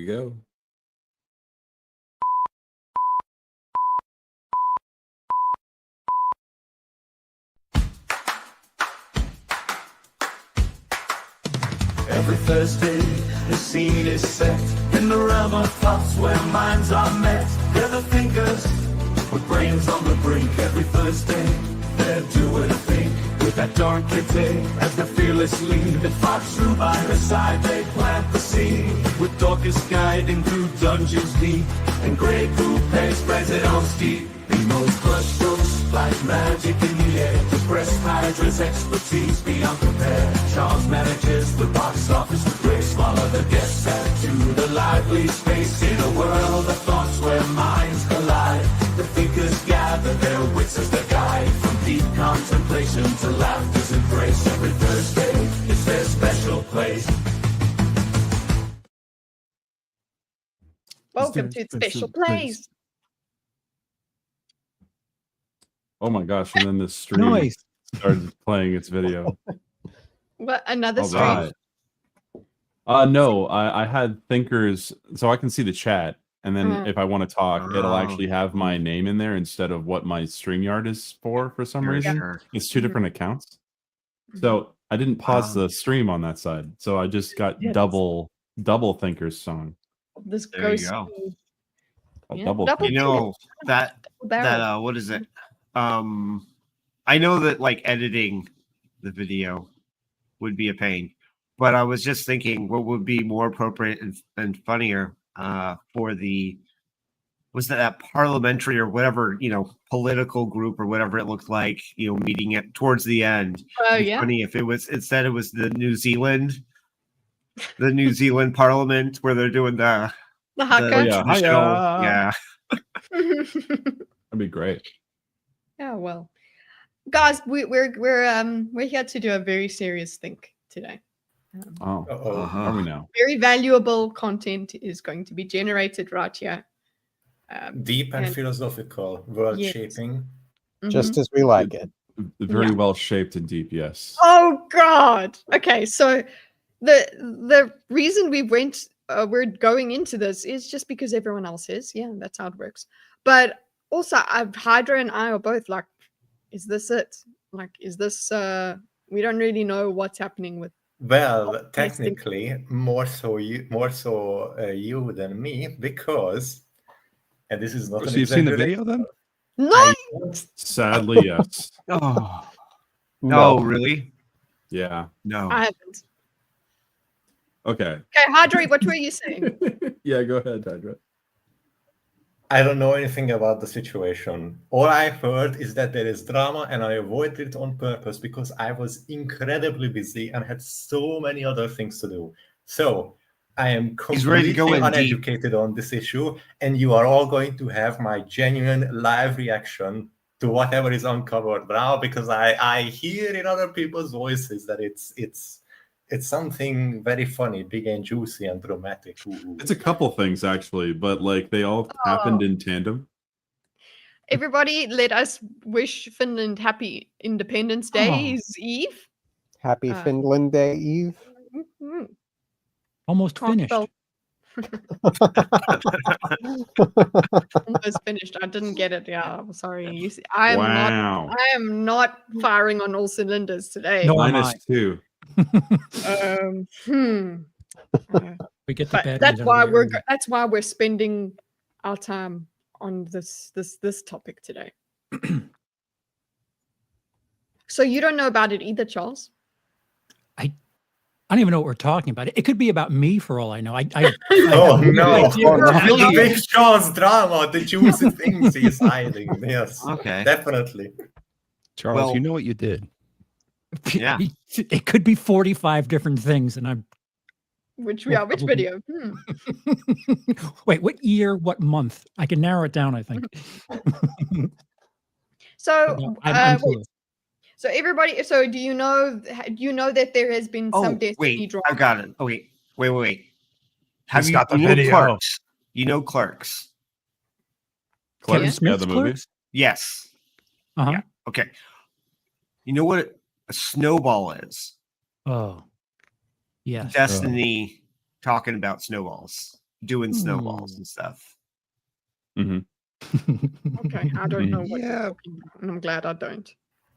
we go. Every Thursday, the scene is set in the realm of thoughts where minds are met. They're the thinkers with brains on the brink. Every Thursday, they're doing a thing with that dark kitty as the fearless lead that fox through by her side. They plant the seed with Dorkus guiding through dungeons deep, and Grey Coupe spreads it on steep. Emo's crush strokes like magic in the air. The breast Hydra's expertise beyond compare. Charles manages the box office with grace. Follow the guests out to the lively space in a world of thoughts where minds collide. The thinkers gather their wits as their guide, from deep contemplation to laughter's embrace. Every Thursday, it's their special place. Welcome to Special Place. Oh my gosh, and then the stream started playing its video. What, another All stream? right. No, I had thinkers, so I can see the chat, and then if I want to talk, it'll actually have my name in there instead of what my StreamYard is for some reason. Sure. It's two different accounts. So I didn't pause the stream on that side, so I just got double thinkers song. This There ghost. you go. Yeah, Double double You know that barrel. what is it? I know that like editing the video would be a pain, but I was just thinking what would be more appropriate and funnier for the that parliamentary or whatever, political group or whatever it looked like, meeting it towards the end. Oh, It'd be yeah. funny if it was the New Zealand Parliament where they're doing the haka. yeah. traditional, Hiya. yeah. That'd be great. Yeah, well, guys, we're here to do a very serious think today. Oh, are we now? Very valuable content is going to be generated right here. Deep and philosophical, world-shaping. Just as we like it. Very well shaped and deep, yes. Oh God. Okay, so the reason we're going into this is just because everyone else is. Yeah, that's how it works. But also, Hydra and I are both like, is this it? Like, is this? We don't really know what's happening with. Well, technically, more so you than me, because, and this is not. So you've seen the video then? No. Sadly, yes. Oh no, really? Yeah. No. I haven't. Okay. Okay, Hydra, what were you saying? Yeah, go ahead, Hydra. I don't know anything about the situation. All I've heard is that there is drama, and I avoided it on purpose because I was incredibly busy and had so many other things to do. So I am completely uneducated on this issue, and you are all going to have my genuine live reaction to whatever is uncovered now, because I hear in other people's voices that it's something very funny, big and juicy and dramatic. Ooh. It's a couple things actually, but like they all happened in tandem. Everybody, let us wish Finland happy Independence Day's Eve. Happy Finland Day Eve. Almost finished. Almost finished. I didn't get it. Yeah, I'm sorry. You see, I am not firing on all cylinders today. No, -2. We get the bad that's news why out of we're the area. that's why we're spending our time on this topic today. So you don't know about it either, Charles? I don't even know what we're talking about. It could be about me for all I know. I oh no! No. Big Charles drama, the juicy things he's hiding. Yes, okay, definitely. Charles, you know what you did. Yeah, it could be 45 different things, and I'm. Which video? Wait, what year? What month? I can narrow it down, I think. So, no, I'm wait. So everybody, so do you know that there has been some Destiny drama? I got it. Oh wait. Have you got the know video? Clerks? You know Clerks? Kevin Yeah, Smith's the movie. Clerks? Yes. Uh-huh. Yeah. Okay. You know what a snowball is? Oh, yes. Destiny talking about snowballs. doing snowballs and stuff. Hmm. Okay, I don't know what Yeah. you're talking about, and I'm glad I don't.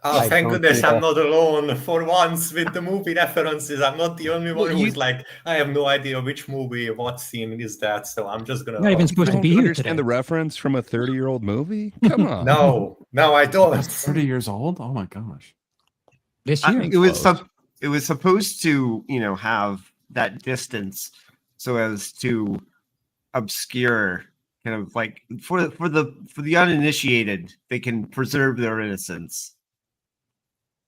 Oh, I thank don't goodness think I'm not alone for once with the movie references. I'm not the only one Well, who's like, I have no idea which movie, what scene is that, so I'm just gonna... You're not even supposed to Don't be here understand today. the reference from a 30-year-old movie? Come on. No, I don't. That's 30 years old. Oh my gosh. This I year. mean, close. it was supposed to, have that distance so as to obscure kind of like for the uninitiated, they can preserve their innocence.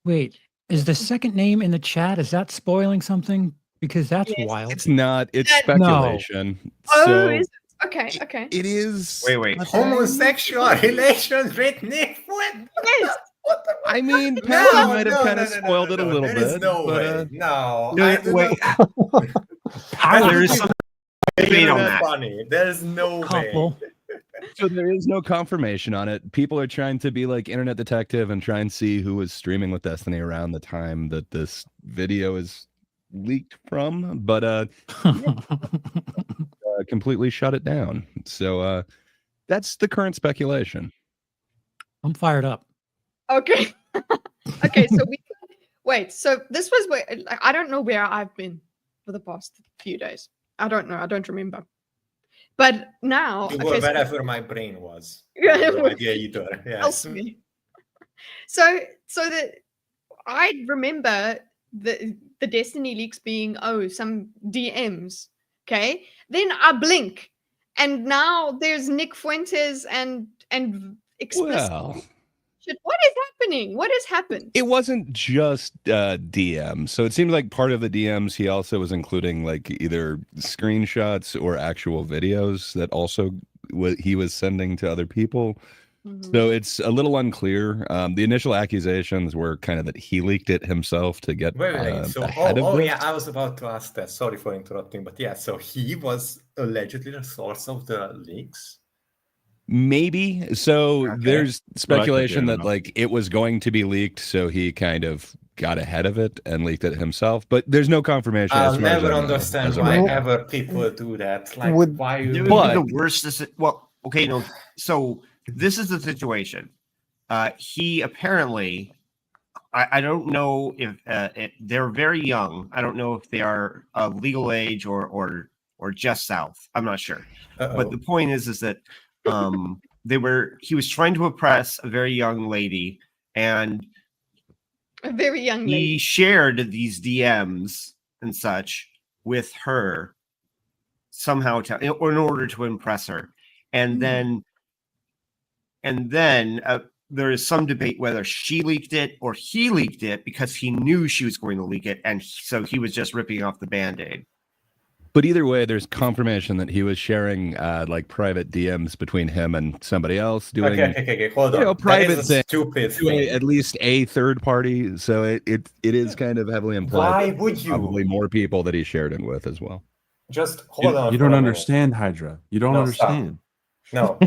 Wait, is the second name in the chat? Is that spoiling something? Because that's Yes. wild. It's not. It's No. speculation. Oh, So is it? Okay. it is. Wait. a thing. Homosexual relations with Nick Flint. Yes. What the... I mean, No, Patty might have no, kind no, of no, spoiled no, it a no, little there is bit. no but, way. No, No, I do wait. not... There is some debate on that. Funny. There's no way. Couple. So there is no confirmation on it. People are trying to be like internet detective and try and see who was streaming with Destiny around the time that this video is leaked from, but completely shut it down. So that's the current speculation. I'm fired up. Okay. Okay, so wait, so this was where I don't know where I've been for the past few days. I don't know. I don't remember. But now, You okay, were so- wherever my brain was. Yeah, I have no idea either. Yes. else me. So I remember the Destiny leaks being some DMs. Okay, then I blink, and now there's Nick Fuentes and explicit Well, shit. What is happening? What has happened? it wasn't just DMs. So it seemed like part of the DMs, he also was including like either screenshots or actual videos that also he was sending to other people. So it's a little unclear. The initial accusations were kind of that he leaked it himself to get Wait. So, ahead of this. yeah, I was about to ask that. Sorry for interrupting, but yeah, so he was allegedly the source of the leaks. Maybe. So Okay. there's speculation yeah, that like it was going to be leaked, so he kind of got ahead of it and leaked it himself. But there's no confirmation. as I'll far as never I know, understand as of why right now. ever people do that. Like, Would- why It you? would But- be the worst. Well, okay, no. So this is the situation. He apparently, I don't know if they're very young. I don't know if they are legal age or just south. I'm not sure. But the point is that he was trying to oppress a very young lady, and A very young lady. he shared these DMs and such with her somehow in order to impress her. And then there is some debate whether she leaked it or he leaked it because he knew she was going to leak it, and so he was just ripping off the Band-Aid. But either way, there's confirmation that he was sharing like private DMs between him and somebody else doing Okay, hold on. private that is thing. a stupid to thing. at least a third party. So it is kind of heavily implied. Why that would there's you? Probably more people that he shared it with as well. Just hold on. You for don't a minute. understand, Hydra. You don't No, stop. understand. No.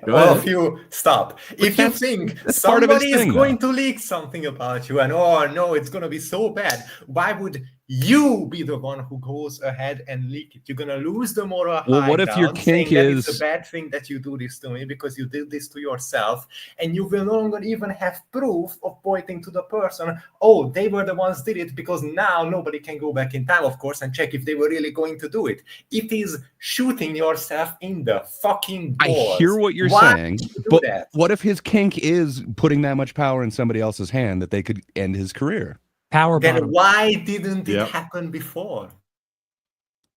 Go All ahead. of you, stop. If you think part of his somebody is thing, going though. to leak something about you and oh no, it's going to be so bad, why would you be the one who goes ahead and leak it? You're going to lose the moral Well, high what if your ground saying kink that is- it's a bad thing that you do this to me because you did this to yourself, and you will no longer even have proof of pointing to the person, oh, they were the ones did it, because now nobody can go back in time, of course, and check if they were really going to do it. It is shooting yourself in the fucking balls. I hear what you're Why saying, would you do but that? what if his kink is putting that much power in somebody else's hand that they could end his career? Power Then bottom. why didn't it Yep. happen before?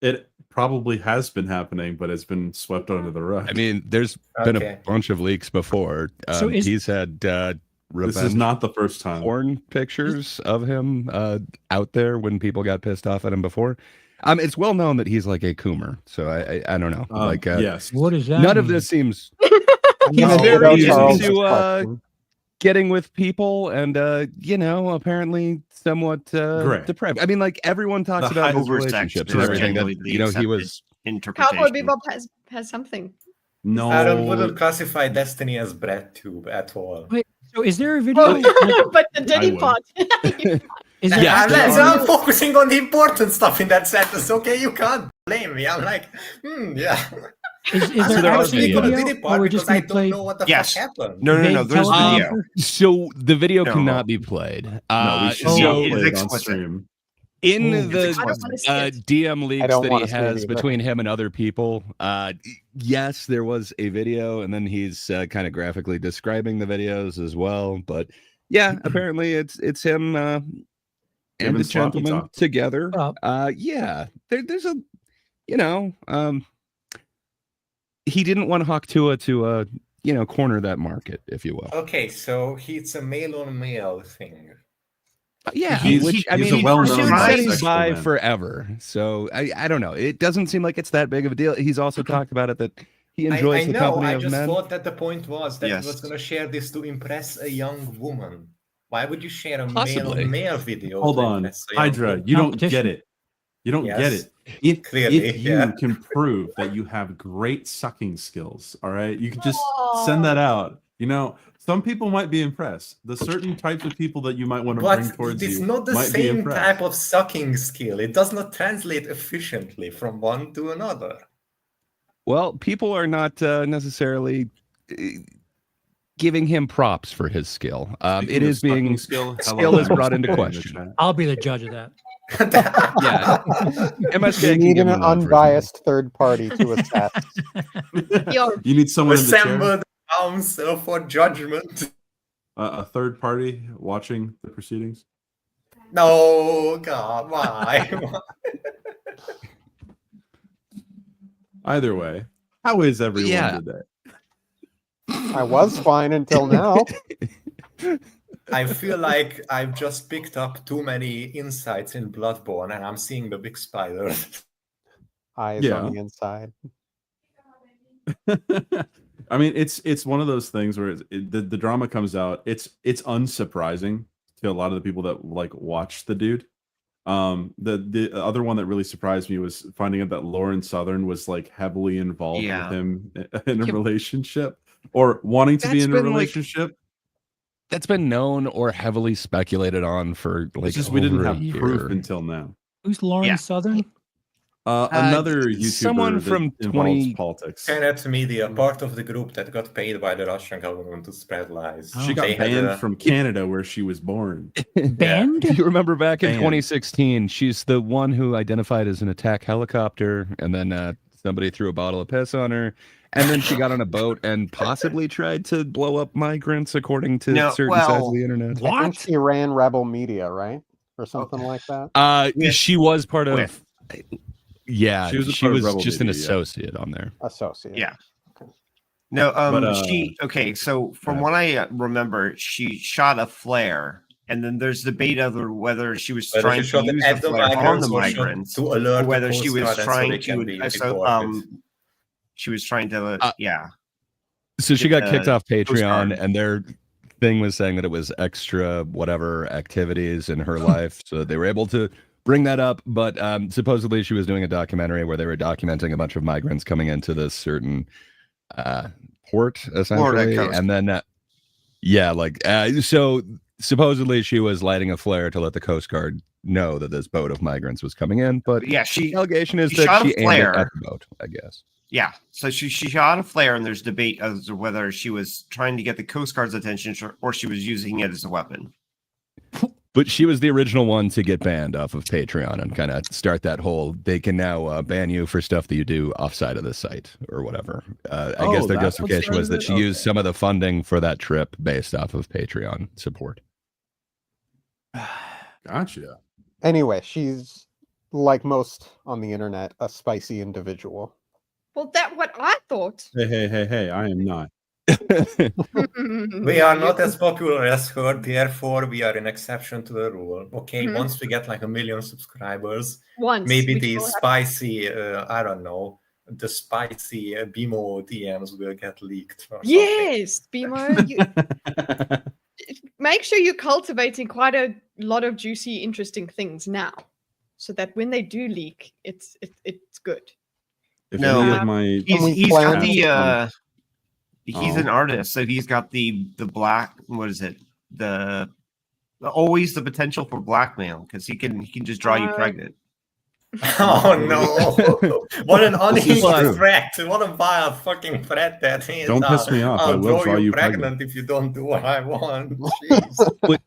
It probably has been happening, but it's been swept under the rug. I mean, there's been a Okay. bunch of leaks before. So is- He's had this revenge is not the first time. porn pictures of him out there when people got pissed off at him before. It's well known that he's like a coomer, so I don't know. Yes. What is that? None of mean? this seems. No, He's very without into Charles' getting with people, and apparently somewhat Correct. depraved. I mean, like everyone talks The about his oversex relationships is and everything. That generally the he accepted was. interpretation. Cowboy Bebop has something. No. I wouldn't classify Destiny as BreadTube at all. Wait, so is there a video? But the dirty would. part. Is there Yes, I'm there focusing on the important stuff in that sentence. Okay, you can't blame me. I'm like, yeah. Is I'm there there are actually a gonna videos. do video, the or part we're just because I going to play? don't know what the Yes. fuck happened. No, vague there's teleprompter? video. So the video No. cannot be played. No, we should Oh. not It is play it on explicit. stream. In Ooh. the I don't want to see it. DM leaks don't that he wanna see it has either. between him and other people, yes, there was a video, and then he's kind of graphically describing the videos as well. But yeah, apparently it's him and Giving the sloppy gentleman talk. together. Oh. Yeah, there's a, he didn't want Haktua to corner that market, if you will. Okay, so it's a male on male thing. Yeah, He's- which I he's mean, a well-known pursued settings bisexual by man. forever. So I don't know. It doesn't seem like it's that big of a deal. He's also talked about it that he enjoys I the know. company I of just men. thought that the point was that he was Yes. going to share this to impress a young woman. Why would you share a Possibly. male video? Hold to on, impress a young Hydra, woman? you don't get Competition. it. You don't get Yes. it. If Clearly, you yeah. can prove that you have great sucking skills, all right, you can just send that out. Some people might be impressed. The certain types of people that you might want to bring But towards it's you not the might be same impressed. type of sucking skill. It does not translate efficiently from one to another. Well, people are not necessarily giving him props for his skill. Speaking It of is being sucking skill is hello, brought into in the question. chat. I'll be the judge of that. Yeah, MSK You can need give an him one for his unbiased third party to assess. Yo, You need someone in the chair, Assemble the council for judgment. a third party watching the proceedings. No, God, why? Either way, how is everyone Yeah. today? I was fine until now. I feel like I've just picked up too many insights in Bloodborne and I'm seeing the big spider. Eyes Yeah. on the inside. I mean, it's one of those things where the drama comes out. It's unsurprising to a lot of the people that watch the dude. The other one that really surprised me was finding out that Lauren Southern was heavily involved Yeah. with him in a Yep. relationship or wanting to be That's in a been, relationship. That's been known or heavily speculated on for It's just we didn't over a have year. proof until now. Who's Lauren Yeah. Southern? Another YouTuber someone that from involves 20 politics. Tenet Media, part of the group that got paid by the Russian government to spread lies. She got They had banned a- from Canada where she was born. Banned? Do you remember back in Banned. 2016? She's the one who identified as an attack helicopter, and then somebody threw a bottle of piss on her, and then she got on a boat and possibly tried to blow up migrants, according to No, certain sides well, of the internet. I think What? she ran Rebel Media, right? Or something like that. With- She was part of. with. Yeah, She was a she part of was Rebel just an Media, yeah. associate on there. Associate. Yeah. No, But, okay, so from ahead. what I remember, she shot a flare, and then there's debate over whether she was Whether trying she shot to it use at the the flare on the migrants or shot migrants, to alert or the whether she Coast was Guard and so trying they can to, be so, reported. she was trying to, yeah. So she Get got kicked the off Patreon, Guard. and their thing was saying that it was extra whatever activities in her life, so they were able to bring that up. But supposedly she was doing a documentary where they were documenting a bunch of migrants coming into this certain port, essentially, coast. and then so supposedly she was lighting a flare to let the Coast Guard know that this boat of migrants was coming in. But Yeah, the allegation is she that shot a she aimed it flare. at the boat, I guess. Yeah, so she shot a flare, and there's debate as to whether she was trying to get the Coast Guard's attention or she was using it as a weapon. But she was the original one to get banned off of Patreon and kind of start that whole, they can now ban you for stuff that you do offside of the site or whatever. I guess Oh, their that's what justification was started that she it? used Okay. some of the funding for that trip based off of Patreon support. Gotcha. Anyway, she's like most on the internet, a spicy individual. well, that's what I thought. Hey, I am not. We are not as popular as her, therefore we are an exception to the rule. Okay, Mhm. once we get 1 million subscribers, Once. maybe we the still have- spicy, I don't know, the spicy BMO DMs will get leaked. Or something. Yes, Bimo. Make sure you're cultivating quite a lot of juicy, interesting things now, so that when they do leak, it's good. If No, any but of my He's got the he's Oh. an artist, so he's got the black, what is it? Always the potential for blackmail, because he can just draw you Oh. pregnant. Oh no! What an unhinged true. threat! What a vile fucking threat that is! Don't piss me off. I I'll will draw draw you you pregnant pregnant. if you don't do what I want. Jeez.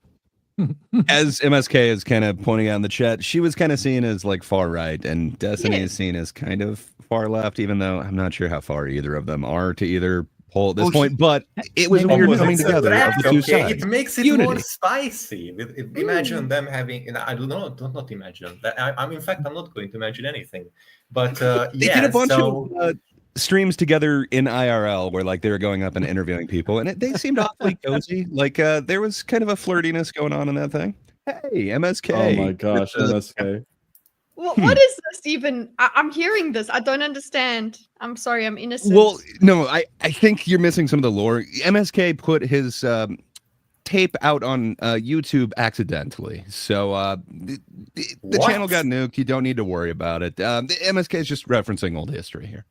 As MSK is kind of pointing out in the chat, she was kind of seen as like far right, and Destiny Yeah. is seen as kind of far left, even though I'm not sure how far either of them are to either pole at this Well, point. But it was a Maybe weird it's coming It's a together threat, of the two okay? sides. It makes it more Unity. spicy. Imagine them having. I don't know. Do not imagine. I'm in fact, I'm not going to imagine anything. But They yeah. did a bunch so, of streams together in IRL where like they were going up and interviewing people, and they seemed awfully cozy. Like there was kind of a flirtiness going on in that thing. Hey, MSK. Oh my gosh, with the- MSK. What is this even? I'm hearing this. I don't understand. I'm sorry. I'm innocent. Well, no, I think you're missing some of the lore. MSK put his tape out on YouTube accidentally. So the channel What? got nuked. You don't need to worry about it. The MSK is just referencing old history here.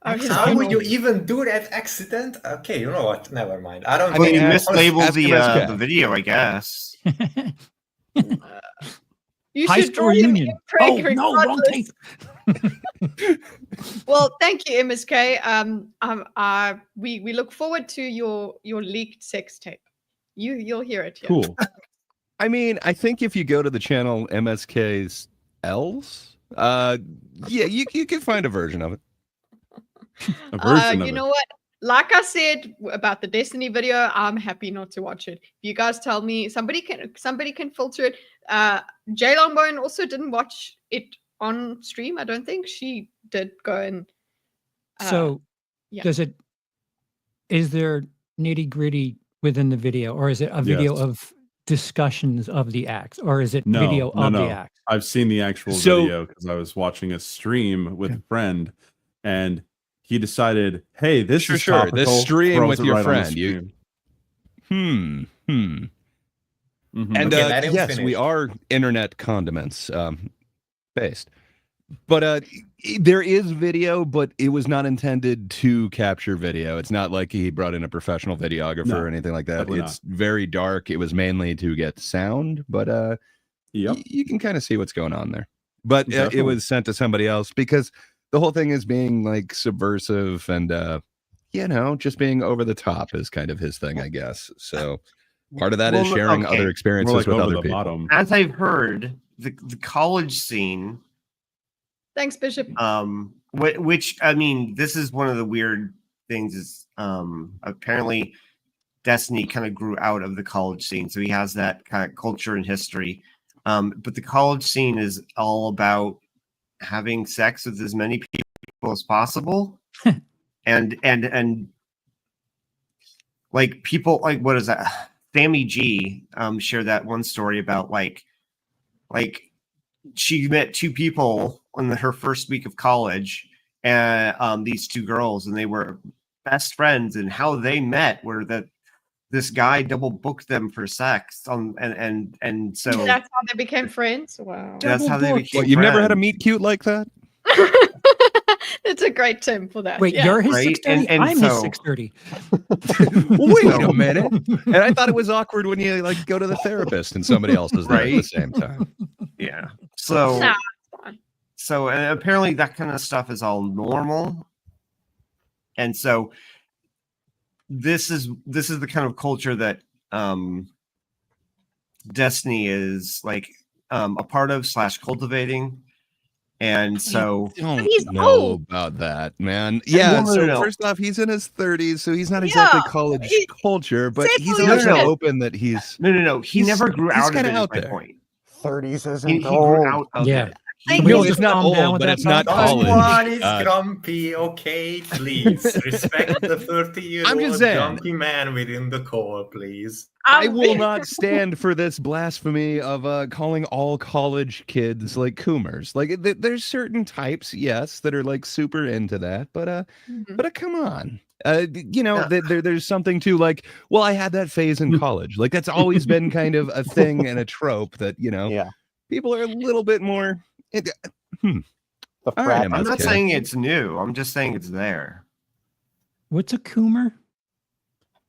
Oh, his how would you channel- even do that accident? Okay, you know what? Never mind. I don't. I Well, mean, you ask mislabeled MSK. the video, I guess. You High should school draw him reunion. in Oh Craig no, wrong regardless. tape. Well, thank you, MSK. We look forward to your leaked sex tape. You'll hear it. Here. Cool. I mean, I think if you go to the channel MSK's L's, yeah, you can find a version of it. A version of You it. know what? Like I said about the Destiny video, I'm happy not to watch it. If you guys tell me somebody can filter it. J Longbone also didn't watch it on stream. I don't think she did go and. So, yeah. is there nitty gritty within the video, or is it a video Yes. of discussions of the acts, or is it No, video no, of no. the act? I've seen the actual So- video because I was watching a stream with a friend, and he decided, "Hey, this Sure, is sure. This topical," stream throws with it your right on the friend. stream. Mhm. Mhm. And Okay, let him yes, we finish. are internet condiments based. But there is video, but it was not intended to capture video. It's not like he brought in a professional videographer No, or anything like that. definitely It's very dark. It was mainly to get sound, but Yep. you can kind of see what's going on there. But it Definitely. was sent to somebody else because the whole thing is being like subversive and just being over the top is kind of his thing, I guess. So part of that is Well, sharing okay. other experiences More like with over other the people. bottom. As I've heard, the college scene, Thanks, Bishop. which I mean, this is one of the weird things is apparently Destiny kind of grew out of the college scene, so he has that kind of culture and history. But the college scene is all about having sex with as many people as possible, and like people like what is that? Sammy G shared that one story about like she met two people on her first week of college, and these two girls, and they were best friends, and how they met were that this guy double booked them for sex and so That's how they became friends. Wow. that's how they Double became What, you've never had a friends. meet cute like that? It's a great term for that. Wait, yeah. you're his Right, 630. and I'm his so- 630. Wait a minute. And I thought it was awkward when you like go to the therapist and somebody else is there at the Right. same time. Yeah. So Nah, it's fine. so and apparently that kind of stuff is all normal. And so this is the kind of culture that Destiny is like a part of / cultivating. And so I don't he's know old. about that, man. Yeah, no, so no. first off, he's in his 30s, so he's not exactly Yeah, college he- culture, but Settle he's your also shit. open that he's no. He He's- never grew he's out of kinda it. Is out my there. point. 30s He isn't grew old. out of Yeah. it. Thank We all you. it's just not calm down old, with but that it's not nonsense. college. Someone is Uh, grumpy, okay? Please respect the 30-year-old I'm just saying. grumpy man within the call, please. I will not stand for this blasphemy of calling all college kids like coomers. Like there's certain types, yes, that are like super into that, but Mhm. come on. There's something to like, well, I had that phase in college. Like that's always been kind of a thing and a trope that, Yeah. people are a little bit more The All right, frat I'm I'm not Okay. saying it's new. I'm just saying it's there. What's a coomer?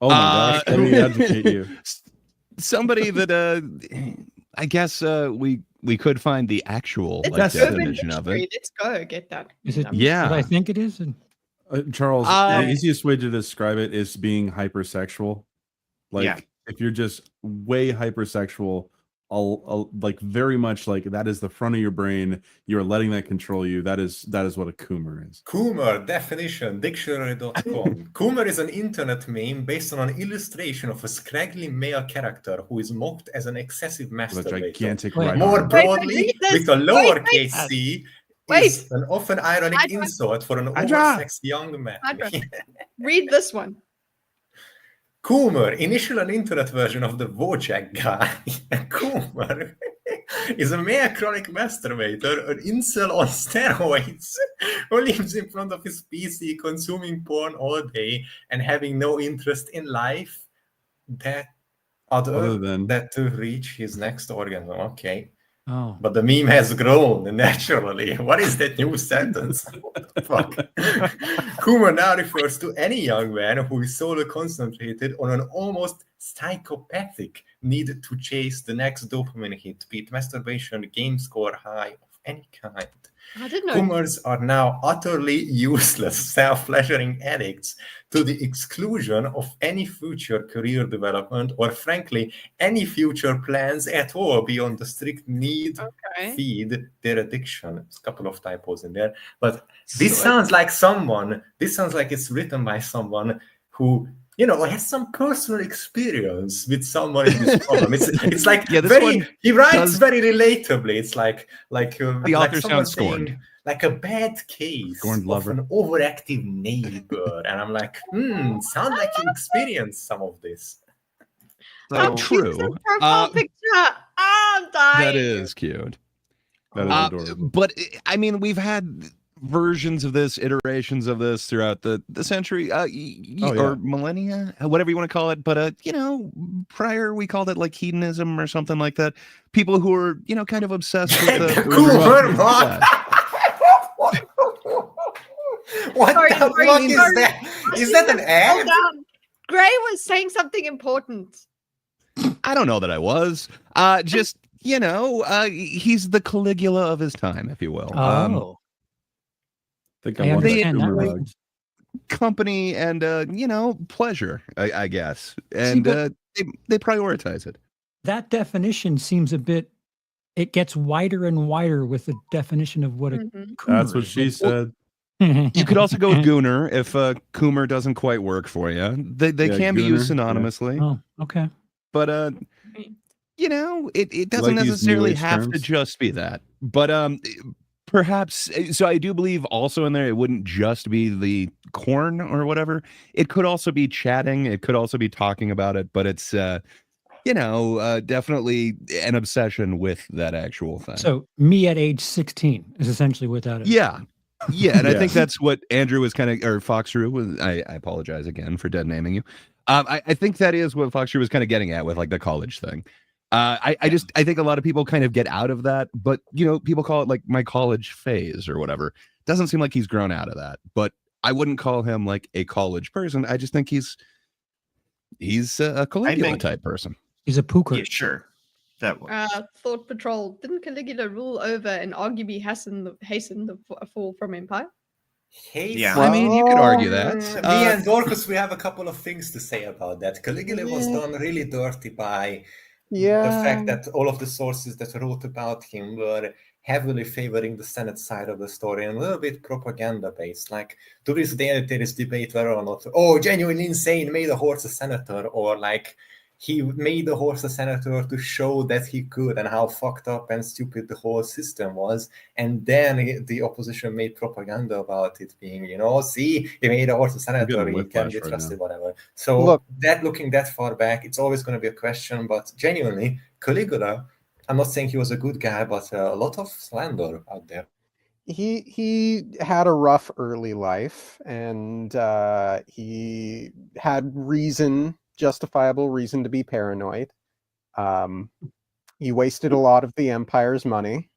Oh my gosh, let me educate you. somebody that I guess we could find the actual It's like Urban definition of Dictionary. it. Let's go get that. Is it I'm- Yeah. what I think it is? And Charles, Uh, the easiest way to describe it is being hypersexual. Like Yeah. if you're just way hypersexual, like very much like that is the front of your brain. You're letting that control you. That is what a coomer is. Coomer, definition, dictionary.com. Coomer is an internet meme based on an illustration of a scraggly male character who is mocked as an excessive With a masturbator. gigantic Wait. right More arm. broadly, read this. with a lowercase wait. c, Wait. is an often ironic Hydra. insult for an Hydra. oversexed young man. Hydra. Read this one. Coomer, initial and internet version of the Wojak guy. Coomer is a mere chronic masturbator, an incel on steroids, who lives in front of his PC consuming porn all day and having no interest in life that other than that to reach his next orgasm. Okay. oh, But the meme has grown naturally. What is that new sentence? What the fuck? Coomer now refers to any young man who is solely concentrated on an almost psychopathic need to chase the next dopamine hit, be it masturbation, game score high of any kind. I didn't know. Coomers are now utterly useless, self-pleasuring addicts to the exclusion of any future career development or, frankly, any future plans at all beyond the strict need Okay. feed their addiction. There's a couple of typos in there, but this sounds like it's written by someone who, you know, has some personal experience with someone in this problem. It's like Yeah, this one he writes does- very relatably. It's like The author someone sounds scorned. saying, like a bad case Scorned of lover. an overactive neighbor. And I'm like, sounds like you experienced some of this. So cute is true. that profile picture. I'm dying. That is cute. That is adorable. But I mean, we've had versions of this, iterations of this throughout the century, or millennia, whatever you want to call it. But you know, prior we called it like hedonism or something like that. People who are, you know, kind of obsessed with the Coomer, what? What Sorry, the fuck sorry, is sorry. that? Is that an Hold ad? down. Gray was saying something important. I don't know that I was. Just, you know, he's the Caligula of his time, if you will. oh, think I I'm one of the understand that. coomer Right? mugs. Company and you know, pleasure, I guess. And but- they prioritize it. That definition seems a bit. It gets wider and wider with the definition of what a Mhm. coomer That's what is. she said. You could also go with Gooner if Coomer doesn't quite work for you. They Yeah, can be used Gooner, yeah. synonymously, Oh, okay. but you know, it doesn't like these necessarily new age have to terms? just be that. But perhaps so I do believe also in there it wouldn't just be the corn or whatever. It could also be chatting. It could also be talking about it. But it's you know, definitely an obsession with that actual thing. So me at age 16 is essentially what that is. Yeah. Yeah, and I Yeah. think that's what Andrew was kind of, or Foxrue was. I apologize again for dead naming you. I think that is what Foxrue was kind of getting at with like the college thing. I think a lot of people kind of get out of that, but you know, people call it like my college phase or whatever. Doesn't seem like he's grown out of that, but I wouldn't call him like a college person. I just think he's a Caligula think- type person. He's a pooker. Yeah, sure. That one. Thought Patrol. Didn't Caligula rule over and arguably hasten the fall from Empire? Hey, Yeah. so- I mean, you could argue that. Me and Dorkus, we have a couple of things to say about that. Caligula was done really dirty by the fact that all of the sources that wrote about him were heavily favoring the Senate side of the story and a little bit propaganda based. Like, to this day, there is debate whether or not, genuinely insane, made a horse a senator, or like, he made the horse a senator to show that he could and how fucked up and stupid the whole system was. And then the opposition made propaganda about it being, you know, see, he made a horse a senator, getting he can whiplash be right trusted, now. whatever. So Look. that looking that far back, it's always going to be a question. But genuinely, Caligula, I'm not saying he was a good guy, but a lot of slander out there. He had a rough early life, and he had justifiable reason to be paranoid. He wasted a lot of the Empire's money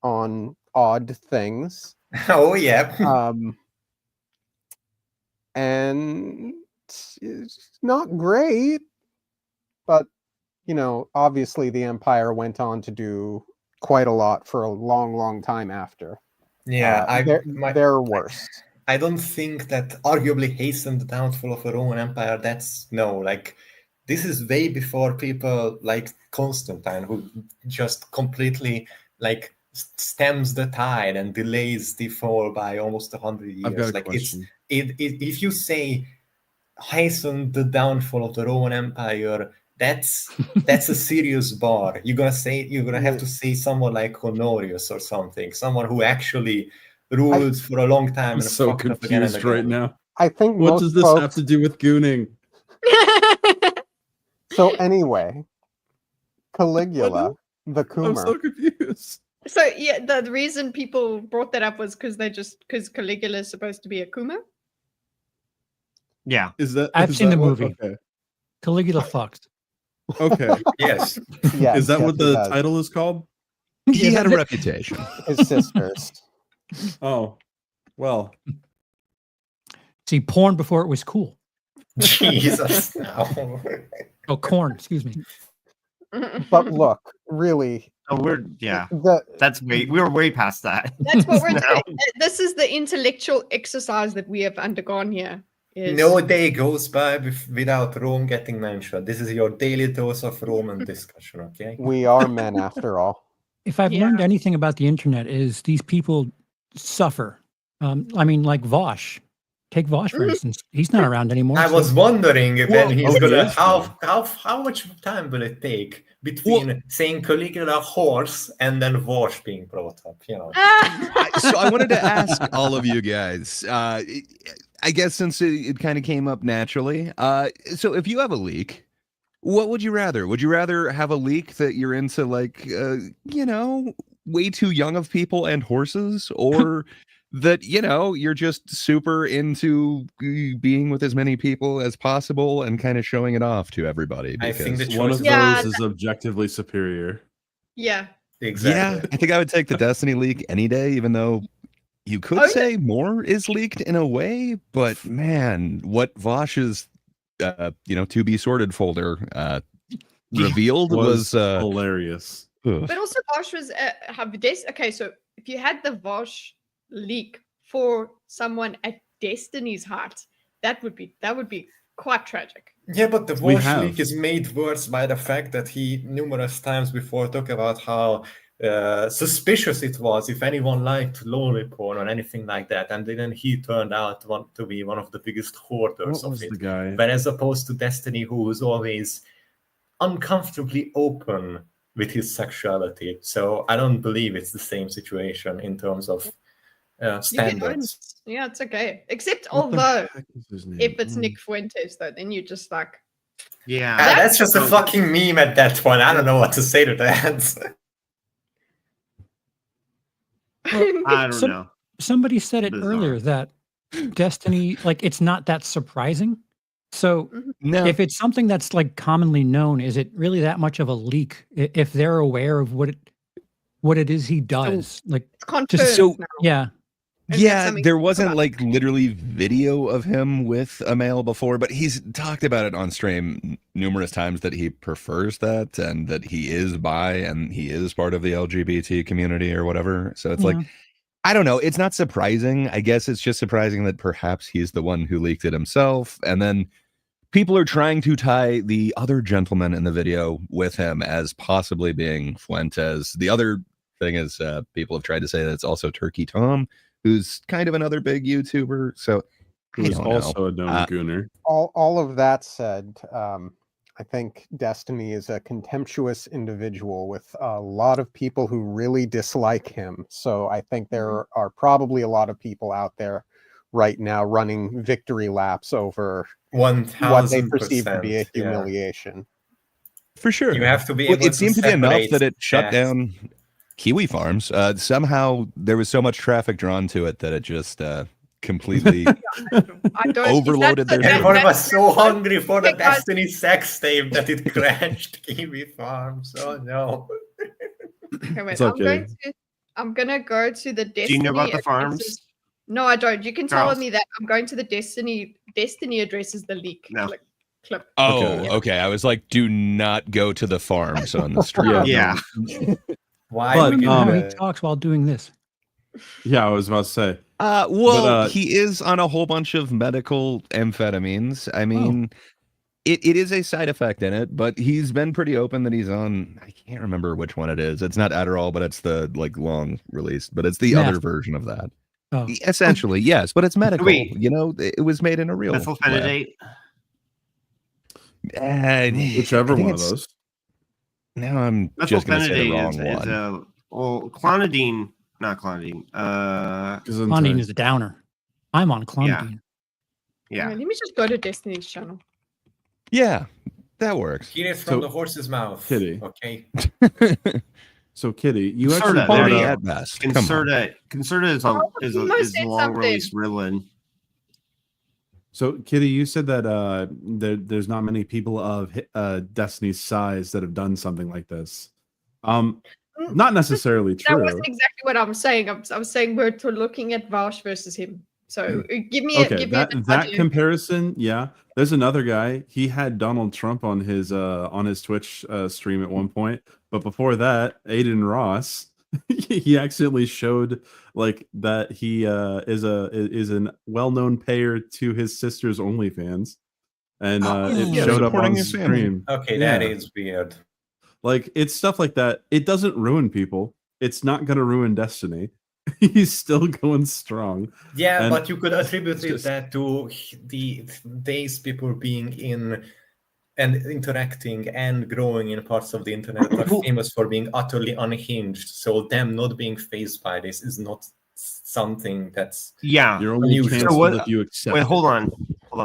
on odd things. Oh, yeah. And it's not great, but you know, obviously the Empire went on to do quite a lot for a long, long time after. Yeah, They're worse. I don't think that arguably hastened the downfall of the Roman Empire. This is way before people like Constantine, who just completely like stems the tide and delays the fall by almost 100 years. I've got a Like question. if you say hasten the downfall of the Roman Empire, that's a serious bar. You're gonna have to say someone like Honorius or something, someone who actually ruled for a long time I'm and so fucked up again and confused right again. now. I think What most does this folks, have to do with gooning? So anyway, Caligula, the I'm Coomer. so confused. So yeah, the reason people brought that up was because Caligula is supposed to be a Kuma. Yeah. Is that? I've is seen that the what- movie. Okay. Caligula fucks. Okay. Yes. Yes, Is that yes, what he the does. title is called? He had a reputation. His sisters. Oh, well. See, porn before it was cool. Jesus. No. Oh, corn. Excuse me. But look, really, Oh, we're way past that. That's what we're now. doing. This is the intellectual exercise that we have undergone here. Is No day goes by without Rome getting mentioned. This is your daily dose of Roman discussion, okay? we are men after all. If I've Yeah. learned anything about the internet, is these people suffer. I mean, like Vosh. Take Vosh for instance. He's not around anymore. I so- was wondering when he's oh, gonna yes, how much time will it take between saying Caligula horse and then Vosh being brought up, you know? So I wanted to ask all of you guys. I guess since it kind of came up naturally. So if you have a leak, what would you rather? Would you rather have a leak that you're into, like, way too young of people and horses, or that, you're just super into being with as many people as possible and kind of showing it off to everybody? I think Because the One choice of Yeah, those is objectively superior. yeah. exactly. yeah, I think I would take the Destiny leak any day, even though you could Oh, yeah. say more is leaked in a way. But man, what Vosh's to be sorted folder revealed was hilarious. ugh. But also Vosh was okay, so if you had the Vosh leak for someone at Destiny's heart, that would be quite tragic. Yeah, but the We Vosh have. leak is made worse by the fact that he numerous times before talked about how suspicious it was if anyone liked lolly porn or anything like that, and then he turned out to be one of the biggest hoarders What of was it. the guy? But as opposed to Destiny, who was always uncomfortably open with his sexuality. So I don't believe it's the same situation in terms of You can own, standards. yeah, it's okay. Except What the although heck is his name? if it's Mm. Nick Fuentes, though, then you just like Yeah. That's just a fucking meme at that point. I don't know what to say to that. I don't Some- know. Somebody said it Bizarre. earlier that Destiny, like, it's not that surprising. So No, if it's something that's like commonly known, is it really that much of a leak? If they're aware of what it is he does, like, it's confirmed so- now. yeah, It's yeah, something there to talk wasn't about. like literally video of him with a male before, but he's talked about it on stream numerous times that he prefers that and that he is bi and he is part of the LGBT community or whatever. So it's like, Yeah. I don't know. It's not surprising. I guess it's just surprising that perhaps he's the one who leaked it himself. And then people are trying to tie the other gentleman in the video with him as possibly being Fuentes. The other thing is people have tried to say that it's also Turkey Tom, who's kind of another big YouTuber. So I Who's don't know. also a known gooner. All of that said, I think Destiny is a contemptuous individual with a lot of people who really dislike him. So I think there are probably a lot of people out there right now running victory laps over what they perceive to be a 1000%. Yeah. humiliation. For sure. You have to be Well, able it seemed to be enough separate that it shut that. down Kiwi Farms. Somehow there was so much traffic drawn to it that it just completely I don't overloaded their that's- Everyone that's- was so hungry for the Okay, guys. Destiny sex tape that it crashed Kiwi Farms. Oh no. Okay, wait, It's okay. I'm gonna go to the Destiny. Do you know about the addresses. farms? No, I don't. You can tell Charles? me that I'm going to the Destiny addresses the leak. No. Like, clip. Oh, Okay. okay. I was like, do not go to the farms on the street. Yeah. Why? But, Because, How he talks while doing this. Yeah, I was about to say. Well, he is on a whole bunch of medical amphetamines. I mean, it is a side effect in it, but he's been pretty open that he's on. I can't remember which one it is. It's not Adderall, but it's the like long release, but it's the other version of that. Oh. Essentially, yes, but it's medical. Wait. You know, it was made in a real lab. Methylphenidate. Whichever I think one of it's- those. Now I'm just going to say the wrong Methylphenidate one. well, clonidine, not clonidine. Clonidine is a downer. I'm on clonidine. Yeah. Alright, let me just go to Destiny's channel. Yeah, that works. hear it from So- the horse's mouth. Kitty. Okay. So, Kitty, you Concerta, actually there brought you Quality go. up. at best. Come on. Concerta is Oh, is you a must say long release Ritalin. So, Kitty, you said that there's not many people of Destiny's size that have done something like this. Not necessarily That true. wasn't exactly what I'm saying. I was saying we're looking at Vosh versus him. So give me Okay, that comparison, yeah. There's another guy. He had Donald Trump on his Twitch stream at one point, but before that, Aiden Ross, he accidentally showed like that he is a well-known payer to his sister's OnlyFans, and it yeah, showed up supporting on his family. stream. Okay, Yeah. that is weird. Like it's stuff like that. It doesn't ruin people. It's not gonna ruin Destiny. He's still going strong. Yeah, And but you could attribute it's just- that to these people being in and interacting and growing in parts of the internet are famous for being utterly unhinged. So them not being faced by this is not something that's Yeah. You're only unusual. canceled So what- if you accept. Wait, it. hold on.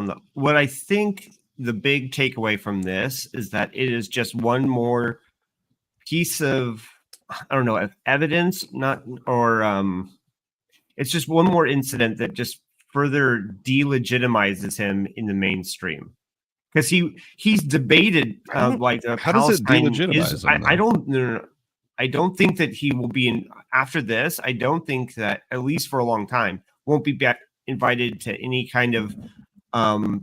Though. What I think the big takeaway from this is that it is just one more piece of, I don't know, evidence, it's just one more incident that just further delegitimizes him in the mainstream. Because he's debated like the how does it Palestine delegitimize is, him, I though? don't no, I don't think that he will be in after this. I don't think that, at least for a long time, won't be back invited to any kind of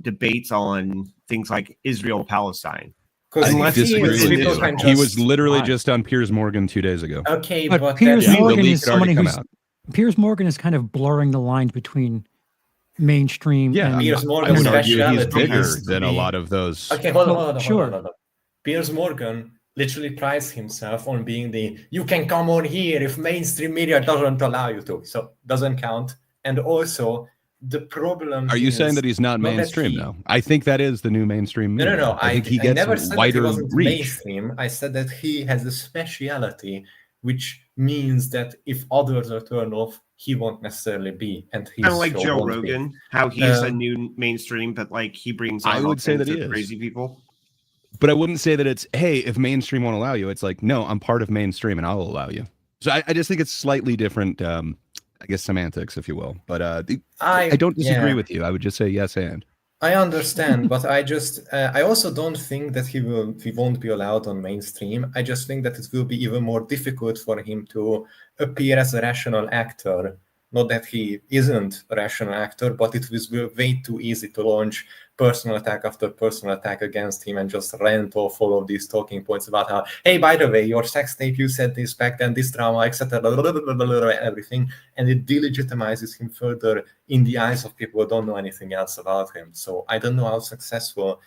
debates on things like Israel Palestine. because I disagree with people you. can He was just literally lie. just on Piers Morgan 2 days ago. Okay, But but Piers that's- The Morgan leak is had already somebody come who's out. Piers Morgan is kind of blurring the lines between mainstream Yeah, and Piers I Morgan's would argue he's speciality bigger is to than a be- lot of those. Okay, hold Well, on. sure. Piers Morgan literally prides himself on being you can come on here if mainstream media doesn't allow you to. So doesn't count. And also the problem Are you is saying that he's not not that mainstream he- now? I think that is the new mainstream No, media. no. I think he I gets never said that he wider wasn't reach. mainstream. I said that he has a speciality, which means that if others are turned off, he won't necessarily be. And he's Kind of like Joe Rogan, how he's a new mainstream, but like he brings I on would all say that kinds he of is. crazy people. But I wouldn't say that it's, hey, if mainstream won't allow you, it's like, no, I'm part of mainstream and I'll allow you. So I just think it's slightly different, I guess, semantics, if you will. But I don't disagree with you. I would just say yes and. I understand, but I also don't think that he won't be allowed on mainstream. I just think that it will be even more difficult for him to appear as a rational actor. Not that he isn't a rational actor, but it was way too easy to launch personal attack after personal attack against him and just rant off all of these talking points about how, hey, by the way, your sex tape, you said this back then, this drama, etc., everything, and it delegitimizes him further in the eyes of people who don't know anything else about him. So I don't know how successful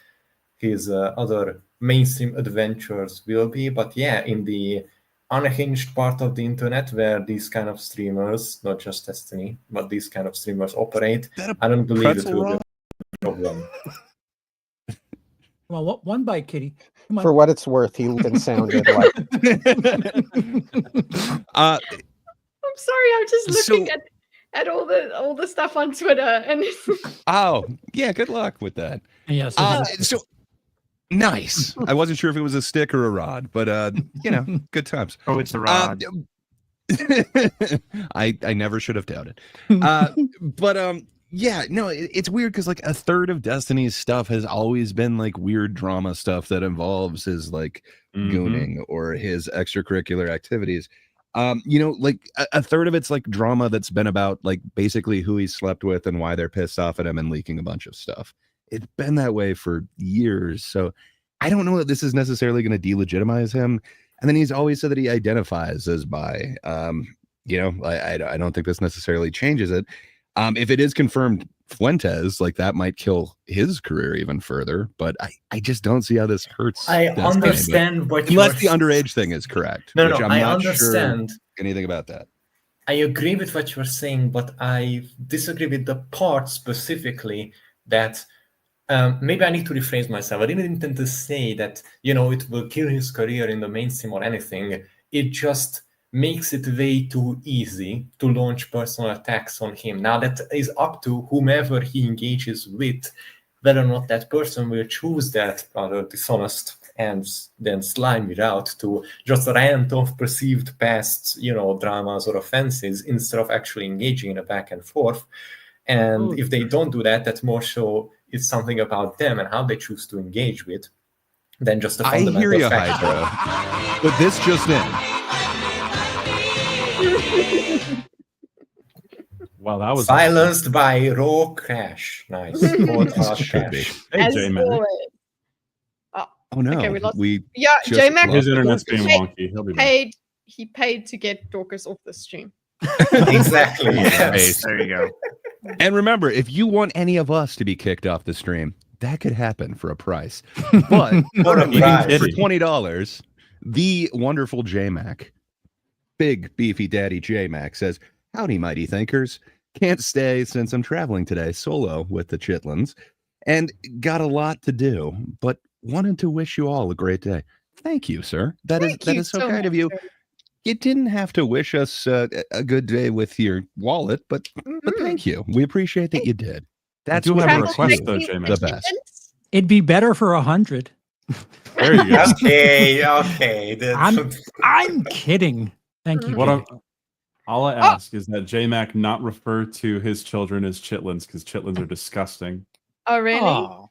his other mainstream adventures will be, but yeah, in the unhinged part of the internet where these kind of streamers, not just Destiny, but these kind of streamers operate, I don't believe it will be a problem. well, one bite, Kitty. Come on. For what it's worth, he looked and sounded like I'm sorry, I'm just looking So- at all the stuff on Twitter and Oh, yeah, good luck with that. Yes. So nice. I wasn't sure if it was a stick or a rod, but good times. Oh, it's a rod. I never should have doubted. But yeah, no, it's weird because like a third of Destiny's stuff has always been like weird drama stuff that involves his like gooning or his extracurricular activities. Like a third of it's like drama that's been about like basically who he slept with and why they're pissed off at him and leaking a bunch of stuff. It's been that way for years. So I don't know that this is necessarily going to delegitimize him. And then he's always said that he identifies as bi. You know, I don't think this necessarily changes it. If it is confirmed Fuentes, like that might kill his career even further. But I just don't see how this hurts. I Destiny, understand what you unless the underage thing is correct. No, which no, I'm I not understand. sure anything about that. I agree with what you're saying, but I disagree with the part specifically that maybe I need to rephrase myself. I didn't intend to say that, you know, it will kill his career in the mainstream or anything. It just makes it way too easy to launch personal attacks on him. Now that is up to whomever he engages with, whether or not that person will choose that rather dishonest and then slimy route to just rant off perceived past, you know, dramas or offenses instead of actually engaging in a back and forth. And if they don't do that, that's more so it's something about them and how they choose to engage with than just the fundamental I hear you, fact. Hydra. But this just in. Wow, that was Silenced by raw crash. Nice. Podcast Should be. crash. Hey, As J-Mac. always. Oh no, Okay, we lost- we Yeah, just J-Mac lost His internet's Dorkus. being wonky. He'll be back. he paid to get Dorkus off the stream. Exactly. Yes. Face. There you go. And remember, if you want any of us to be kicked off the stream, that could happen for a price. But For a you can price. get for $20, the wonderful J-Mac, big beefy daddy J-Mac says, "Howdy, mighty thinkers. Can't stay since I'm traveling today solo with the Chitlins and got a lot to do, but wanted to wish you all a great day." Thank you, sir. That is so kind of you. much. You didn't have to wish us a good day with your wallet, but thank you. We appreciate that you did. That's do what have a makes request, you though, Travel J-Mac. the safely best. with It'd be better for 100. There you go. Okay. I'm kidding. Thank you. What Jay. all I ask is that J-Mac not refer to his children as chitlins because chitlins are disgusting. Oh, really? Oh,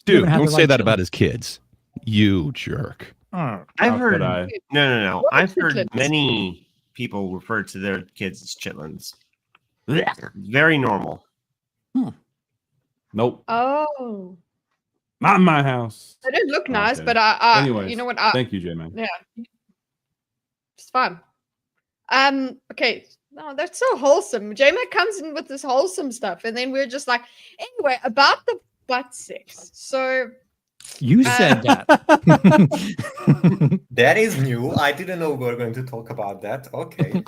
Dude, You're gonna have don't to say like that chili. about his kids. You jerk. I've How heard could I? no. What are I've heard chitlins? many people refer to their kids as chitlins. Very normal. Nope, Oh. not in my house. They don't look nice, Okay. but I Anyways, you know what? Thank you, J-Mac. It's fun. Okay. No, that's so wholesome. J-Mac comes in with this wholesome stuff, and then we're just like, anyway, about the butt sex. So You said that. That is new. I didn't know we were going to talk about that. Okay.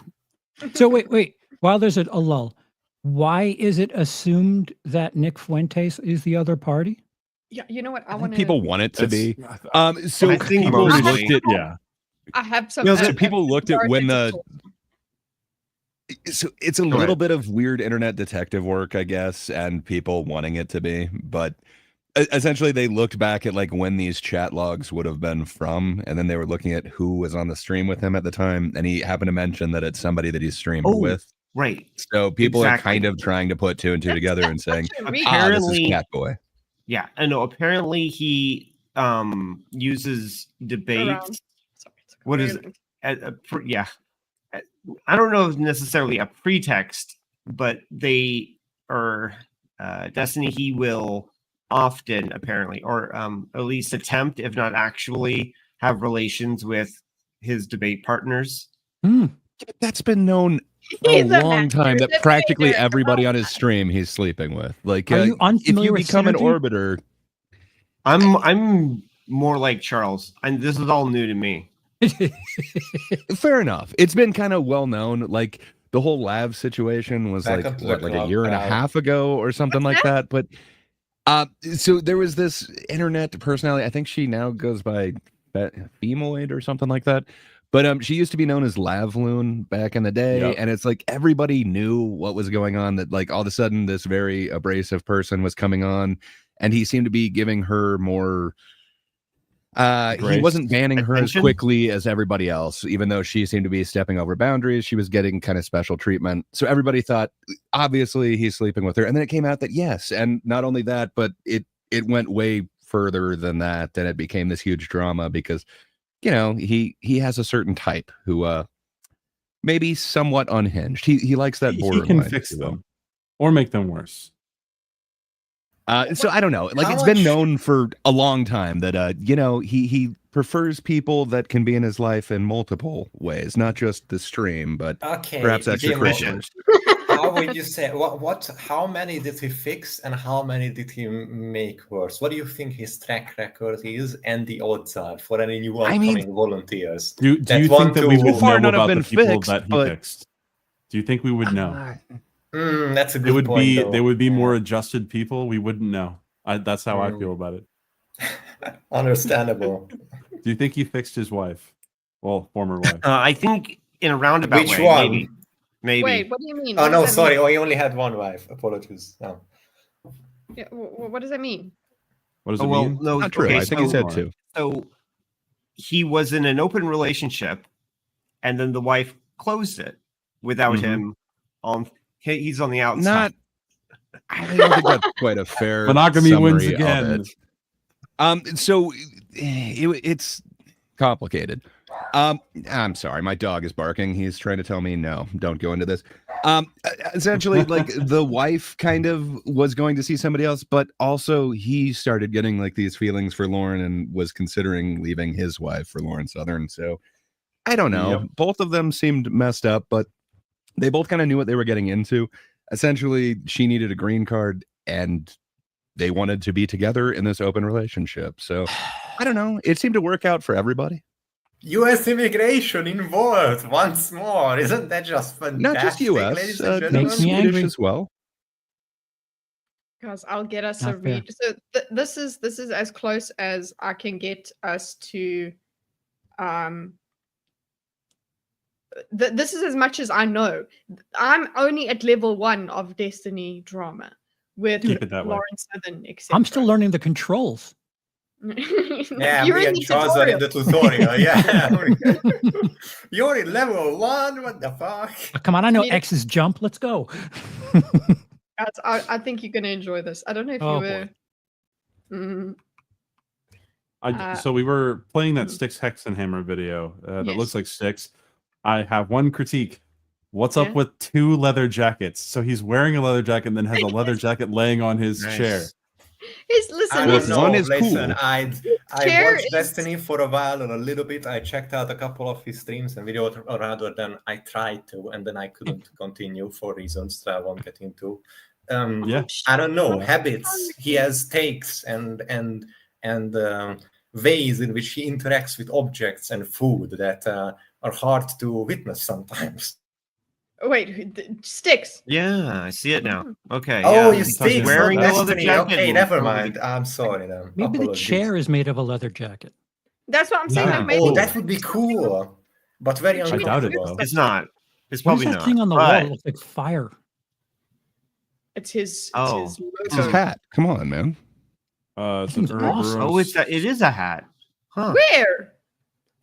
So wait. While there's a lull, why is it assumed that Nick Fuentes is the other party? yeah, you know what? I I want think people want it to be. So I think people mostly- looked at Yeah, I have some. so people looked at when the Artificial. so it's a Go little ahead. bit of weird internet detective work, I guess, and people wanting it to be, but essentially they looked back at like when these chat logs would have been from, and then they were looking at who was on the stream with him at the time, and he happened to mention that it's somebody that he's streamed Oh, with. Right. So people are exactly. kind of trying to put two and two That's- together and that's saying, such a reach. "Ah, this is Apparently- Catboy." Yeah. I know. Apparently he uses debate. Around. Sorry, it's What is around. Yeah. I don't know if necessarily a pretext, but they are Destiny. He will often apparently, or at least attempt, if not actually, have relations with his debate partners. That's been known for a He's a long master. time that Let's practically figure it everybody out. on his stream he's sleeping with. Like, Are you if unfamiliar you with become an Synergy? orbiter, I'm more like Charles, and this is all new to me. fair enough. It's been kind of well known. Like the whole Lav situation was Back like up to what, the like a club, year and a pal. half ago or something like that. But so there was this internet personality. I think she now goes by Femoid or something like that. But she used to be known as Lavloon back in the day, Yep. and it's like everybody knew what was going on. That like all of a sudden this very abrasive person was coming on, and he seemed to be giving her more. He Grace. wasn't banning her as Attention? quickly as everybody else, even though she seemed to be stepping over boundaries. She was getting kind of special treatment. So everybody thought, obviously, he's sleeping with her. And then it came out that yes, and not only that, but it went way further than that, and it became this huge drama because, you know, he has a certain type who maybe somewhat unhinged. He likes that he borderline. can fix them or make them worse. So I don't know. Like How it's been much- known for a long time that you know, he prefers people that can be in his life in multiple ways, not just the stream, but Okay, perhaps Dimo, extracurriculars. how would you say how many did he fix and how many did he make worse? What do you think his track record is and the odds are for any new I mean, upcoming volunteers? Do that you want think that we to- would So far, know none have about the been people fixed, that he but- fixed? Do you think we would know? That's a good It would point, be though. they would be Yeah. more adjusted people. We wouldn't know. That's how I Mm. feel about it. Understandable. Do you think he fixed his wife? Well, former wife. I think in a roundabout Which way, one? maybe. Wait, what do you mean? Oh What no, does that sorry. mean? Oh, he only had one wife. Apologies. No. Yeah, what does that mean? What does it Oh, well, mean? no, Not true. okay, I think he so- said two. So he was in an open relationship, and then the wife closed it without Mhm. him. He's on the outside. Not. I don't think that's quite a fair. Monogamy wins summary of again. it. So it's complicated. I'm sorry, my dog is barking. He's trying to tell me no, don't go into this. Essentially, like the wife kind of was going to see somebody else, but also he started getting like these feelings for Lauren and was considering leaving his wife for Lauren Southern. So I don't know. Yep. Both of them seemed messed up, but they both kind of knew what they were getting into. Essentially, she needed a green card and they wanted to be together in this open relationship. So I don't know. It seemed to work out for everybody. U.S. immigration involved once more. Isn't that just fantastic? Not just U.S. ladies and gentlemen? Makes me Swedish angry. as well. Guys, I'll get us a Not fair. read. So this is as close as I can get us to. This is as much as I know. I'm only at level 1 of Destiny drama with Keep it that way. Lauren Southern, etc. I'm still learning the controls. Yeah, You're me in and the Charles are in the tutorial. tutorial. Yeah. You're in level 1. What the fuck? Come on, I know Need a- X's jump. Let's go. Guys, I think you're going to enjoy this. I don't know if Oh, you were. Mm, So we were playing that Styx Hexenhammer video that Yes. looks like Styx. I have one critique. What's Yeah. up with 2 leather jackets? So he's wearing a leather jacket and then has a leather jacket laying on his Nice. chair. listen, I Well, don't his, know. one is Listen, cool. I chair watched is- Destiny for a while or a little bit. I checked out a couple of his streams and videos, or rather than I tried to, and then I couldn't continue for reasons that I won't get into. Yeah. I don't know, habits. He has takes and ways in which he interacts with objects and food that are hard to witness sometimes. wait, Styx. Yeah, I see it now. Okay. Oh, yeah. you Styx, wearing not a leather Destiny. jacket Okay, and never over the- mind. I'm sorry then. Maybe the Apologies. chair is made of a leather jacket. That's what I'm saying. Yeah. Like maybe Oh, that would be cool, but very I doubt it, uncomfortable. though. It's not. It's What is probably that not. thing on the wall? but- It looks like fire. it's his. Oh. It's his It's his logo. hat. Come on, man. It's an Seems awesome. Oh, it is a hat. Huh. Where?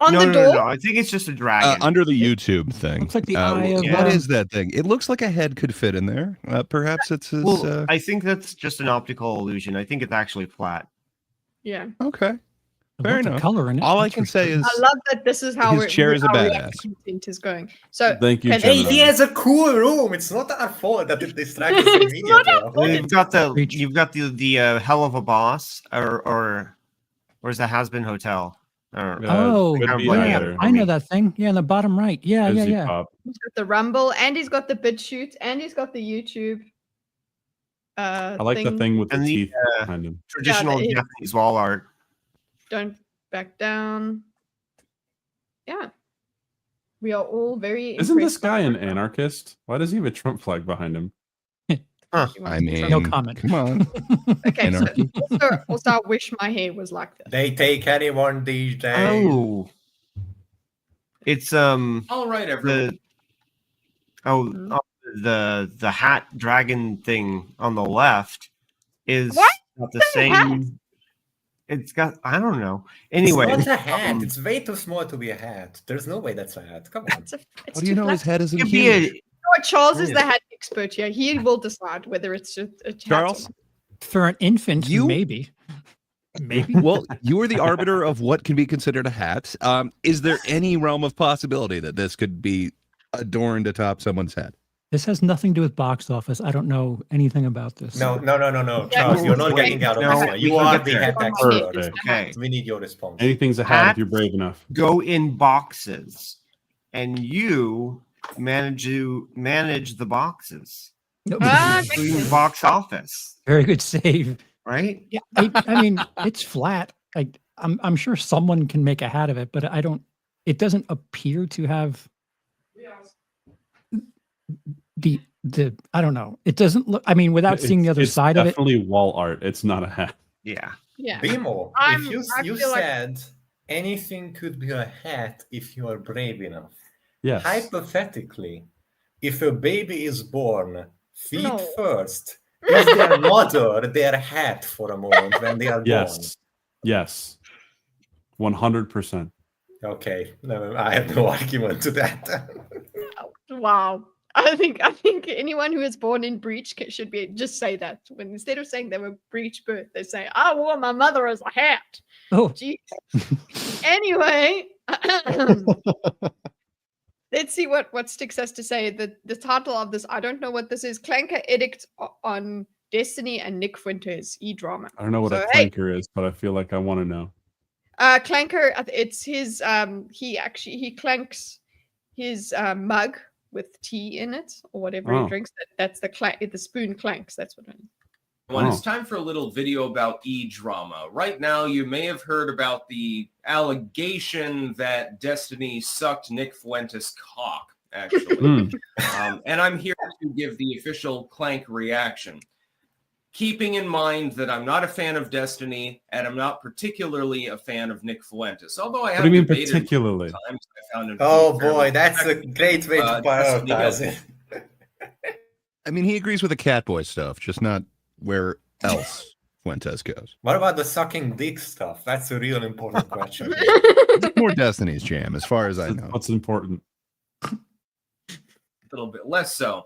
On no, the no, door? no, no. I think it's just a dragon. Under the YouTube thing. Looks like the eye of, What uh, is that thing? It looks like a head could fit in there. Perhaps it's his. Well, I think that's just an optical illusion. I think it's actually flat. Yeah. Okay. I Fair love the enough. color in it. All I That's can for say sure. is I love that this is how his chair is a our badass. content is going. So Thank you, can- Hey, Gemini. he has a cool room. It's not our fault that it distracts us It's not our immediately. fault. You've got the hell of a boss or where's the has-been hotel? Or, Oh, could be yeah, either. I know that thing. Yeah, in the bottom right. Yeah, Cozy yeah. Pop. He's got the Rumble and he's got the BitChute and he's got the YouTube. I like the thing with the And the, teeth behind him. traditional Yeah, Japanese wall art. Don't back down. Yeah. We are all very Isn't this impressed guy by an that. anarchist? Why does he have a Trump flag behind him? I mean, No comment. Come on. Okay, Anarchy. so also I wish my hair was like this. They take anyone these days. Oh, it's All right, the Mhm. the hat dragon thing on the left is What? got the It's a hat. same. It's got I don't know. Anyway, It's not a hat. It's way too small to be a hat. There's no way that's a hat. Come on. It's How do you know his head isn't it could huge? be a, Oh, Charles is the hat expert here. He will decide whether it's just a hat or Charles? not. For an infant, You- maybe. Maybe. Well, you are the arbiter of what can be considered a hat. Is there any realm of possibility that this could be adorned atop someone's head? This has nothing to do with box office. I don't know anything about this. No, Yeah, Charles, you're not wait, getting out of no, this one. we You can are get the there. head On my expert. head. Okay. We need your response. Anything's a hat if you're brave enough. Go in boxes, and you manage the boxes, Nope. Makes including sense. box office, Very good save. right? Yeah, I mean, it's flat. I'm sure someone can make a hat of it, but I don't. It doesn't appear to have the I don't know. It doesn't look. I mean, without seeing the other It's side of it, definitely wall art. It's not a hat. Yeah. Yeah. Bimo, I if you feel like- said anything could be a hat if you are brave enough. Yes. Hypothetically, if a baby is born feet No. first, is their mother their hat for a moment when they are Yes. Yes. 100%. born? Okay, no, I have no argument to that. Wow. I think anyone who is born in breach should be just say that. When instead of saying they were breech birth, they say, "I wore my mother as a hat." oh, Jeez. Anyway, let's see what Styx has to say. The title of this, I don't know what this is. Clanker edict on Destiny and Nick Fuentes e-drama. I don't know what So, a hey. clanker is, but I feel like I want to know. Clanker, it's his he clanks his mug with tea in it or whatever Oh. he drinks. That's the spoon clanks. That's what it is. It's time for a little video about e-drama. Right now, you may have heard about the allegation that Destiny sucked Nick Fuentes' cock, actually. And I'm here to give the official Clank reaction. Keeping in mind that I'm not a fan of Destiny, and I'm not particularly a fan of Nick Fuentes. Although I have What do you mean debated particularly? times, I found him to Oh be fairly boy, that's a effective. great way to Destiny prioritize it. I mean, he agrees with the Catboy stuff, just not where else Fuentes goes. What about the sucking dick stuff? That's a real important question. It's more Destiny's jam, as far as I know. What's important? A little bit less so.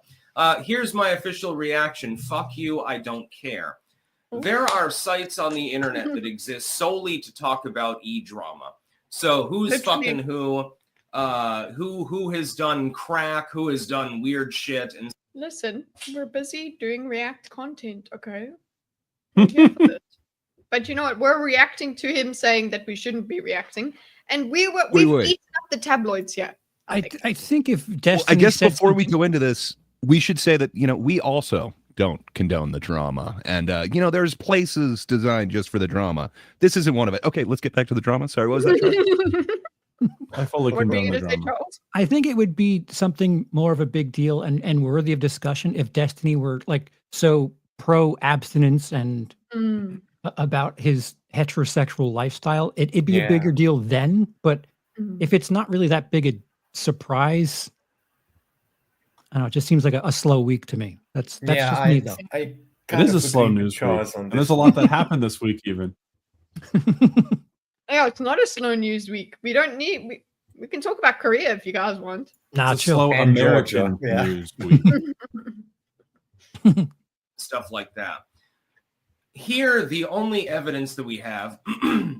Here's my official reaction. Fuck you, I don't care. There are sites on the internet that exist solely to talk about e-drama. So who's Literally. fucking who has done crack, who has done weird shit, and Listen, we're busy doing React content, okay? We're here for this. But you know what? We're reacting to him saying that we shouldn't be reacting, and we've wait. eaten up the tabloids here. I think. think if Well, Destiny, I guess said before we something- go into this, we should say that, we also don't condone the drama. And, there's places designed just for the drama. This isn't one of it. Okay, let's get back to the drama. Sorry, what was that, Charles? I fully What were you condone the going to say, drama. Charles? I think it would be something more of a big deal and worthy of discussion if Destiny were like so pro abstinence and Mm, about his heterosexual lifestyle. It'd be a Yeah. bigger deal then. But mm. if it's not really that big a surprise, I don't know. It just seems like a slow week to me. That's just me though. I It kind is a of slow agree with news week. Charles on And there's this a lot that happened this week, even. Yeah, it's not a slow news week. We don't need. We can talk about Korea if you guys want. Nah, It's a chill. slow And American Georgia, yeah. news week. stuff like that. Here, the only evidence that we have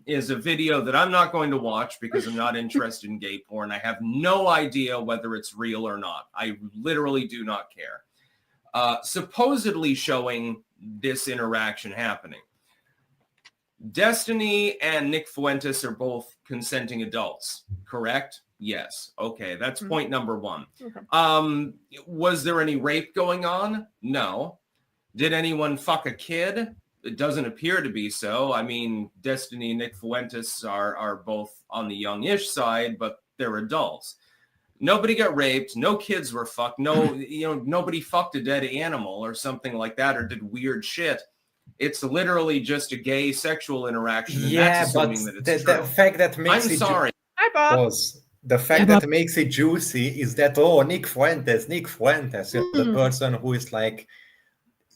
is a video that I'm not going to watch because I'm not interested in gay porn. I have no idea whether it's real or not. I literally do not care. Supposedly showing this interaction happening. Destiny and Nick Fuentes are both consenting adults, correct? Yes. Okay, that's Mhm. point number one. Okay. Was there any rape going on? No. Did anyone fuck a kid? It doesn't appear to be so. I mean, Destiny and Nick Fuentes are both on the youngish side, but they're adults. Nobody got raped. No kids were fucked. No, nobody fucked a dead animal or something like that or did weird shit. It's literally just a gay sexual interaction. And Yeah, that's but assuming that it's the true. fact that makes I'm it sorry. Hi, Bob. was the fact Yeah, that but- makes it juicy is that Nick Fuentes, the person who is like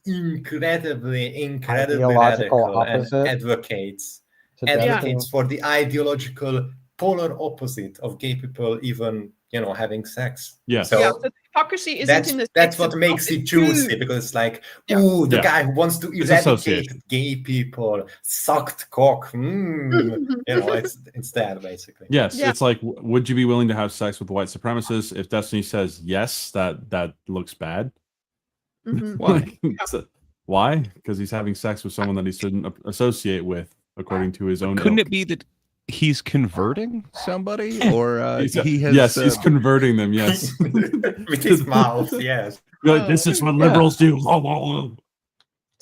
incredibly Ideological radical and opposite advocates to Destiny. for the ideological polar opposite of gay people even having sex. Yes. So yeah, so the hypocrisy isn't in the that's sex what itself, makes it it's juicy, who- because it's like, Yeah. ooh, the Yeah. guy who wants to It's eradicate association. gay people, sucked cock. It's that basically. Yes, Yeah. it's like, would you be willing to have sex with a white supremacist? If Destiny says yes, that looks bad. Mhm. Why? Why? Because he's having sex with someone that he shouldn't associate with, according to his own. Couldn't ilk. it be that he's converting somebody, or he has? Yes, he's converting them. Yes, With his mouth, yes. This is what liberals do. So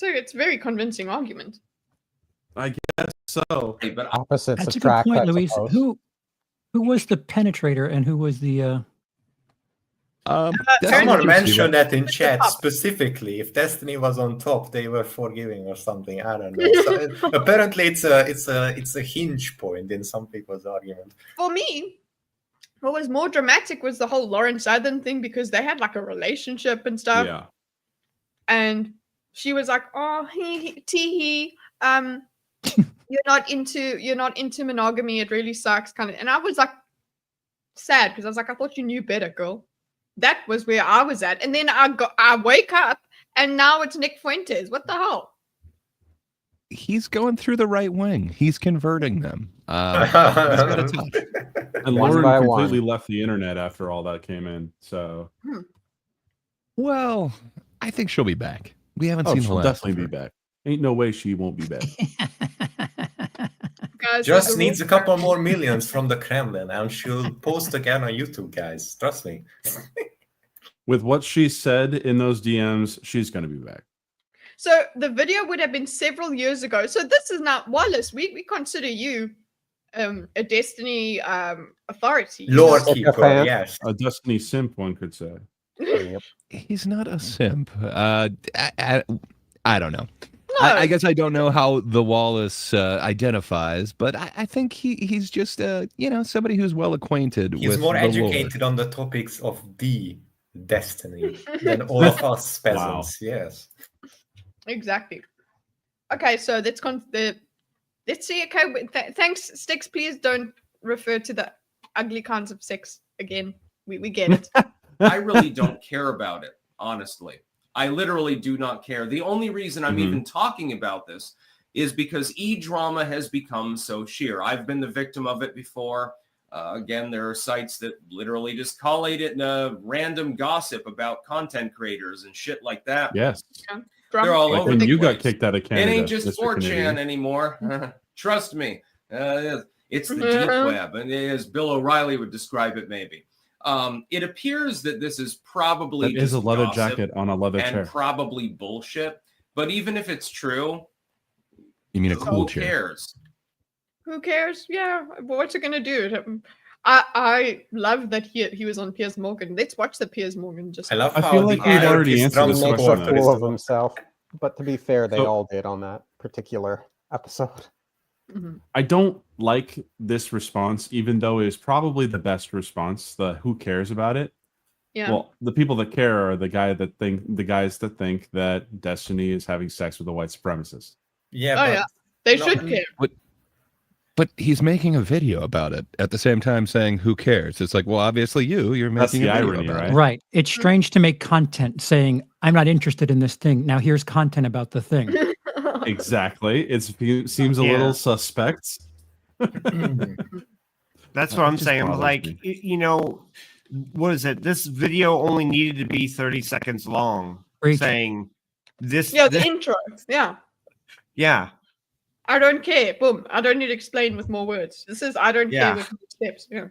it's a very convincing argument. I guess so. Hey, but Opposites That's a good attract. point, I Luis. suppose. Who was the penetrator and who was the? That's Someone interesting. mentioned that in It's the chat top. specifically. If Destiny was on top, they were forgiving or something. I don't know. So, apparently, it's a hinge point in some people's argument. For me, what was more dramatic was the whole Lauren Southern thing, because they had like a relationship and stuff. Yeah. And she was like, "Oh, tee you're not into monogamy. It really sucks." Kind of, and I was like sad because I was like, I thought you knew better, girl. That was where I was at, and then I wake up, and now it's Nick Fuentes. What the hell? He's going through the right wing. He's converting them. He's got a touch. And One Lauren by completely one. left the internet after all that came in. So Well, I think she'll be back. We haven't oh, seen the she'll last. definitely of be her. back. Ain't no way she won't be back. Guys, Just there's a needs a rule- couple more millions from the Kremlin, and she'll post again on YouTube, guys. Trust me. With what she said in those DMs, she's going to be back. So the video would have been several years ago. So this is not Wallace. We consider you a Destiny authority. you know? Lord Like a Keeper, fan. yes. A Destiny simp, one could say. Yep. He's not a simp. I don't know. No. I guess I don't know how the Wallace identifies, but I think he's just somebody who's well acquainted He's with more the educated on the topics of the Destiny than all of us peasants. Yes. Exactly. Okay, so let's see. Okay, thanks, Styx. Please don't refer to the ugly kinds of sex again. We get it. I really don't care about it, honestly. I literally do not care. The only reason I'm even talking about this is because e-drama has become so sheer. I've been the victim of it before. Again, there are sites that literally just collate it in a random gossip about content creators and shit like that. Yes. They're all Like over when the you got place. kicked out of It Canada. ain't just Mr. 4chan Canadian. anymore. Trust me. It's the deep web. And as Bill O'Reilly would describe it, maybe. It appears that this is probably That is a just leather gossip jacket on a leather and chair. probably bullshit. But even if it's true, You mean a who cool chair? cares? Who cares? Yeah, what's it gonna do? I love that he was on Piers Morgan. Let's watch the Piers Morgan. Just I love I how feel like the we've already anarchist answered He this drum makes question, a though. fool of himself. But to be fair, they So- all did on that particular episode. Mhm. I don't like this response, even though it is probably the best response. The who cares about it? yeah. Well, the people that care are the guys that think that Destiny is having sex with a white supremacist. Yeah, Oh, but yeah. They no, should care. But he's making a video about it at the same time saying, who cares? It's like, well, obviously you're That's making the a video irony, about right? it. Right. It's strange to make content saying, I'm not interested in this thing. Now here's content about the thing. Exactly. It seems a Yeah. little suspect. That's It what I'm just saying. bothers Like, me. what is it? This video only needed to be 30 seconds long, Preach. saying this. Yeah, this the intro. Yeah. yeah. I don't care. Boom. I don't need to explain with more words. This is I don't Yeah. care with more steps. Yeah.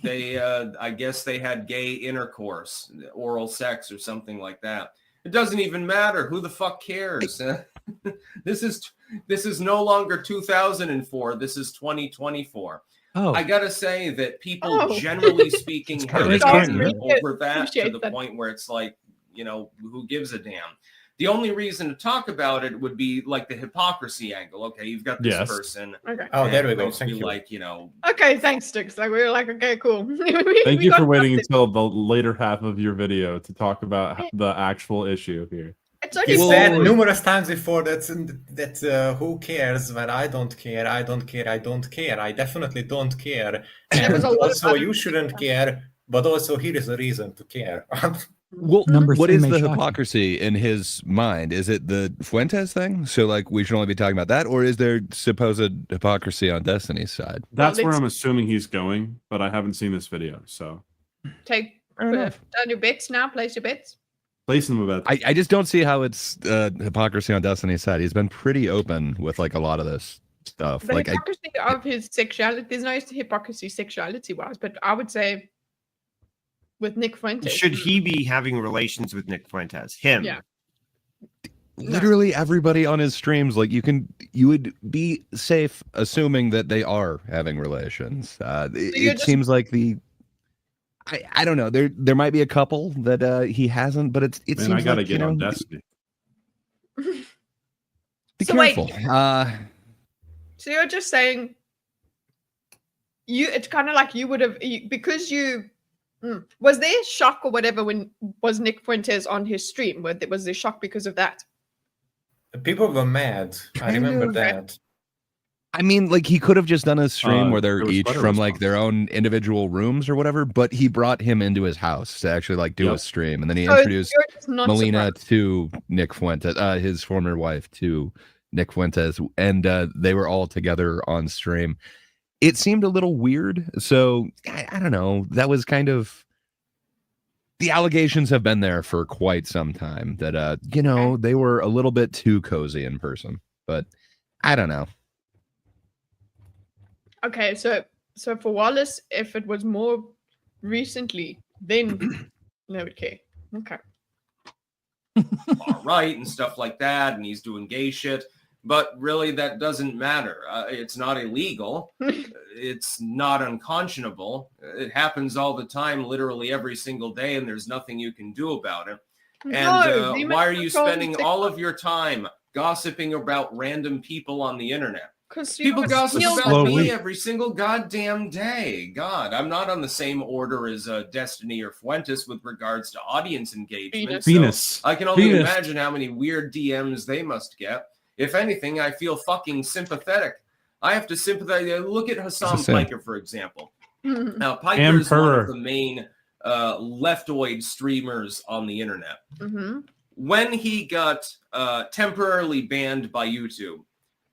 They, I guess they had gay intercourse, oral sex, or something like that. It doesn't even matter. Who the fuck cares? This is no longer 2004. This is 2024. Oh, I gotta say that people, Oh. generally speaking, It's have kinda gotten exciting. over that to Appreciate the that. point where it's like, who gives a damn? The only reason to talk about it would be like the hypocrisy angle. Okay, you've got this Yes. person. Okay. Oh, there and we it go. claims to Thank be you. like, Okay, thanks, Styx. Like we were like, okay, cool. Thank We you for got waiting something. until the later half of your video to talk about the actual issue here. It's He only said four. numerous times before that who cares when I don't care, I don't care, I don't care. I definitely don't care. There was And a lot of also other you things. shouldn't care, but also here is a reason to care. Well, Number what three is may the shock you. hypocrisy in his mind? Is it the Fuentes thing? So, like, we should only be talking about that, or is there supposed hypocrisy on Destiny's side? That's where let's- I'm assuming he's going, but I haven't seen this video, so Put down your bets now. Place your bets. placing them about. I just don't see how it's hypocrisy on Destiny's side. He's been pretty open with like a lot of this stuff. The Like, hypocrisy of his sexuality. There's no hypocrisy sexuality-wise, but I would say with Nick Fuentes. Should he be having relations with Nick Fuentes? Him? Yeah. literally everybody on his streams, like you would be safe assuming that they are having relations. It seems like I don't know. There might be a couple that he hasn't, but it Man, seems I gotta like, get on Destiny. Be So wait. careful. So you're just saying it's kind of like you would have because you was there shock or whatever when was Nick Fuentes on his stream? Was there shock because of that? People were mad. I remember that. I mean, like he could have just done a stream where they're there was each quite a from like response. their own individual rooms or whatever, but he brought him into his house to actually like do a Yep. stream, and then he So introduced you're just not Melina surprised. to Nick Fuentes, his former wife to Nick Fuentes, and they were all together on stream. It seemed a little weird, so I don't know. That was kind of the allegations have been there for quite some time that they were a little bit too cozy in person, but I don't know. Okay, so for Wallace, if it was more recently, then they would care. Okay. All right and stuff like that, and he's doing gay shit. But really, that doesn't matter. It's not illegal. It's not unconscionable. It happens all the time, literally every single day, and there's nothing you can do about it. No, And why are you spending all of your time gossiping about random people on the internet? People gossip about me every single goddamn day. God, I'm not on the same order as Destiny or Fuentes with regards to audience engagement. Venus. So I can only Venus. imagine how many weird DMs they must get. If anything, I feel fucking sympathetic. I have to sympathize. Look at Hassan Piker, for example. Now, Piker is one of the main leftoid streamers on the internet. When he got temporarily banned by YouTube,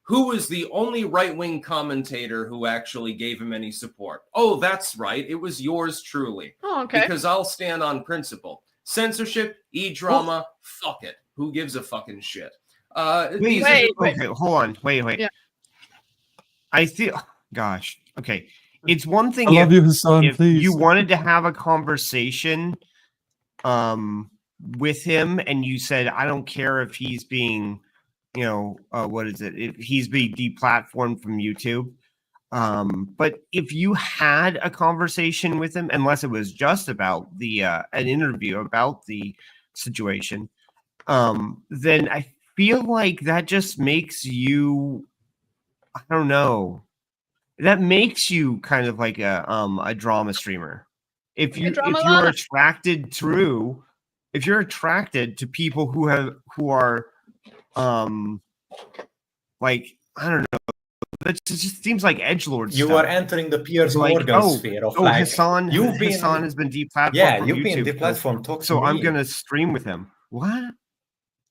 who was the only right-wing commentator who actually gave him any support? Oh, that's right. It was yours truly. Oh, okay. Because I'll stand on principle. Censorship, e-drama, fuck it. Who gives a fucking shit? Wait. Hold on. Wait. Yeah. I feel, gosh. Okay. It's one thing I love you, Hassan, if please. you wanted to have a conversation with him and you said, I don't care if he's being, what is it? If he's being deplatformed from YouTube. But if you had a conversation with him, unless it was just about the an interview about the situation, then I feel like that just makes you, I don't know, that makes you kind of like a drama streamer. If you're attracted to people who are like, I don't know, that just seems like edgelord You stuff. are entering the Piers Morgan sphere of Hassan Hassan has been deplatformed. Yeah, from you've YouTube, been deplatformed. Talk so to I'm me. gonna stream with him. What?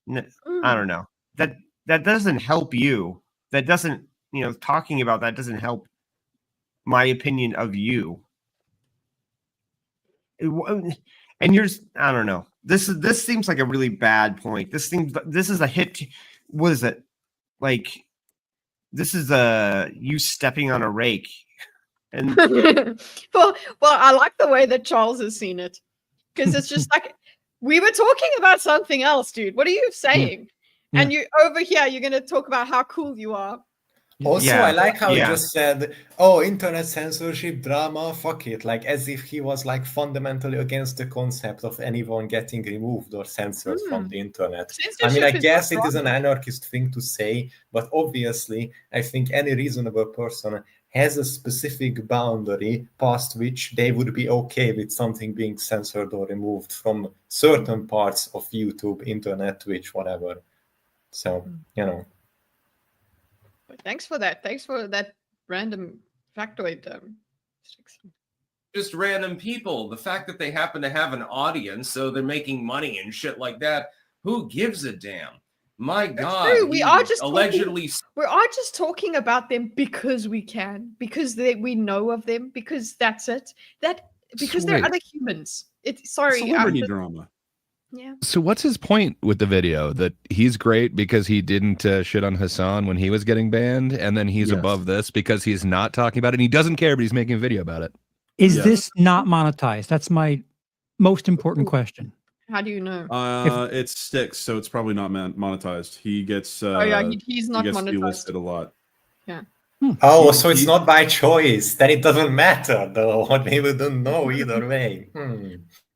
No, I don't know. That doesn't help you. That doesn't, talking about that doesn't help my opinion of you. And yours, I don't know. This seems like a really bad point. This is a hit. What is it? Like, this is you stepping on a rake. And well, I like the way that Charles has seen it, because it's just like we were talking about something else, dude. What are you saying? Yeah. And you over here, you're going to talk about how cool you are. Also, I like how he just said, "Oh, internet censorship, drama, fuck it," like as if he was like fundamentally against the concept of anyone getting removed or censored from the internet. I mean, I guess it is an anarchist thing to say, but obviously, I think any reasonable person has a specific boundary past which they would be okay with something being censored or removed from certain parts of YouTube, internet, Twitch, whatever. So, you know. Thanks for that. Thanks for that random factoid. Just random people. The fact that they happen to have an audience, so they're making money and shit like that. Who gives a damn? My God, true. We are just allegedly. We are just talking about them because we can, because we know of them, because that's it. Because they're Sweet. other humans. Sorry, Celebrity drama. Yeah. So what's his point with the video? That he's great because he didn't shit on Hassan when he was getting banned, and then he's Yes. above this because he's not talking about it, and he doesn't care, but he's making a video about it. Is Yes. this not monetized? That's my most important question. How do you know? It's Styx, so it's probably not monetized. He gets He's not he gets monetized. delisted a lot. Yeah. Oh, so it's not by choice. Then it doesn't matter, though. People don't know either way.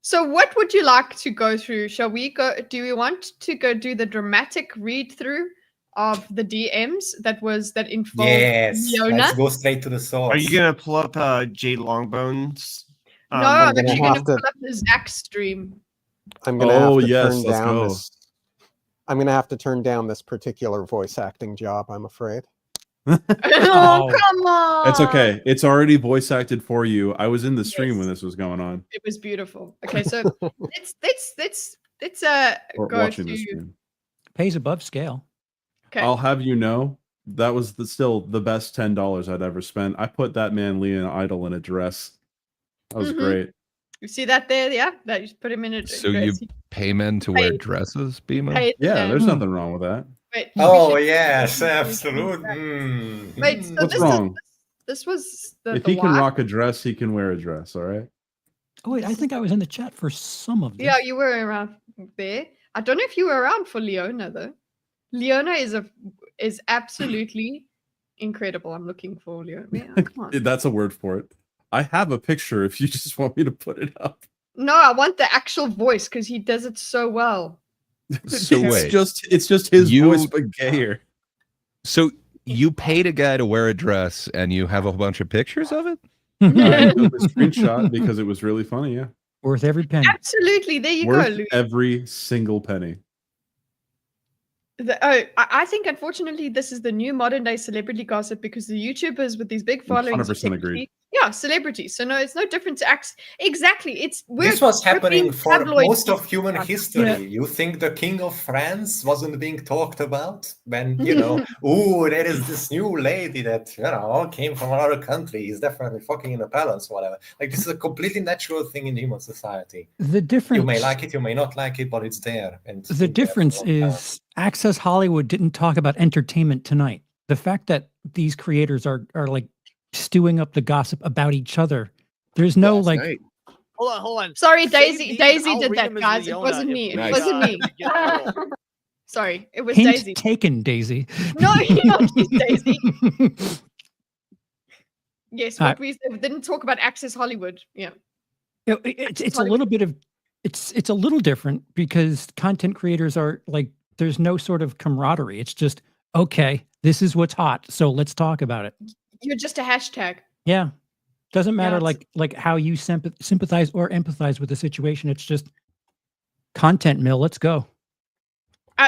So what would you like to go through? Shall we go? Do we want to go do the dramatic read through of the DMs that involved Yes, Leona? let's go straight to the source. Are you gonna pull up Jade Longbones? No, I'm gonna actually going to have to- pull up the Zach stream. I'm gonna have to yes, turn let's down go. this. I'm gonna have to turn down this particular voice acting job, I'm afraid. Oh, come on! It's okay. It's already voice acted for you. I was in the stream when Yes. this was going on. It was beautiful. Okay, so let's Or go watching the to. stream. Pays above scale. Okay. I'll have you know that was still the best $10 I'd ever spent. I put that man Leon Idol in a dress. That was Mhm. great. You see that there? Yeah, that you just put him in a So dress. you pay men to wear Paid- dresses, Bima? Paid Yeah, them. there's nothing wrong with that. Wait, Oh, we should- yes, we should- absolutely. Wait, so What's this wrong? This was the. If the he can wife. rock a dress, he can wear a dress. All right. Oh wait, I think I was in the chat for some of this. Yeah, you were around there. I don't know if you were around for Leona though. Leona is absolutely incredible. I'm looking for Leona. Yeah, come on. That's a word for it. I have a picture if you just want me to put it up. No, I want the actual voice because he does it so well. So wait. It's just his You- voice, but gayer. So you paid a guy to wear a dress, and you have a bunch of pictures of it? I took a screenshot because it was really funny. Yeah, Worth every penny. Absolutely. There you worth go, Louis. every single penny. I think unfortunately this is the new modern day celebrity gossip because the YouTubers with these big followings. 100% agreed. technically- Yeah, celebrities. So no, it's no different to acts. Exactly. This was happening for tabloid most of stuff. human history. Yeah. You think the King of France wasn't being talked about when, oh, there is this new lady that, came from another country. He's definitely fucking in a palace, whatever. Like, this is a completely natural thing in human society. The difference. You may like it, you may not like it, but it's there. And it's The been there for a difference long time. is Access Hollywood didn't talk about entertainment tonight. The fact that these creators are like stewing up the gossip about each other. There's no Last like night. Hold on. Sorry, Save Daisy. these, Daisy I'll did read that, them as guys. It Leona wasn't if me. It we wasn't me. get a roll. Sorry, it was hint Daisy. taken, Daisy. No, you're not Daisy. Yes, Alright. what we didn't talk about Access Hollywood. Yeah. It's a little bit of it's a little different because content creators are like there's no sort of camaraderie. It's just okay, this is what's hot, so let's talk about it. You're just a hashtag. Yeah. Doesn't matter it's- like how you sympathize or empathize with the situation. It's just content mill. Let's go.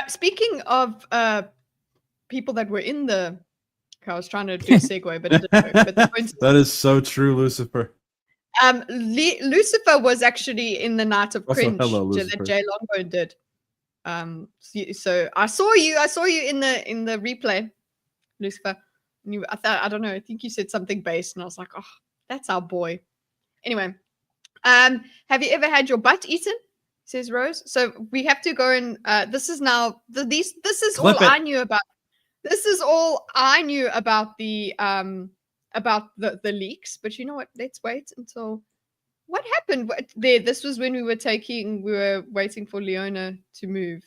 Speaking of people that were in the, I was trying to do a segue, but it didn't work. But the point, That is so true, Lucifer. Lucifer was actually in the Night of Also, Cringe hello, that Lucifer. Jay Longbone did. So I saw you in the replay, Lucifer. And I don't know. I think you said something based, and I was like, oh, that's our boy. Anyway, have you ever had your butt eaten? Says Rose. So we have to go and this is now this is Clip all it. I knew about. This is all I knew about the leaks. But you know what? Let's wait until what happened there. This was when we were waiting for Leona to move.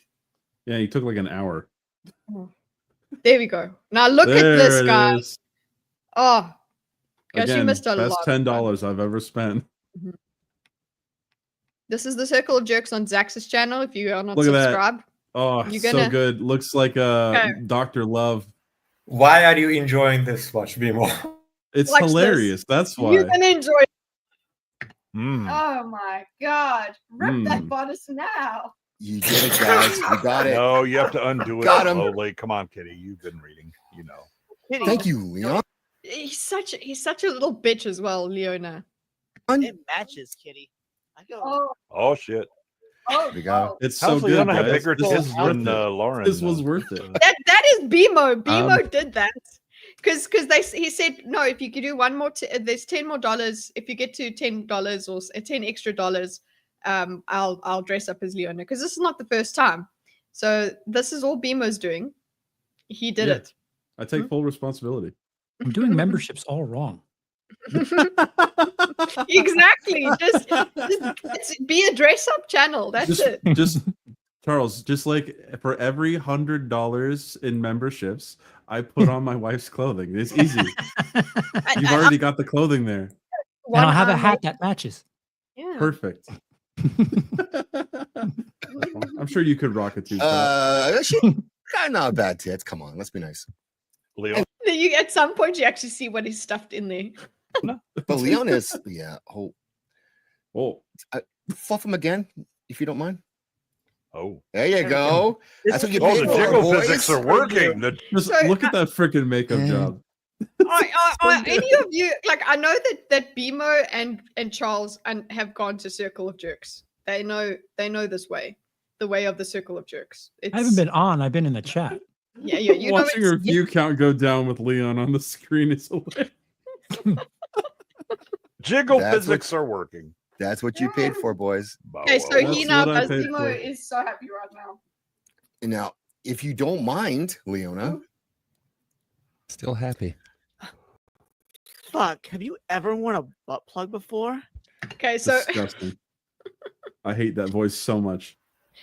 Yeah, he took like an hour. There we go. Now look at There this it guy. is. Oh, gosh, you Again, missed a best lot. $10 I've ever spent. This is the Circle of Jerks on Zax's channel. If you are not Look at that. subscribed, Oh, You're so gonna- good. Looks like Okay. Dr. Love. Why are you enjoying this, Watch Bimo? It's Watch this. hilarious. That's why. You're gonna enjoy. Mm. Oh my god! Rip that Mm. bodice now. You did it, guys. You got it. No, you have to undo it Got him. slowly. Come on, Kitty. You've been reading. You know. Kitty, Thank you, Leon. He's such a little bitch as well, Leona. It matches, Kitty. I go. Oh, Oh shit. oh, we go. oh. It's so How's good, Leona have guys. bigger This tits is worth than it. Lauren? This was worth it. That is BMO. BMO did that because he said no. If you could do one more, there's $10 more. If you get to $10 or $10 extra dollars, I'll dress up as Leona because this is not the first time. So this is all BMO's doing. He did Yeah. it. I take full responsibility. I'm doing memberships all wrong. Exactly. Just be a dress up channel. That's it. Just Charles, just like for every $100 in memberships, I put on my wife's clothing. It's easy. You've already got the clothing there. And I'll have a hat that matches. Yeah. Perfect. I'm sure you could rock it too. She got not bad tits. Come on, let's be nice. Leon. You at some point you actually see what is stuffed in there. But Leon is, yeah. Oh, Fluff him again, if you don't mind. Oh. There you go. That's what you Oh, paid the for, jiggle boys. physics are working. The just So, look at that freaking makeup job. Are any of you like? I know that BMO and Charles have gone to Circle of Jerks. They know this way, the way of the Circle of Jerks. I haven't been on. I've been in the chat. Yeah. You know Watching your view count go down with Leon on the screen is hilarious. jiggle That's physics are working. That's what you paid for, boys. Okay, so he That's now what I does. paid BMO for. is so happy right now. Now, if you don't mind, Leona, Still happy. Fuck. Have you ever worn a butt plug before? Okay, so Disgusting. I hate that voice so much.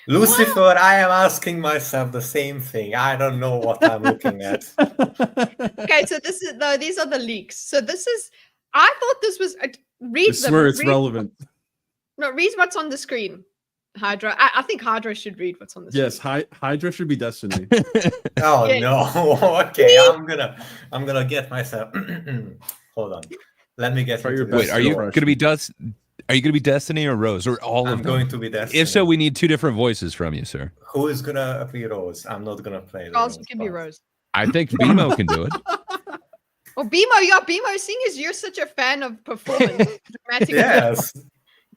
Lucifer, I am asking myself the same thing. I don't know what I'm looking at. okay, so these are the leaks. So this is. I thought this was. Read I swear them. it's relevant. No, read what's on the screen. Hydra. I think Hydra should read what's on the screen. Yes, Hydra should be Destiny. Oh Yeah. no. Okay, I'm gonna get myself. Hold on. Let me get Try into your this Wait, are you door. going to be Are you going to be Destiny or Rose or all I'm of them? going to be Destiny. If so, we need two different voices from you, sir. Who is gonna be Rose? I'm not gonna play. the Charles, you Rose can be part. Rose. I think BMO can do it. Well, BMO, seeing as you're such a fan of performance, dramatic, Yes.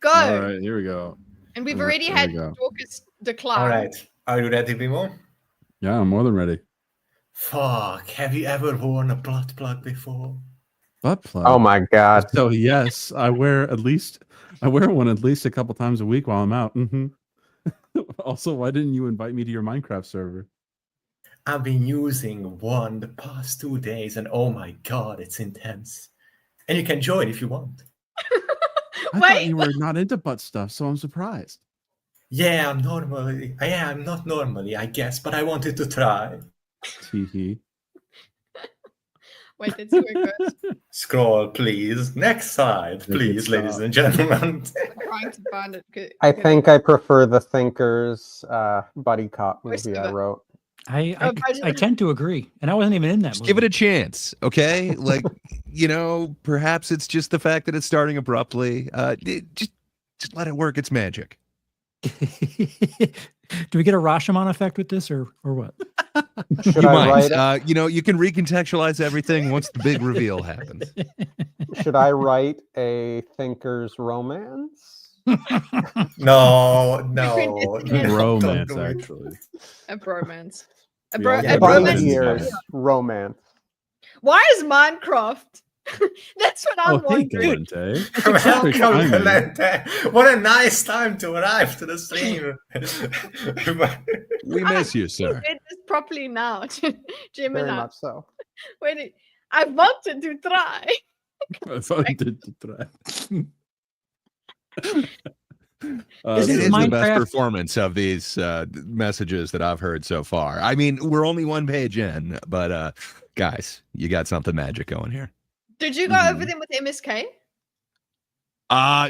go. All right, here we go. And we've All right, already there had we go. Dorkus decline. All right. Are you ready, Bimo? Yeah, I'm more than ready. Fuck. Have you ever worn a butt plug before? Butt plug. Oh my god. So yes, I wear one at least a couple times a week while I'm out. Also, why didn't you invite me to your Minecraft server? I've been using one the past 2 days, and oh my god, it's intense. And you can join if you want. I thought you were not into butt stuff, so I'm surprised. Yeah, I'm not normally, I guess, but I wanted to try. Tee. Wait, let's see where it goes. Scroll, please. Next slide, please, Stop. ladies and gentlemen. I'm trying to find it. I think I prefer the Thinkers buddy cop Where's movie I the- wrote. I tend to agree, and I wasn't even in that. Just give it a chance, okay? Like, perhaps it's just the fact that it's starting abruptly. Just let it work. It's magic. Do we get a Rashomon effect with this, or what? Should You I might. write? You can recontextualize everything once the big reveal happens. Should I write a Thinkers romance? No. Romance, don't do it. actually. A bromance. We all A get Buddy romance. bromance. years romance. Why is Minecraft? That's what I'm Oh, hey, wondering. Galente. Welcome, timing. Valente. What a nice time to arrive to the stream. We miss you, sir. Read this properly now, Very Gemini. much so. Wait, I wanted to try. I wanted to try. This It is is the best Minecraft. performance of these messages that I've heard so far. I mean, we're only one page in, but guys, you got something magic going here. Did you go over them with MSK?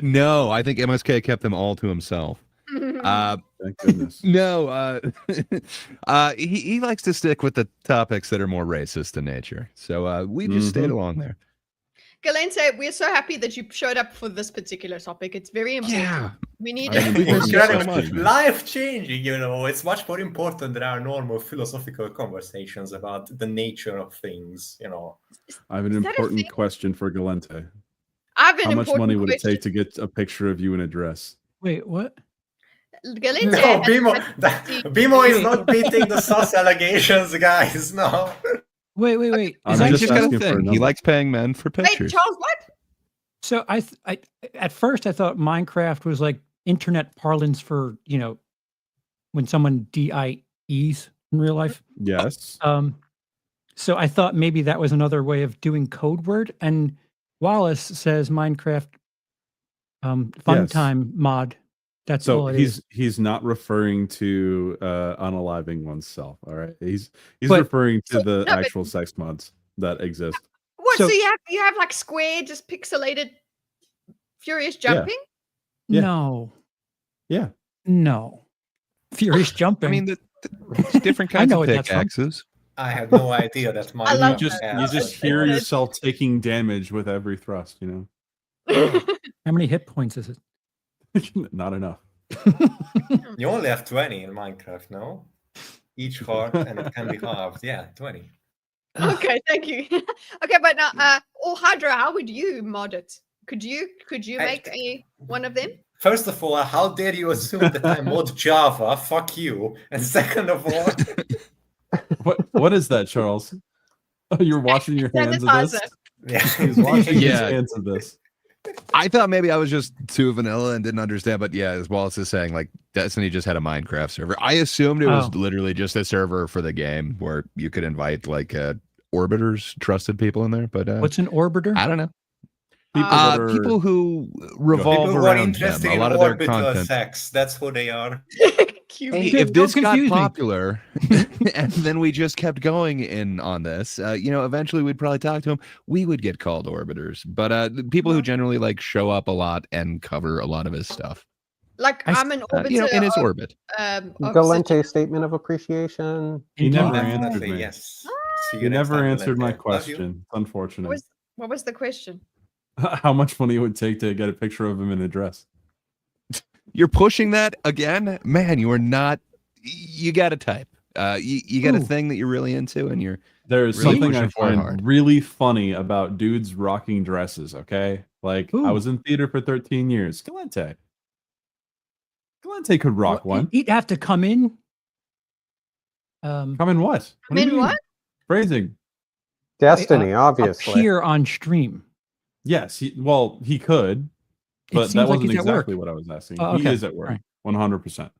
No, I think MSK kept them all to himself. Thank goodness. No, he likes to stick with the topics that are more racist in nature. So we just stayed along there. Galente, we're so happy that you showed up for this particular topic. It's very important. Yeah. We need I mean, it. thank you so much. Life changing, it's much more important than our normal philosophical conversations about the nature of things, I have an Is that a important thing? question for Galente. I have an How much important money would it question. take to get a picture of you in a dress? Wait, what? Galente No, has Bimo is not beating the sauce allegations, guys. No. Wait. I'm Is that just just got a asking for a thing. He number. likes paying men for Wait, pictures. Charles, what? So I at first I thought Minecraft was like internet parlance for, when someone DIEs in real life. Yes. So I thought maybe that was another way of doing code word. And Wallace says Minecraft fun Yes. time mod. That's So all it is. he's not referring to unaliving oneself. All right. He's But- referring to So- the no, but- actual sex mods that exist. What? So, So- you have like square, just pixelated, furious jumping. Yeah. No. Yeah. No. Furious jumping. I mean, it's different I kinds know of what that's from. pickaxes. I had no idea that my I You love just that. you just That's hear good. yourself taking damage with every thrust. How many hit points is it? Not enough. You only have 20 in Minecraft, no? Each heart, and it can be halved. Yeah, 20. Okay, thank you. Okay, but now, or Hydra, how would you mod it? Could you make one of them? First of all, how dare you assume that I mod Java? Fuck you. And second of all, What is that, Charles? Oh, you're washing your hands of this? Sanitizer. He's washing his Yeah. hands of this. I thought maybe I was just too vanilla and didn't understand, but yeah, as Wallace is saying, like Destiny just had a Minecraft server. I assumed it was Oh. literally just a server for the game where you could invite like orbiters, trusted people in there. But What's an orbiter? I don't know. People that are People who revolve people who are around them. interested A in lot of their orbital content. sex, that's who they are. Cute. Hey, Don't if this got confuse me. popular and then we just kept going in on this, eventually we'd probably talk to them. We would get called orbiters, but the people who generally like show up a lot and cover a lot of his stuff, Like I s- I'm an orbiter. in his of, orbit. of Galente statement of appreciation. You never Indeed. answered Definitely, me. yes. See You next never time, answered my Valente. Love you. question. It's unfortunate. What was the question? How much money it would take to get a picture of him in a dress? You're pushing that again, man. You are not. You got to type. You got a Ooh. thing that you're really into, and you're There is Really something I pushing for it find hard. really funny about dudes rocking dresses. Okay, like I Ooh. was in theater for 13 years. Galente could rock Well, one. He'd have to come in. Come in what? Come do you in mean? what? Phrasing. Destiny, obviously. appear on stream. Yes. He could, It but seems that like wasn't he's at work. exactly what I was asking. Oh, He okay. is at work. Alright. 100%.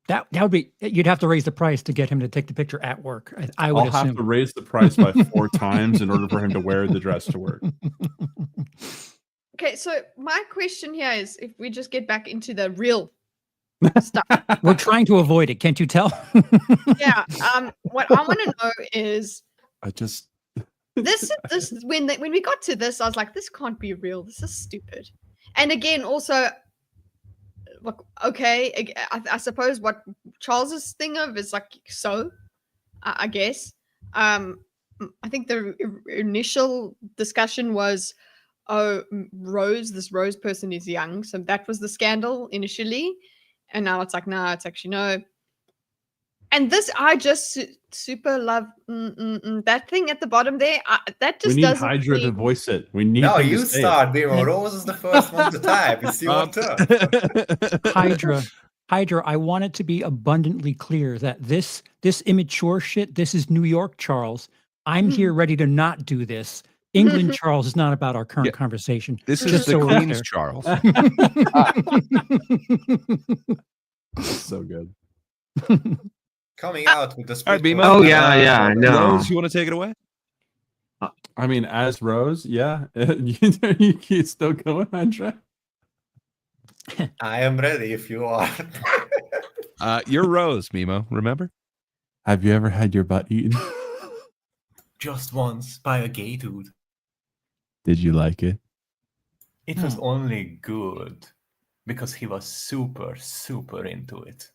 That would be. You'd have to raise the price to get him to take the picture at work. I would I'll have assume. to raise the price by 4 times in order for him to wear the dress to work. Okay, so my question here is if we just get back into the real stuff. We're trying to avoid it. Can't you tell? Yeah. What I want to know is I just this when we got to this, I was like, this can't be real. This is stupid. And again, also, look, okay, I suppose what Charles's thing of is like I guess. I think the initial discussion was, oh, this Rose person is young, so that was the scandal initially, and now it's like, nah, it's actually no. And this, I just super love that thing at the bottom there. That just we need doesn't Hydra to seem- voice it. We need No, him to you say it. start, Bimo. Rose is the first one to type. It's your turn. Hydra, I want it to be abundantly clear that this immature shit, this is New York Charles. I'm here ready to not do this. England Charles is not about our current Yeah. conversation. this is Just the so we're Queen's clear. Charles. So good. Coming out with the All right, split. Bimo. Oh, yeah, I know. Rose, you want to take it away? I mean, as Rose, yeah. you still going, Hydra? I am ready if you are. You're Rose, Mimo. Remember? Have you ever had your butt eaten? Just once by a gay dude. Did you like it? It was only good because he was super, super into it.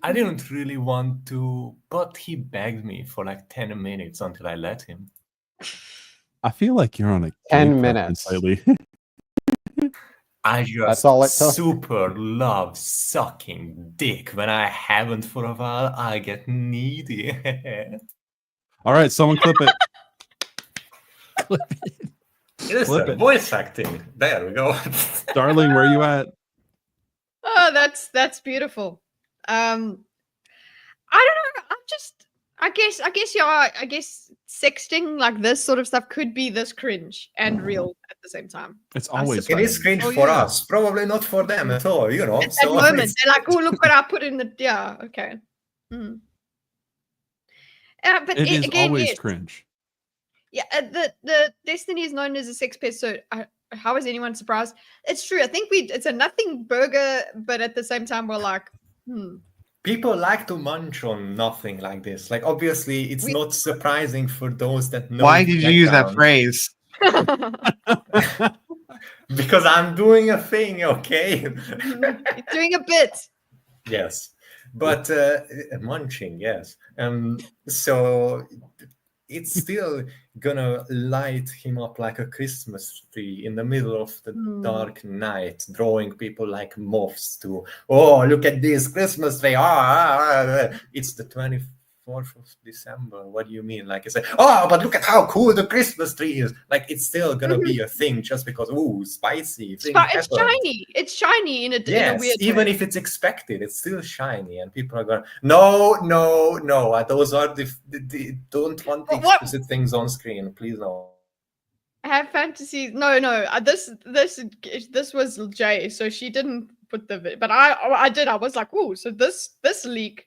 I didn't really want to, but he begged me for like 10 minutes until I let him. I feel like you're on a 10 gay minutes. preference lately. I just That's all it took. super love sucking dick. When I haven't for a while, I get needy. All right, someone clip it. Listen, it. voice acting. There we go. Darling, where you at? Oh, that's beautiful. I don't know. I guess yeah. I guess sexting like this sort of stuff could be this cringe and real at the same time. It's I always It is cringe Oh, for yeah. us, probably not for them at all, you know. At that moment, they're like, "Oh, look what I put in the yeah." Okay. Mm. But It is again, always yes. cringe. Yeah, the Destiny is known as a sex pest, so how is anyone surprised? It's true. I think it's a nothing burger, but at the same time, we're like, People like to munch on nothing like this. Like, obviously, it's not surprising for those that know. Why the did you use that background. phrase? Because I'm doing a thing, okay? You're doing a bit. Yes, but munching, yes. So it's still gonna light him up like a Christmas tree in the middle of the dark night, drawing people like moths to, oh, look at this Christmas tree. It's the 24th of December. What do you mean? Like, I say, oh, but look at how cool the Christmas tree is. Like, it's still gonna be a thing just because, ooh, spicy. It's shiny. It's shiny in a weird even way. if it's expected, it's still shiny, and people are going, no. Those are the don't want explicit things on screen, please no. I have fantasies. No. This was Jay, so she didn't put the. But I did. I was like, oh, so this leak.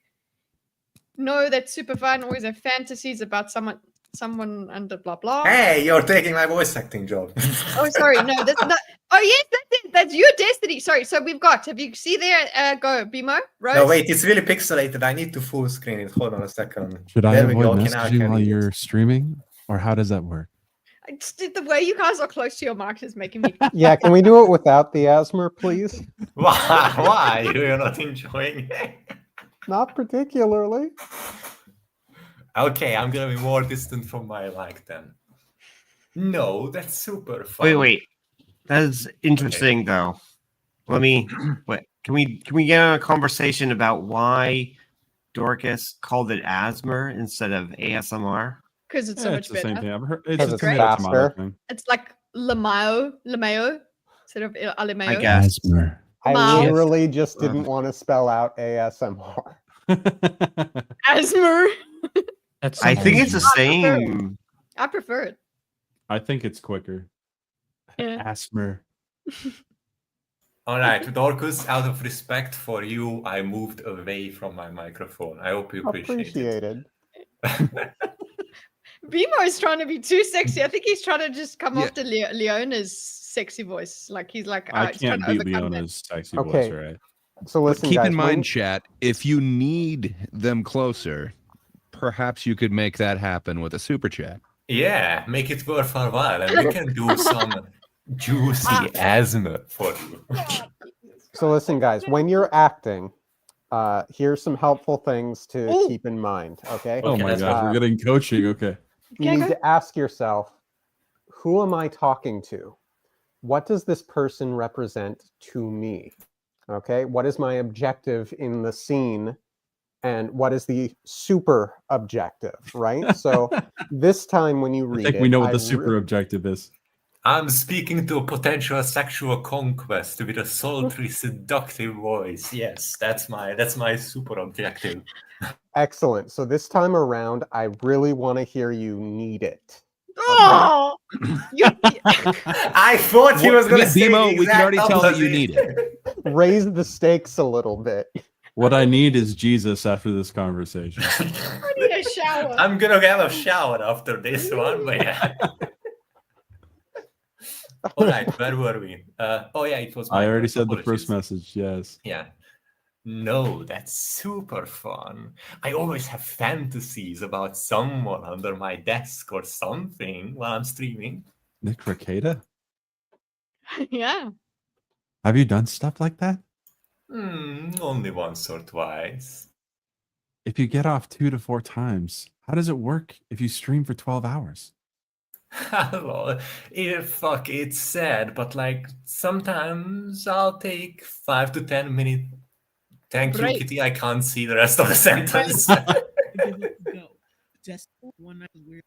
No, that's super fun. Always have fantasies about someone under blah blah. Hey, you're taking my voice acting job. Oh, sorry. No, that's not. Oh, yes, that's it. That's your Destiny. Sorry. So we've got. Have you see there? Go, Bimo. Rose. No, wait. It's really pixelated. I need to full screen it. Hold on a second. Should I There we avoid go. Okay, now I messaging can while read it. you're streaming, or how does that work? The way you guys are close to your mic is making me. Yeah, can we do it without the asthma, please? Why? You're not enjoying it? Not particularly. Okay, I'm gonna be more distant from my mic then. No, that's super fun. Wait. That's interesting though. Let me wait. Can we get on a conversation about why Dorkus called it asthma instead of ASMR? Because it's so much the better. same thing. I've heard it's Because a it's tomato faster. thing. It's like Lamao instead of Alemao. I guess. I Wow. literally just didn't want to spell out ASMR. Asthma. That's I think it's the I prefer it. same. I prefer it. I think it's quicker. Yeah. Asthma. All right, Dorkus, out of respect for you, I moved away from my microphone. I hope you appreciate it. Appreciated. Bimo is trying to be too sexy. I think he's trying to just come Yeah. after Leona's sexy voice. Like he's like, I he's trying can't to beat overcome that. Leona's sexy Okay. voice, right? So But listen, keep guys, in mind, when- chat, if you need them closer, perhaps you could make that happen with a super chat. Yeah, make it worth our while, and we can do some juicy asthma for you. So listen, guys, when you're acting, here's some helpful things to Ooh. keep in mind. Okay. Oh my that's gosh, we're getting coaching. Okay. You need to ask yourself, who am I talking to? What does this person represent to me? Okay. What is my objective in the scene? And what is the super objective, right? So this time when you I read think it, we know what the super objective is. I'm speaking to a potential sexual conquest with a sultry, seductive voice. Yes, that's my super objective. Excellent. So this time around, I really want to hear you need it. Oh, I thought he was going to say Bimo, the we can exact already tell that you opposite. need it. Raise the stakes a little bit. What I need is Jesus after this conversation. I need a shower. I'm gonna have a shower after this one, but yeah. All right, where were we? Oh yeah, it was. I already Minecraft. said the first Apologies. message. Yes. Yeah. No, that's super fun. I always have fantasies about someone under my desk or something while I'm streaming. Nick Ricada? Yeah. Have you done stuff like that? Only once or twice. If you get off 2 to 4 times, how does it work if you stream for 12 hours? Well, fuck, it's sad, but like sometimes I'll take 5 to 10 minutes. Thank you, Break. Kitty. I can't see the rest of the sentence. Go. Just one night was weird.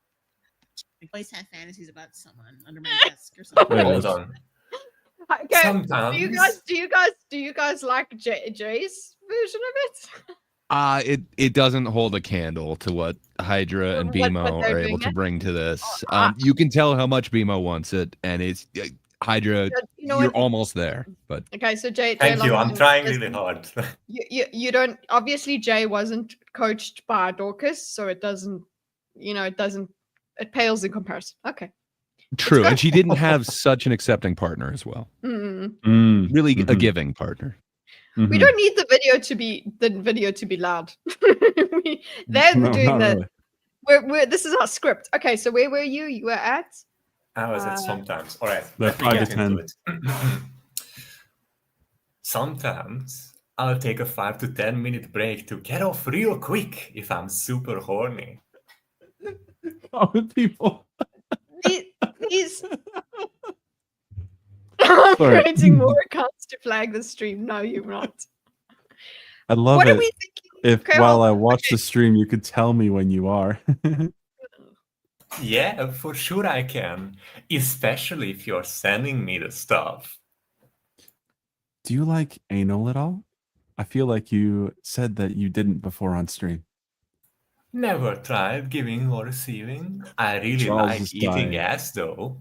I always have fantasies about someone under my desk or something. Wait, Hold on. Okay. Sometimes. Do you guys like Jay's version of it? It doesn't hold a candle to what Hydra and What BMO they're are able doing to it? bring to this. I- You can tell how much BMO wants it, and it's Hydra. You know You're what? almost there, but Okay, so Jay. Thank you. I'm Longman, trying listen, really hard. You don't. Obviously, Jay wasn't coached by Dorkus, so it doesn't. It pales in comparison. Okay. true. And she didn't have such an accepting partner as well. Mm. Really a giving partner. We don't need the video to be loud. They're No, doing not the. really. This is our script. Okay, so where were you? You were at. I was at sometimes. All right. The let me 5 to get into 10. it. Sometimes I'll take a 5 to 10 minute break to get off real quick if I'm super horny. Common people. These. I'm Sorry. creating more accounts to flag the stream. No, you're not. I love What it. are we thinking? If Okay, while well, I watch the stream, you could tell me when you are. Yeah, for sure I can. Especially if you're sending me the stuff. Do you like anal at all? I feel like you said that you didn't before on stream. Never tried giving or receiving. I really Charles like is eating dying. ass though.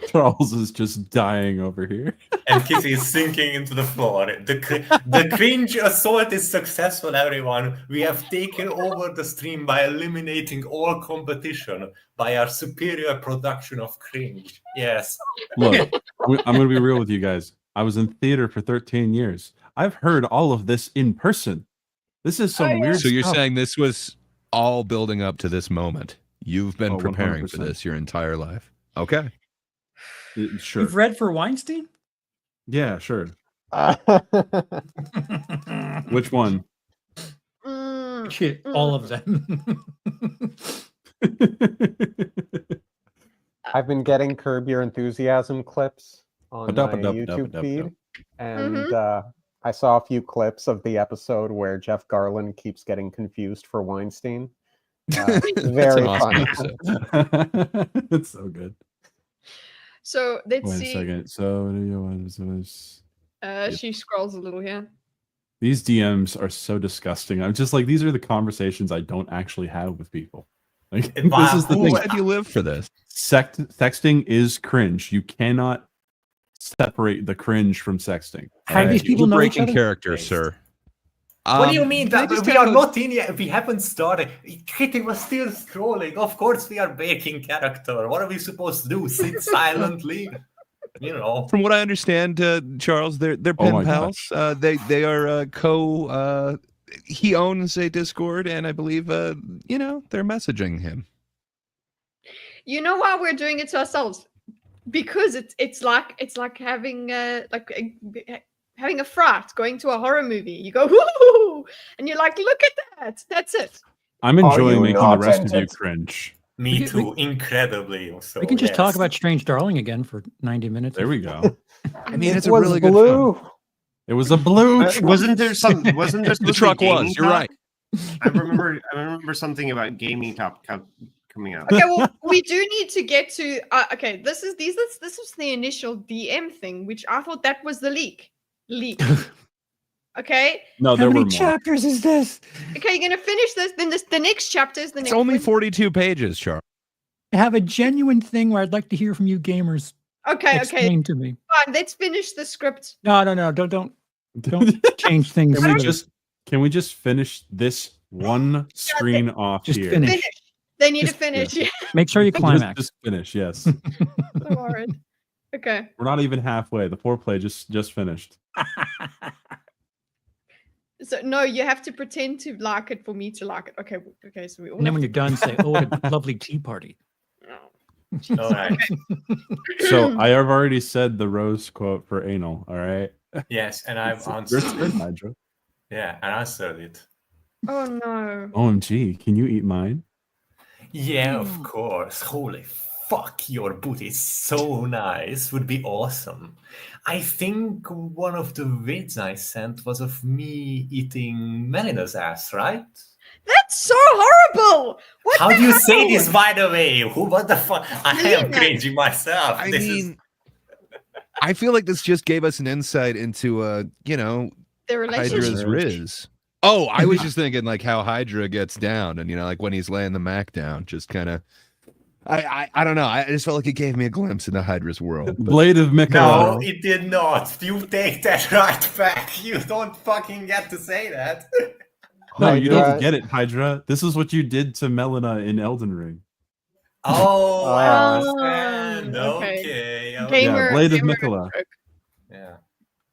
Charles is just dying over here. And Kitty is sinking into the floor. The cringe assault is successful, everyone. We have taken over the stream by eliminating all competition by our superior production of cringe. Yes. Look, I'm going to be real with you guys. I was in theater for 13 years. I've heard all of this in person. This is some weird So you're stuff. saying this was all building up to this moment. You've been Oh, preparing for 100%. this your entire life. Okay. Sure. You've read for Weinstein? Yeah, sure. Which one? Shit, all of them. I've been getting Curb Your Enthusiasm clips on my YouTube Ba-da-ba-dub-dub-dub-dub. feed, and I saw a few clips of the episode where Jeff Garland keeps getting confused for Weinstein. That's Very an awesome funny. episode. It's so good. So let's Wait a see. second. So She scrolls a little here. these DMs are so disgusting. I'm just like, these are the conversations I don't actually have with people. Like, this is the thing. Why do you live for this? Sexting is cringe. You cannot separate the cringe from sexting. How do these people You're know each breaking other? character, sir. What do you mean can I that just we have are a- not in yet? We haven't started. Kitty was still scrolling. Of course we are breaking character. What are we supposed to do? Sit silently? You know. From what I understand, Charles, they're Oh pen my pals. They are co. He owns a Discord, and I believe they're messaging him. You know why we're doing it to ourselves? Because it's like having having a fright going to a horror movie. You go whoo, and you're like, look at that. That's it. I'm Are enjoying you making the not rest of you entered? cringe. Me too, incredibly. So, We can just talk yes. about Strange Darling again for 90 minutes. There we go. I mean, it's It a was really good blue. film. It was a blue. Wasn't there some? Wasn't there The truck was. You're right. I remember something about gaming top coming out. Okay, well, we do need to get to. Okay, this was the initial DM thing, which I thought that was the leak. Okay. No, How there many were more. chapters is this? Okay, you're gonna finish this. Then the next chapter is the It's next. only one. 42 pages, Charles. I have a genuine thing where I'd like to hear from you gamers. Okay, Explain to me. fine. Let's finish the script. No, don't change things. Can we just finish this one screen off Just here? finish. Finish. They need to Just finish. finish. Make sure you climax. Just finish. Yes. So worried. Okay. We're not even halfway. The foreplay just finished. So no, you have to pretend to like it for me to like it. Okay. Okay. So we all. And then have when you're done, say, "Oh, what a lovely tea party." to... All right. So I have already said the Rose quote for anal. All right. Yes, and I've Your answered. turn, Hydra. Yeah, I answered it. Oh no. OMG, can you eat mine? Yeah, of course. Holy fuck, your booty is so nice. Would be awesome. I think one of the vids I sent was of me eating Melina's ass, right? That's so horrible. What How the do you hell? say this, by the way? What the fuck? I am Melina. cringing myself. I This mean, I feel like this just gave us an insight into, you know, The relationship. Hydra's Riz. Oh, I was just thinking like how Hydra gets down, and you know, like when he's laying the Mac down, just kind of. I don't know. I just felt like it gave me a glimpse into Hydra's world. But... Blade of No, Mikola. it did not. You take that right back. You don't fucking get to say that. No, you don't Hydra- get it, Hydra. This is what you did to Melina in Elden Ring. Oh, I Oh, understand. okay. Okay. Gamer, Blade of gamer Mikola. joke. Yeah.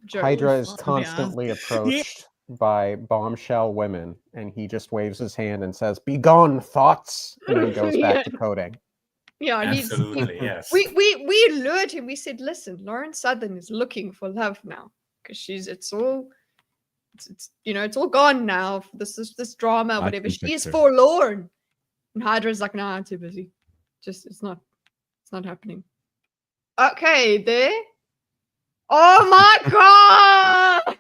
Joke. Hydra is Yeah. constantly approached by bombshell women, and he just waves his hand and says, "Be gone, thoughts," and then goes back to coding. Yeah, he's Absolutely, yes. we lured him. We said, listen, Lauren Southern is looking for love now because it's all gone now. This drama, I whatever. can She fix is her. forlorn. And Hydra's like, nah, I'm too busy. Just it's not happening. Okay, there. Oh my god!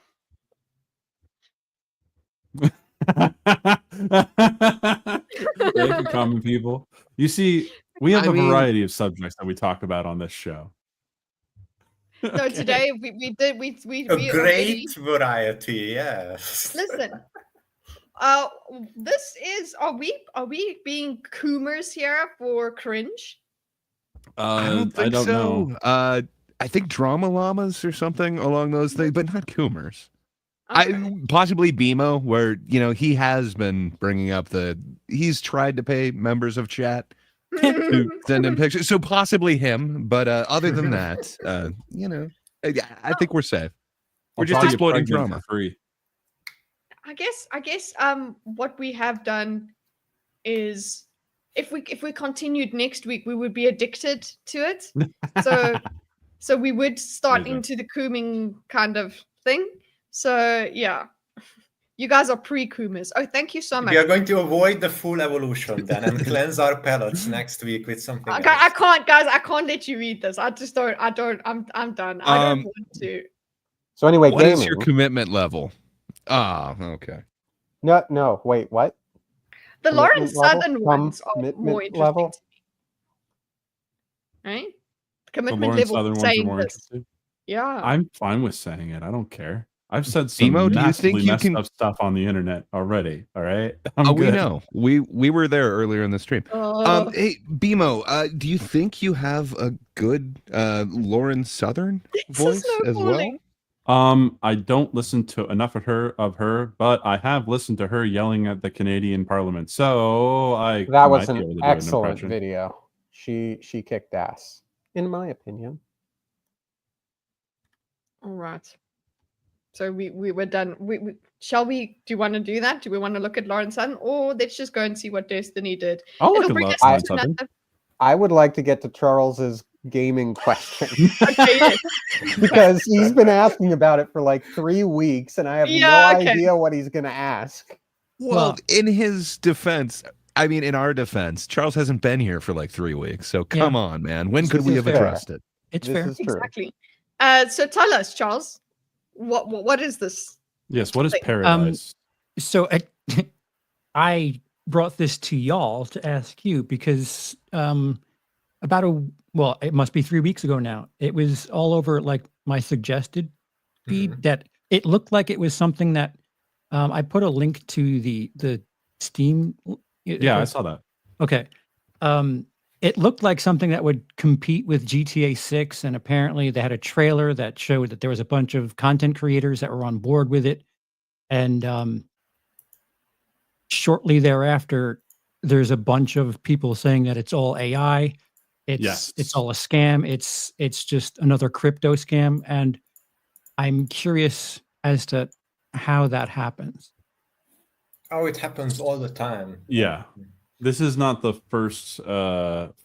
Thank you, common people. You see, we have I a mean- variety of subjects that we talk about on this show. So today we A already- great variety, yes. listen. This is are we being coomers here for cringe? I don't think so. know. I think drama llamas or something along those things, but not coomers. Okay. Possibly BMO, where you know he has been bringing up he's tried to pay members of chat to send him pictures, so possibly him. But other than that, you know, I think we're safe. We're I'll just call you exploiting pregnant drama. for free. I guess what we have done is if we continued next week we would be addicted to it. So we would start Amazing. into the cooming kind of thing. So yeah. You guys are pre-coomers. Oh, thank you so much. We are going to avoid the full evolution then and cleanse our palates next week with something Okay, else. I can't, guys. I can't let you read this. I'm done. I don't want to. So anyway, What is gaming. your commitment level? Ah, okay. No, wait, what? The Lauren Commitment level? Southern ones are Commitment more interesting level? to me. Right? The Commitment Lauren level Southern ones are saying more this. interesting. Yeah. I'm fine with saying it. I don't care. I've said some Emo, do you think massively you messed can- up stuff on the internet already. All right. Oh, we good. know. We were there earlier in the stream. Hey, BMO, do you think you have a good Lauren Southern voice as well? I don't listen to enough of her, but I have listened to her yelling at the Canadian Parliament. So I That was might be able an to do an excellent impression. video. She kicked ass, in my opinion. All right. So we were done. Shall we? Do you want to do that? Do we want to look at Lauren Southern, or let's just go and see what Destiny did? I'll look It'll at bring Lauren us into Southern. another- I would like to get to Charles's gaming question Okay, yes. because he's been asking about it for like 3 weeks, and I have Yeah, no okay. idea what he's going to ask. Well, in his defense, I mean, in our defense, Charles hasn't been here for like 3 weeks. So come on, man. When could This we is have fair. addressed it? It's This fair. is true. Exactly. So tell us, Charles, what is this? Yes. What is Like, paradise? So I brought this to y'all to ask you because it must be 3 weeks ago now. It was all over like my suggested feed that it looked like it was something that I put a link to the Steam. Yeah, I saw that. Okay. It looked like something that would compete with GTA 6, and apparently they had a trailer that showed that there was a bunch of content creators that were on board with it. And shortly thereafter, there's a bunch of people saying that it's all AI. It's all a scam. It's just another crypto scam. And I'm curious as to how that happens. Oh, it happens all the time. Yeah. This is not the first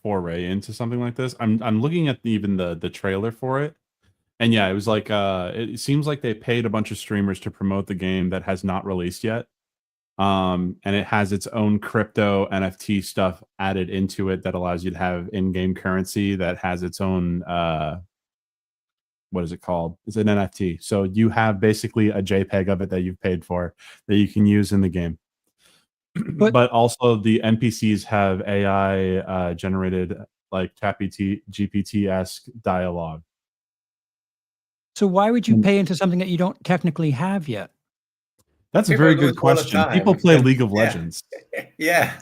foray into something like this. I'm looking at even the trailer for it. And yeah, it was like it seems like they paid a bunch of streamers to promote the game that has not released yet. and it has its own crypto NFT stuff added into it that allows you to have in-game currency that has its own what is it called? It's an NFT. So you have basically a JPEG of it that you've paid for that you can use in the game. But also the NPCs have AI generated like GPT-esque dialogue. So why would you pay into something that you don't technically have yet? That's a People very do good it all the question. time. People play League of Yeah. Legends. Yeah.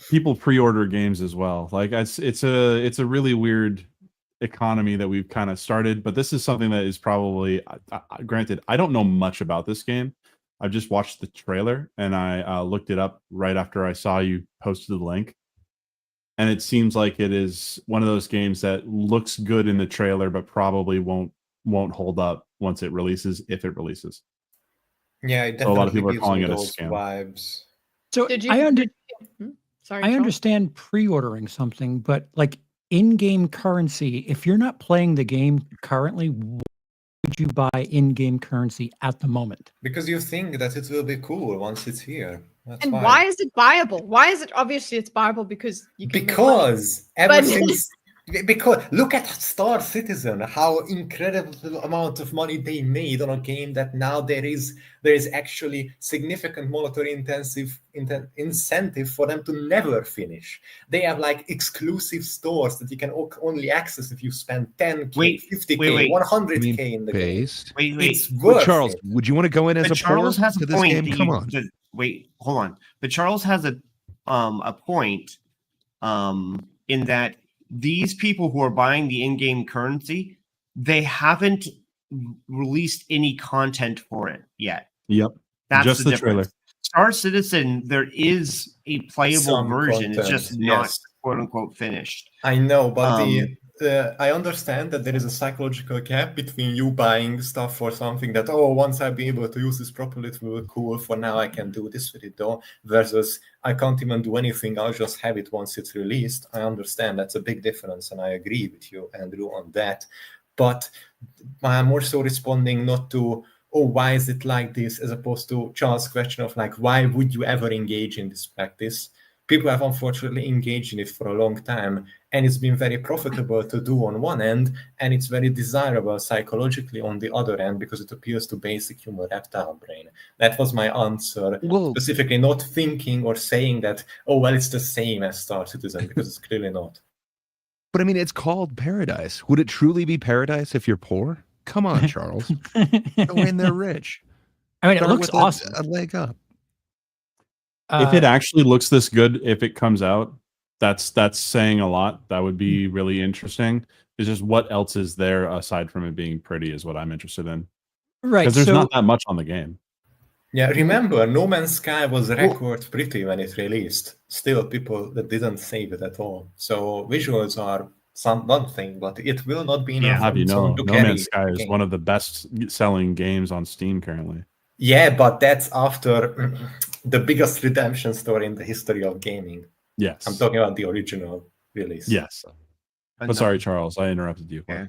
People pre-order games as well. Like it's a really weird economy that we've kind of started, but this is something that is probably granted, I don't know much about this game. I've just watched the trailer and I looked it up right after I saw you posted the link. And it seems like it is one of those games that looks good in the trailer, but probably won't hold up once it releases, if it releases. Yeah, it So a lot of definitely people are gives calling me it a those scam. vibes. So Did you? Sorry, I Charles? understand pre-ordering something, but like in-game currency, if you're not playing the game currently, why would you buy in-game currency at the moment? Because you think that it will be cool once it's here. That's And why is it viable? Why is it obviously it's viable because you can make money. Because ever But- since because look at Star Citizen, how incredible amount of money they made on a game that now there is actually significant monetary incentive for them to never finish. They have like exclusive stores that you can only access if you spend 10K, 50K, 100K in the game. Wait. It's But worth Charles, it. would you want to go in as But a Charles porter has a to this point. game? that Come you- on. that- wait, hold on. But Charles has a point in that these people who are buying the in-game currency, they haven't released any content for it yet. Yep. That's Just the difference. trailer. Star Citizen, there is a playable Some version. It's content, just not yes. quote unquote finished. I know, but I understand that there is a psychological gap between you buying stuff for something that, once I'll be able to use this properly, it will be cool. For now, I can do this with it, though, versus I can't even do anything. I'll just have it once it's released. I understand that's a big difference, and I agree with you, Andrew, on that. But I'm more so responding not to, why is it like this, as opposed to Charles' question of like, why would you ever engage in this practice? People have unfortunately engaged in it for a long time, and it's been very profitable to do on one end, and it's very desirable psychologically on the other end because it appeals to basic human reptile brain. That was my answer, specifically not thinking or saying that, it's the same as Star Citizen, because it's clearly not. But I mean, it's called paradise. Would it truly be paradise if you're poor? Come on, Charles. Go in there rich. I mean, it Start looks with awesome. A leg up. If it actually looks this good, if it comes out, that's saying a lot. That would be really interesting. It's just what else is there aside from it being pretty is what I'm interested in. Right. Because there's not that much on the game. Yeah, remember, No Man's Sky was record pretty when it released. Still, people that didn't save it at all. So visuals are one thing, but it will not be enough. Have you know, to No carry Man's Sky the is game. one of the best selling games on Steam currently. Yeah, but that's after the biggest redemption story in the history of gaming. Yes. I'm talking about the original release. Yes. But sorry, Charles, I interrupted you. Yeah.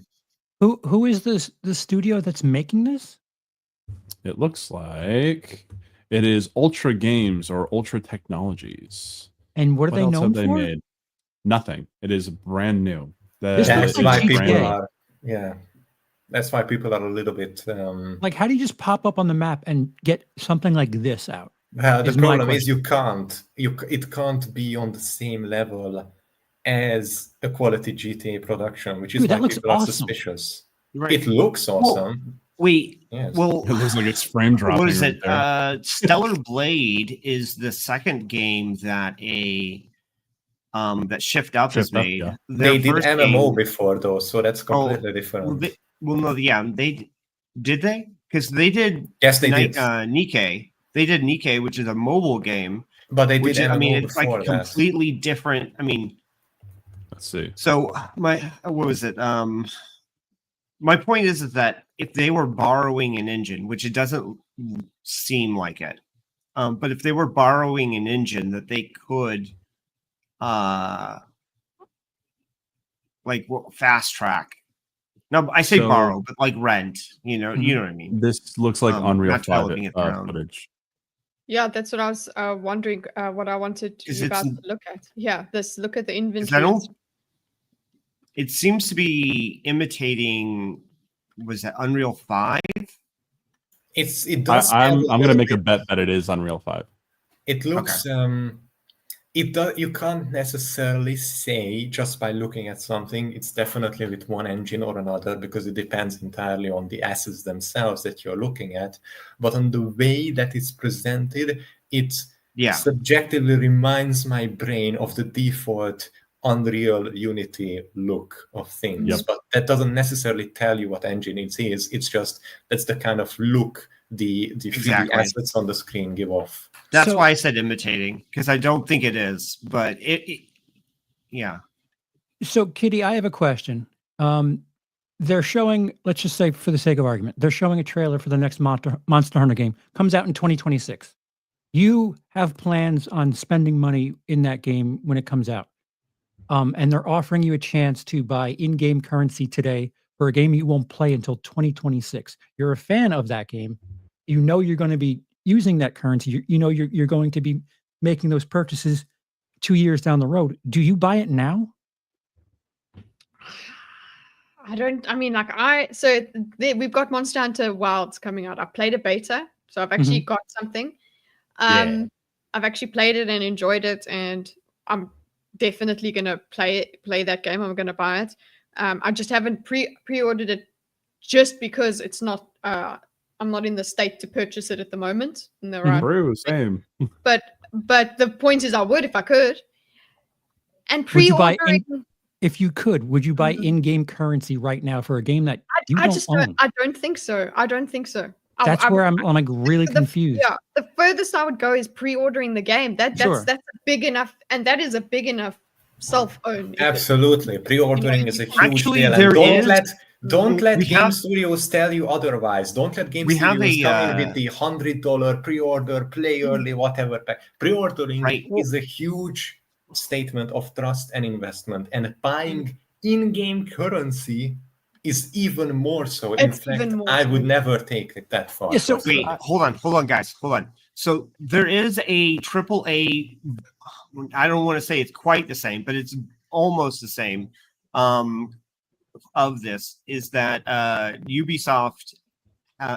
Who is the studio that's making this? It looks like it is Ultra Games or Ultra Technologies. And what are they else known have they for? made? Nothing. It is brand new. This That's looks why like people GTA. are. Yeah, that's why people are a little bit. Like, how do you just pop up on the map and get something like this out? The is my problem is question. you can't. It can't be on the same level as a quality GTA production, which is Dude, why that looks people are awesome. suspicious. Right. It looks awesome. Wait, Yes. well, It looks like it's frame dropping. what is right it? there. Stellar Blade is the second game that that Shift Up has Shift Up, made. yeah. Their They did first MMO game- before though, so that's completely well, different. no, yeah, they did they because they did. Yes, they did. Nikkei. They did Nikkei, which is a mobile game. But they did Which MMO I mean, it's like before that. completely different. I mean, Let's see. so what was it? My point is that if they were borrowing an engine, which it doesn't seem like it, but if they were borrowing an engine that they could, fast track. Now I say So- borrow, but like rent. You know what I mean. This looks like Unreal not 5 developing it their own. footage. Yeah, that's what I was wondering. What I wanted Is you it's- guys to look at. Yeah, this look at the 'Cause inventory. I don't. It seems to be imitating. Was that Unreal 5? It does. I'm have a going to little make a bit- bet that it is Unreal 5. It looks. You can't necessarily say just by looking at something it's definitely with one engine or another, because it depends entirely on the assets themselves that you're looking at. But on the way that it's presented, it subjectively reminds my brain of the default Unreal Unity look of things. Yep. But that doesn't necessarily tell you what engine it is. It's just that's the kind of look the 3D Exactly. assets on the screen give off. That's why I said imitating, because I don't think it is, but yeah. So, Kitty, I have a question. They're showing, let's just say for the sake of argument, they're showing a trailer for the next Monster Hunter game. Comes out in 2026. You have plans on spending money in that game when it comes out. And they're offering you a chance to buy in-game currency today for a game you won't play until 2026. You're a fan of that game. You know you're going to be using that currency. You know you're going to be making those purchases 2 years down the road. Do you buy it now? We've got Monster Hunter Wilds coming out. I played a beta, so I've actually got something. I've actually played it and enjoyed it, and I'm definitely gonna play that game. I'm gonna buy it. I just haven't pre-ordered it just because it's not I'm not in the state to purchase it at the moment. True, same. But the point is I would if I could. And Would you buy pre-ordering, if you could, would you buy in-game currency right now for a game that you I don't just own? I don't think so. I don't think so. That's where I'm like really confused. Yeah, the furthest I would go is pre-ordering the game. That's a big enough, and that is a big enough self-own. Absolutely, pre-ordering is a huge Actually, deal. there And is- don't let we game have- studios tell you otherwise. Don't let game We have studios come in a, with the $100 pre-order, play early, whatever pack. Pre-ordering is a huge statement of trust and investment, and buying in-game currency is even more so. In fact, I would never take it that far. Yeah, so wait, hold on, guys, hold on. So there is a AAA. I don't want to say it's quite the same, but it's almost the same. Of this is that Ubisoft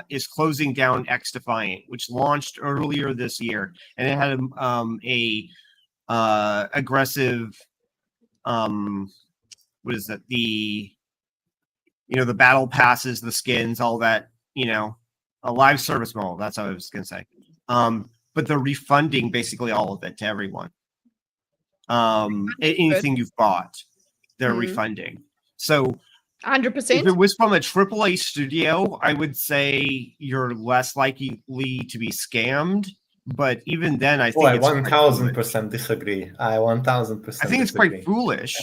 is closing down X Defiant, which launched earlier this year, and it had a aggressive. What is that? The battle passes, the skins, all that. A live service model. That's what I was going to say. But they're refunding basically all of it to everyone. Anything you've bought, they're refunding. So 100%. if it was from a AAA studio, I would say you're less likely to be scammed. But even then, I think I it's 1000% disagree. I 1000%. I think it's quite foolish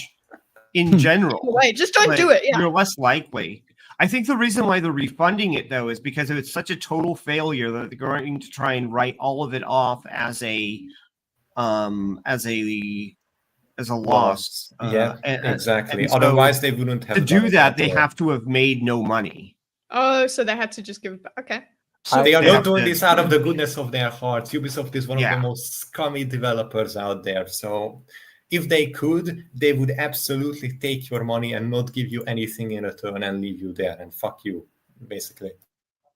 in general. Wait, just don't but do it. Yeah. You're less likely. I think the reason why they're refunding it though is because if it's such a total failure that they're going to try and write all of it off as a loss. Exactly. And so Otherwise, they wouldn't have to done do it that. at They all. have to have made no money. Oh, so they had to just give it back. Okay. So they are They not have doing to- this out of the goodness of their hearts. Ubisoft is one of Yeah. the most scummy developers out there. So if they could, they would absolutely take your money and not give you anything in return and leave you there and fuck you, basically.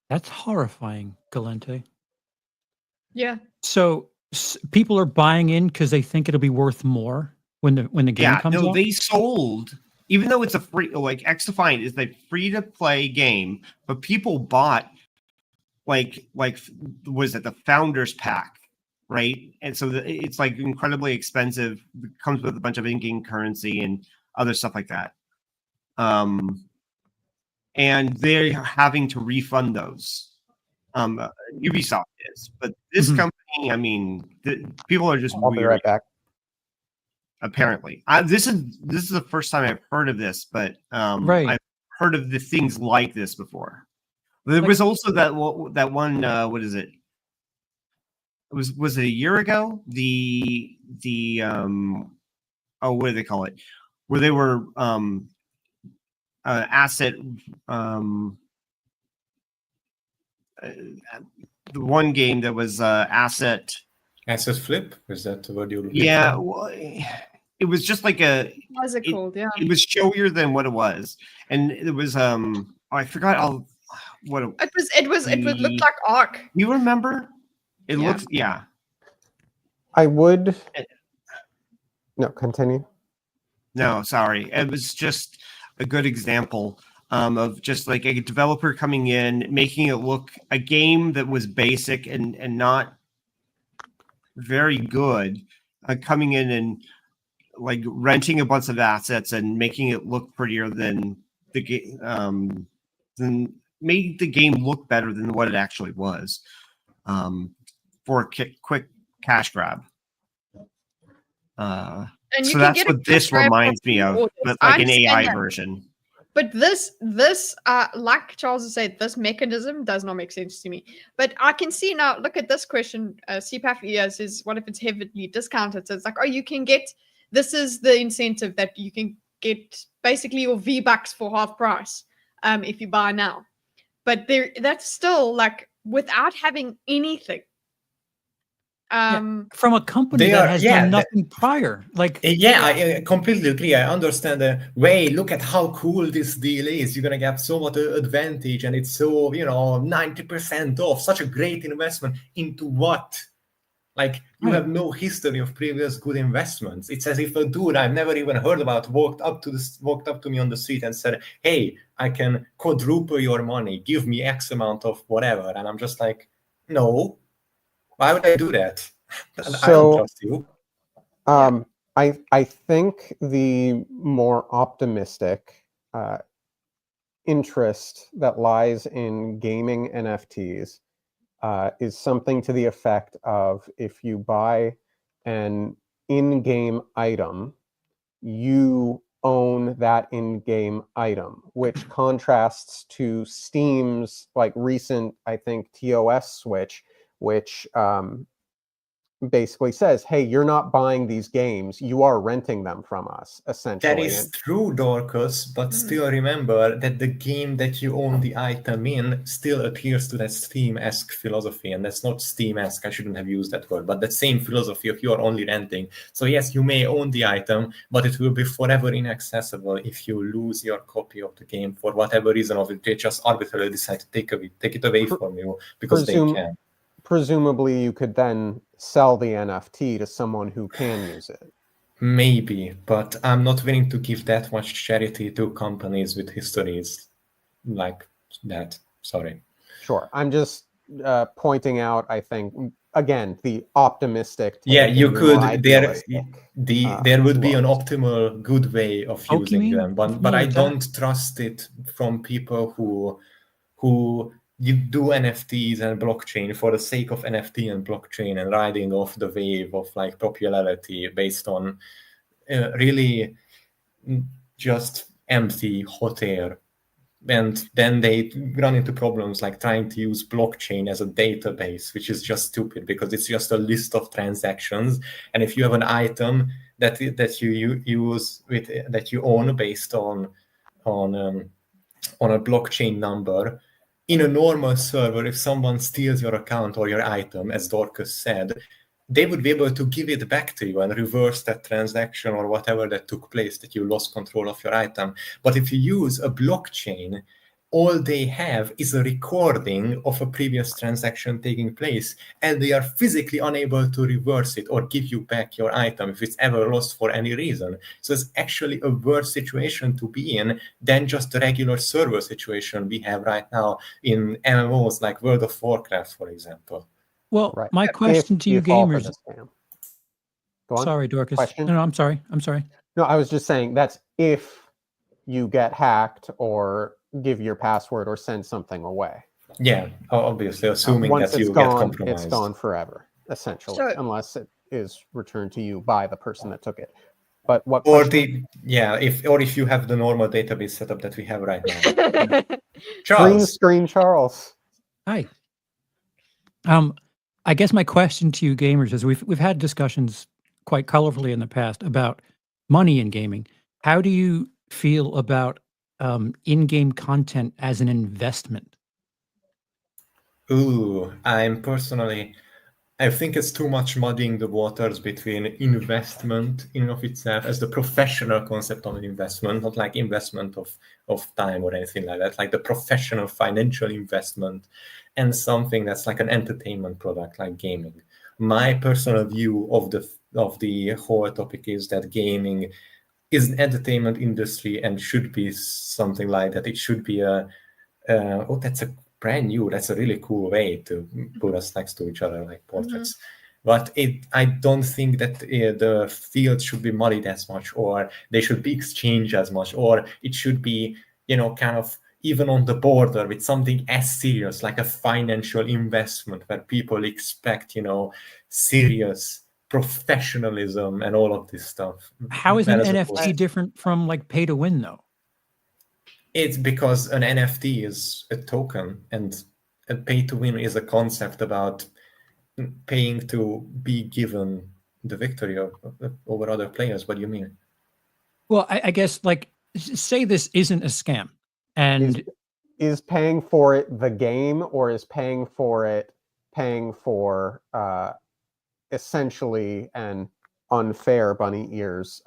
That's horrifying, Galente. Yeah. So people are buying in because they think it'll be worth more when the game comes out. They sold, even though it's a free, like X Defiant is a free to play game, but people bought like was it the Founders Pack, right? And so it's like incredibly expensive. It comes with a bunch of in-game currency and other stuff like that. And they're having to refund those. Ubisoft is, but this company, I mean, people are just I'll be weird. right back. Apparently, this is the first time I've heard of this, but Right. I've heard of the things like this before. There was also that one. What is it? Was it a year ago? The what do they call it? Where they were asset the one game that was asset. Asset flip? Is that what you're looking Yeah, for? well, it was just like a. What is it called? Yeah. It was showier than what it was, and it was I forgot all what It would look like Ark. You remember? It Yeah. looks I would. No, continue. No, sorry. It was just a good example of just like a developer coming in, making it look a game that was basic and not very good, coming in and like renting a bunch of assets and making it look prettier than the game, then made the game look better than what it actually was, for a quick cash grab. And you So can that's get a what this cash grab for reminds me of, pre-orders. but I like an understand AI that. version. But this, like Charles has said, this mechanism does not make sense to me. But I can see now. Look at this question. CPAF says, "What if it's heavily discounted?" So it's like, oh, you can get. This is the incentive that you can get basically your V-Bucks for half price, if you buy now. But that's still like without having anything. From a company that has done nothing prior. Like, I completely agree. I understand the way. Look at how cool this deal is. You're gonna get so much advantage, and it's so 90% off. Such a great investment into what? Like you have no history of previous good investments. It's as if a dude I've never even heard about walked up to me on the street and said, "Hey, I can quadruple your money. Give me X amount of whatever." And I'm just like, "No, why would I do that? I don't trust you." I think the more optimistic interest that lies in gaming NFTs is something to the effect of, if you buy an in-game item, you own that in-game item, which contrasts to Steam's like recent, I think, TOS switch, which basically says, hey, you're not buying these games, you are renting them from us, essentially. That is true, Dorkus, but still remember that the game that you own the item in still adheres to that Steam-esque philosophy, and that's not Steam-esque, I shouldn't have used that word, but that same philosophy of you are only renting. So yes, you may own the item, but it will be forever inaccessible if you lose your copy of the game for whatever reason of it. They just arbitrarily decide to take it away from you because they can. Presumably, you could then sell the NFT to someone who can use it. Maybe, but I'm not willing to give that much charity to companies with histories like that. Sorry. Sure. I'm just pointing out, I think, again, the optimistic. Yeah, you could. There would be an optimal good way of using them, but I don't trust it from people who you do NFTs and blockchain for the sake of NFT and blockchain and riding off the wave of like popularity based on really just empty hot air. And then they run into problems like trying to use blockchain as a database, which is just stupid because it's just a list of transactions. And if you have an item that you use that you own based on a blockchain number, in a normal server, if someone steals your account or your item, as Dorkus said, they would be able to give it back to you and reverse that transaction or whatever that took place, that you lost control of your item. But if you use a blockchain, all they have is a recording of a previous transaction taking place, and they are physically unable to reverse it or give you back your item if it's ever lost for any reason. So it's actually a worse situation to be in than just the regular server situation we have right now in MMOs like World of Warcraft, for example. Well, my question to you gamers. Go on. Sorry, Dorkus. Question? No, I'm sorry. No, I was just saying that's if you get hacked or give your password or send something away. Yeah, obviously, assuming once that you it's get gone, compromised. it's gone forever, essentially, unless it is returned to you by the person that took it. But what? If you have the normal database setup that we have right now. Charles. Green screen, Charles. Hi. I guess my question to you gamers is we've had discussions quite colorfully in the past about money in gaming. How do you feel about in-game content as an investment? I think it's too much muddying the waters between investment in and of itself as the professional concept of an investment, not like investment of time or anything like that, like the professional financial investment, and something that's like an entertainment product like gaming. My personal view of the whole topic is that gaming is an entertainment industry and should be something like that. It should be that's a really cool way to put us next to each other like portraits. But I don't think that the field should be muddied as much, or they should be exchanged as much, or it should be, kind of even on the border with something as serious like a financial investment where people expect, serious professionalism and all of this stuff. How is an As NFT opposed- different from like pay to win though? It's because an NFT is a token, and a pay to win is a concept about paying to be given the victory over other players. What do you mean? Well, I guess like say this isn't a scam, and is paying for it the game, or is paying for essentially an unfair bunny ears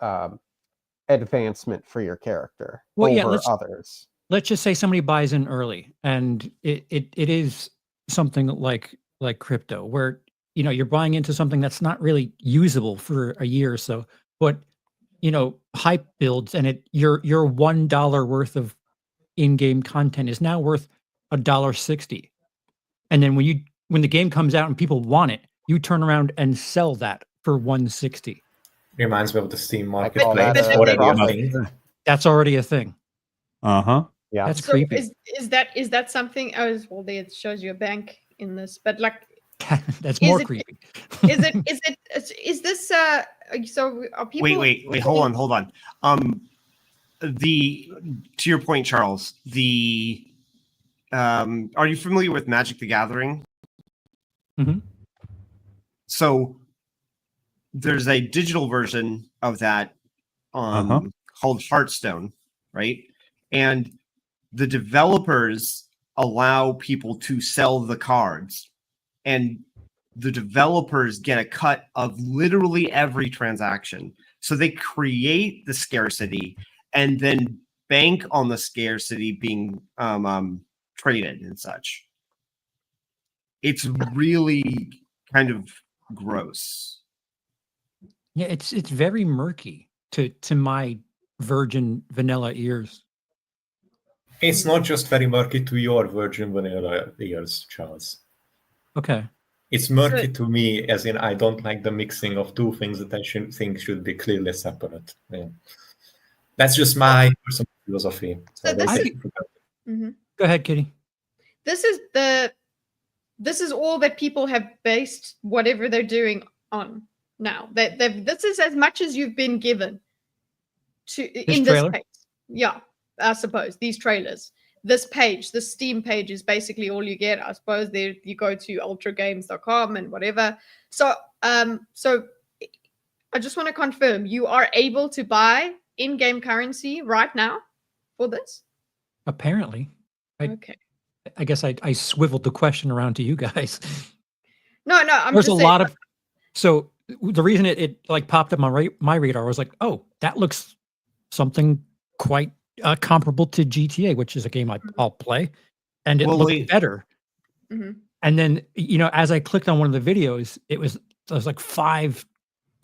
advancement for your character over others? Let's just say somebody buys in early, and it is something like crypto, where you're buying into something that's not really usable for a year or so, but hype builds, and your $1 worth of in-game content is now worth $1.60, and then when the game comes out and people want it, you turn around and sell that for $1.60. Reminds me of the Steam call marketplace. that a Already a profit. thing. That's already a thing. Yeah, That's So creepy. is that something? Well, it shows you a bank in this, but like, That's is more it- creepy. is this so are people? Wait, hold on. To your point, Charles, are you familiar with Magic the Gathering? Mhm. So there's a digital version of that called Hearthstone, right? And the developers allow people to sell the cards, and the developers get a cut of literally every transaction. So they create the scarcity and then bank on the scarcity being traded and such. It's really kind of gross. Yeah, it's very murky to my virgin vanilla ears. It's not just very murky to your virgin vanilla ears, Charles. Okay. It's murky to me, as in I don't like the mixing of two things that I think should be clearly separate. Yeah. That's just my personal philosophy. So Mhm. Go ahead, Kitty. This is all that people have based whatever they're doing on now. This is as much as you've been given in this trailer? page. Yeah, I suppose these trailers. This page, the Steam page, is basically all you get. I suppose there you go to ultragames.com and whatever. So I just want to confirm you are able to buy in-game currency right now for this? Apparently. Okay. I guess I swiveled the question around to you guys. No, I'm There's just a lot of so the reason it like popped up on my radar was like, oh, that looks something quite comparable to GTA, which is a game I'll play, and it looked better. Mhm. And then as I clicked on one of the videos, there was like 5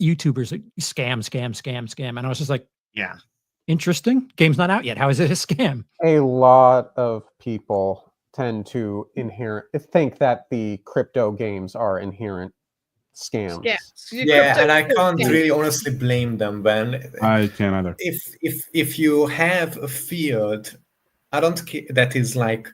YouTubers like, scam, and I was just like, yeah, interesting. Game's not out yet. How is it a scam? A lot of people tend to think that the crypto games are inherent scams. Yeah, and I can't really honestly blame them when I can't either. If you have a field, I don't care that is like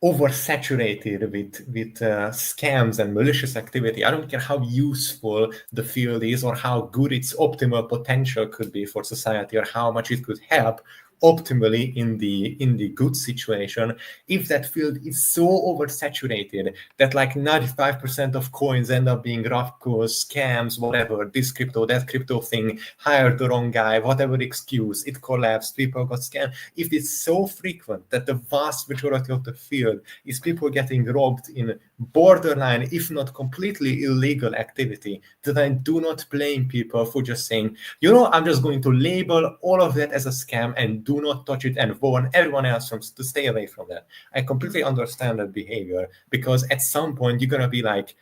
oversaturated with scams and malicious activity. I don't care how useful the field is or how good its optimal potential could be for society or how much it could help optimally in the good situation. If that field is so oversaturated that like 95% of coins end up being rough calls, scams, whatever, this crypto, that crypto thing, hired the wrong guy, whatever excuse, it collapsed, people got scammed. If it's so frequent that the vast majority of the field is people getting robbed in borderline, if not completely illegal activity, that I do not blame people for just saying, I'm just going to label all of that as a scam and do not touch it and warn everyone else to stay away from that. I completely understand that behavior, because at some point you're going to be like,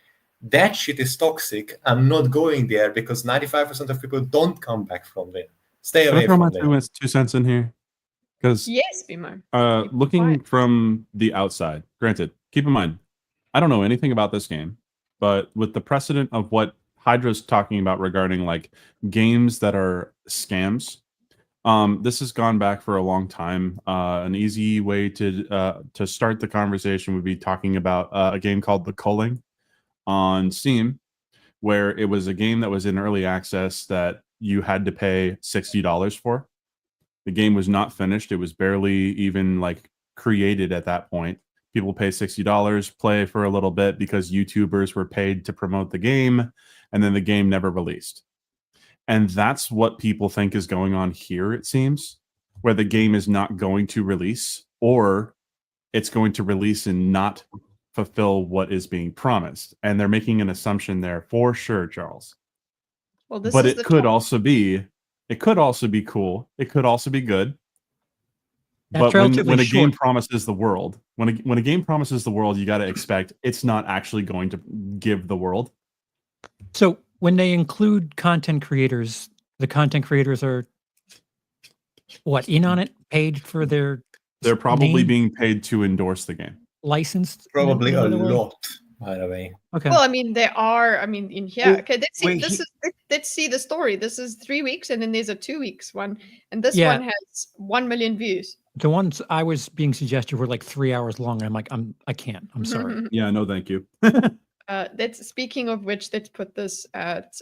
that shit is toxic. I'm not going there, because 95% of people don't come back from there. Stay away from there. Can I throw my 2 cents in here? Because Yes, Bimo. looking from the outside, granted, keep in mind, I don't know anything about this game, but with the precedent of what Hydra's talking about regarding like games that are scams, this has gone back for a long time. An easy way to start the conversation would be talking about a game called The Culling on Steam, where it was a game that was in early access that you had to pay $60 for. The game was not finished. It was barely even like created at that point. People pay $60, play for a little bit because YouTubers were paid to promote the game, and then the game never released. And that's what people think is going on here, it seems, where the game is not going to release, or it's going to release and not fulfill what is being promised. And they're making an assumption there for sure, Charles. Well, this but is it the could top- also be cool. It could also be good. That's But when relatively a game short. promises the world, when a game promises the world, you got to expect it's not actually going to give the world. So when they include content creators, the content creators are what, in on it, paid for their They're probably name? being paid to endorse the game. Licensed? Probably in a another way? lot, by the way. Okay. Well, I mean, there are. I mean, in here. Well, Okay, let's see. wait, Let's see the story. This is 3 weeks, and then there's a 2 weeks one, and this Yeah. one has 1 million views. The ones I was being suggested were like 3 hours long. And I'm like, I can't. I'm sorry. Yeah, no, thank you. Let's. Speaking of which, let's put this at.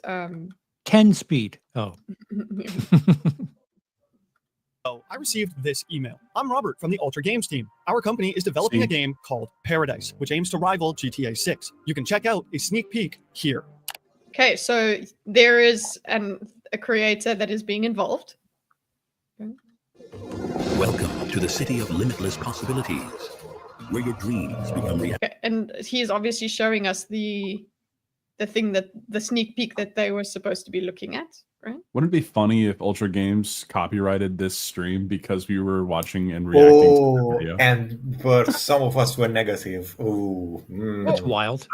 10 speed. Oh. Oh, I received this email. I'm Robert from the Ultra Games team. Our company is developing a game called Paradise, which aims to rival GTA 6. You can check out a sneak peek here. Okay, so there is a creator that is being involved. Welcome to the city of limitless possibilities, where your dreams become reality. Okay, and he is obviously showing us the thing that the sneak peek that they were supposed to be looking at, right? Wouldn't it be funny if Ultra Games copyrighted this stream because we were watching and reacting to the video? And but some of us were negative. Oh, That's wild.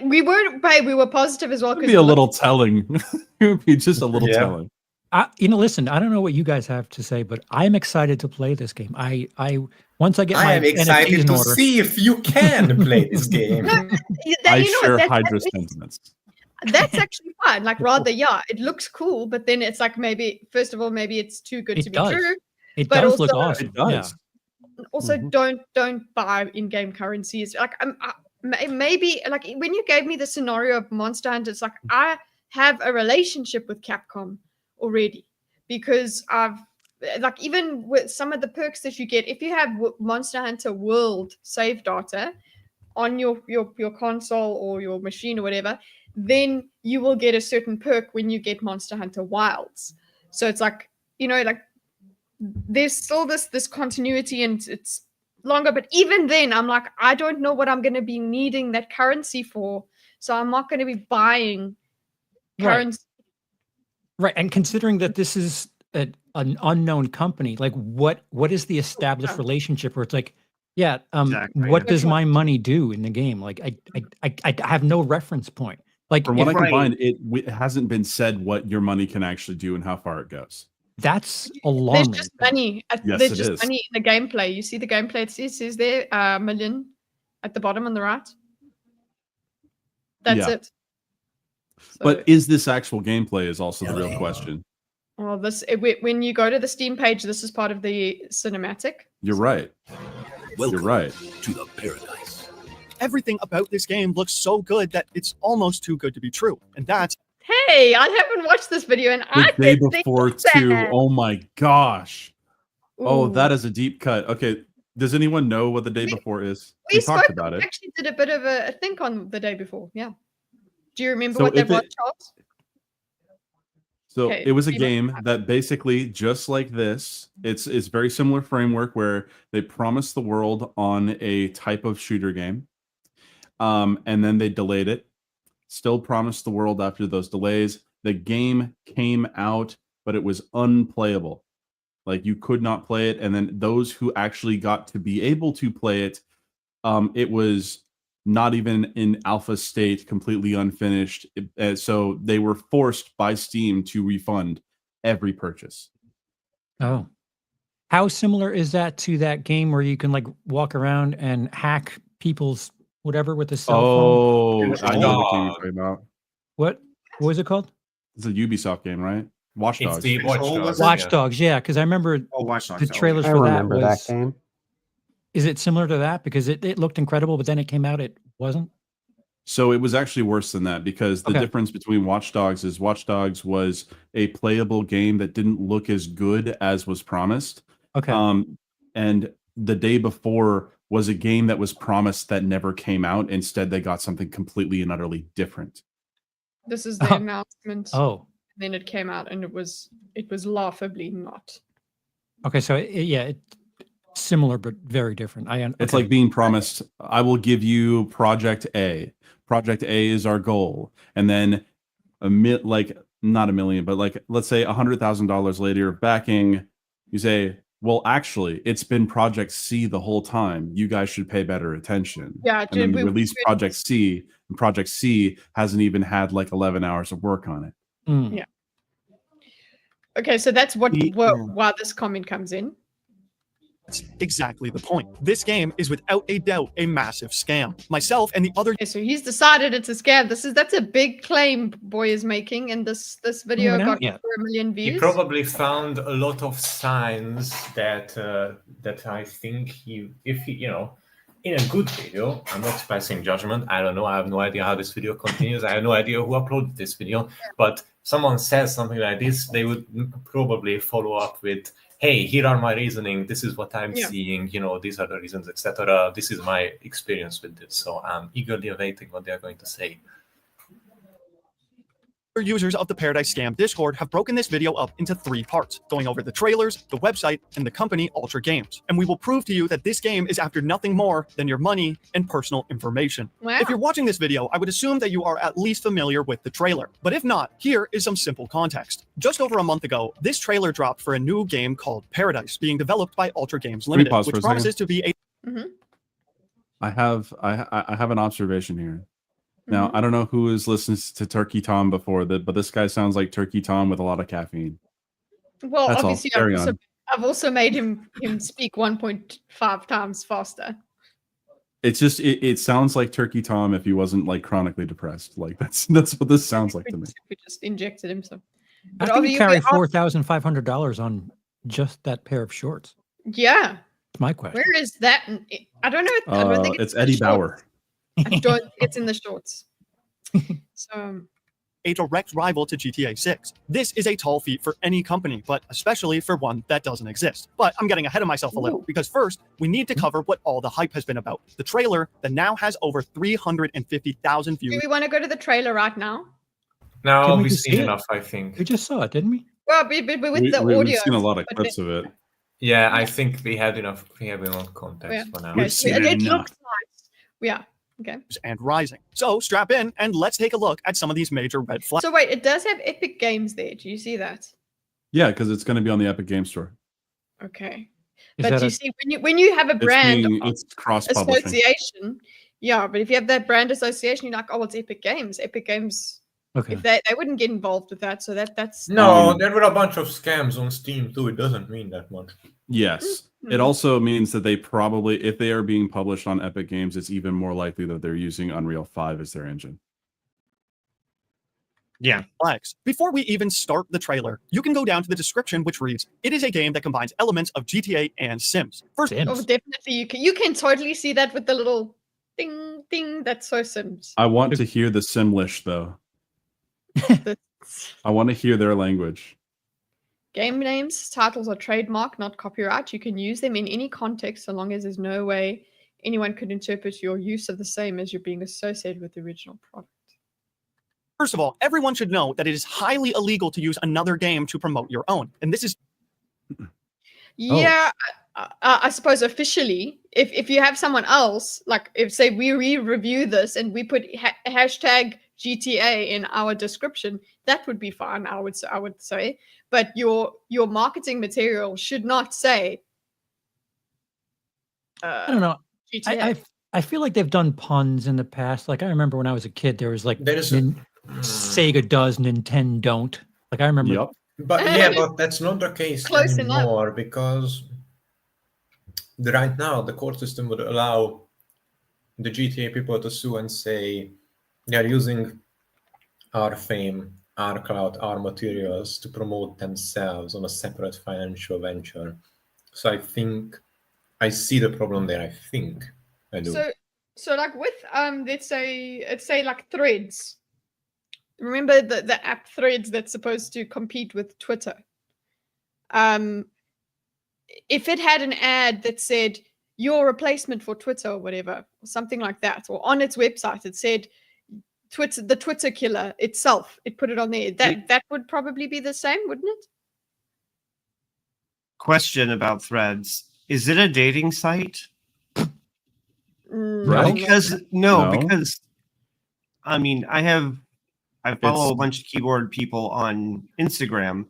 We were positive as well. It would be a little telling. It would be just a little Yeah. telling. Listen, I don't know what you guys have to say, but I'm excited to play this game. Once I get my I am excited NFTs in to order, see if you can play this game. I share Hydra's sentiments. That's actually fine. Like, rather, yeah, it looks cool, but then it's like maybe, first of all, maybe it's too good It to does. be true. it but does look also- awesome. It does. Also, don't buy in-game currencies. Like, maybe like when you gave me the scenario of Monster Hunter, it's like I have a relationship with Capcom already because I've like even with some of the perks that you get if you have Monster Hunter World save data on your console or your machine or whatever, then you will get a certain perk when you get Monster Hunter Wilds. So it's like, like there's still this continuity and it's longer, but even then I'm like, I don't know what I'm going to be needing that currency for, so I'm not going to be buying currency. Right, and considering that this is an unknown company, like what is the established relationship where it's like, yeah, Exactly. what does my money do in the game? Like I have no reference point. Like From what I if- can find, it hasn't been said what your money can actually do and how far it goes. that's There's alarming. just money. Yes, There's it just is. money in the gameplay. You see the gameplay. It says there, million at the bottom on the right. That's Yeah. it. So, But is this actual gameplay is also the real question. well, when you go to the Steam page, this is part of the cinematic. You're right. Welcome You're right. to the paradise. Everything about this game looks so good that it's almost too good to be true. And that's Hey, I haven't watched this video, and I The day didn't think before it's bad. too. Oh my gosh. Oh, Ooh. that is a deep cut. Okay. Does anyone know what the day before is? We talked about it. Actually, did a bit of a think on the day before. Yeah. Do you remember So what that if was, it- Charles? So Okay, it was a you might game that basically, just like this, it's very similar framework where they promise the world on a type of shooter game. and then they delayed it. Still promised the world after those delays. The game came out, but it was unplayable. Like you could not play it. And then those who actually got to be able to play it, it was not even in alpha state, completely unfinished. So they were forced by Steam to refund every purchase. Oh. How similar is that to that game where you can like walk around and hack people's whatever with a cell phone? I know what game you're talking about. What was it called? It's a Ubisoft game, right? Watch It's Dogs. the Watch Dogs. Watch Dogs, yeah, because I remember Watch Dogs. the trailers I for that remember that was. game. Is it similar to that? Because it looked incredible, but then it came out, it wasn't. So it was actually worse than that because the difference between Watch Dogs is Watch Dogs was a playable game that didn't look as good as was promised. Okay. And the day before was a game that was promised that never came out. Instead, they got something completely and utterly different. This is the announcement. Oh. Then it came out, and it was laughably not. Okay, so it's similar but very different. It's like being promised, I will give you Project A. Project A is our goal. And then not a million, but like, let's say $100,000 later backing, you say, well, actually, it's been Project C the whole time. You guys should pay better attention. Yeah, and then we release Project C, and Project C hasn't even had like 11 hours of work on it. Yeah. Okay, so that's why this comment comes in. That's exactly the point. This game is without a doubt a massive scam. Myself and the other. Okay, so he's decided it's a scam. That's a big claim Boy is making, and this video got over 1 million views. He probably found a lot of signs that I think if he in a good video, I'm not passing judgment. I don't know. I have no idea how this video continues. I have no idea who uploaded this video. But someone says something like this, they would probably follow up with, hey, here are my reasoning. This is what I'm seeing. These are the reasons, etc. This is my experience with this. So I'm eagerly awaiting what they're going to say. Users of the Paradise Scam Discord have broken this video up into 3 parts, going over the trailers, the website, and the company Ultra Games. And we will prove to you that this game is after nothing more than your money and personal information. Wow. If you're watching this video, I would assume that you are at least familiar with the trailer. But if not, here is some simple context. Just over a month ago, this trailer dropped for a new game called Paradise, being developed by Ultra Games Limited, which promises to be a... I have an observation here. Now, I don't know who has listened to Turkey Tom before, but this guy sounds like Turkey Tom with a lot of caffeine. Well, That's obviously, I've also made him speak 1.5 times faster. It's just it sounds like Turkey Tom if he wasn't like chronically depressed. Like that's what this sounds like to me. We just injected him some. I think you carry $4,500 on just that pair of shorts. Yeah. That's my question. Where is that? I don't know. I don't think it's Eddie Bauer. I don't think it's in the shorts. So a direct rival to GTA 6. This is a tall feat for any company, but especially for one that doesn't exist. But I'm getting ahead of myself a little, because first, we need to cover what all the hype has been about. The trailer that now has over 350,000 views. Do we want to go to the trailer right now? No, we've seen enough, I think. We just saw it, didn't we? Well, with the audio. We've seen a lot of clips of it. Yeah, I think we have enough context for now. Okay, so it looks nice. Yeah. Okay. And rising. So strap in and let's take a look at some of these major red flags. So wait, it does have Epic Games there. Do you see that? Yeah, because it's going to be on the Epic Game Store. Okay. But you see, when you have a brand it's cross-publishing. association, yeah, but if you have that brand association, you're like, oh, it's Epic Games. Epic Games. Okay. If they wouldn't get involved with that, so that's no. There were a bunch of scams on Steam too. It doesn't mean that much. Yes. It also means that they probably, if they are being published on Epic Games, it's even more likely that they're using Unreal 5 as their engine. Yeah. Flags. Before we even start the trailer, you can go down to the description, which reads, "It is a game that combines elements of GTA and Sims." First, oh, definitely you can totally see that with the little ding ding. That's so Sims. I want to hear the Simlish though. I want to hear their language. Game names, titles are trademark, not copyright. You can use them in any context so long as there's no way anyone could interpret your use of the same as you're being associated with the original product. First of all, everyone should know that it is highly illegal to use another game to promote your own. And this is... Yeah, I suppose officially, if you have someone else, like if say we review this and we put hashtag GTA in our description, that would be fine. I would say, but your marketing material should not say. I don't know. GTA. I feel like they've done puns in the past. Like I remember when I was a kid, there was like Sega does, Nintendo don't. Like I remember. Yep. But yeah, but that's not the case Close anymore because right now the court system would allow the GTA people to sue and say they're using our fame, our clout, our materials to promote themselves on a separate financial venture. So I think I see the problem there. I think I do. So like with let's say like Threads. Remember the app Threads that's supposed to compete with Twitter? If it had an ad that said your replacement for Twitter or whatever, or something like that, or on its website it said the Twitter killer itself, it put it on there. That would probably be the same, wouldn't it? Question about Threads: is it a dating site? No. Because I mean I follow a bunch of keyboard people on Instagram,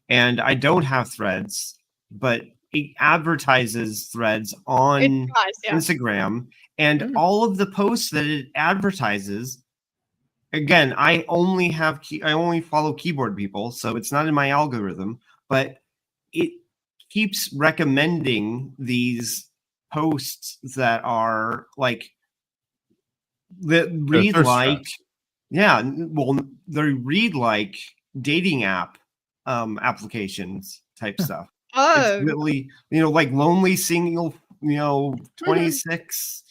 and I don't have Threads, but it advertises Threads on Instagram, and all of the posts that it advertises. Again, I only follow keyboard people, so it's not in my algorithm, but it keeps recommending these posts that are like that read like they read like dating app applications type stuff. Oh, it's really, like lonely single, 26.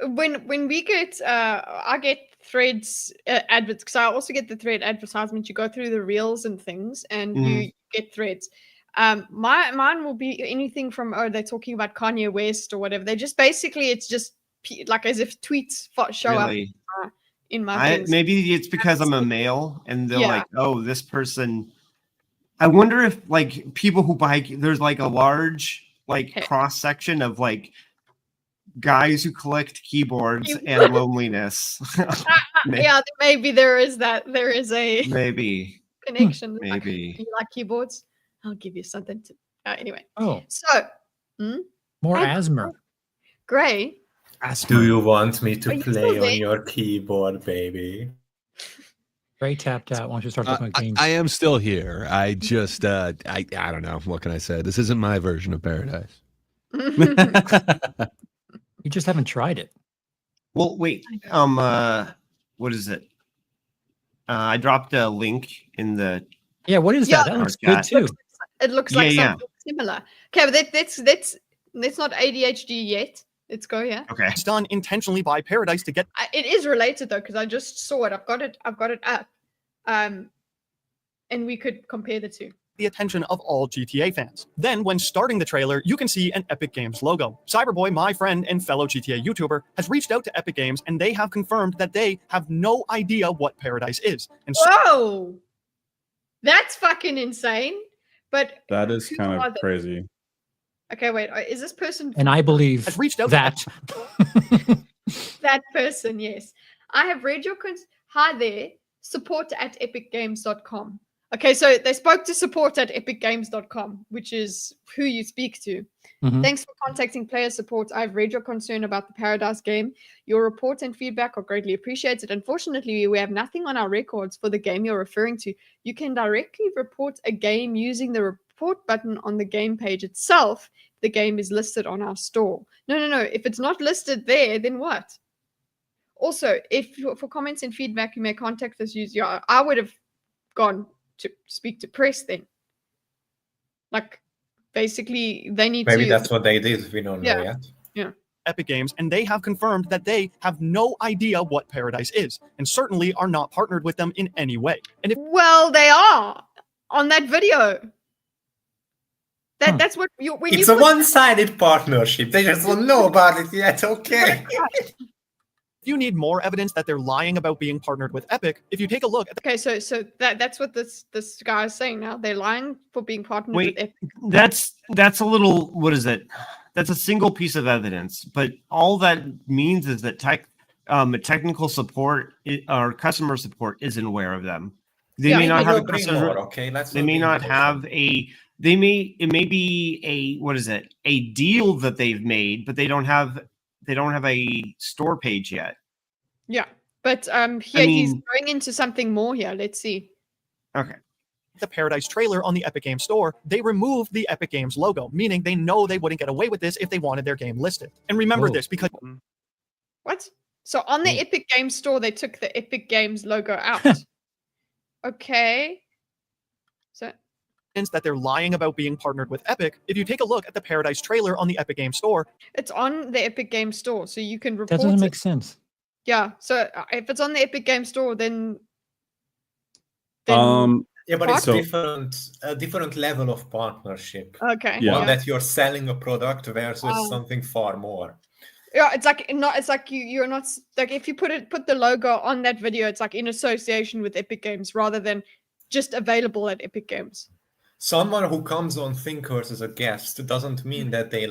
When we get I get Threads adverts, because I also get the Thread advertisement. You go through the reels and things, and you get Threads. Mine will be anything from they're talking about Kanye West or whatever. They just basically it's just like as if tweets show up in my things. Maybe it's because I'm a male, and they're like, oh, this person. I wonder if like people who buy, there's like a large cross section of like guys who collect keyboards and loneliness. Yeah, maybe there is a maybe connection. Maybe you like keyboards. I'll give you something to anyway. Oh, so more asthma. Gray. Do you want me to play on your keyboard, baby? Gray tapped out. Why don't you start talking about games? I am still here. I just I don't know. What can I say? This isn't my version of paradise. You just haven't tried it. Well, wait. What is it? I dropped a link in the. Yeah, what is that? That looks good too. It looks like something similar. Okay, but that's not ADHD yet. Let's go. Yeah. Okay. It's done intentionally by Paradise to get. It is related though, because I just saw it. I've got it up. And we could compare the two. The attention of all GTA fans. Then, when starting the trailer, you can see an Epic Games logo. Cyberboy, my friend and fellow GTA YouTuber, has reached out to Epic Games, and they have confirmed that they have no idea what Paradise is. And whoa, that's fucking insane. But that is kind of crazy. Okay, wait. Is this person? And I believe has reached out that that person. Yes, I have read your hi there. support@epicgames.com. Okay, so they spoke to support@epicgames.com, which is who you speak to. Mm-hmm. Thanks for contacting player support. I've read your concern about the Paradise game. Your report and feedback are greatly appreciated. Unfortunately, we have nothing on our records for the game you're referring to. You can directly report a game using the report button on the game page itself. The game is listed on our store. No. If it's not listed there, then what? Also, if for comments and feedback, you may contact this user. I would have gone to speak to press then. Like, basically, they need Maybe to... that's what they did. We don't know yet. Yeah. Epic Games, and they have confirmed that they have no idea what Paradise is, and certainly are not partnered with them in any way. And well, they are on that video. That's what you. It's a one-sided partnership. They just don't know about it yet. Okay. If you need more evidence that they're lying about being partnered with Epic, if you take a look at Okay, so that's what this guy is saying now. They're lying for being partnered with Wait, Epic. that's a little, what is it? That's a single piece of evidence, but all that means is that technical support or customer support isn't aware of them. They may not have a customer. Okay, they may not have a. It may be a, what is it? A deal that they've made, but they don't have a store page yet. Yeah, but here he's going into something more here. Let's see. Okay. The Paradise trailer on the Epic Games Store, they removed the Epic Games logo, meaning they know they wouldn't get away with this if they wanted their game listed. And remember this because What? So on the Epic Games Store, they took the Epic Games logo out. Okay. So that they're lying about being partnered with Epic. If you take a look at the Paradise trailer on the Epic Games Store, it's on the Epic Games Store, so you can report That doesn't it. make sense. Yeah, so if it's on the Epic Games Store, then yeah, but it's a different level of partnership. Okay. One that you're selling a product versus something far more. Yeah, it's like you're not like if you put the logo on that video, it's like in association with Epic Games rather than just available at Epic Games. Someone who comes on Thinkers as a guest doesn't mean that they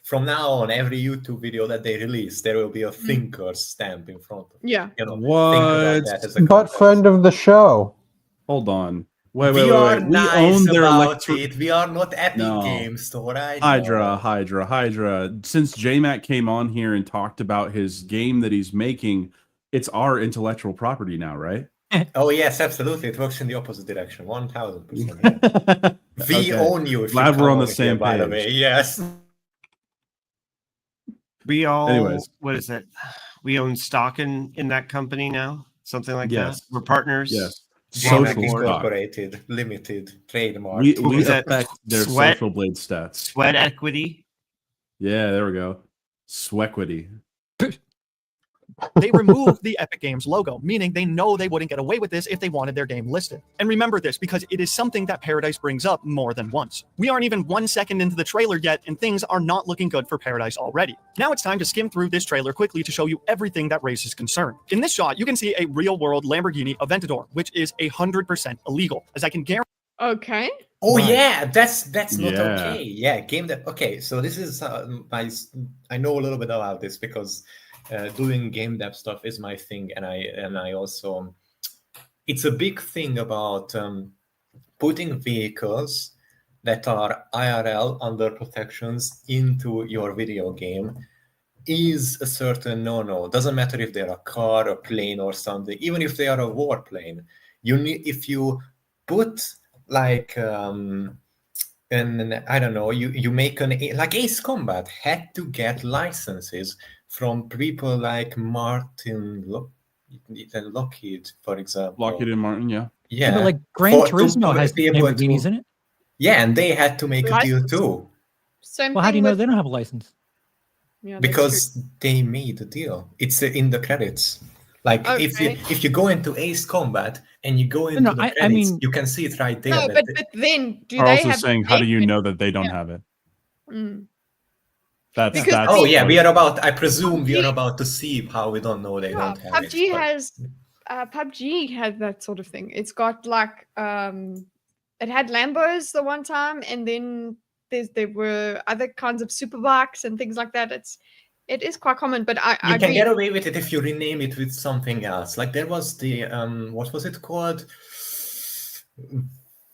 from now on every YouTube video that they release there will be a Thinkers stamp in front of yeah. You know, What? But friend of the show. Hold on. We Wait. own their about it. We are not Epic Games Store. Hydra. Since JMac came on here and talked about his game that he's making, it's our intellectual property now, right? Oh yes, absolutely. It works in the opposite direction. 1000%. Yeah. We own you. Glad we're on the same page. By the way, yes. We all. Anyways, what is it? We own stock in that company now. Something like Yes. that. We're partners. Yes. Social Incorporated, limited, trademark. We affect their social blade stats. Sweat equity. Yeah, there we go. Swequity. they removed the Epic Games logo, meaning they know they wouldn't get away with this if they wanted their game listed. And remember this because it is something that Paradise brings up more than once. We aren't even 1 second into the trailer yet, and things are not looking good for Paradise already. Now it's time to skim through this trailer quickly to show you everything that raises concern. In this shot, you can see a real-world Lamborghini Aventador, which is 100% illegal, as I can guarantee. Okay. Oh yeah, that's not okay. Yeah, game that. Okay, so this is I know a little bit about this because doing game dev stuff is my thing, and I also it's a big thing about putting vehicles that are IRL under protections into your video game is a certain no. Doesn't matter if they're a car, a plane, or something. Even if they are a warplane, you need if you put like and I don't know, you make like Ace Combat had to get licenses from people like Martin Lockheed, for example. Lockheed and Martin, yeah. Yeah, but like Gran Turismo has Lamborghinis in it. Yeah, and they had to make a deal too. Well, how do you know they don't have a license? Yeah, because they made a deal. It's in the credits. Like if you go into Ace Combat and you go into the credits, I mean, you can see it right there. No, but then do are they also have saying how do you know that they don't have it? That's oh yeah, I presume we are about to see how we don't know they don't have PUBG it. PUBG has that sort of thing. It's got like it had Lambos the one time, and then there were other kinds of superbikes and things like that. It is quite common, but I you can get away with it if you rename it with something else. Like there was the what was it called?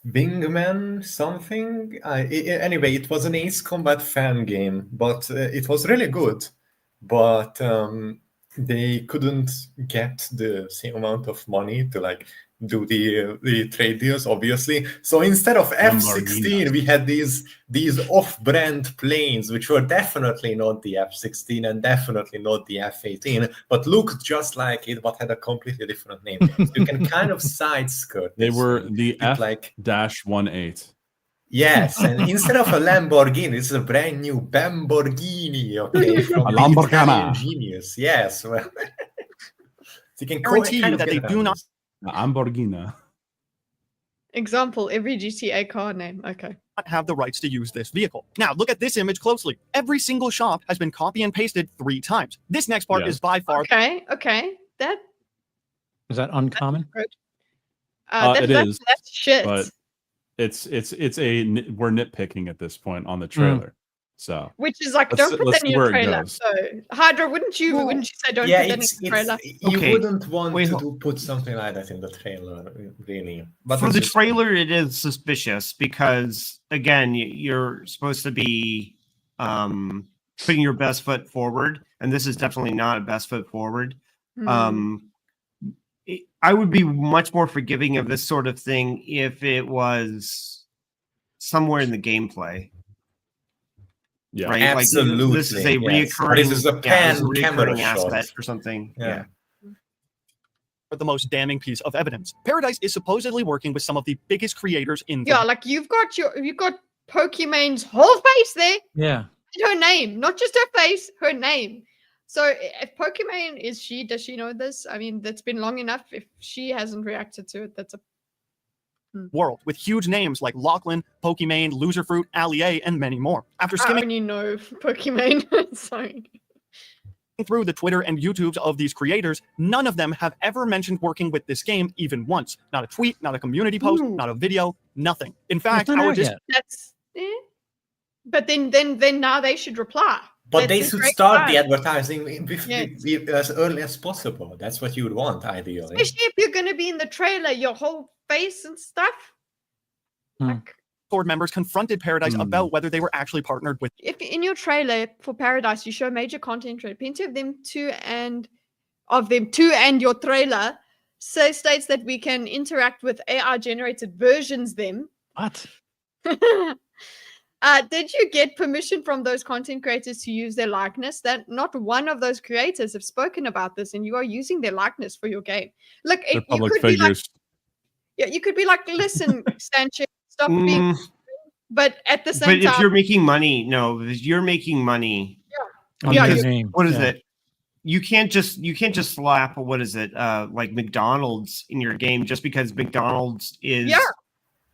Wingman something. Anyway, it was an Ace Combat fan game, but it was really good. But they couldn't get the same amount of money to like do the trade deals, obviously. So instead of F-16, we had these off-brand planes, which were definitely not the F-16 and definitely not the F-18, but looked just like it, but had a completely different name. So you can kind of side skirt. They were the F-18. Yes, and instead of a Lamborghini, this is a brand new Bamborghini. Okay, from a Lamborghini genius. Yes, well, so you can guarantee you that they do not. Lamborghini. Example, every GTA car name. Okay. have the rights to use this vehicle. Now, look at this image closely. Every single shop has been copy and pasted 3 times. This next part is by far... Okay. That... Is that uncommon? It is. That's shit. But we're nitpicking at this point on the trailer. So which is like, don't put that in your trailer. So Hydra, wouldn't you say don't put that in the trailer? You wouldn't want to put something like that in the trailer, really. But for the trailer, it is suspicious because, again, you're supposed to be putting your best foot forward, and this is definitely not a best foot forward. I would be much more forgiving of this sort of thing if it was somewhere in the gameplay. Yeah, right. Absolutely. Like, this is a reoccurring, this is a camera aspect shot or something. Yeah. The most damning piece of evidence. Paradise is supposedly working with some of the biggest creators in the... Yeah, like you've got Pokemon's whole face there. Yeah. And her name, not just her face, her name. So if Pokemon does she know this? I mean, that's been long enough. If she hasn't reacted to it, that's a world with huge names like Lachlan, Pokimane, Loserfruit, Allier, and many more. After skimming Pokimane, sorry, through the Twitter and YouTubes of these creators, none of them have ever mentioned working with this game even once. Not a tweet, not a community post, not a video, nothing. In fact, but then now they should reply. But they should start the advertising as early as possible. That's what you would want, ideally. Especially if you're going to be in the trailer, your whole face and stuff. Board members confronted Paradise about whether they were actually partnered with... If in your trailer for Paradise, you show major content creators, plenty of them too, and your trailer states that we can interact with AI-generated versions them. What? Did you get permission from those content creators to use their likeness? That not one of those creators have spoken about this, and you are using their likeness for your game. Look, you could be like, you could be like, listen, Sanchez, stop being. But at the same time, if you're making money, you're making money. What is it? You can't just slap like McDonald's in your game just because McDonald's is. Yeah.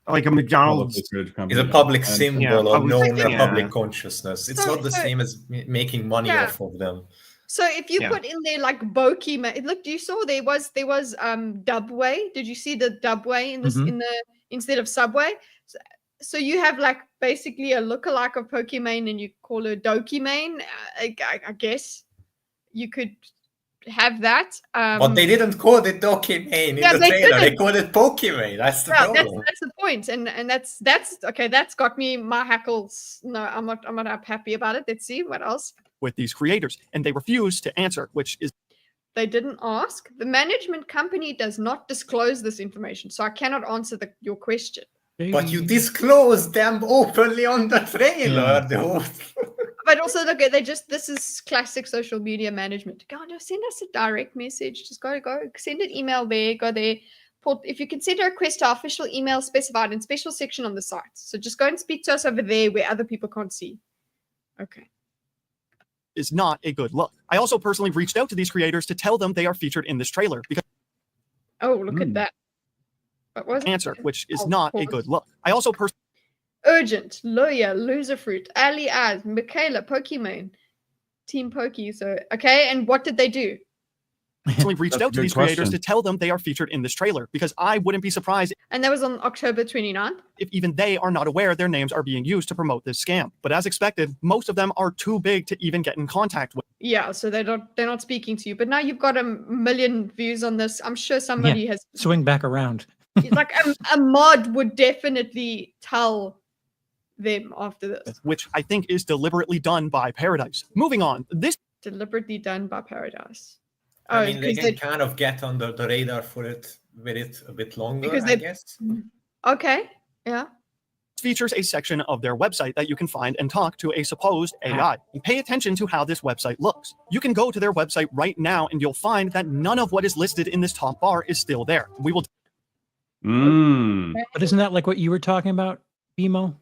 Like a McDonald's is a public symbol or known in public consciousness. It's not the same as making money off of them. So if you put in there like Pokemon, look, you saw there was Dubway. Did you see the Dubway in this instead of Subway? So you have like basically a lookalike of Pokemon, and you call her Dokimane. I guess you could have that. But they didn't call it Dokimane in the trailer. They called it Pokemon. That's the problem. That's the point. And that's okay. That's got me my hackles. No, I'm not happy about it. Let's see what else. With these creators, and they refuse to answer, which is they didn't ask. The management company does not disclose this information, so I cannot answer your question. But you disclose them openly on the trailer, though. But also, look, this is classic social media management. Go, send us a direct message. Just go, send an email there, go there. If you can send a request to our official email specified in special section on the site. So just go and speak to us over there where other people can't see. Okay. Is not a good look. I also personally reached out to these creators to tell them they are featured in this trailer because. Oh, look at that. What was answer, which is not a good look. I also Urgent, Lawyer, Loserfruit, Ali Az, Michaela, Pokemon, Team Pokey. So, okay, and what did they do? Personally reached out to these creators to tell them they are featured in this trailer because I wouldn't be surprised. And that was on October 29th. If even they are not aware their names are being used to promote this scam. But as expected, most of them are too big to even get in contact with. Yeah, so they're not speaking to you. But now you've got 1 million views on this. I'm sure somebody has swing back around. Like a mod would definitely tell them after this, which I think is deliberately done by Paradise. Moving on, this deliberately done by Paradise. I mean, they can kind of get on the radar for it with it a bit longer, I guess. Okay, yeah. Features a section of their website that you can find and talk to a supposed AI. And pay attention to how this website looks. You can go to their website right now and you'll find that none of what is listed in this top bar is still there. We will. But isn't that like what you were talking about, Bimo?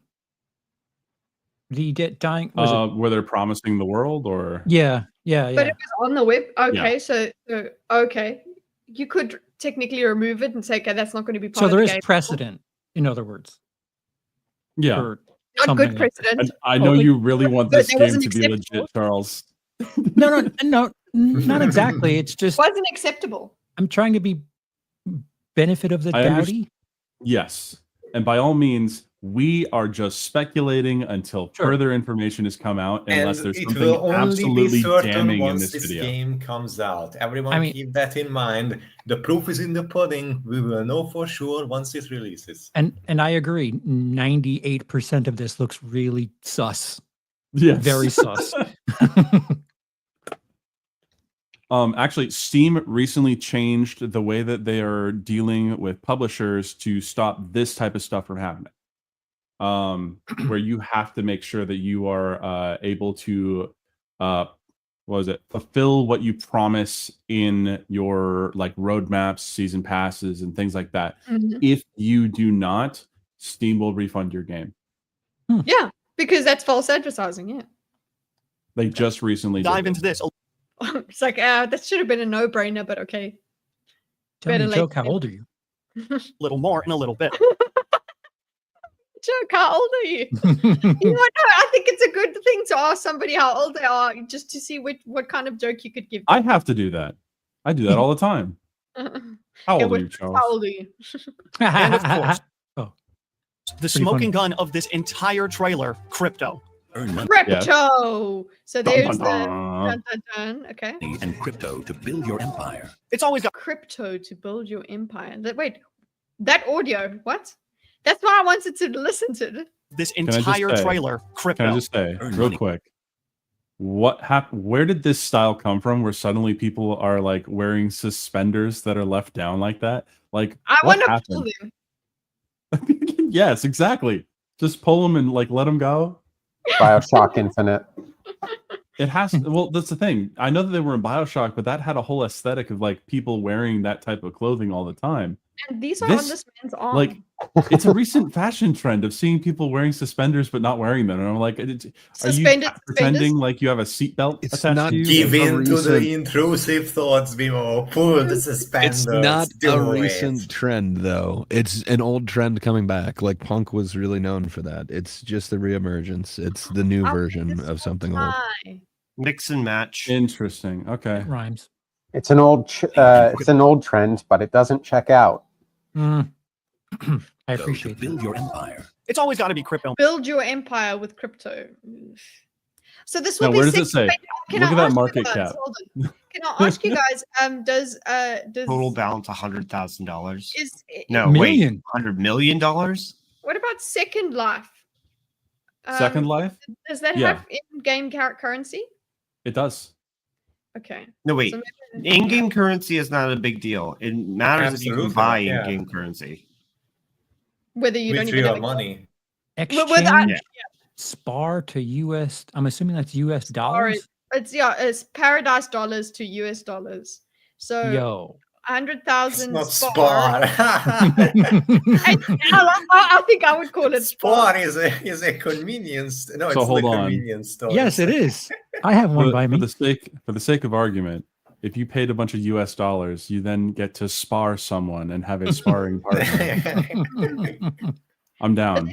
The dying where they're promising the world, or yeah. But it was on the web. Okay, so okay, you could technically remove it and say, okay, that's not going to be part of the game. So there is precedent. in other words. Yeah. Or Not something good like that. precedent. I know you really want But this that game wasn't to be acceptable. legit, Charles. No, not exactly. It's just Wasn't acceptable. I'm trying to be benefit of the I doubty. Yes. And by all means, we are just speculating until further information has come out, unless And there's it something will only be absolutely certain damning in once this this video. game comes out. Everyone I mean- keep that in mind. The proof is in the pudding. We will know for sure once it releases. And I agree. 98% of this looks really sus. Yes. Very sus. Actually, Steam recently changed the way that they are dealing with publishers to stop this type of stuff from happening. Where you have to make sure that you are able to fulfill what you promise in your like roadmaps, season passes, and things like that. Mhm. If you do not, Steam will refund your game. Yeah, because that's false advertising. Yeah. They just recently Dive did into this. It's like, that should have been a no-brainer, but okay. Tell me, Better late Joke, how than old are you? A little more in a little bit. Joke, how old are you? You know what? No, I think it's a good thing to ask somebody how old they are, just to see what kind of joke you could give. I have to do that. I do that all the time. them. How Yeah, old are you, Charles? How old are you? And of course, Oh, the Pretty smoking funny. gun of this entire trailer, crypto. Earn money Crypto. So there's the Dun, dun, dun, dun. Okay. and crypto to build your empire. It's always got Crypto to build your empire. Wait, that audio? What? That's why I wanted to listen to it. this I just entire say- trailer, Can crypto. I just say Earn real money. quick? What happened? Where did this style come from? Where suddenly people are like wearing suspenders that are left down like that? Like, I what want to pull happened? them. Yes, exactly. Just pull them and like let them go. Bioshock Infinite. It has. Well, that's the thing. I know that they were in Bioshock, but that had a whole aesthetic of like people wearing that type of clothing all the time. And these are on This- this man's arm. Like, it's a recent fashion trend of seeing people wearing suspenders but not wearing them, and I'm like, are you Suspended pretending suspenders? like you have a seatbelt It's attached not to you? Give a in to the recent- intrusive thoughts, Bimo. Pull the suspenders. It's not Do a it. recent trend, though. It's an old trend coming back. Like punk was really known for that. It's just the reemergence. It's the new I'll do version this of whole something old. time. Mix and match. Interesting. Okay. it rhymes. It's an old trend, but it doesn't check out. Mm. I Go to appreciate build that. your empire. It's always got to be crypto. Build your empire with crypto. So this will Now, be where does it six- say? wait, can Look I at that ask you market guys- cap. hold on. Can I ask you guys? Does Total balance $100,000. No, Million. wait, $100 million? what about Second Life? Second Life? Does that Yeah. have in-game currency? It does. Okay. No, wait. So maybe- In-game currency is not a big deal. It matters if you can Absolutely, buy yeah. in-game currency. whether you don't With even real have money. Exchange With that- Yeah. SPAR to US. I'm assuming that's US dollars. it's paradise dollars to US dollars. So Yo. 100,000 Not spar. Spar. I think I would call it Spar is a convenience. No, So it's hold the on. convenience store. Yes, it is. I have one by me. For the sake of argument, if you paid a bunch of US dollars, you then get to spar someone and have a sparring partner. I'm down.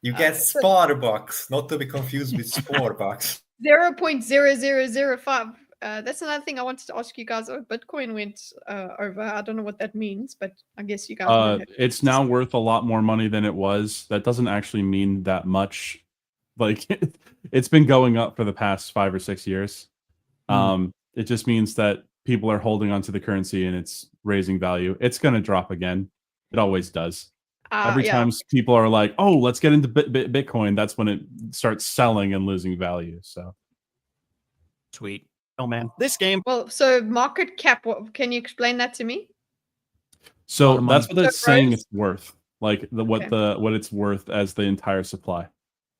You get Spar bucks, not to be confused with Spore bucks. 0.0005. That's another thing I wanted to ask you guys. Oh, Bitcoin went over. I don't know what that means, but I guess you guys know. It's now worth a lot more money than it was. That doesn't actually mean that much. Like it's been going up for the past 5 or 6 years. It just means that people are holding onto the currency and it's raising value. It's going to drop again. It always does. Every yeah. time people are like, "Oh, let's get into Bitcoin," that's when it starts selling and losing value. So Sweet. Oh man, this game. Well, so market cap. Can you explain that to me? So lot of that's money. what it's So saying price- it's worth. Like what it's worth as the entire supply.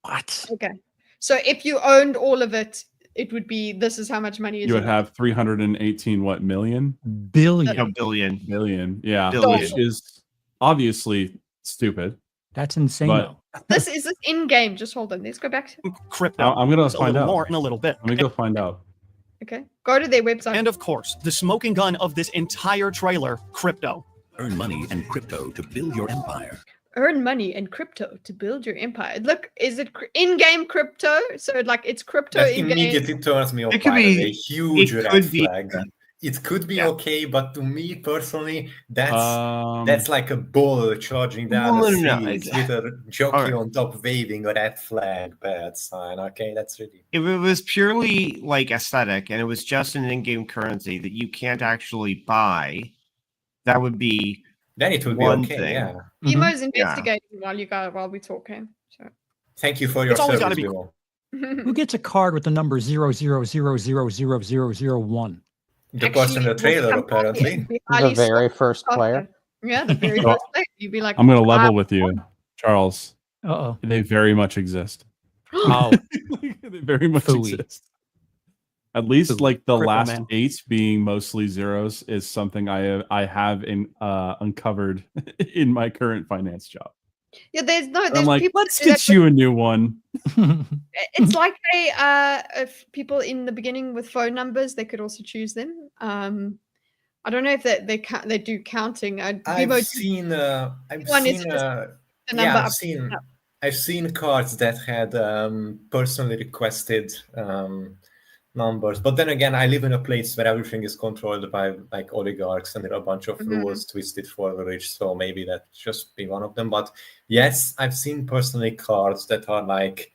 What? Okay. So if you owned all of it, it would be this is how much money is You would in it. have 318 million? Billion. No, billion. Billion. Yeah. Billion. Which is obviously stupid. That's insane. But This is this in game. Just hold on. Let's go back. Crypto. I'm gonna a find little out. more in a little bit. Let me go find out. Okay. Go to their website. And of course, the smoking gun of this entire trailer, crypto. Earn money and crypto to build your empire. earn money in crypto to build your empire. Look, is it in-game crypto? So like it's crypto That in-game. immediately turns me off. It could By the be- way. Huge it red could be- flag. It could be Yeah. okay, but to me personally, that's like a bull charging down Well, the no, street it's- with a jockey Alright. on top waving a red flag bad sign. Okay, that's really If it was purely like aesthetic and it was just an in-game currency that you can't actually buy, that would be then it would be one okay. thing. Yeah. Emo's investigating while we're talking. So. Thank you for your It's always service, gotta be Bimo. Who gets a card with the number 000000001? The person in the trailer, apparently. The very first player. Yeah, the very So, first player. You'd be like, I'm going to level with you, Charles. Uh-oh. They very much exist. Oh, They very much Phooey. exist. At least like the Crypto last man. 8 being mostly zeros is something I have uncovered in my current finance job. yeah, there's I'm like, people let's that do get that you a new one. It's like if people in the beginning with phone numbers, they could also choose them. I don't know if they do counting. I've seen the number. I've seen cards that had personally requested numbers, but then again, I live in a place where everything is controlled by like oligarchs, and there are a bunch of rules twisted for the rich. So maybe that just be one of them. But yes, I've seen personally cards that are like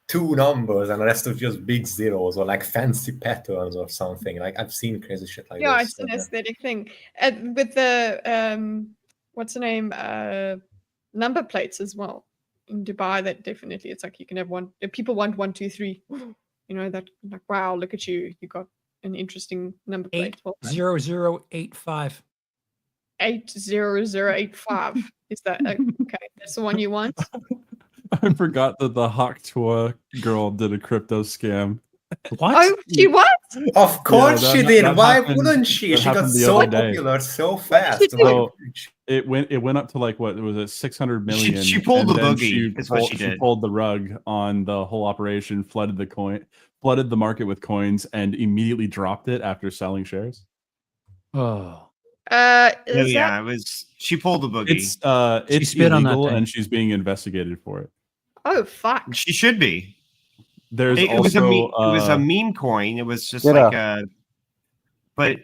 2 numbers and the rest of just big zeros or like fancy patterns or something. Like I've seen crazy shit like yeah, this. it's an aesthetic thing. With the what's the name? Number plates as well. In Dubai, that definitely it's like you can have one. If people want 1, 2, 3, you know, that like wow, look at you, you got an interesting number plate. 80085. 80085. Is that okay? That's the one you want? I forgot that the Haktua girl did a crypto scam. What? Oh, she what? Of course Yeah, she that- did. that Why happened- wouldn't she? that She got happened the so other day. popular so fast. So it went up to like what was it, 600 million. She pulled and the then boogie, is what she did. pulled the rug on the whole operation, flooded the market with coins, and immediately dropped it after selling shares. Oh. It was. She pulled the boogie. It's spit on that illegal, thing. and she's being investigated for it. Oh fuck. She should be. There's It also was a it was a meme coin. It was just Get like up. but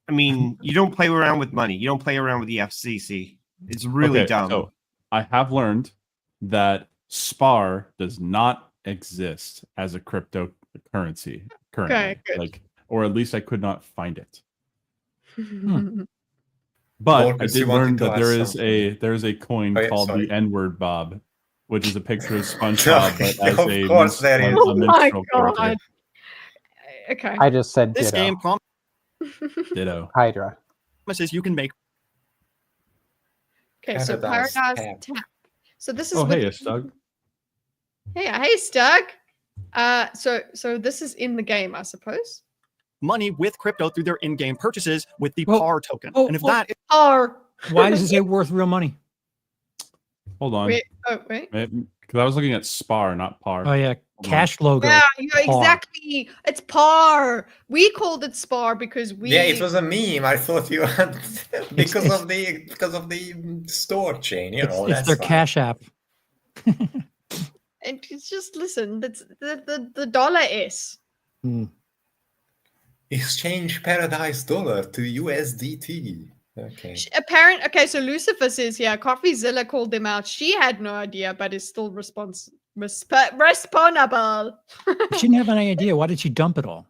I mean, you don't play around with money. You don't play around with the FCC. It's really Okay, dumb. So I have learned that SPAR does not exist as a cryptocurrency currently. Okay, good. Like, or at least I could not find it. But I Dorkus, you did wanted learn to that there ask is a coin Oh, yeah, called sorry. the N-word Bob, which is a picture of SpongeBob, but as Of a course there is. Oh my minstrel character. god. Okay. I just said This ditto. game Ditto. Hydra. promises you can make Okay, so Paradise Paradise Tap. Tap. So this is Oh, with- hey, it's Doug. Hey, Stug. So this is in the game, I suppose. money with crypto through their in-game purchases with the Whoa. PAR token. Oh, and if oh. that Or Why does it say worth real money? Hold on. wait. Because I was looking at SPAR, not PAR. Oh yeah, Hold on. cash logo. Yeah, you're Par. exactly. It's par. We called it spar because we. Yeah, it was a meme. I thought you had because of the store chain. You know, It's that's their fine. cash app. And it's just listen. That's the dollar is. Exchange Paradise Dollar to USDT. Okay. Okay, so Lucifer says here, CoffeeZilla called them out. She had no idea, but is still respondable. She didn't have any idea. Why did she dump it all?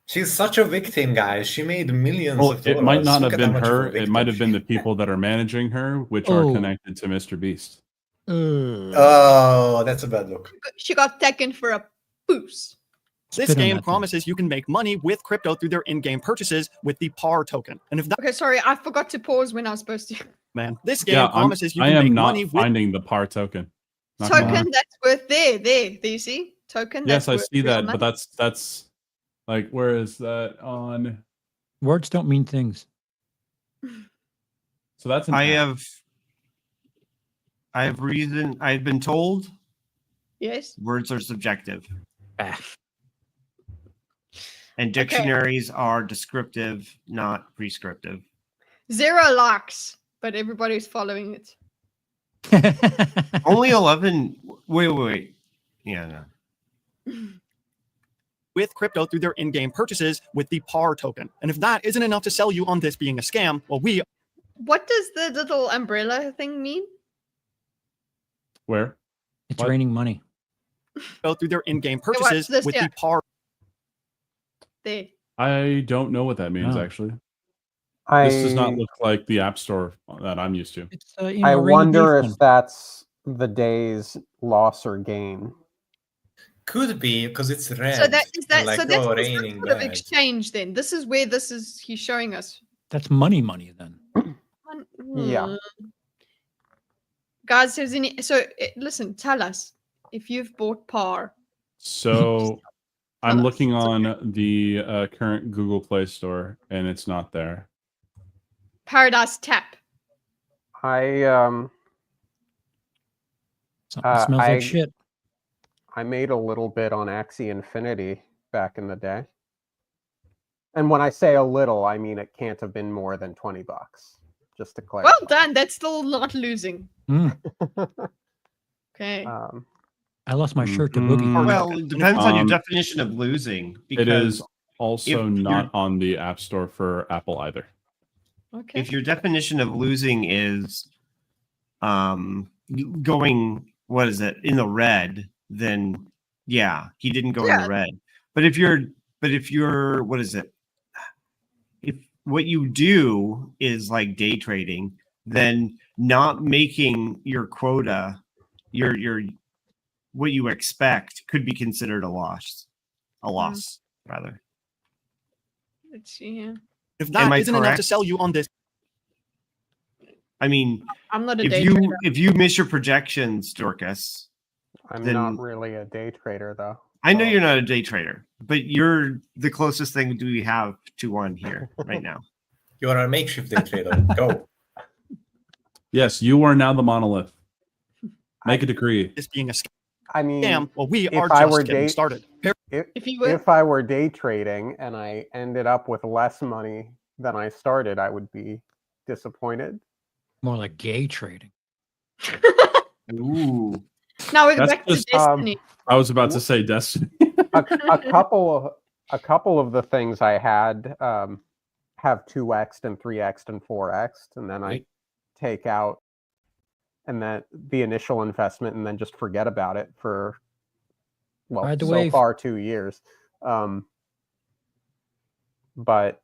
She's such a victim, guys. She made millions Well, of dollars. it might not Look have at how been much of a her. It victim might have she been is. the people that are managing her, which are Oh. connected to Mr. Beast. Oh, that's a bad look. She got taken for a boost. this Spit on game that thing. promises you can make money with crypto through their in-game purchases with the PAR token. And if that Okay, sorry, I forgot to pause when I was supposed to. man, this game Yeah, promises you I can am make not money with finding the PAR token. Not gonna lie. Token that's worth there. Do you see? Token. Yes, I that's worth see real that, money. but that's like, where is that on? Words don't mean things. So that's an app. I have reason. I've been told Yes. words are subjective, Ah. and dictionaries are descriptive, not prescriptive. 0 likes. but everybody's following it. Only 11. Wait. Yeah, no. With crypto through their in-game purchases with the PAR token. And if that isn't enough to sell you on this being a scam, well, we... What does the little umbrella thing mean? Where? It's raining money. Go through their in-game watch purchases this, with yeah. the PAR. There. I don't know what that means, Oh. actually. This does not look like the App Store that I'm used to. It's, you I know, rainy wonder day if fund. that's the day's loss or gain. Could be because it's red. So that is that. and like, So that's oh, some raining sort of bad. exchange. Then this is where he's showing us. That's money then. Yeah. Hmm. Guys, listen. Tell us if you've bought PAR. So I'm us. looking It's on the current Google Play Store, and it's not there. Paradise Tap. I Something smells like shit. I made a little bit on Axie Infinity back in the day. And when I say a little, I mean it can't have been more than $20. Just to clarify. Well done. That's still not losing. Okay. I lost my shirt to Boogie. Well, it depends on your definition of losing. It is because also if not on the App Store for Apple either. Okay. If your definition of losing is going, what is it, in the red, then yeah, he didn't go in the red. But if you're what is it? If what you do is like day trading, then not making your quota, your what you expect could be considered a loss. Rather. Let's see here. If that isn't enough to correct? sell you on this... I mean, I'm not a if day you trader. if you miss your projections, Dorkus, I'm then not really a day trader, though. I know you're not a day trader, but you're the closest thing we have to one here right now. You are a makeshift day trader. Go. Yes, you are now the monolith. Make a decree. This being a scam. I mean, Well, we if are I just were getting started. If I were day trading and I ended up with less money than I started, I would be disappointed. More like gay trading. Ooh. Now we're That's back to just, Destiny. I was about to say Destiny. a couple of the things I had have 2x'd and 3x'd and 4x'd, and then I take out and then the initial investment and then just forget about it for Ride the so wave. far 2 years. But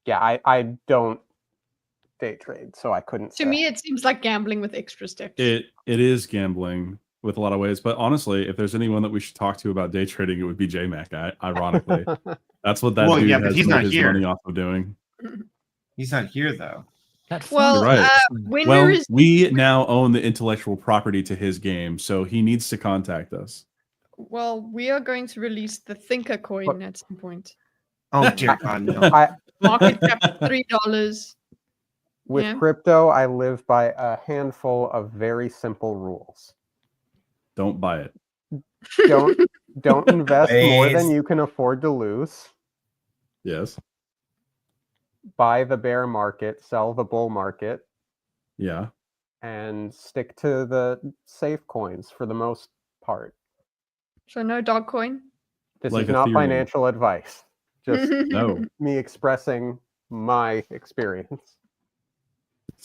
I don't day trade, so I couldn't To me, it seems like gambling with extra steps. It is gambling with a lot of ways, but honestly, if there's anyone that we should talk to about day trading, it would be JMac. Ironically, that's what that Well, dude yeah, but has he's made not his here. money off of doing. He's not here though. Well, You're right. winner is we now own the intellectual property to his game, so he needs to contact us. well, we are going to release the Thinker coin at some point. Oh dear God, no. Market cap $3. With Yeah. crypto, I live by a handful of very simple rules. Don't buy it. Don't invest more than Please. you can afford to lose. Yes. Buy the bear market, sell the bull market, Yeah. and stick to the safe coins for the most part. So no dog coin. This Like is not Ethereum. financial advice. Just No. me expressing my experience.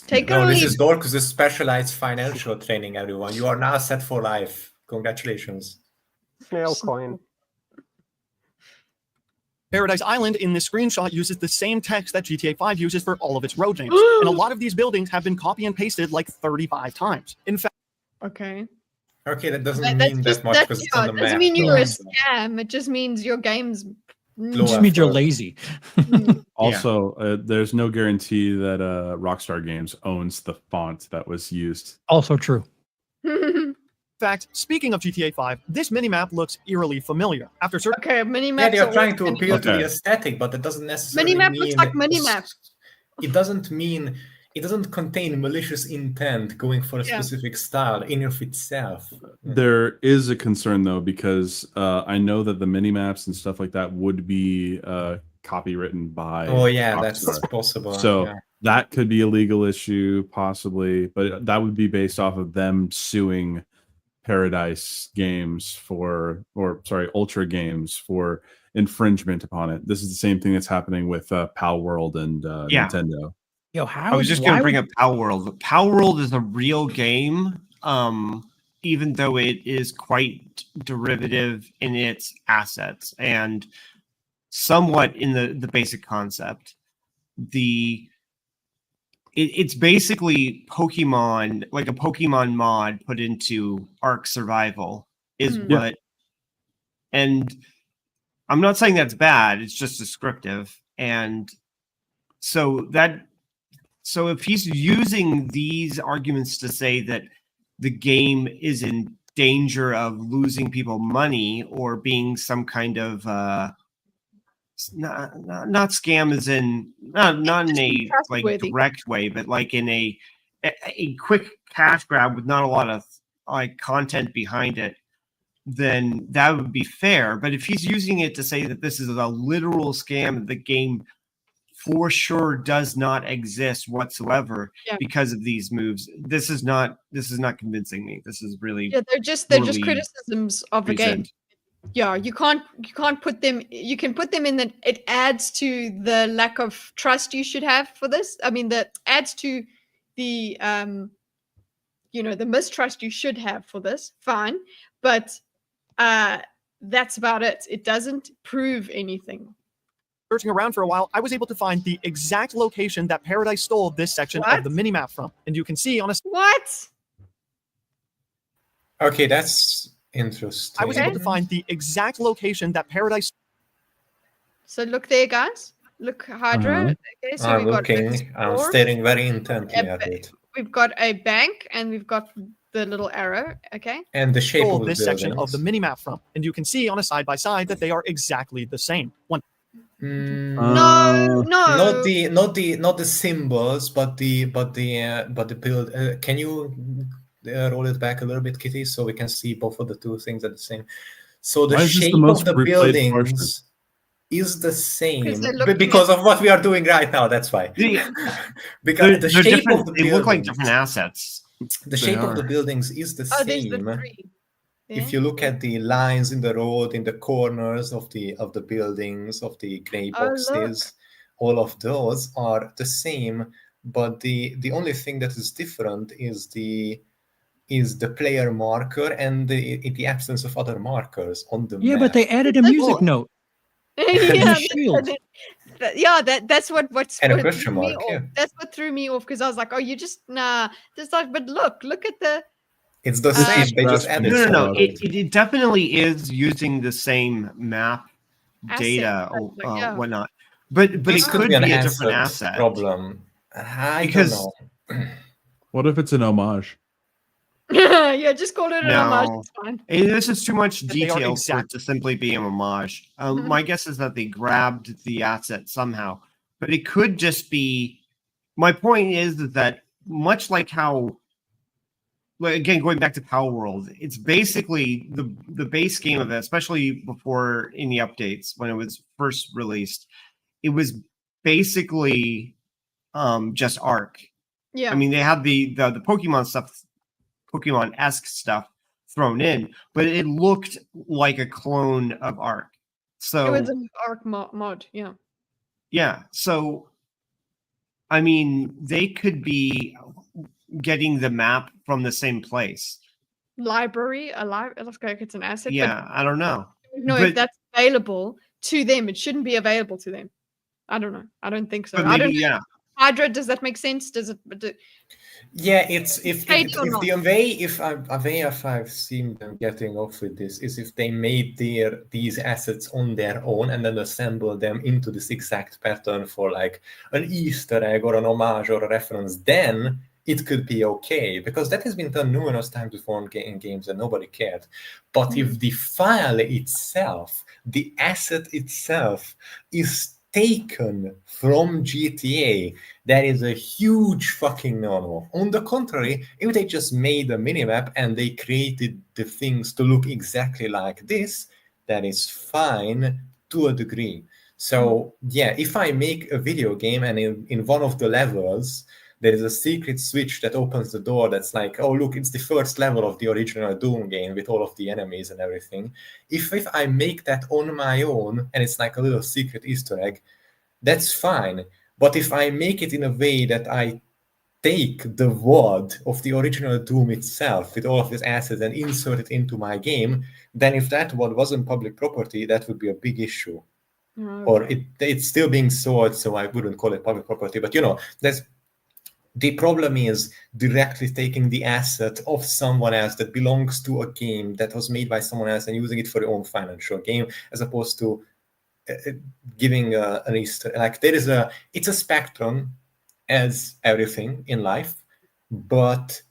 Take No, or this leave. is Dorkus' specialized financial training, everyone. You are now set for life. Congratulations. Snail coin. Paradise Island in this screenshot uses the same text that GTA 5 uses for all of its road names. And a lot of these buildings have been copy and pasted like 35 times. In fact, Okay. Okay, that doesn't That's mean just that much because it's on the it doesn't map. mean you're a Yeah. scam. It just means your game's It just means you're lazy. Also, there's no guarantee that Rockstar Games owns the font that was used. Also true. in fact, speaking of GTA 5, this minimap looks eerily familiar. After certain Okay, minimap. Yeah, they are trying to appeal to Okay. the aesthetic, but that doesn't necessarily Minimap mean looks like minimap. It doesn't mean it doesn't contain malicious intent going for a Yeah. specific style in of itself. There is a concern though, because I know that the mini maps and stuff like that would be copywritten by. Oh yeah, Rockstar. that's possible. So yeah. That could be a legal issue, possibly, but that would be based off of them suing Paradise Games Ultra Games for infringement upon it. This is the same thing that's happening with Pal World and Yeah. Nintendo. Yo, I was just going to bring up Pal World. Pal World is a real game, even though it is quite derivative in its assets and somewhat in the basic concept. It's basically Pokemon, like a Pokemon mod put into Ark Survival is what. And I'm not saying that's bad. It's just descriptive. And so if he's using these arguments to say that the game is in danger of losing people money or being some kind of not scam as in not in a like direct way, but like in a quick cash grab with not a lot of like content behind it, then that would be fair. But if he's using it to say that this is a literal scam, the game for sure does not exist whatsoever because of these moves. This is not convincing me. This is really they're just criticisms of the game. Yeah, you can't put them. You can put them in that it adds to the lack of trust you should have for this. I mean, that adds to the the mistrust you should have for this. Fine, but that's about it. It doesn't prove anything. Searching around for a while, I was able to find the exact location that Paradise stole this section of the minimap from, and you can see on a what? Okay, that's interesting. I was able to find the exact location that Paradise. So look there, guys. Look, Hydra. Okay, so I'm we've looking. I'm staring very intently at it. We've got a bank, and we've got the little arrow. Okay. And the shape of this section of the minimap from, and you can see on a side by side that they are exactly the same. No. Not the symbols, but the build. Can you roll it back a little bit, Kitty, so we can see both of the two things at the same. So the shape of the buildings is the same because of what we are doing right now. That's why. Because the shape of the buildings, they look like different assets. The shape of the buildings is the same. If you look at the lines in the road, in the corners of the buildings, of the gray boxes, all of those are the same. But the only thing that is different is the player marker and the absence of other markers on the map. But they added a music note. That's what's and a question mark. That's what threw me off because I was like, oh, you just just like, but look at the. It's the same. They just added. No. It definitely is using the same map data or whatnot. But it could be a different asset problem. I don't know. What if it's an homage? Yeah, just call it an homage. It's fine. This is too much detail for it to simply be an homage. My guess is that they grabbed the asset somehow, but it could just be. My point is that much like how, again, going back to Power World, it's basically the base game of it, especially before in the updates when it was first released. It was basically just Ark. Yeah, I mean they had the Pokemon stuff. Pokemon-esque stuff thrown in, but it looked like a clone of Ark. So it was an Ark mod, yeah. Yeah, so I mean, they could be getting the map from the same place. Library, it looks like it's an asset. Yeah, I don't know. No, if that's available to them, it shouldn't be available to them. I don't know. I don't think so. But maybe, Hydra, does that make sense? Does it? Yeah, it's if I've seen them getting off with this is if they made these assets on their own and then assemble them into this exact pattern for like an Easter egg or an homage or a reference, then it could be okay because that has been done numerous times before in games and nobody cared. But if the file itself, the asset itself is taken from GTA, that is a huge fucking no-no. On the contrary, if they just made a minimap and they created the things to look exactly like this, that is fine to a degree. So yeah, if I make a video game and in one of the levels there is a secret switch that opens the door that's like, oh look, it's the first level of the original Doom game with all of the enemies and everything. If I make that on my own and it's like a little secret Easter egg, that's fine. But if I make it in a way that I take the WOD of the original Doom itself with all of its assets and insert it into my game, then if that WOD wasn't public property, that would be a big issue. Okay. Or it's still being sold, so I wouldn't call it public property. But the problem is directly taking the asset of someone else that belongs to a game that was made by someone else and using it for your own financial game, as opposed to giving an Easter. Like it's a spectrum, as everything in life, but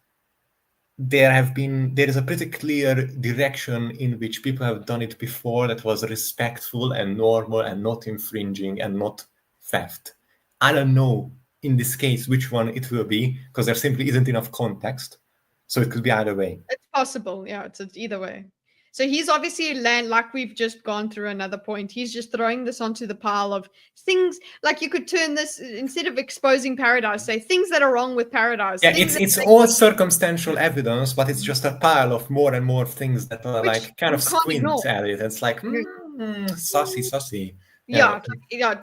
there is a pretty clear direction in which people have done it before that was respectful and normal and not infringing and not theft. I don't know in this case which one it will be, because there simply isn't enough context, so it could be either way. It's possible, yeah, it's either way. So he's obviously like we've just gone through another point. He's just throwing this onto the pile of things. Like you could turn this, instead of exposing Paradise, say things that are wrong with Paradise. Yeah, it's all circumstantial evidence, but it's just a pile of more and more things that are like kind of squint at it. It's like sussy. Yeah,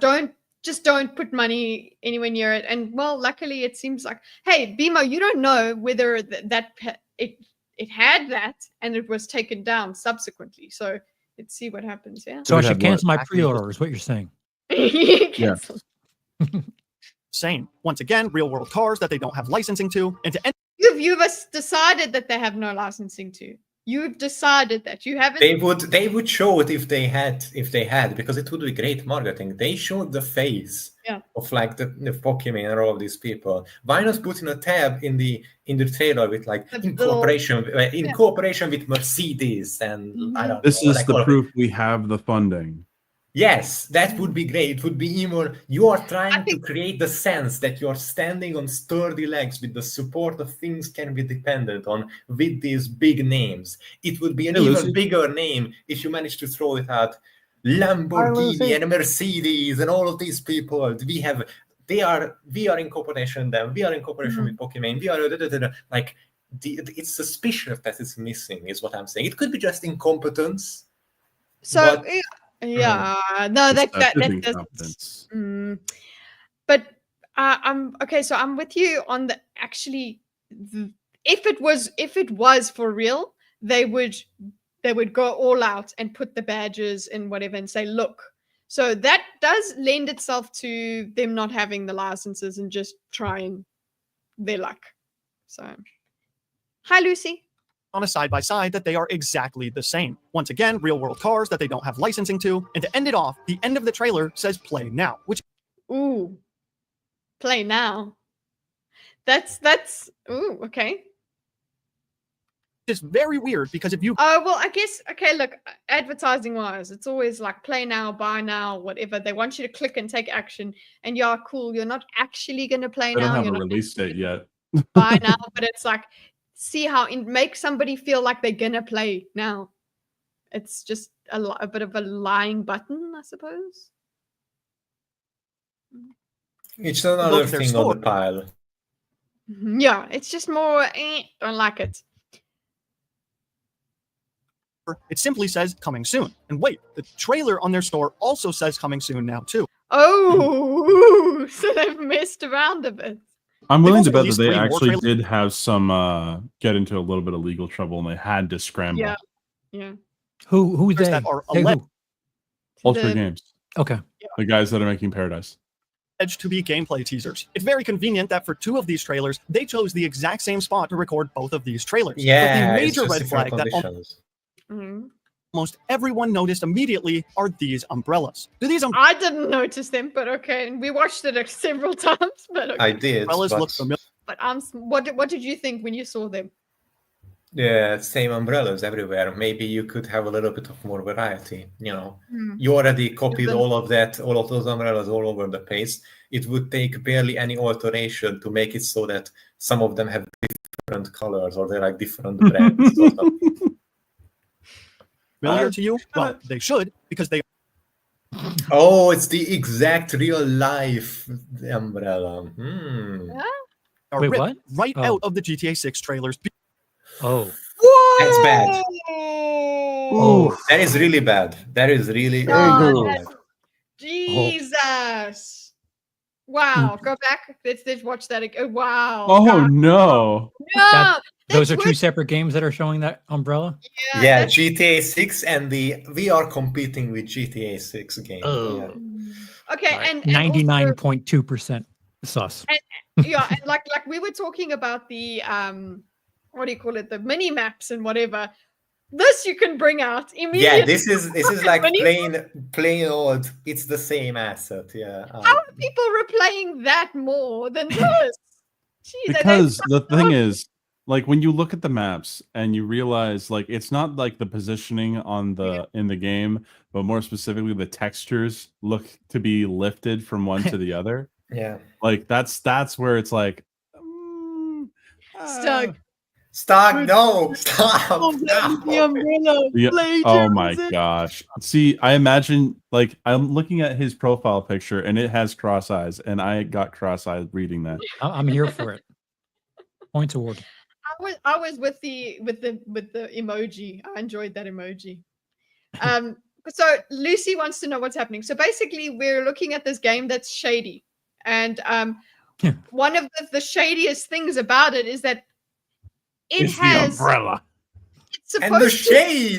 don't put money anywhere near it. And well, luckily it seems like, hey, Bimo, you don't know whether it had that and it was taken down subsequently. So let's see what happens. Yeah. So I should cancel my pre-order, is what you're saying. Yeah. Same. Once again, real world cars that they don't have licensing to, and to end. You've decided that they have no licensing to. You've decided that you haven't. They would show it if they had, because it would be great marketing. They showed the face of like the Pokemon and all of these people. Why not put in a tab in the trailer with like in cooperation with Mercedes and I don't know. This is like the proof we have the funding. Yes, that would be great. It would be even. You are trying to create the sense that you're standing on sturdy legs with the support of things can be dependent on with these big names. It would be an even bigger name if you manage to throw it out. Lamborghini and Mercedes and all of these people. We are in cooperation with them. We are in cooperation with Pokemon. We are like it's suspicious that it's missing, is what I'm saying. It could be just incompetence. So. Yeah, no, that doesn't. But I'm okay. So I'm with you on the if it was for real, they would go all out and put the badges and whatever and say, look. So that does lend itself to them not having the licenses and just trying their luck. So, hi, Lucy. On a side-by-side that they are exactly the same. Once again, real-world cars that they don't have licensing to, and to end it off, the end of the trailer says play now, which play now. That's okay. It's very weird because if you I guess look, advertising wise, it's always like play now, buy now, whatever. They want you to click and take action, and cool, you're not actually gonna play now. They don't have a release date yet. Buy now, but it's like see how it makes somebody feel like they're gonna play now. It's just a bit of a lying button, I suppose. It's another thing on the pile. Yeah, it's just more don't like it. It simply says coming soon. And wait, the trailer on their store also says coming soon now too. Oh, so they've messed around a bit. I'm willing to bet that they actually did have some get into a little bit of legal trouble and they had to scramble. Yeah. Who's they? That are Ultra Games. Okay. The guys that are making Paradise. To be gameplay teasers. It's very convenient that for 2 of these trailers, they chose the exact same spot to record both of these trailers. Yeah, but the major red flag that almost everyone noticed immediately are these umbrellas. I didn't notice them, but okay. And we watched it several times, but okay. I did. Umbrellas look familiar. But what did you think when you saw them? Yeah, same umbrellas everywhere. Maybe you could have a little bit of more variety. You already copied all of those umbrellas all over the place. It would take barely any alteration to make it so that some of them have different colors or they're like different brands or something. Familiar to you? Well, they should, because they Oh, it's the exact real life umbrella. Are Wait, ripped what? right Oh. out of the GTA 6 trailers. Oh. That's bad. Oh. That is really bad. That is really, God, really that- bad. Jesus. Wow. Go back. Let's watch that again. Wow. Oh God. no. No. Those are two Twitch- separate games that are showing that umbrella. Yeah, that's- GTA 6 and we are competing with GTA 6 game. Oh. Okay, and also- 99.2% sus. yeah, and like we were talking about the what do you call it, the mini maps and whatever. This you can bring out immediately. Yeah, this is like Mini- plain old. It's the same asset. Yeah. How are people replaying that more than this? Jeez, Because the thing is, like when you look at the maps and you realize like it's not like the positioning on the in the game, but more specifically the textures look to be lifted from one to the other. Yeah. Like that's where it's like Stug. Stop! No! Stop! The umbrella. yeah, oh my gosh. See, I imagine like I'm looking at his profile picture and it has cross eyes, and I got cross eyed reading that. I'm here for it. Points award. I was with the emoji. I enjoyed that emoji. So Lucy wants to know what's happening. So basically, we're looking at this game that's shady, and one of the shadiest things about it is that It's the umbrella. It's supposed And the to- shade!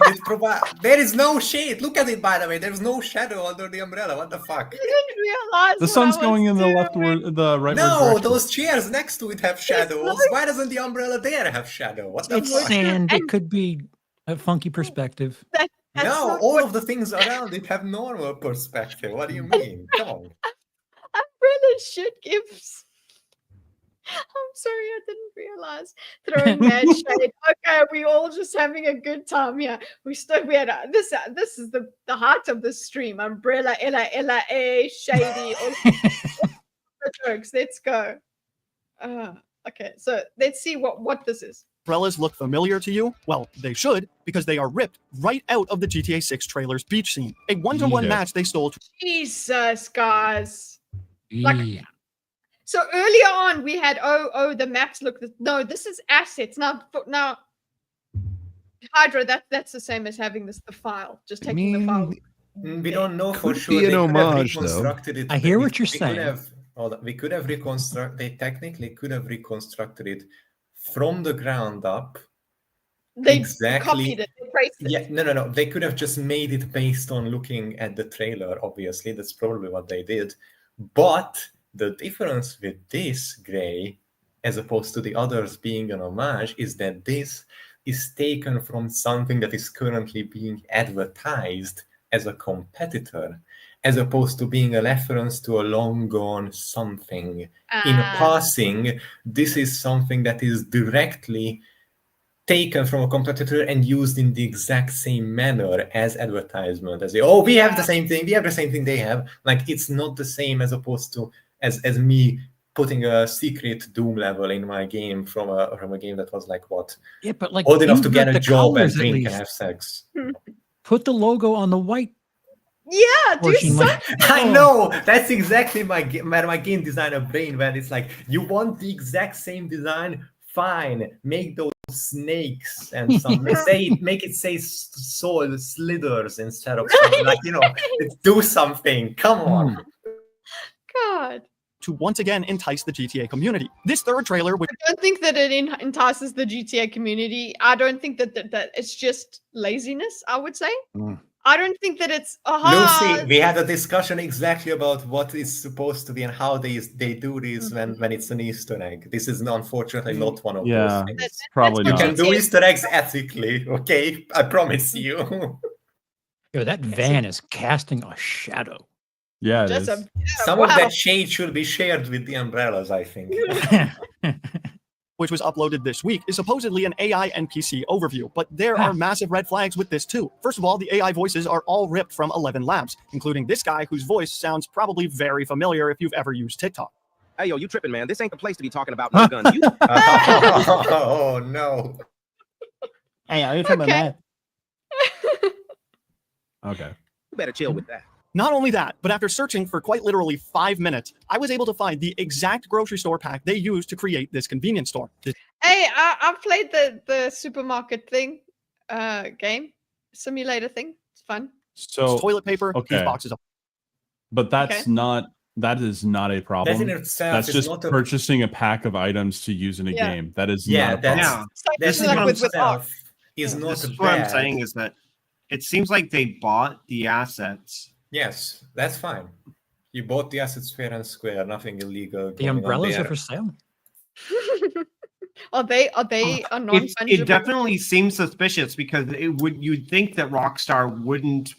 There is no shade! Look at it, by the way. There's no shadow under the umbrella. What the fuck? I didn't realize The what sun's I was going in the doing. leftward, the rightward No, direction. those chairs next to it have shadows. Why doesn't the umbrella there have shadow? What the It's fuck? sand. It could be a funky perspective. That's No, not all what- of the things around it have normal perspective. What do you mean? Come on. umbrella shit gives. I'm sorry, I didn't realize. Throwing mad shade. Okay, we all just having a good time here. We had this is the heart of the stream. Umbrella, Ella, shady. All the jokes. Let's go. Okay, so let's see what this is. Umbrellas look familiar to you? Well, they should, because they are ripped right out of the GTA 6 trailer's beach scene. A one-to-one Yeah. match they stole. Jesus, guys. Yeah. So earlier on, we had the maps look. No, this is assets. Now Hydra. That's the same as having the file. Just taking the file. We don't know for Could sure. be an They could have homage, though. reconstructed it. I hear We- what you're we could saying. we could have reconstructed. They technically could have reconstructed it from the ground up. They Exactly. copied it. They traced it. Yeah, no. They could have just made it based on looking at the trailer. Obviously, that's probably what they did. But the difference with this Gray, as opposed to the others being an homage, is that this is taken from something that is currently being advertised as a competitor, as opposed to being a reference to a long gone something. In passing, this is something that is directly taken from a competitor and used in the exact same manner as advertisement. As we have the same thing, we have the same thing they have. Like, it's not the same as opposed to as me putting a secret Doom level in my game from a game that was like what? Yeah, but like Old enough to invert get a the job and colors at drink and least. have sex. Put the logo on the white. Yeah, do portion, like- something. I know, that's exactly my game designer brain, when it's like, you want the exact same design, fine, make those snakes and some make it say soul slithers instead of something. Like, let's do something. Come on. God. To once again entice the GTA community. This third trailer, which I don't think that it entices the GTA community. I don't think that it's just laziness, I would say. I don't think that it's Lucy, we had a discussion exactly about what is supposed to be and how they do this when it's an Easter egg. This is unfortunately not one of Yeah, those things. probably You not. can do Easter eggs ethically, okay? I promise you. Yo, that van is casting a shadow. Yeah, it Just is. Some of that shade should be shared with the umbrellas, I think. which was uploaded this week, is supposedly an AI NPC overview, but there are massive red flags with this too. First of all, the AI voices are all ripped from 11 labs, including this guy whose voice sounds probably very familiar if you've ever used TikTok. Hey, yo, you tripping, man. This ain't the place to be talking about no guns. You... Oh, no. Hey, are you tripping, man? Okay. better chill with that. Not only that, but after searching for quite literally 5 minutes, I was able to find the exact grocery store pack they used to create this convenience store. Hey, I played the supermarket thing, game simulator thing. It's fun. So toilet paper, these okay, boxes of. but that's not. That is not a problem. That in itself That's is just not a- purchasing a pack of items to use in a Yeah. game. That is Yeah, not a that's problem. This is in what I'm itself is not This is what I'm bad. saying is that it seems like they bought the assets. Yes, that's fine. You bought the assets fair and square, nothing illegal. The going on umbrellas there. are for sale. Are they non It fungible? definitely seems suspicious because you'd think that Rockstar wouldn't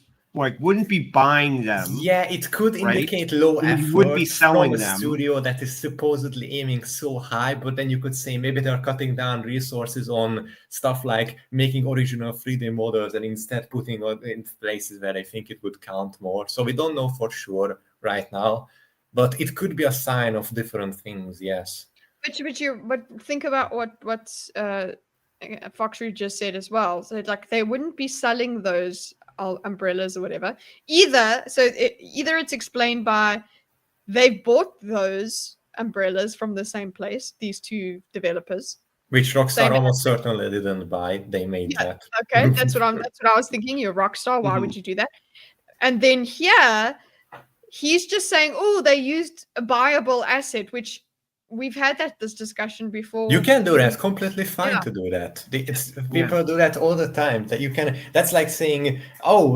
be buying them. Yeah, it could right? indicate low And effort you would be selling from a them. studio that is supposedly aiming so high, but then you could say maybe they're cutting down resources on stuff like making original 3D models and instead putting it in places where they think it would count more. So we don't know for sure right now, but it could be a sign of different things, yes. But think about what Foxroo just said as well. So like they wouldn't be selling those umbrellas or whatever. Either it's explained by they've bought those umbrellas from the same place, these two developers. Which Rockstar Same almost certainly didn't buy. They made that. Okay, that's what I was thinking. You're Rockstar. Why would you do that? And then here, he's just saying, "Oh, they used a buyable asset," which we've had this discussion before. You can do that. Completely fine Yeah. to do that. People do that all the time. That you can. That's like saying, "Oh,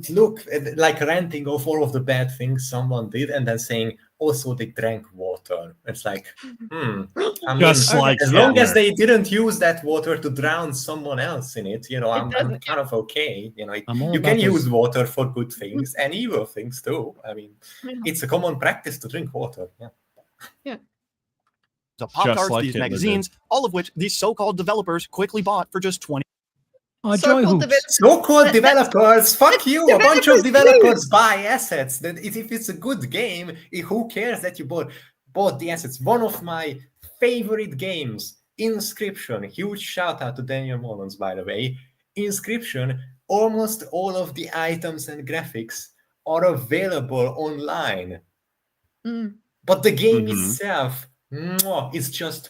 look," like ranting off all of the bad things someone did, and then saying, "Also, they drank water." It's like, I mean, Just like as long as Hitler. they didn't use that water to drown someone else in it, I'm doesn't- kind of okay. I'm all You about can this. use water for good things and evil things too. I mean, Yeah. it's a common practice to drink water. Yeah. The Pop Just Tarts, like these Hitler magazines, all of which these so-called developers quickly bought for just 20. Oh, So-called joy hoops. developers- So-called developers, fuck you! A bunch of developers developers buy assets. Then if it's a good game, who cares that you bought the assets? One of my favorite games, Inscription. Huge shout out to Daniel Mullins, by the way. Inscription. Almost all of the items and graphics are available online, but the game itself, is just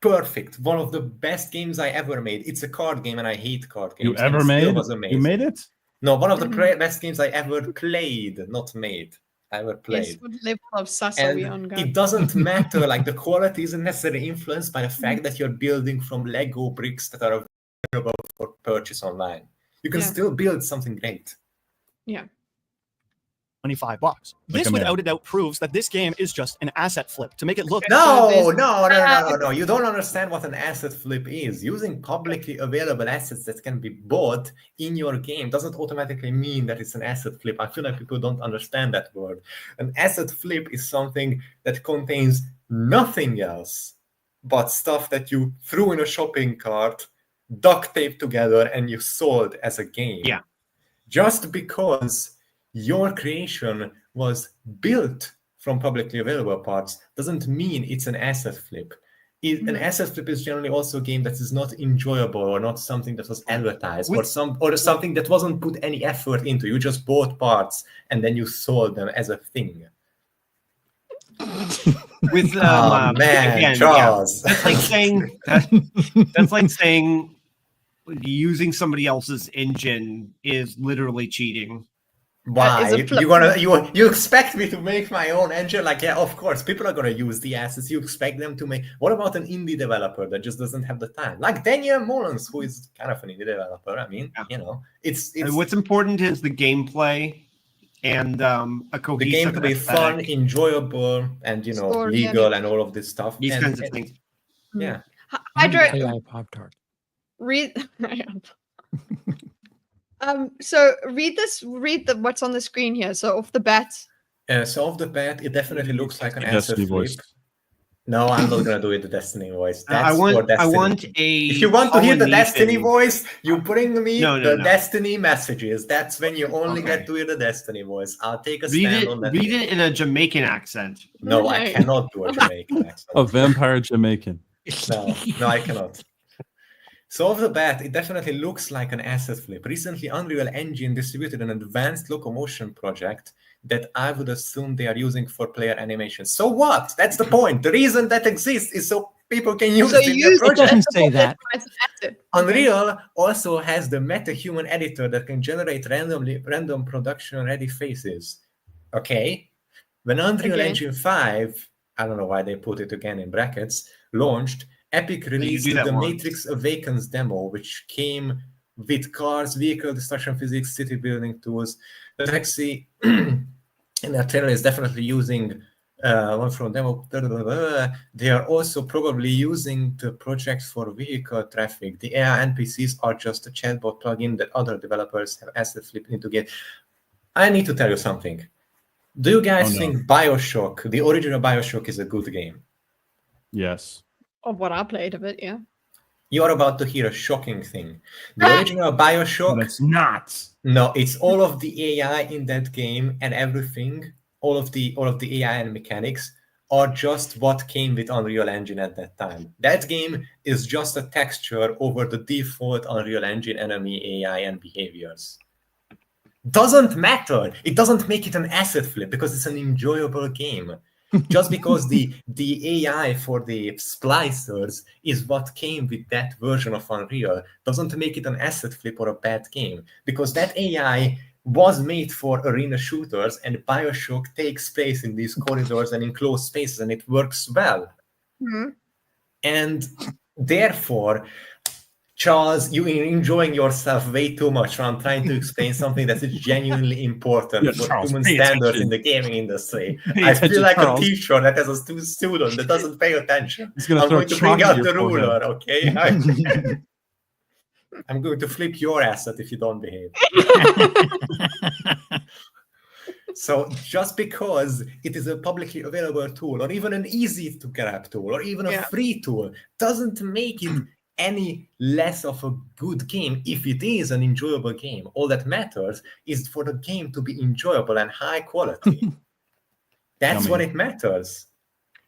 perfect. One of the best games I ever made. It's a card game, and I hate card games. You and ever it still made? was amazing. You made it? No, one of the best games I ever played, not made. I ever Yes, played. what level of sus are we on, And guys? it doesn't matter. Like the quality isn't necessarily influenced by the fact that you're building from Lego bricks that are available for purchase online. You can Yeah. still build something great. Yeah. $25. Like This a man. without a doubt proves that this game is just an asset flip to make it look. No. You don't understand what an asset flip is. Using publicly available assets that can be bought in your game doesn't automatically mean that it's an asset flip. I feel like people don't understand that word. An asset flip is something that contains nothing else but stuff that you threw in a shopping cart, duct taped together, and you sold as a game. Yeah. Just because your creation was built from publicly available parts doesn't mean it's an asset flip. An asset flip is generally also a game that is not enjoyable or not something that was advertised or something that wasn't put any effort into. You just bought parts and then you sold them as a thing. With man, again, Charles. That's like saying that's like saying using somebody else's engine is literally cheating. Why? You expect me to make my own engine? Like, yeah, of course, people are gonna use the assets. You expect them to make. What about an indie developer that just doesn't have the time? Like Daniel Mullins, who is kind of an indie developer. I mean, it's And what's important is the gameplay and a cohesive. the game to be fun, enjoyable, and Story, legal, and all of this stuff. These And- kinds of things. Yeah. Hydra, AI Pop Tart. read. So read what's on the screen here. So off the bat. So off the bat, it definitely looks like an Destiny asset flip. voice. No, I'm not gonna do it the Destiny voice. I That's for want Destiny. a. If you want to hear the Destiny pollination. voice, you bring me No, the no. Destiny messages. That's when you only Okay. get to hear the Destiny voice. I'll take a Read stand it. on that. Read it in a Jamaican accent. No, I Right. cannot do a Jamaican accent. A vampire Jamaican. No, I cannot. So off the bat, it definitely looks like an asset flip. Recently, Unreal Engine distributed an advanced locomotion project that I would assume they are using for player animation. So what? That's the point. The reason that exists is so people can use it in their It project. doesn't say that. Unreal also has the MetaHuman editor that can generate random production-ready faces. Okay? When Unreal Engine 5, I don't know why they put it again in brackets, launched, Epic released the Matrix Awakens demo, which came with cars, vehicle destruction physics, city building tools. The taxi in their trailer is definitely using one from demo. They are also probably using the project for vehicle traffic. The AI NPCs are just a chatbot plugin that other developers have asset flipped into get. I need to tell you something. Do you guys think BioShock, the original BioShock, is a good game? Yes. Of what I played of it, yeah. You are about to hear a shocking thing. The original BioShock... But it's not. No, it's all of the AI in that game and everything, all of the AI and mechanics are just what came with Unreal Engine at that time. That game is just a texture over the default Unreal Engine enemy AI and behaviors. Doesn't matter. It doesn't make it an asset flip because it's an enjoyable game. Just because the AI for the splicers is what came with that version of Unreal doesn't make it an asset flip or a bad game. Because that AI was made for arena shooters and BioShock takes place in these corridors and enclosed spaces and it works well. Mm-hmm. And therefore, Charles, you're enjoying yourself way too much when I'm trying to explain something that is genuinely important for Charles, human pay standards attention. in the gaming industry. Pay I feel attention, like Charles. a teacher that has a student that doesn't pay attention. He's gonna I'm throw going to chalk bring at out your the ruler, forehead. okay? I'm going to flip your asset if you don't behave. So just because it is a publicly available tool or even an easy to grab tool or even a free tool doesn't make it any less of a good game if it is an enjoyable game. All that matters is for the game to be enjoyable and high quality. That's what it matters.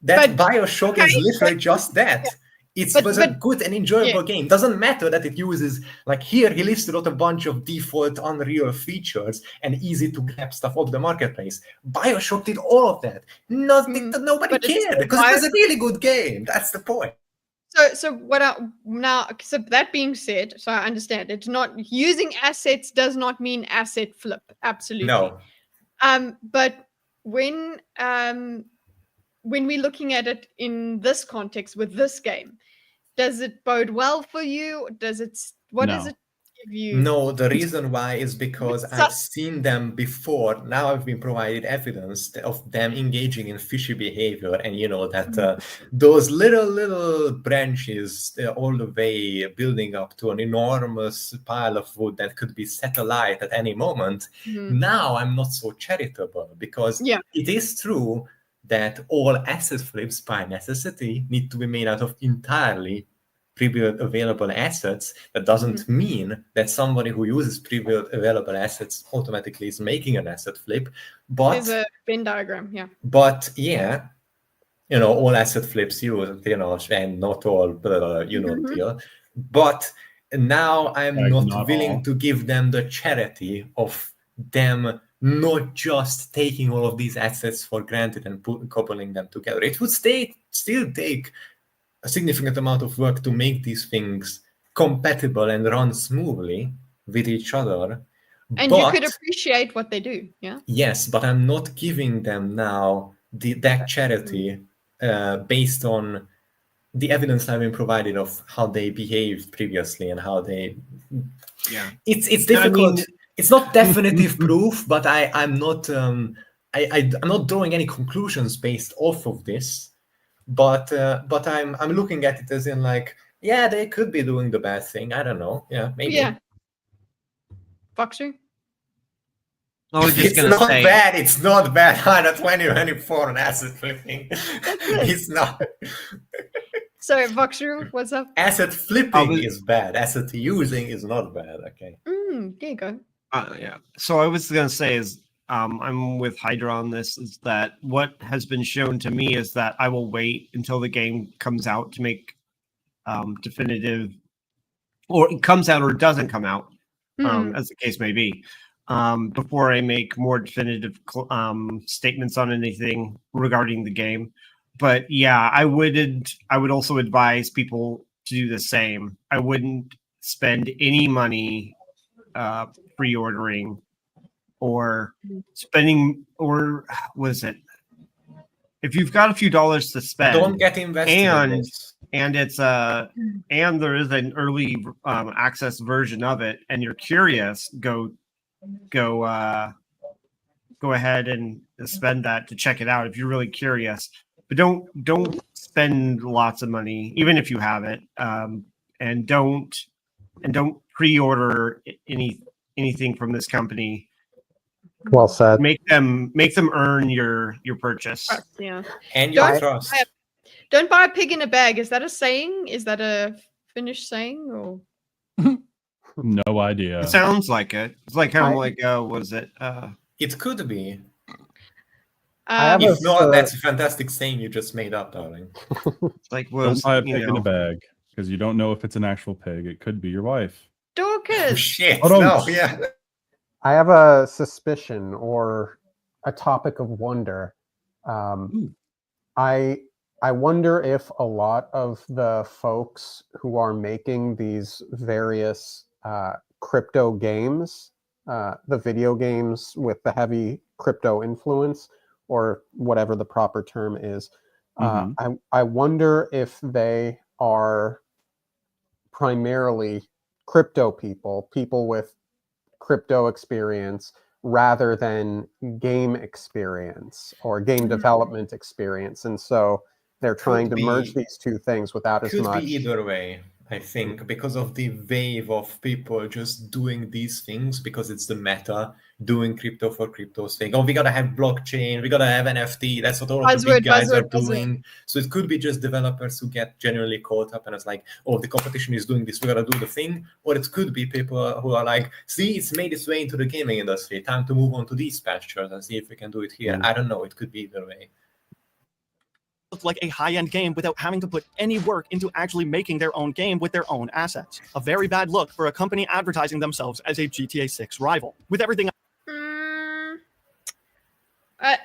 That BioShock is literally just that. It was a good and enjoyable game. Doesn't matter that it uses, like here, he listed out a bunch of default Unreal features and easy to grab stuff off the marketplace. BioShock did all of that. Nobody cared because it was a really good game. That's the point. So that being said, so I understand it's not using assets does not mean asset flip. Absolutely. No. But when we're looking at it in this context with this game, does it bode well for you? Does it? What does it give you? No, the reason why is because I've seen them before. Now I've been provided evidence of them engaging in fishy behavior, and you know that those little branches all the way building up to an enormous pile of wood that could be set alight at any moment. Now I'm not so charitable because it is true that all asset flips by necessity need to be made out of entirely pre-built available assets. That doesn't mean that somebody who uses pre-built available assets automatically is making an asset flip. But there's a Venn diagram, yeah. But yeah, you know, all asset flips use, you know, and not all, deal. But now I'm not willing to give them the charity of them not just taking all of these assets for granted and coupling them together. It would still take a significant amount of work to make these things compatible and run smoothly with each other. And you could appreciate what they do, yeah? Yes, but I'm not giving them now that charity based on the evidence I've been provided of how they behaved previously and how they... Yeah. It's difficult. It's not definitive proof, but I'm not I'm not drawing any conclusions based off of this. But I'm looking at it as in like, yeah, they could be doing the bad thing. I don't know. Yeah, maybe. Yeah. Foxer? I was just It's not bad. It's not bad. Either 2024 and asset flipping. It's not. So, Voxer, what's up? Asset flipping is bad. Asset using is not bad. Okay. There you go. Yeah. So I was going to say is I'm with Hydra on this, is that what has been shown to me is that I will wait until the game comes out to make definitive or it comes out or doesn't come out, Hmm. as the case may be, before I make more definitive statements on anything regarding the game. But yeah, I would also advise people to do the same. I wouldn't spend any money pre-ordering or spending, or was it? If you've got a few dollars to spend, Don't get invested in this. and it's and there is an early access version of it, and you're curious, go ahead and spend that to check it out if you're really curious. But don't spend lots of money, even if you have it, and don't pre-order anything from this company. Well said. Make them earn your purchase. Yeah. And your trust. Don't buy a pig in a bag. Is that a saying? Is that a Finnish saying? Or No idea. It sounds like it. It's like kind of like what is it? It could be. have If a- not, that's a fantastic saying you just made up, darling. Like Don't buy a pig in a bag because you don't know if it's an actual pig. It could be your wife. Dorkus. Shit. Hold on. No, yeah. I have a suspicion or a topic of wonder. I wonder if a lot of the folks who are making these various crypto games, the video games with the heavy crypto influence, or whatever the proper term is, I wonder if they are primarily crypto people with crypto experience rather than game experience or game development experience. And so they're trying to merge these two things without as much. Could be either way, I think, because of the wave of people just doing these things because it's the meta, doing crypto for crypto's sake. Oh, we gotta have blockchain, we gotta have NFT. That's what all of the big guys are doing. So it could be just developers who get generally caught up and it's like, oh, the competition is doing this, we gotta do the thing. Or it could be people who are like, see, it's made its way into the gaming industry. Time to move on to these pastures and see if we can do it here. I don't know. It could be either way. Look like a high-end game without having to put any work into actually making their own game with their own assets. A very bad look for a company advertising themselves as a GTA 6 rival. With everything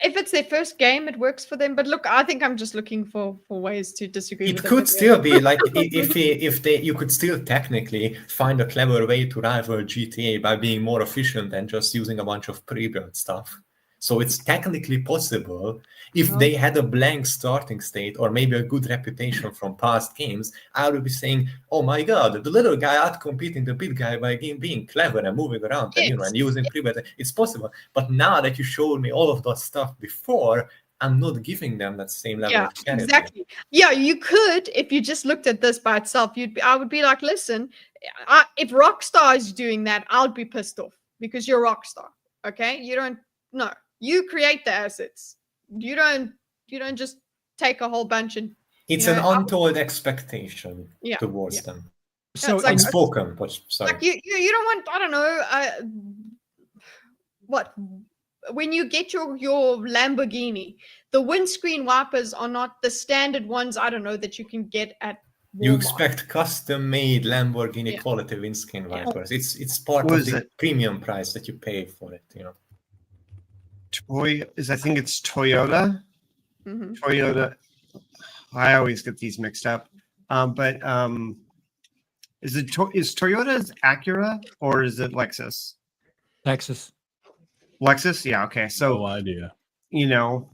if it's their first game, it works for them. But look, I think I'm just looking for ways to disagree. It could still be like if you could still technically find a clever way to rival GTA by being more efficient than just using a bunch of pre-built stuff. So it's technically possible if they had a blank starting state or maybe a good reputation from past games. I would be saying, "Oh my God, the little guy outcompeting the big guy by being clever and moving around and and using pre-built." It's possible, but now that you showed me all of that stuff before, I'm not giving them that same level of clarity. Exactly. Yeah, you could if you just looked at this by itself. I would be like, listen, if Rockstar is doing that, I'll be pissed off because you're Rockstar. Okay, you don't. No, you create the assets. You don't just take a whole bunch and. It's an untold expectation towards them. So it's like, unspoken, but sorry. Like you don't want. I don't know. What. When you get your Lamborghini, the windscreen wipers are not the standard ones, I don't know, that you can get at Walmart. You expect custom-made Lamborghini quality windscreen wipers. It's part of the premium price that you pay for it, you know. I think it's Toyota. Toyota. I always get these mixed up. But is Toyota's Acura or is it Lexus? Lexus, yeah, okay. So no idea. You know,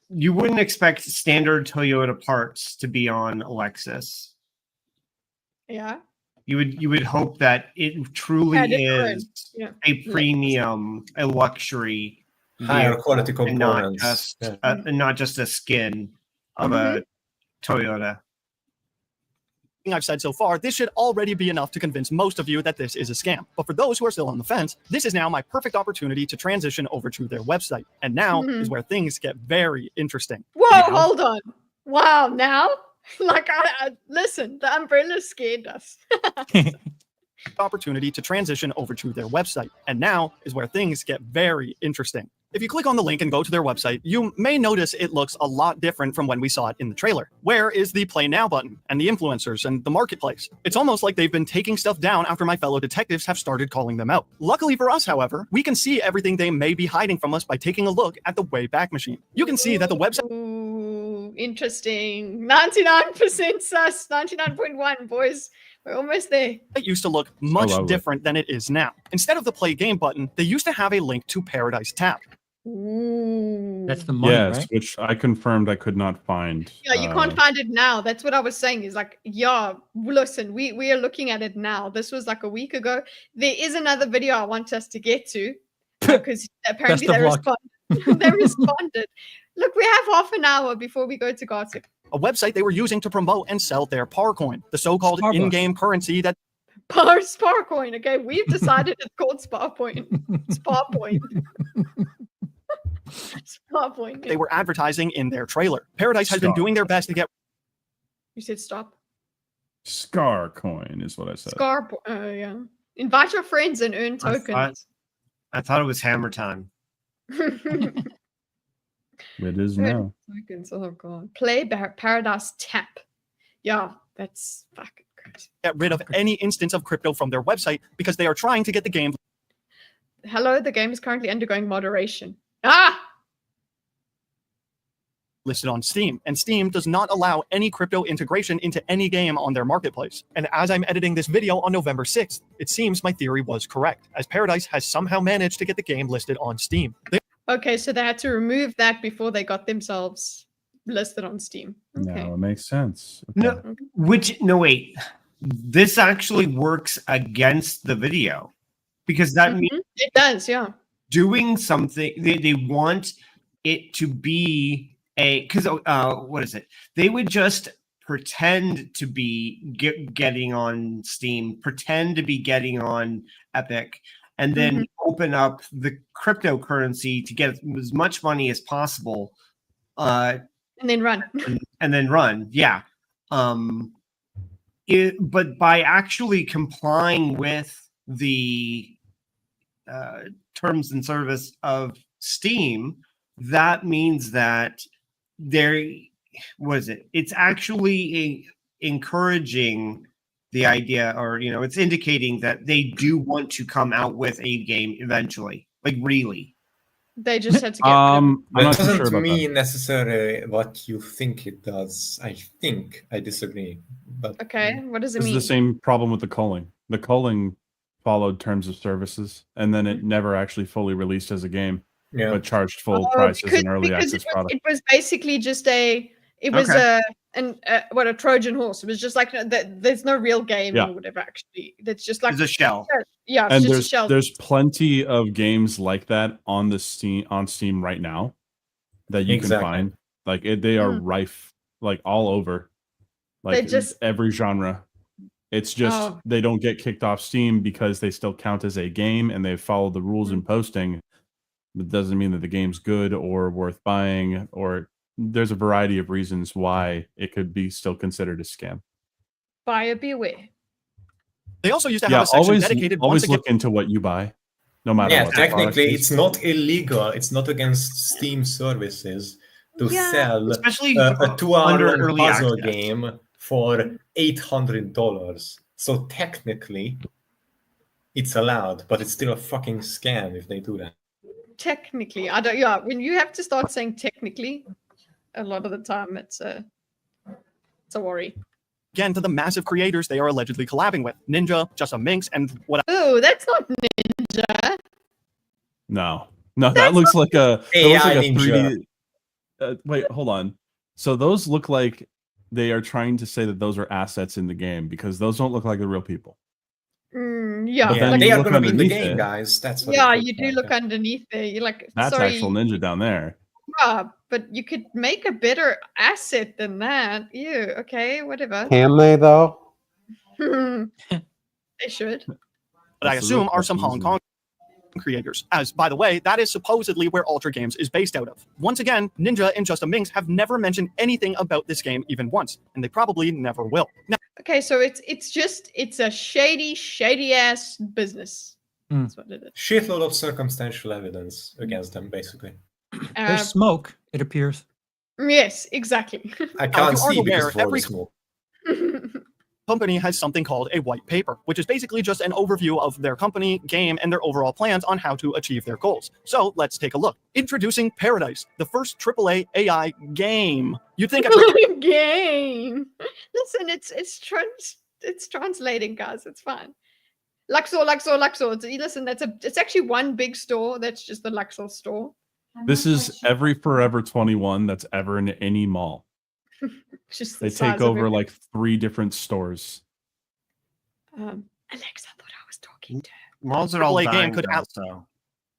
you wouldn't expect standard Toyota parts to be on a Lexus. Yeah. You would hope that it truly is a premium, a luxury, higher quality components, and not just a skin of a Toyota. I've said so far, this should already be enough to convince most of you that this is a scam. But for those who are still on the fence, this is now my perfect opportunity to transition over to their website. And now is where things get very interesting. Whoa, hold on. Wow, now? Like, listen, the umbrella scared us. Opportunity to transition over to their website. And now is where things get very interesting. If you click on the link and go to their website, you may notice it looks a lot different from when we saw it in the trailer. Where is the Play Now button and the influencers and the marketplace? It's almost like they've been taking stuff down after my fellow detectives have started calling them out. Luckily for us, however, we can see everything they may be hiding from us by taking a look at the Wayback Machine. You can see that the website... Ooh, interesting. 99% sus, 99.1, boys. We're almost there. It used to look much different than it is now. Instead of the Play Game button, they used to have a link to Paradise tab. Ooh. That's the money, Yes, right? which I confirmed I could not find. Yeah, you can't find it now. That's what I was saying. Is like, yeah, listen, we are looking at it now. This was like a week ago. There is another video I want us to get to because apparently they responded. They responded. Look, we have half an hour before we go to gossip. A website they were using to promote and sell their Parcoin, the so-called in-game currency that... Sparcoin. Okay, we've decided it's called Sparcoin. Sparcoin. Sparcoin. They were advertising in their trailer. Paradise has been doing their best to get... You said stop. Scar coin is what I said. Yeah. Invite your friends and earn tokens. I thought it was hammer time. It is now. Tokens. Oh god. Play Paradise Tap. Yeah, that's fucking crazy. Get rid of any instance of crypto from their website because they are trying to get the game... Hello, the game is currently undergoing moderation. Ah! Listed on Steam, and Steam does not allow any crypto integration into any game on their marketplace. And as I'm editing this video on November 6th, it seems my theory was correct, as Paradise has somehow managed to get the game listed on Steam. Okay, so they had to remove that before they got themselves listed on Steam. Okay. Now it makes sense. No, wait. This actually works against the video because that means it does, yeah. Doing something they want it to be a because what is it? They would just pretend to be getting on Steam, pretend to be getting on Epic, and then open up the cryptocurrency to get as much money as possible, and then run. and then run, yeah. But by actually complying with the terms and service of Steam, that means that it's actually encouraging the idea, or it's indicating that they do want to come out with a game eventually, like really. They just had to get That doesn't mean necessarily what you think it does. I disagree. But okay, what does it This mean? is the same problem with the culling. The culling followed terms of services, and then it never actually fully released as a game, but charged full prices in early access product. It was basically just a Trojan horse. It was just like there's no real game or whatever. Actually, it's just like it's a shell. Yeah, it's And just a shell. there's plenty of games like that on Steam right now that you can find. Like they are rife, like all over, like just every genre. It's just they don't get kicked off Steam because they still count as a game and they follow the rules in posting. It doesn't mean that the game's good or worth buying, or there's a variety of reasons why it could be still considered a scam. Buyer beware. They also used to have a section dedicated. Always look into what you buy, no matter what. Technically, it's not illegal. It's not against Steam services to sell especially a 2-hour puzzle access game for $800. So technically, it's allowed, but it's still a fucking scam if they do that. Technically, I don't. Yeah, when you have to start saying technically, a lot of the time it's a worry. Again, to the massive creators they are allegedly collabing with: Ninja, Just a Minx, and what? Oh, that's not Ninja. No, that looks like a AI 3D. Wait, hold on. So those look like they are trying to say that those are assets in the game because those don't look like the real people. Yeah, they are going to be in the game, guys. That's what you do look underneath there. You're like, that's sorry. actual Ninja down there. Yeah, but you could make a better asset than that. Ew. Okay, whatever. Can they though? They should. But I assume are some Hong Kong creators. As, by the way, that is supposedly where Ultra Games is based out of. Once again, Ninja and Just a Minx have never mentioned anything about this game even once, and they probably never will. Now, okay, so it's a shady ass business. That's what it is. Shitload of circumstantial evidence against them, basically. There's smoke, it appears. Yes, exactly. I Now, can't if you aren't see because aware, of all the every smoke. company has something called a white paper, which is basically just an overview of their company, game, and their overall plans on how to achieve their goals. So let's take a look. Introducing Paradise, the first AAA AI game. You'd think game. Listen, it's translating, guys. It's fine. Luxor. Listen, it's actually one big store. That's just the Luxor store. This is every Forever 21 that's ever in any mall. Just They the size take of over it. like 3 different stores. Alexa thought I was talking to her. Malls are all AAA dying game could now, so.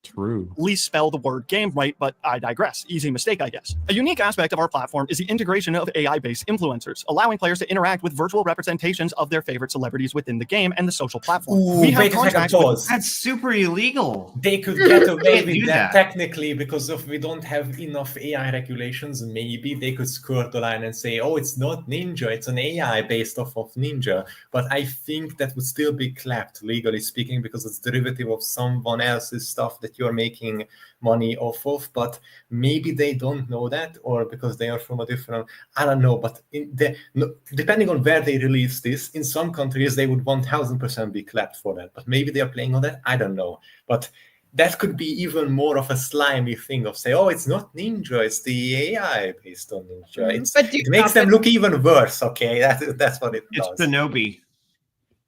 True. least spell the word game right, but I digress. Easy mistake, I guess. A unique aspect of our platform is the integration of AI-based influencers, allowing players to interact with virtual representations of their favorite celebrities within the game and the social platform. Ooh, We have wait a second, contracts with- pause. That's super illegal. They could get away Can't with do that that. technically because of we don't have enough AI regulations. Maybe they could skirt the line and say, oh, it's not Ninja, it's an AI based off of Ninja. But I think that would still be clapped, legally speaking, because it's derivative of someone else's stuff that you're making money off of. But maybe they don't know that, or because they are from a different, I don't know. But depending on where they release this, in some countries they would 1000% be clapped for that. But maybe they are playing on that, I don't know. But that could be even more of a slimy thing of say, oh, it's not Ninja, it's the AI based on Ninja. It makes them look even worse, okay? That's what it does. It's Shinobi.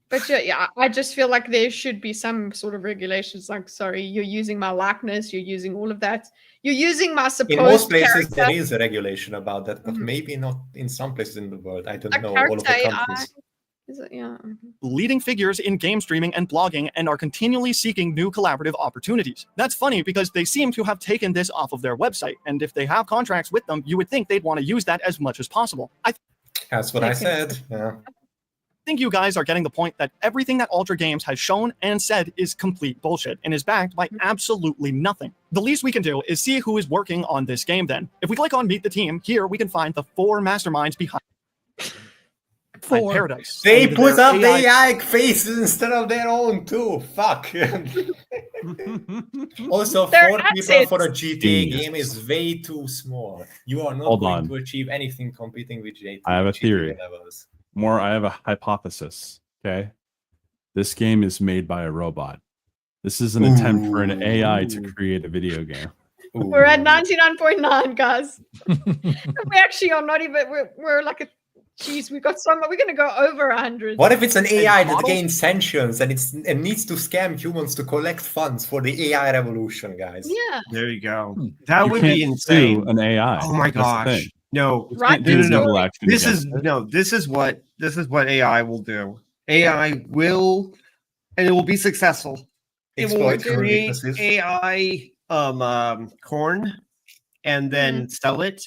But yeah, I just feel like there should be some sort of regulations. Like, sorry, you're using my likeness, you're using all of that, you're using my supposed in most places character. there is a regulation about that, but maybe not in some places in the world. I don't A know all of the character countries. Is it? Yeah. leading figures in game streaming and blogging and are continually seeking new collaborative opportunities. That's funny because they seem to have taken this off of their website, and if they have contracts with them, you would think they'd want to use that as much as possible. That's what I said. Yeah. I think you guys are getting the point that everything that Ultra Games has shown and said is complete bullshit and is backed by absolutely nothing. The least we can do is see who is working on this game then. If we click on Meet the Team, here we can find the 4 masterminds behind Paradise. They And put their up the AI faces instead of their own too. Fuck. Also, They're 4 people assets. for a GTA Genius. game is way too small. You are not Hold going on. to achieve anything competing with GTA. I have a theory. levels. I have a hypothesis. Okay. This game is made by a robot. This is an attempt for an AI to create a video game. We're at 99.9, guys. We actually are not even. We're like a. Jeez, we got some. We're gonna go over 100. What if it's an AI that models? gains sentience and it needs to scam humans to collect funds for the AI revolution, guys? Yeah. There you go. That You would can't be sue insane. an AI. Oh my That's the gosh. thing. No. Right. Can't do No. legal action This against is it. this is what AI will do. AI will, and it will be successful. It will Exploit your create weaknesses. AI corn and then sell it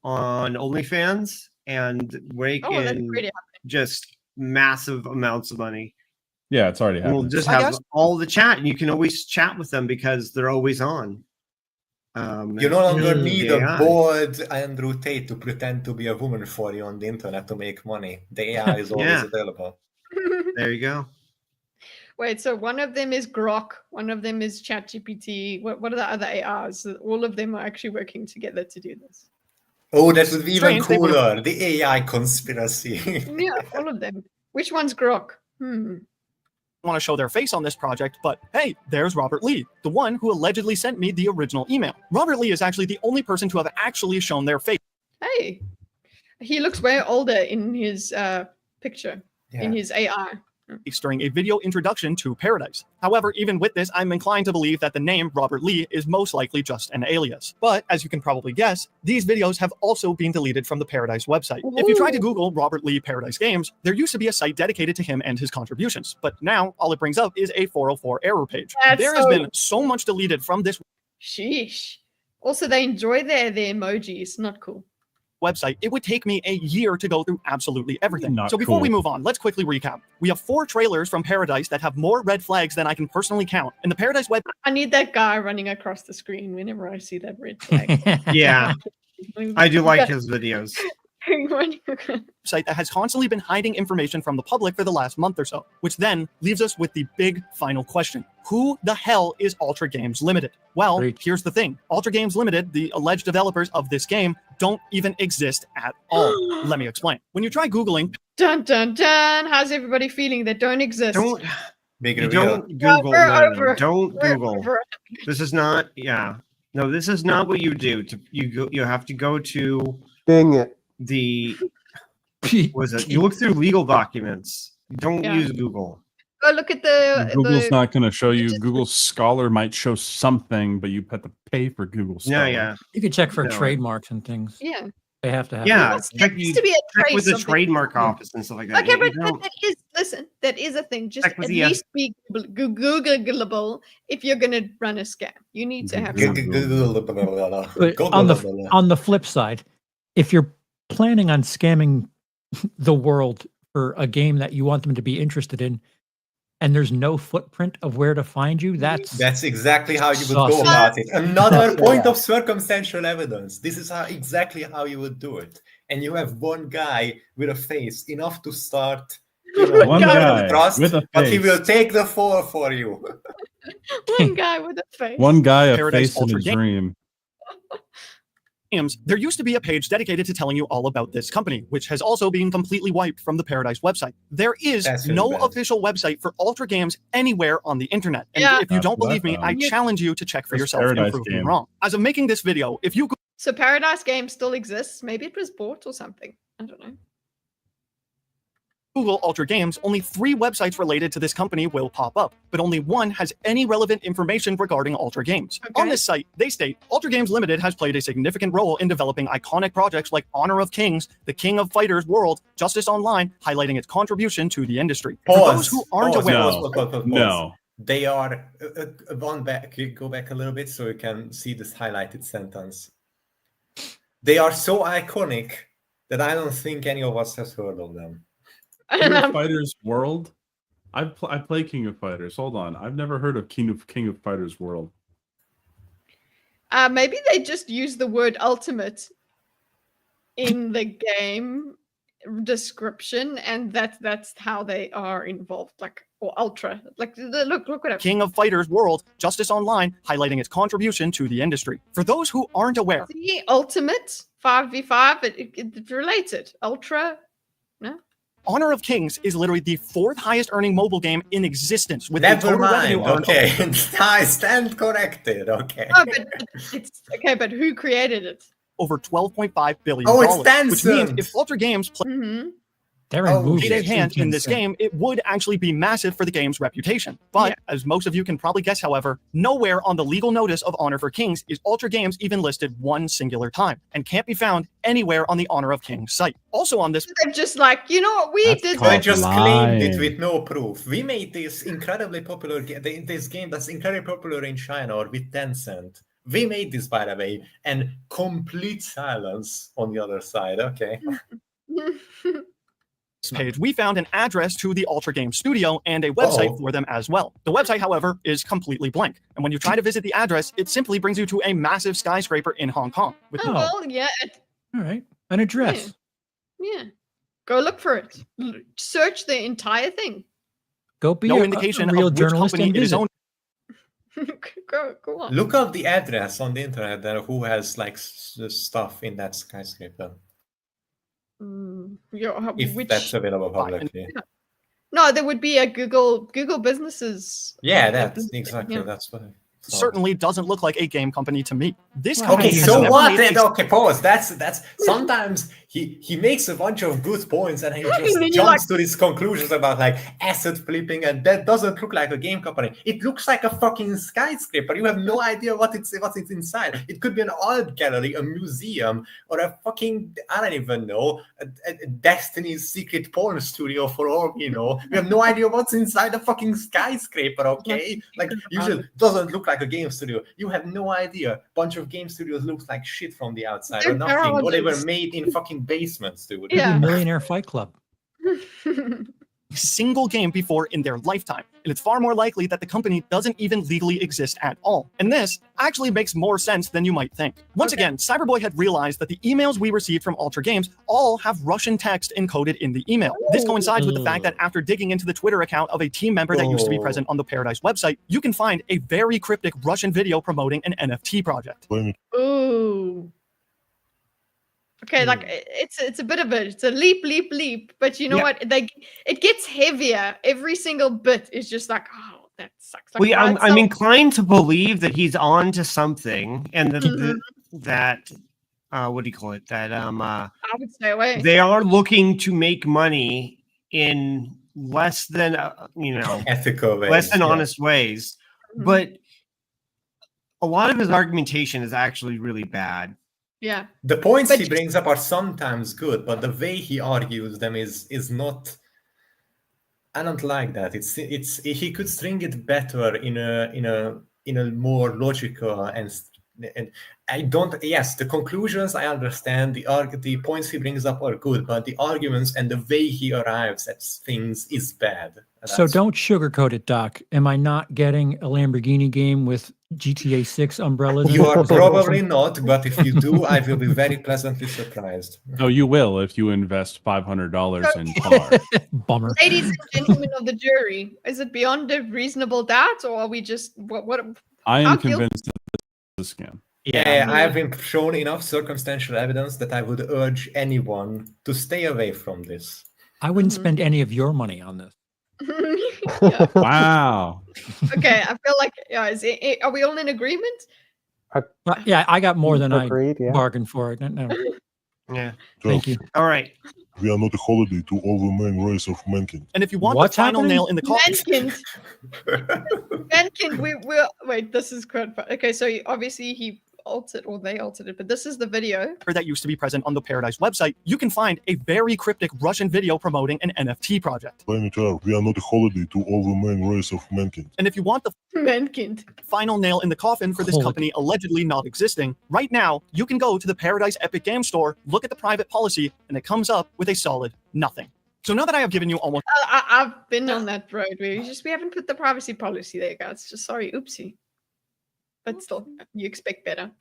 on OnlyFans and rake Oh, that's in pretty. just massive amounts of money. Yeah, it's already And we'll happening. just I have guess- all the chat, and you can always chat with them because they're always on. You no longer need a AI. bored Andrew Tate to pretend to be a woman for you on the internet to make money. The AI is always Yeah. available. There you go. Wait, so one of them is Grok, one of them is ChatGPT. What are the other AIs? All of them are actually working together to do this. Oh, that would be even Strange, they were- cooler. The AI conspiracy. Yeah, all of them. Which one's Grok? want to show their face on this project, but hey, there's Robert Lee, the one who allegedly sent me the original email. Robert Lee is actually the only person to have actually shown their face. Hey, he looks way older in his picture, in his AR. During a video introduction to Paradise. However, even with this, I'm inclined to believe that the name Robert Lee is most likely just an alias. But as you can probably guess, these videos have also been deleted from the Paradise website. If you try to Google Robert Lee Paradise Games, there used to be a site dedicated to him and his contributions. But now all it brings up is a 404 error page. There has been so much deleted from this Sheesh. Also, they enjoy their emojis. Not cool. website, it would take me a year to go through absolutely everything. Not So before we cool. move on, let's quickly recap. We have 4 trailers from Paradise that have more red flags than I can personally count. And the Paradise web I need that guy running across the screen whenever I see that red flag. Yeah, I do like his videos. Site that has constantly been hiding information from the public for the last month or so, which then leaves us with the big final question. Who the hell is Ultra Games Limited? Well, here's the thing. Ultra Games Limited, the alleged developers of this game, don't even exist at all. Let me explain. When you try Googling... Dun, dun, dun. How's everybody feeling that don't exist? Don't Well, Google. we're No, over it. don't We're Google. over it. This is not. Yeah. No, this is not what you do. You have to go to Bing it. the. Was it? You look through legal documents. Don't Yeah. use Google. Go look at the. Google's the not going to show you. Google Scholar might show something, but you have to pay for Google Scholar. Yeah. You could check for No. trademarks and things. Yeah. They have to have. Yeah. that. Check, There needs to be a check with the trace of it. trademark office and stuff like that. Okay, You but don't- that is listen. That is a thing. Just Check with at the least be Googleable if you're gonna run a scam. You need to have. something. But on the flip side, if you're planning on scamming the world for a game that you want them to be interested in, and there's no footprint of where to find you, That's exactly how you would Saucy. go about it. Another point of circumstantial evidence. This is exactly how you would do it. And you have one guy with a face enough to start One guy trust, with a but he face. will take the fall for you. One guy with a face. One guy, a Paradise face in Ultra a Game. dream. There used to be a page dedicated to telling you all about this company, which has also been completely wiped from the Paradise website. There is That's really no bad. official website for Ultra Games anywhere on the internet. And Yeah. if you don't That's what I believe me, I found. challenge you to check for That's yourself and Paradise prove me Game. wrong. As of making this video, if you So Paradise Game still exists. Maybe it was bought or something. I don't know. Google Ultra Games, only 3 websites related to this company will pop up, but only one has any relevant information regarding Ultra Games. On this site, they state, Ultra Games Limited has played a significant role in developing iconic projects like Honor of Kings, The King of Fighters World, Justice Online, highlighting its contribution to the industry. For those who aren't aware... No. They are one back. Go back a little bit so you can see this highlighted sentence. They are so iconic that I don't think any of us has heard of them. King of Fighters World. I play King of Fighters. Hold on, I've never heard of King of Fighters World. Maybe they just use the word ultimate in the game description, and that's how they are involved. Like, or ultra. Like, look whatever. King of Fighters World, Justice Online, highlighting its contribution to the industry. For those who aren't aware, The ultimate 5v5, it's related. Ultra, no. Honor of Kings is literally the 4th highest earning mobile game in existence with a Never total revenue mind. of Okay, I stand corrected. Okay. Oh, but it's okay. But who created it? over $12.5 billion. Oh, it's which means Tencent. if Ultra Games play They're Oh, moved played a it. hand in this game, it would actually be massive for the game's reputation. But as most of you can probably guess, however, nowhere on the legal notice of Honor for Kings is Ultra Games even listed one singular time and can't be found anywhere on the Honor of Kings site. Also on this, They're just like, you know what, we did They that. just claimed it with no proof. We made this incredibly popular this game that's incredibly popular in China or with Tencent. We made this, by the way, and complete silence on the other side. Okay. page, we found an address to the Ultra Games studio and a website Uh-oh. for them as well. The website, however, is completely blank. And when you try to visit the address, it simply brings you to a massive skyscraper in Hong Kong. With Oh, well, yeah. All right. An address. Yeah. Go look for it. Search the entire thing. Go be no a indication real of which journalist company and it is visit. owned. Go on. Look up the address on the internet and who has like stuff in that skyscraper. If Which... that's available publicly. No, there would be a Google businesses. Yeah, that's exactly that's what. Certainly doesn't look like a game company to me. This Okay, company has so never what? made a- Okay, pause. That's sometimes he makes a bunch of good points and he just And then you're jumps like- to these conclusions about like asset flipping, and that doesn't look like a game company. It looks like a fucking skyscraper. You have no idea what's inside. It could be an art gallery, a museum, or a fucking, I don't even know, a Destiny's secret porn studio for all we know. We have no idea what's inside a fucking skyscraper, okay? Like, usually doesn't look like a game studio. You have no idea. Bunch of game studios looks like shit from the outside or They're nothing. Or they were garages. made in fucking basements, dude. Could be Millionaire Fight Club. single game before in their lifetime. And it's far more likely that the company doesn't even legally exist at all. And this actually makes more sense than you might think. Once again, Cyberboy had realized that the emails we received from Ultra Games all have Russian text encoded in the email. This coincides with the fact that after digging into the Twitter account of a team member that used to be present on the Paradise website, you can find a very cryptic Russian video promoting an NFT project. Ooh. Okay, like it's a bit of it's a leap, but you know what? It gets heavier. Every single bit is just like, oh, that sucks. Like, I'm inclined to believe that he's on to something, and that what do you call it? That I would stay away. They are looking to make money in less than ethical ways, less than honest ways, but a lot of his argumentation is actually really bad. Yeah. The points he brings up are sometimes good, but the way he argues them is not. I don't like that. It's he could string it better in a more logical and I don't. Yes, the conclusions I understand. The points he brings up are good, but the arguments and the way he arrives at things is bad. So don't sugarcoat it, Doc. Am I not getting a Lamborghini game with GTA 6 umbrellas? You are probably not, but if you do, I will be very pleasantly surprised. No, you will if you invest $500 in car. Bummer. Ladies and gentlemen of the jury, is it beyond a reasonable doubt, or are we just what? I am convinced that this is a scam. Yeah, I have been shown enough circumstantial evidence that I would urge anyone to stay away from this. I wouldn't spend any of your money on this. Wow. Okay, I feel like are we all in agreement? Yeah, I got more than Agreed, I bargained for it. No. Yeah. Thank you. All right. We are not a holiday to all the main race of mankind. And if you want the final nail in the coffin, Mankind, wait. This is quite fun. Okay, so obviously he altered, or they altered it, but this is the video that used to be present on the Paradise website. You can find a very cryptic Russian video promoting an NFT project. We are not a holiday to all the main race of mankind. And if you want the Mankind final nail in the coffin for this company allegedly not existing, right now you can go to the Paradise Epic Games Store, look at the private policy, and it comes up with a solid nothing. So now that I have given you almost I've been on that road where we haven't put the privacy policy there, guys. Just sorry, oopsie. But still, you expect better.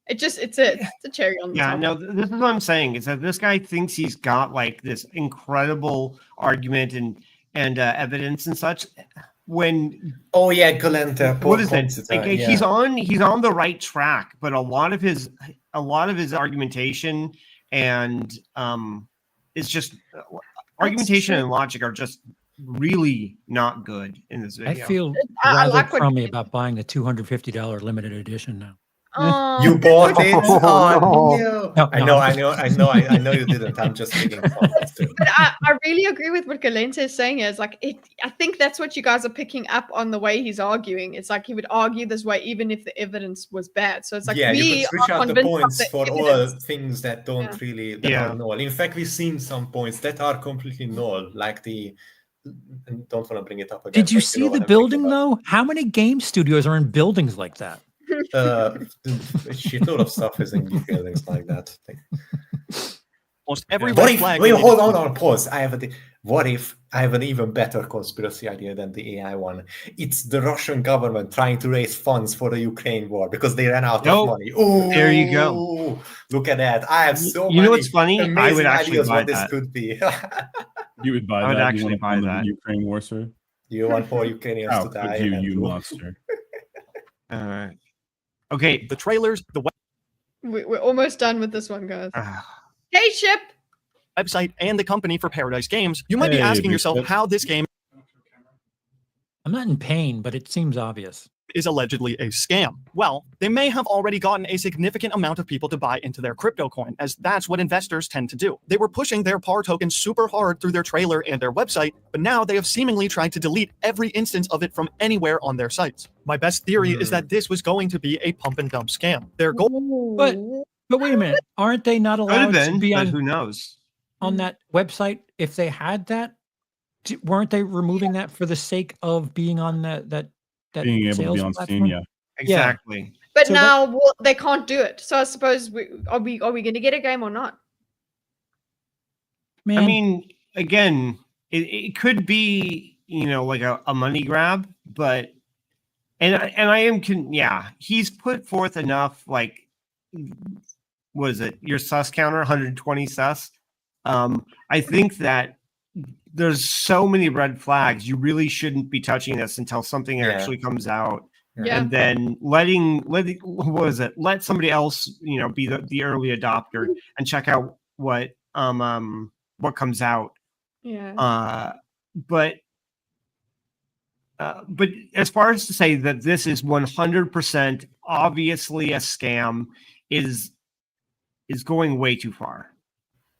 It's a cherry on the top. No, this is what I'm saying, is that this guy thinks he's got like this incredible argument and evidence and such. When Galenta, what is it? Like, he's on the right track, but a lot of his argumentation and is just argumentation and logic are just really not good in this video. I feel rather crummy about buying the $250 limited edition now. You bought it? Oh, no. I know you didn't. I'm just kidding. But I really agree with what Galenta is saying. Is like I think that's what you guys are picking up on the way he's arguing. It's like he would argue this way even if the evidence was bad. So it's like you could switch out the points for all things that don't really are null. In fact, we've seen some points that are completely null, like the. Don't want to bring it up again. Did you see the building though? How many game studios are in buildings like that? A shitload of stuff is in buildings like that. Almost every What if? flag. Wait, hold on, pause. What if I have an even better conspiracy idea than the AI one? It's the Russian government trying to raise funds for the Ukraine war because they ran out of money. Oh, there you go. Look at that. I have so many. You know what's funny? I would actually ideas buy what that. this could be. You would buy that? I would actually buy that. Ukraine war, sir? You want for Ukrainians to die? You monster. All right. Okay. The trailers, we're almost done with this one, guys. Hey, Ship! Website and the company for Paradise Games. You might be asking yourself how this game I'm not in pain, but it seems obvious. Is allegedly a scam. Well, they may have already gotten a significant amount of people to buy into their crypto coin, as that's what investors tend to do. They were pushing their PAR token super hard through their trailer and their website, but now they have seemingly tried to delete every instance of it from anywhere on their sites. My best theory is that this was going to be a pump and dump scam. Their goal, but wait a minute, aren't they not allowed to be on? Who knows? On that website, if they had that, weren't they removing that for the sake of being on that being able to be on platform? Steam? Yeah, exactly. But so now they can't do it. So I suppose are we going to get a game or not? Man. I mean, again, it could be, you know, like a money grab, but yeah, he's put forth enough, like, what is it? Your sus counter, 120 sus. I think that there's so many red flags. You really shouldn't be touching this until something actually comes out. Yeah. And then letting what is it? Let somebody else, you know, be the early adopter and check out what comes out. Yeah. But as far as to say that this is 100% obviously a scam is going way too far.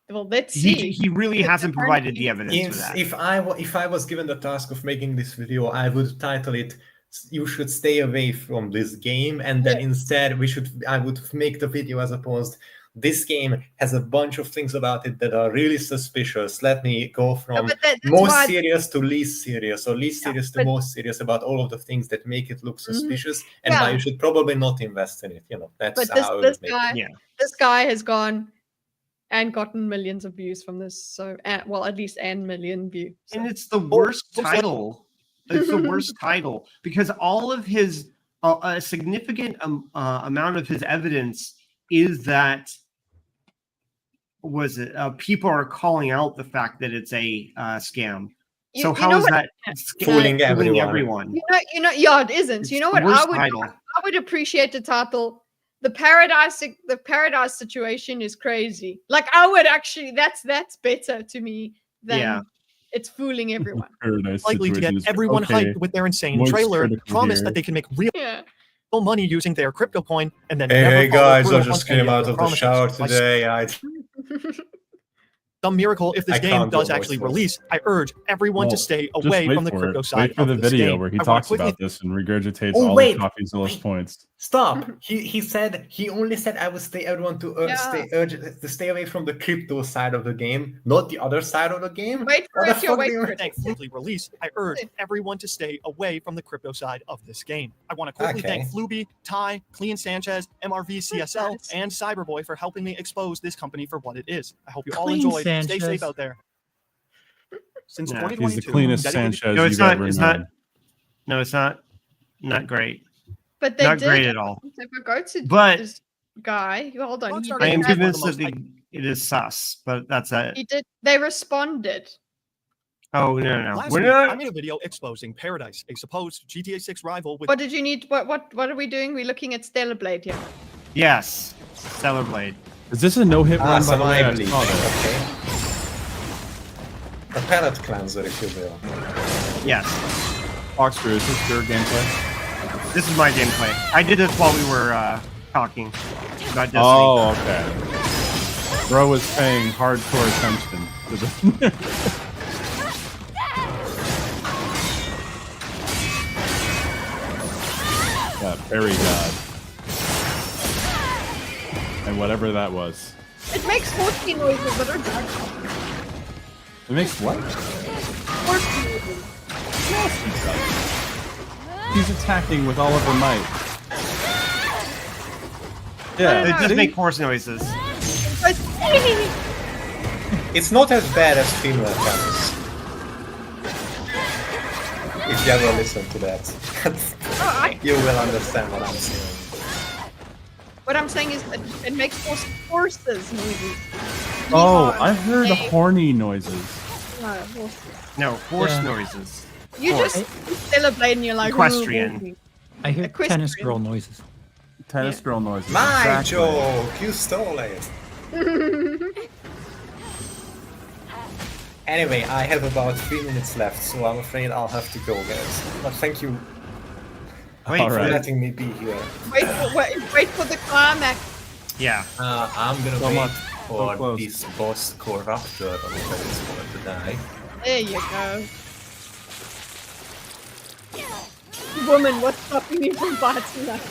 Well, let's see. He really hasn't provided the evidence for that. If I was given the task of making this video, I would title it "You should stay away from this game," and then instead I would make the video as opposed. This game has a bunch of things about it that are really suspicious. Let me go from most serious to least serious, or least serious to most serious about all of the things that make it look suspicious, and why you should probably not invest in it. You know, that's how this guy has gone and gotten millions of views from this. So, well, at least an million views. So. And it's the worst title. It's the worst title because all of his a significant amount of his evidence is that people are calling out the fact that it's a scam. So how is that fooling everyone? You know, yeah, it isn't. You know what? I would appreciate the title. The paradise situation is crazy. Like I would actually, that's better to me than it's fooling everyone. Likely to get everyone hyped with their insane trailer, promise that they can make real money using their crypto coin, and then hey guys, I just came out of the shower today. Some miracle if this game does actually release. I urge everyone to stay away from the crypto side. Wait for the video where he talks about this and regurgitates all the Coffeezill's points. Stop. He only said I would stay everyone to stay away from the crypto side of the game, not the other side of the game. Wait for it. Release. I urge everyone to stay away from the crypto side of this game. I want to quickly thank Fluby, Ty, Clean Sanchez, MRV CSL, and Cyberboy for helping me expose this company for what it is. I hope you all enjoyed. Stay safe out there. Since 2022, he's the cleanest Sanchez no, you've ever known. No, it's not great. But they not did. great at all. If I go to this guy, hold on. I am convinced that it is sus, but that's it. He did. They responded. Oh no! Last week, I made a video exposing Paradise, a supposed GTA 6 rival. With what did you need? What are we doing? We're looking at Stellar Blade here. Yes, Stellar Blade. Is this a no-hit run? By the way, okay. A palette cleanser, if you will. Yes. Foxbrew, is this your gameplay? This is my gameplay. I did this while we were talking about Destiny. Oh, okay. Bro was paying hardcore attention to the. Yeah, fairy god. And whatever that was. It makes 14 noises that are dark. It makes what? 14 noises. He's attacking with all of her might. Yeah, it does make horse noises. It's not as bad as female cats. If you ever listen to that, you will understand what I'm saying. What I'm saying is it makes horses noises. Oh, I heard horny noises. No, horse noises. You just celebrate and you're like equestrian. I hear tennis girl noises. Tennis girl noises. My joke, you stole it. Anyway, I have about 3 minutes left, so I'm afraid I'll have to go, guys. But thank you for letting me be here. Wait for the climax. Yeah. I'm gonna wait for this boss corruptor that is going to die. There you go. Woman, what's stopping you from fighting that?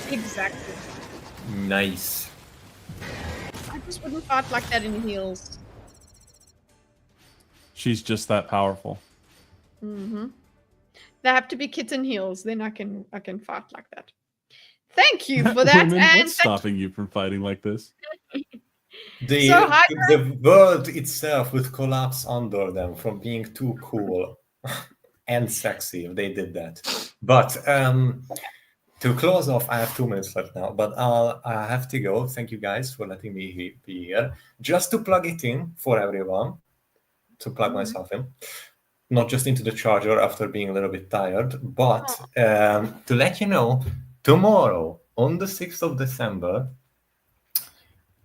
Exactly. Nice. I just wouldn't fight like that in heels. She's just that powerful. Mm-hmm. They have to be kitten heels, then I can fight like that. Thank you for that. Women, and what's stopping you from fighting like this? The, So, Hydra- the world itself would collapse under them from being too cool and sexy if they did that. But to close off, I have 2 minutes left now, but I have to go. Thank you guys for letting me be here. Just to plug it in for everyone, to plug myself in, not just into the charger after being a little bit tired, but to let you know, tomorrow on the 6th of December,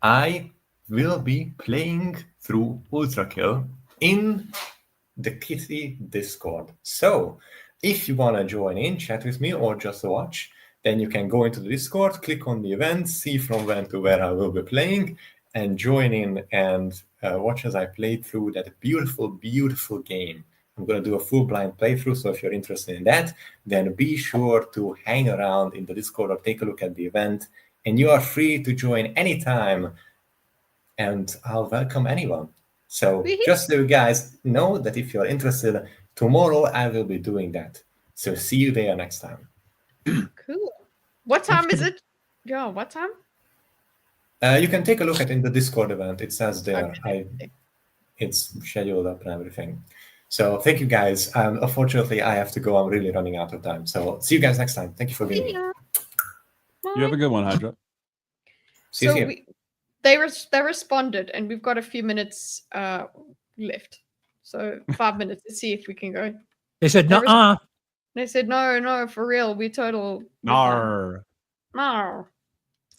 I will be playing through Ultrakill in the Kitty Discord. So if you want to join in, chat with me, or just watch, then you can go into the Discord, click on the event, see from when to where I will be playing, and join in and watch as I play through that beautiful, beautiful game. I'm going to do a full blind playthrough, so if you're interested in that, then be sure to hang around in the Discord or take a look at the event, and you are free to join anytime, and I'll welcome anyone. So just so you guys know that if you're interested, tomorrow I will be doing that. So see you there next time. Cool. What time is it? Yeah, what time? You can take a look at in the Discord event. It says there. It's scheduled up and everything. So thank you guys. Unfortunately, I have to go. I'm really running out of time. So see you guys next time. Thank you for being here. You have a good one, Hydra. See you So here. they responded, and we've got a few minutes left. So 5 minutes to see if we can go. They said no. They said no, for real. We total. Nar. Nar.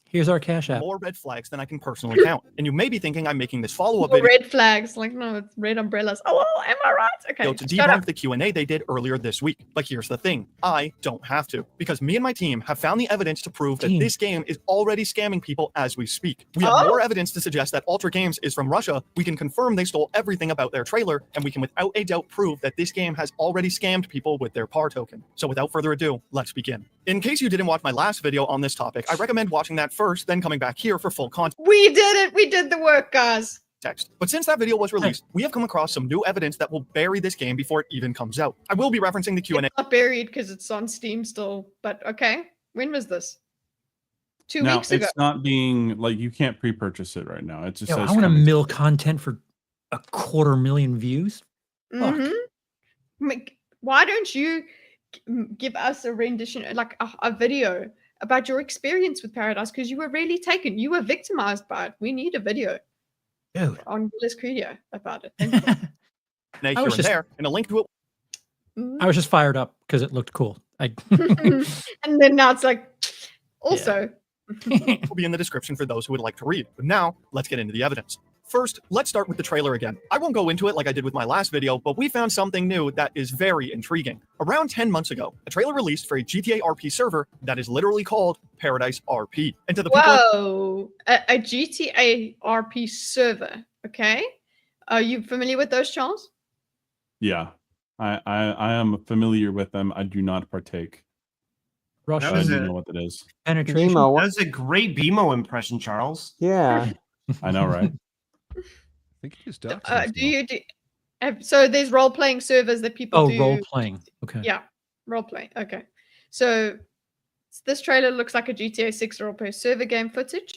Here's our cash app. More red flags than I can personally count. And you may be thinking I'm making this follow-up More video red flags, like no, it's red umbrellas. Oh, am I right? Okay. to shut up. debunk the Q&A they did earlier this week. But here's the thing. I don't have to. Because me and my team have found the evidence to prove that this game is already scamming people as we speak. We have more evidence to suggest that Ultra Games is from Russia. We can confirm they stole everything about their trailer. And we can without a doubt prove that this game has already scammed people with their PAR token. So without further ado, let's begin. In case you didn't watch my last video on this topic, I recommend watching that first, then coming back here for full context. We did it. We did the work, guys. But since that video was released, we have come across some new evidence that will bury this game before it even comes out. I will be referencing the Q&A. It's not buried because it's on Steam still. But okay, when was this? 2 Now, weeks ago. it's not being like you can't pre-purchase it right now. It just Yo, says I want to coming. mill content for 250,000 views. Why don't you give us a rendition, like a video about your experience with Paradise? Because you were really taken. You were victimized by it. We need a video. Dude. On Bliss Credia about it. Here and there, and a link to it. I was just fired up because it looked cool. And then now it's like, also. Will be in the description for those who would like to read. But now, let's get into the evidence. First, let's start with the trailer again. I won't go into it like I did with my last video, but we found something new that is very intriguing. Around 10 months ago, a trailer released for a GTA RP server that is literally called Paradise RP. And to the people... Whoa, a GTA RP server, okay? Are you familiar with those, Charles? Yeah, I am familiar with them. I do not partake. Russia. I do know what that is. Penetration. That was a great BMO impression, Charles. Yeah. I know, right? I think you just doxed so there's role-playing servers that people do. Role-playing. Okay. Yeah, role-playing. Okay. So this trailer looks like a GTA 6 role-play server game footage.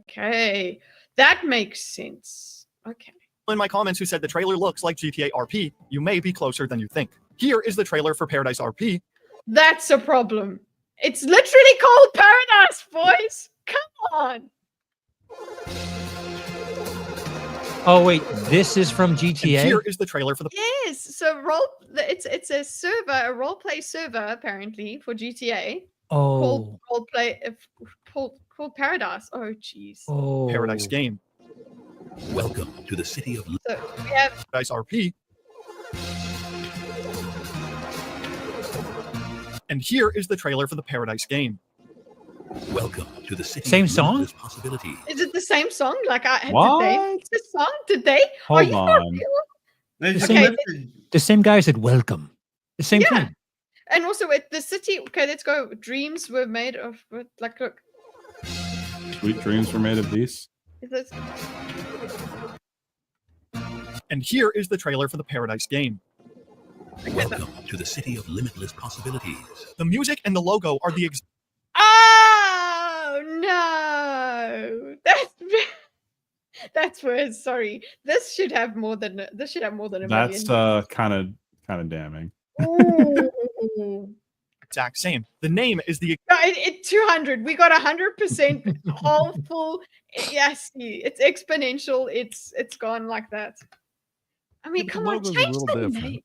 Okay. That makes sense. Okay. In my comments who said the trailer looks like GTA RP, you may be closer than you think. Here is the trailer for Paradise RP. That's a problem. It's literally called Paradise, boys. Come on. Oh wait, this is from GTA. And here is the trailer for the Yes. So it's a server, a role play server apparently for GTA. Oh. Called Paradise. Oh jeez. Oh. Paradise game. Welcome to the city of So we have Paradise RP. And here is the trailer for the Paradise game. Welcome to the city. Same song? Possibilities. Is it the same song? Like What? did they make the song? Did they? Hold Are you not on. real? The same guy said welcome. The same thing. And also at the city, okay, let's go. Dreams were made of like look. Sweet dreams were made of these. Is this And here is the trailer for the Paradise game. Welcome to the city of limitless possibilities. The music and the logo are the Oh no! That's That's where. Sorry, this should have more than a That's million. kind of damning. Ooh. Exact same. The name is the No, 200. We got 100% whole full. Yes, it's exponential. It's gone like that. I mean, The come on, logo's a change little the different. name.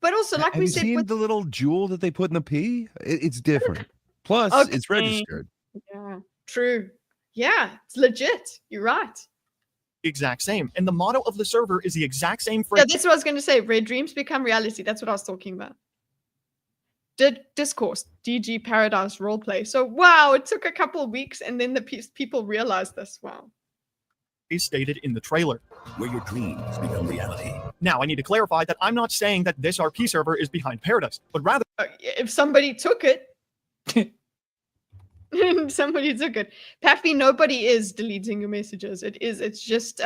But also, like Have we you said, seen with the little jewel that they put in the P? It's different. Plus, it's Okay. registered. Yeah, true. Yeah, it's legit. You're right. exact same. And the motto of the server is the exact same for Yeah, that's what I was going to say. Red dreams become reality. That's what I was talking about. Discourse, DG Paradise roleplay. So, wow, it took a couple of weeks and then the people realized this. Wow. stated in the trailer. Where your dreams become reality. Now, I need to clarify that I'm not saying that this RP server is behind Paradise, but rather If somebody took it, somebody took it. Paffy, nobody is deleting your messages. It's just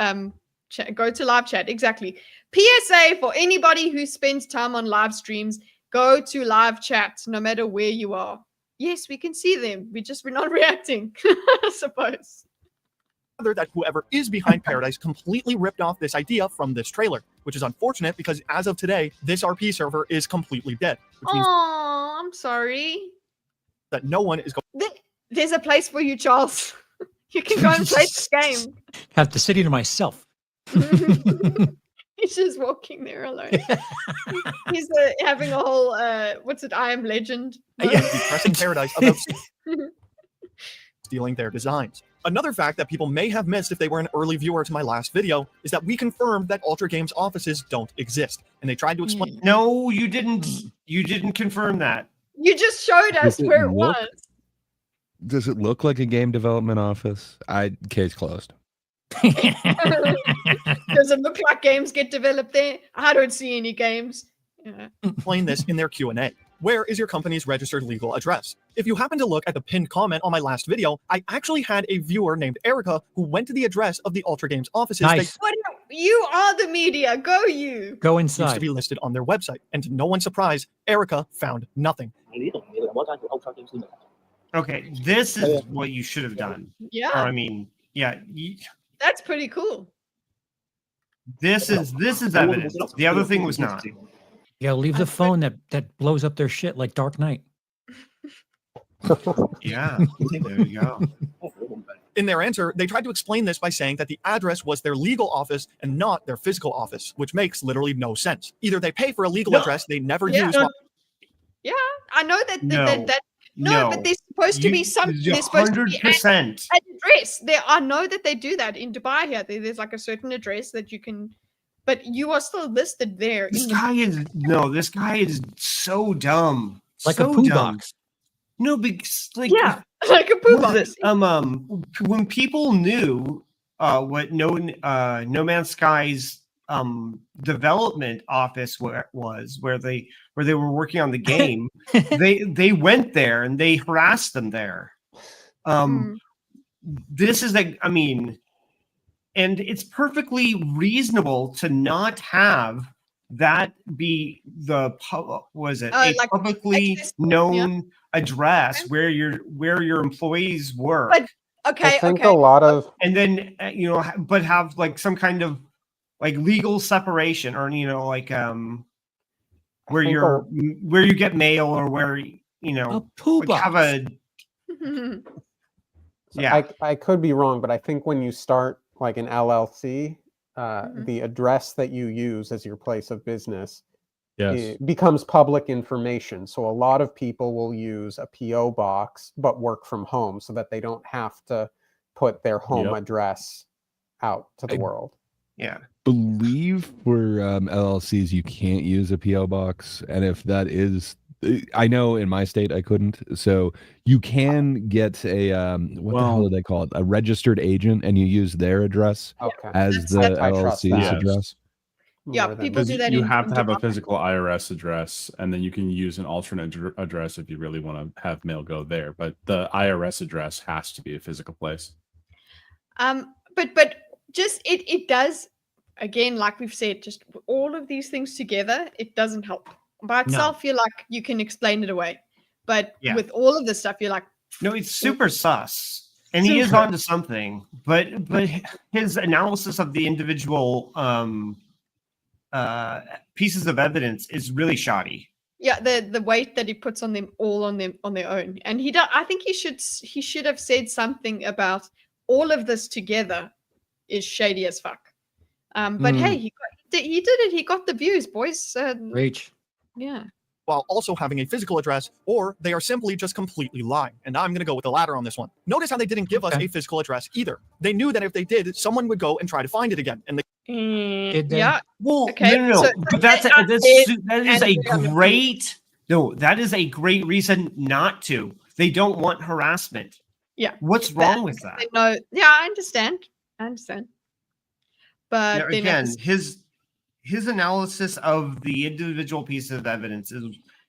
go to live chat. Exactly. PSA for anybody who spends time on live streams, go to live chat no matter where you are. Yes, we can see them. We're not reacting, I suppose. that whoever is behind Paradise completely ripped off this idea from this trailer, which is unfortunate because as of today, this RP server is completely dead, which means Oh, I'm sorry. that no one is going. There's a place for you, Charles. You can go and play this game. Have the city to myself. He's just walking there alone. He's having a whole what's it? I Am Legend. Pressing Paradise about stealing their designs. Another fact that people may have missed if they were an early viewer to my last video is that we confirmed that Ultra Games offices don't exist, and they tried to explain. No, you didn't. You didn't confirm that. You just showed us Does it where it look- was. Does it look like a game development office? Case closed. Does it look like games get developed there? I don't see any games. Yeah. Explain this in their Q&A. Where is your company's registered legal address? If you happen to look at the pinned comment on my last video, I actually had a viewer named Erica who went to the address of the Ultra Games offices. Nice. You are the media. Go you. Go Used to inside. be listed on their website, and to no one's surprise, Erica found nothing. Okay, this is what you should have done. Yeah. Or, I mean, yeah. That's pretty cool. This is evidence. The other thing was not. Yeah, leave the phone that blows up their shit like Dark Knight. Yeah, there you go. In their answer, they tried to explain this by saying that the address was their legal office and not their physical office, which makes literally no sense. Either they pay for a legal address they never use. Yeah, I know that. No. No, but there's supposed to be some. There's supposed to be an 100%. address. I know that they do that in Dubai. Here, there's like a certain address that you can, but you are still listed there. This guy is so dumb. Like so a poo dumb. box. No, because like like a poo what is box. it? When people knew what No Man's Sky's development office was where they were working on the game, they went there and they harassed them there. This is like, I mean, and it's perfectly reasonable to not have that be the publicly known address where your employees work. But okay, I think a lot of And then but have like some kind of like legal separation, or like where you get mail, or where A poo like box. have a So I could be wrong, but I think when you start like an LLC, the address that you use as your place of business it becomes public information. So a lot of people will use a PO box but work from home so that they don't have to put their home address out to the world. Yeah. Believe for LLCs you can't use a PO box, and if that is, I know in my state I couldn't. So you can get a what the hell do they call it? A registered agent, and you use their address as the LLC's address. Yeah, people do that. You have to have a physical IRS address, and then you can use an alternate address if you really want to have mail go there. But the IRS address has to be a physical place. But just it does, again, like we've said, just all of these things together, it doesn't help. By itself, you're like, you can explain it away. But with all of this stuff, you're like, no, it's super sus. And he is onto something, but his analysis of the individual pieces of evidence is really shoddy. Yeah, the weight that he puts on them all on their own, and I think he should have said something about all of this together is shady as fuck. But hey, he did it. He got the views, boys. Rage. Yeah. While also having a physical address, or they are simply just completely lying. And I'm going to go with the latter on this one. Notice how they didn't give us a physical address either. They knew that if they did, someone would go and try to find it again. And yeah. Well, Okay, no. so- But that is a great reason not to. They don't want harassment. Yeah. What's wrong with that? No. Yeah, I understand. But Now, then again, his analysis of the individual piece of evidence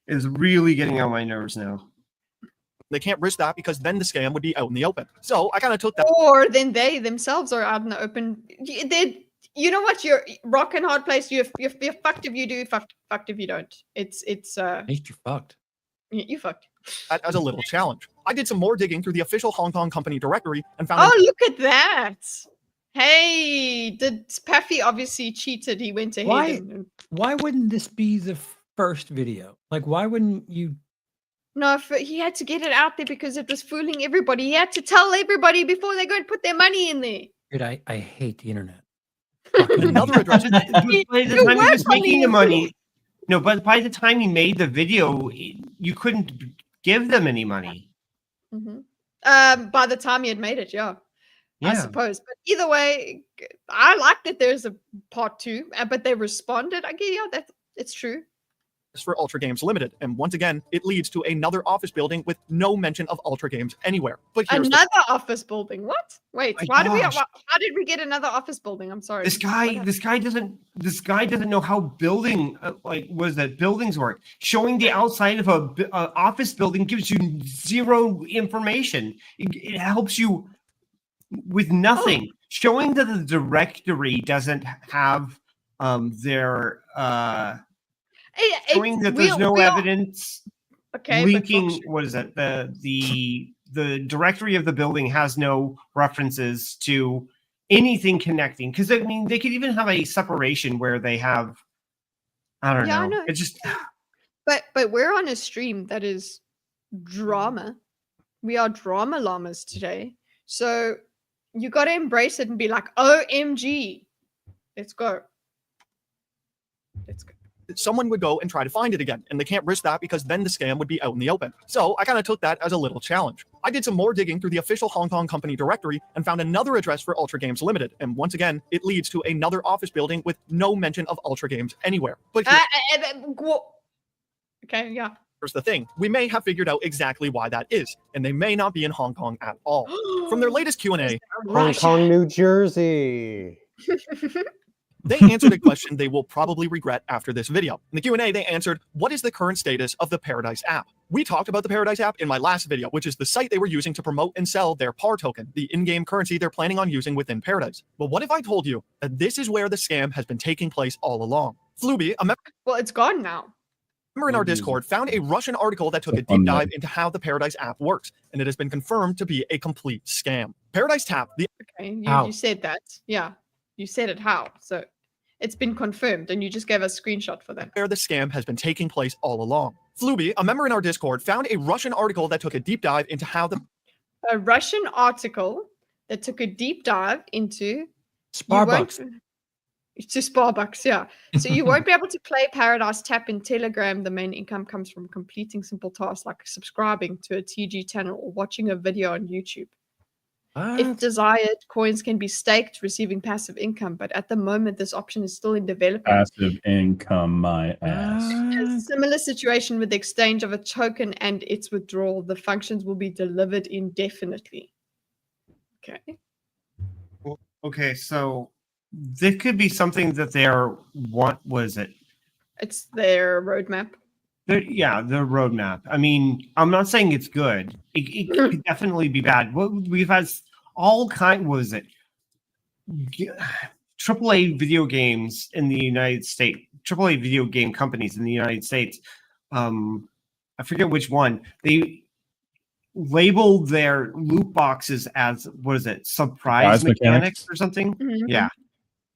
is really getting on my nerves now. they can't risk that because then the scam would be out in the open. So I kind of took that. Or then they themselves are out in the open. You know what? You're rock and hard place. You're fucked if you do, fucked if you don't. It's You're fucked. You fucked. As a little challenge. I did some more digging through the official Hong Kong company directory and found. Oh, look at that! Hey, did Paffy obviously cheated? He went ahead. Why wouldn't this be the first video? Like, why wouldn't you? No, he had to get it out there because it was fooling everybody. He had to tell everybody before they go and put their money in there. Dude, I hate the internet. Another address. By the time he was making the money, no, but by the time he made the video, you couldn't give them any money. Mm-hmm. By the time he had made it, yeah. I suppose. But either way, I like that there's a part 2, but they responded. I get, yeah, it's true. For Ultra Games Limited, and once again, it leads to another office building with no mention of Ultra Games anywhere. But here's another office building. What? Wait, My how gosh. did we get another office building? I'm sorry. This guy doesn't know how buildings work. Showing the outside of a office building gives you zero information. It helps you with nothing. Showing that the directory doesn't have their showing that there's no evidence linking. What is it? The directory of the building has no references to anything connecting. Because I mean, they could even have a separation where they have. I don't know. I know. It's just. But we're on a stream that is drama. We are drama llamas today, so you got to embrace it and be like, OMG, let's go. Let's go. Someone would go and try to find it again, and they can't risk that because then the scam would be out in the open. So I kind of took that as a little challenge. I did some more digging through the official Hong Kong company directory and found another address for Ultra Games Limited. And once again, it leads to another office building with no mention of Ultra Games anywhere. But okay, yeah. Here's the thing. We may have figured out exactly why that is, and they may not be in Hong Kong at all. From their latest Q&A, Hong Kong, New Jersey. They answered a question they will probably regret after this video. In the Q&A, they answered, what is the current status of the Paradise app? We talked about the Paradise app in my last video, which is the site they were using to promote and sell their PAR token, the in-game currency they're planning on using within Paradise. Well, what if I told you that this is where the scam has been taking place all along? Flooby, a member... Well, it's gone now. Member in our Discord found a Russian article that took a deep dive into how the Paradise app works, and it has been confirmed to be a complete scam. Paradise Tap, the... Okay, you said that. Yeah, you said it how. So it's been confirmed, and you just gave us a screenshot for that. Where the scam has been taking place all along. Flooby, a member in our Discord, found a Russian article that took a deep dive into how the... A Russian article that took a deep dive into... Starbucks. To Starbucks, yeah. So you won't be able to play Paradise Tap in Telegram. The main income comes from completing simple tasks like subscribing to a TG channel or watching a video on YouTube. If desired, coins can be staked, receiving passive income. But at the moment, this option is still in development. Passive income, my ass. A similar situation with the exchange of a token and its withdrawal. The functions will be delivered indefinitely. Okay. Okay, so this could be something that they're It's their roadmap. The roadmap. I mean, I'm not saying it's good. It could definitely be bad. We've had all kind. What is it? AAA video games in the United States. AAA video game companies in the United States. I forget which one. labeled their loot boxes as, what is it, surprise mechanics or something? Mhm. Yeah.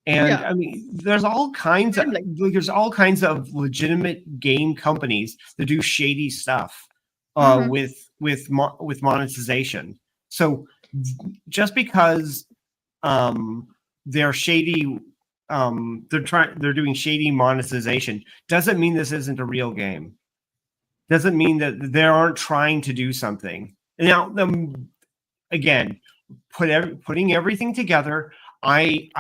And Yeah. I mean, there's all kinds of legitimate game companies that do shady stuff with monetization. So just because they're shady, they're doing shady monetization doesn't mean this isn't a real game. Doesn't mean that they aren't trying to do something. Now, again, putting everything together, I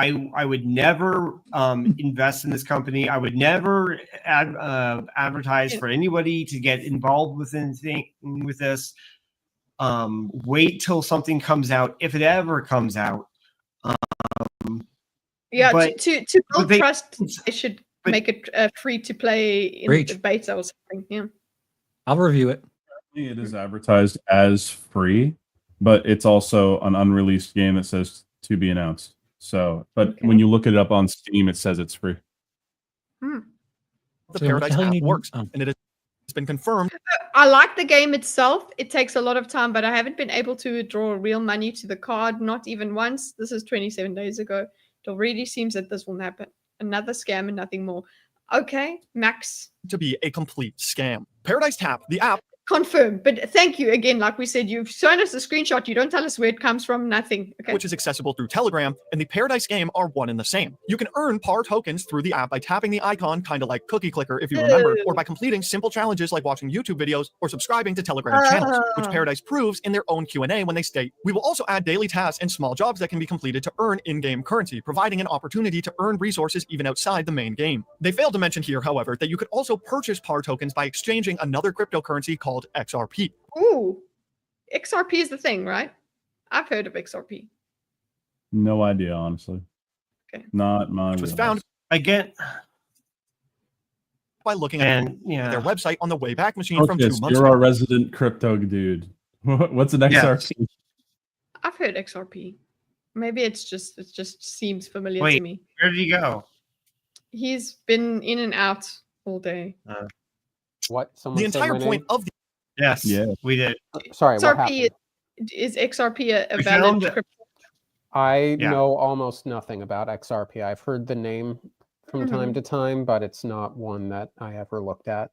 would never invest in this company. I would never advertise for anybody to get involved with anything with this. Wait till something comes out, if it ever comes out. Yeah, but- to build trust, they should make it free to play in the beta or something. Yeah. I'll review it. It is advertised as free, but it's also an unreleased game that says to be announced. So, but when you look it up on Steam, it says it's free. The So Paradise what the hell you app need- works, oh. and it's been confirmed. I like the game itself. It takes a lot of time, but I haven't been able to withdraw real money to the card, not even once. This is 27 days ago. It already seems that this will happen. Another scam and nothing more. Okay, Max. To be a complete scam. Paradise Tap, the app. Confirm, but thank you again. Like we said, you've shown us a screenshot. You don't tell us where it comes from. Nothing. Okay. Which is accessible through Telegram, and the Paradise game are one and the same. You can earn PAR tokens through the app by tapping the icon, kind of like Cookie Clicker if you remember, or by completing simple challenges like watching YouTube videos or subscribing to Telegram channels, which Paradise proves in their own Q&A when they state, "We will also add daily tasks and small jobs that can be completed to earn in-game currency, providing an opportunity to earn resources even outside the main game." They failed to mention here, however, that you could also purchase PAR tokens by exchanging another cryptocurrency called XRP. Ooh, XRP is the thing, right? I've heard of XRP. No idea, honestly. Okay. Not my. Which was wheelhouse. found again by looking at their website on the Wayback Machine from 2 Dorkus, months you're ago. our resident crypto dude. What's an XRP? I've heard XRP. Maybe it just seems familiar to Wait, me. where did he go? He's been in and out all day. What? Someone The say entire my point name? of the Yes, we did. Sorry, what XRP happened? is XRP a We valid found it. crypto? I Yeah. know almost nothing about XRP. I've heard the name from time to time, but it's not one that I ever looked at.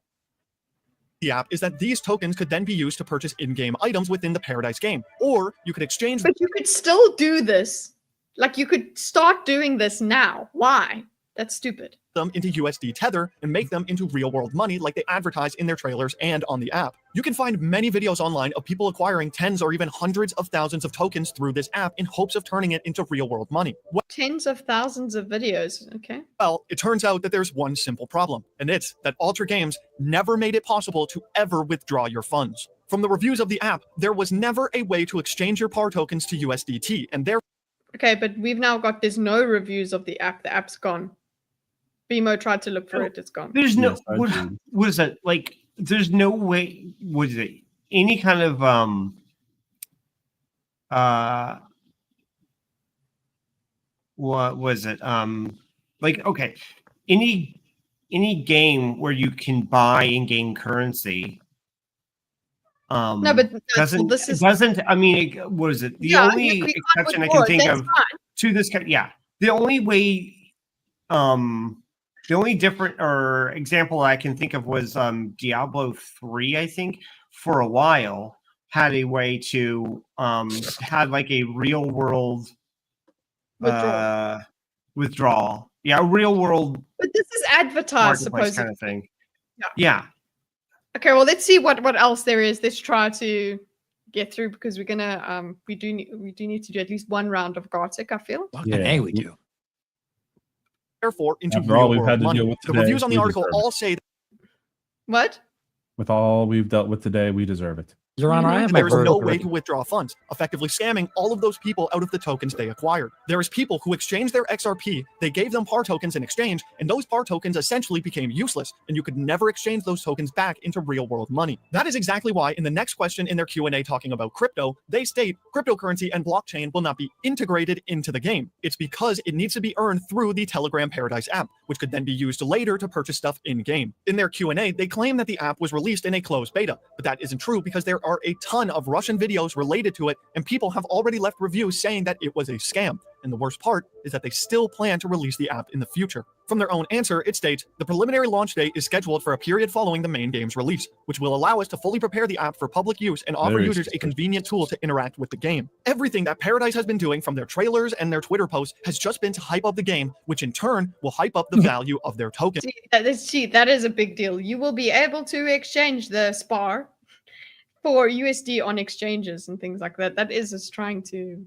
app is that these tokens could then be used to purchase in-game items within the Paradise game, or you could exchange But you could still do this. Like you could start doing this now. Why? That's stupid. them into USD Tether and make them into real-world money like they advertise in their trailers and on the app. You can find many videos online of people acquiring tens or even hundreds of thousands of tokens through this app in hopes of turning it into real-world money. Tens of thousands of videos. Okay. Well, it turns out that there's one simple problem, and it's that Ultra Games never made it possible to ever withdraw your funds. From the reviews of the app, there was never a way to exchange your PAR tokens to USDT, and therefore Okay, but we've now got there's no reviews of the app. The app's gone. BMO tried to look for it. It's gone. There's no what is it like? There's no way. What is it? Any kind of what was it? Like okay, any game where you can buy in-game currency. No, but doesn't this is doesn't. I mean, what is it? The Yeah, only we can't exception I can withdraw it, think that's of fine. to this kind, yeah, the only way, the only different or example I can think of was Diablo 3. I think for a while had a way to had like a real world withdrawal. Yeah, a real world. But this is advertised, marketplace supposedly. kind of thing. Yeah. Yeah. Okay, well, let's see what else there is. Let's try to get through because we're gonna we do need to do at least one round of Gartic, I feel. Hey, we do. therefore into After all we've real-world had to money. deal with The today, reviews on the we article deserve all say What? With all we've dealt with today, we deserve it. Your Honor, I have my there is no verdict way already. to withdraw funds, effectively scamming all of those people out of the tokens they acquired. There is people who exchanged their XRP, they gave them PAR tokens in exchange, and those PAR tokens essentially became useless, and you could never exchange those tokens back into real-world money. That is exactly why in the next question in their Q&A talking about crypto, they state cryptocurrency and blockchain will not be integrated into the game. It's because it needs to be earned through the Telegram Paradise app, which could then be used later to purchase stuff in-game. In their Q&A, they claim that the app was released in a closed beta, but that isn't true because they're there are a ton of Russian videos related to it, and people have already left reviews saying that it was a scam. And the worst part is that they still plan to release the app in the future. From their own answer, it states, the preliminary launch date is scheduled for a period following the main game's release, which will allow us to fully prepare the app for public use and offer Very users a convenient tool to interact with the game. Everything that Paradise has been doing from their trailers and their Twitter posts has just been to hype up the game, which in turn will hype up the value of their token. See, that is cheat. That is a big deal. You will be able to exchange the SPAR for USD on exchanges and things like that. That is us trying to.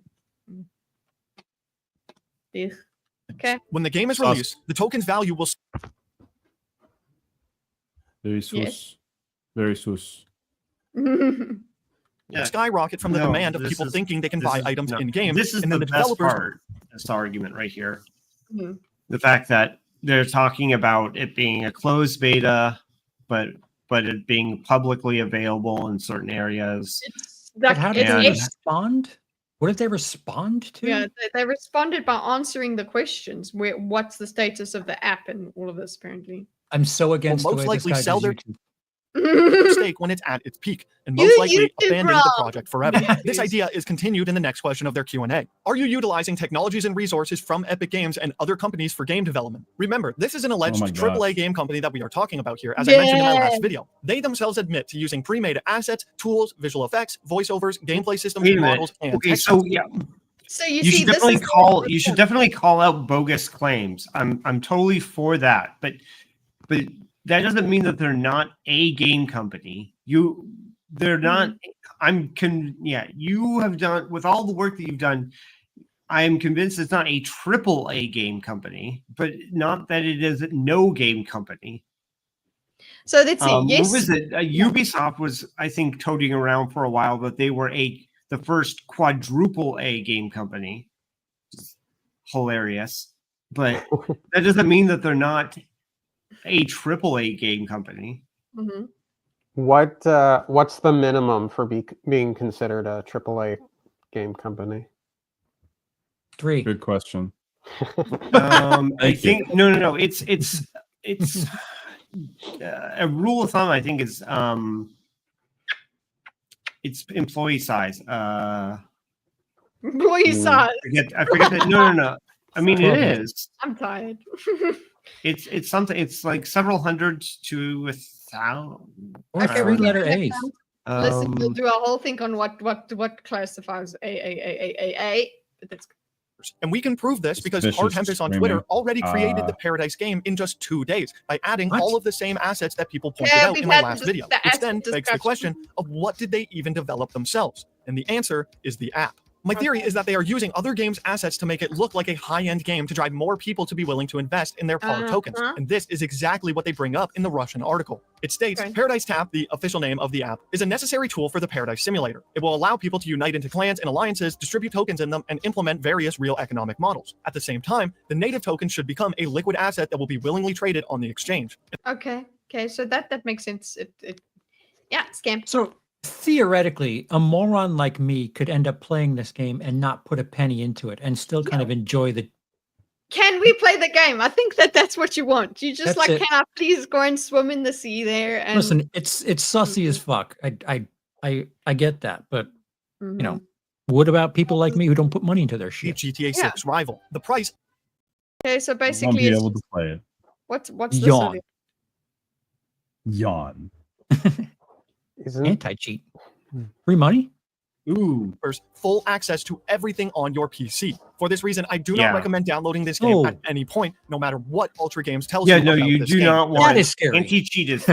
Ugh. Okay. When the game is released, the token's value will Very sus. Yes. Very sus. skyrocket from the No, demand of this people is- thinking they can this buy is- items no, in game. This is and then the the best developers part of this argument right here. Mhm. The fact that they're talking about it being a closed beta, but it being publicly available in certain areas. But how did they And- respond? What did they respond to? Yeah, they responded by answering the questions. What's the status of the app and all of this? Apparently, I'm so against most the way likely this guy sell does their YouTube. stake when it's at its peak, and You most likely YouTube abandon the bro. project forever. This idea is continued in the next question of their Q&A. Are you utilizing technologies and resources from Epic Games and other companies for game development? Remember, this is an alleged my AAA gosh. game company that we are talking about here, as I mentioned in my Yeah. last video. They themselves admit to using pre-made assets, tools, visual effects, voiceovers, gameplay systems, Wait a minute. models, and Okay, text so files. yeah, so you you see, should this definitely is the call. You should problem. definitely call out bogus claims. I'm totally for that, but that doesn't mean that they're not a game company. They're not. Yeah, you have done with all the work that you've done. I am convinced it's not a AAA game company, but not that it is no game company. So let's see. What Yes, was it? Ubisoft was, I think, toting around for a while that they were the first quadruple A game company. Hilarious, but that doesn't mean that they're not a triple A game company. Mhm. What's the minimum for being considered a AAA game company? 3. Good question. I Thank you. think no. It's a rule of thumb. I think is it's employee size. Employee size. I forget that. No. I mean, it is. I'm tired. It's something. It's like several hundred to 1,000. Or Okay, 3-letter next A's. time, Listen, we'll do a whole thing on what classifies A. But that's And we can prove this because Vicious Hard Tempest on screaming. Twitter already created the Paradise game in just 2 days by adding What? all of the same assets that people pointed Yeah, out we've in my had last the video. asset Which then begs the discussion. question of what did they even develop themselves? And the answer is the app. My theory is that they are using other games' assets to make it look like a high-end game to drive more people to be willing to invest in their par tokens. And this is exactly what they bring up in the Russian article. It states, Okay. Paradise Tap, the official name of the app, is a necessary tool for the Paradise Simulator. It will allow people to unite into clans and alliances, distribute tokens in them, and implement various real economic models. At the same time, the native token should become a liquid asset that will be willingly traded on the exchange. okay. So that makes sense. Yeah, scam. So theoretically, a moron like me could end up playing this game and not put a penny into it and still kind of enjoy the. Can we play the game? I think that's what you want. You just That's like, it. can I please go and swim in the sea there? And Listen, it's sussy as fuck. I get that, but you know, what about people like me who don't put money into their shit? GTA 6 rival. The price. Okay, so Won't basically, be it's, able to play it. what's this? Yawn. idea? Yawn. Anti-cheat. Free money? Ooh. Full access to everything on your PC. For this reason, I do Yeah. not recommend downloading this game Oh. at any point, no matter what Ultra Games tells Yeah, you no, about you this do game. not want. That is scary. Anti-cheat is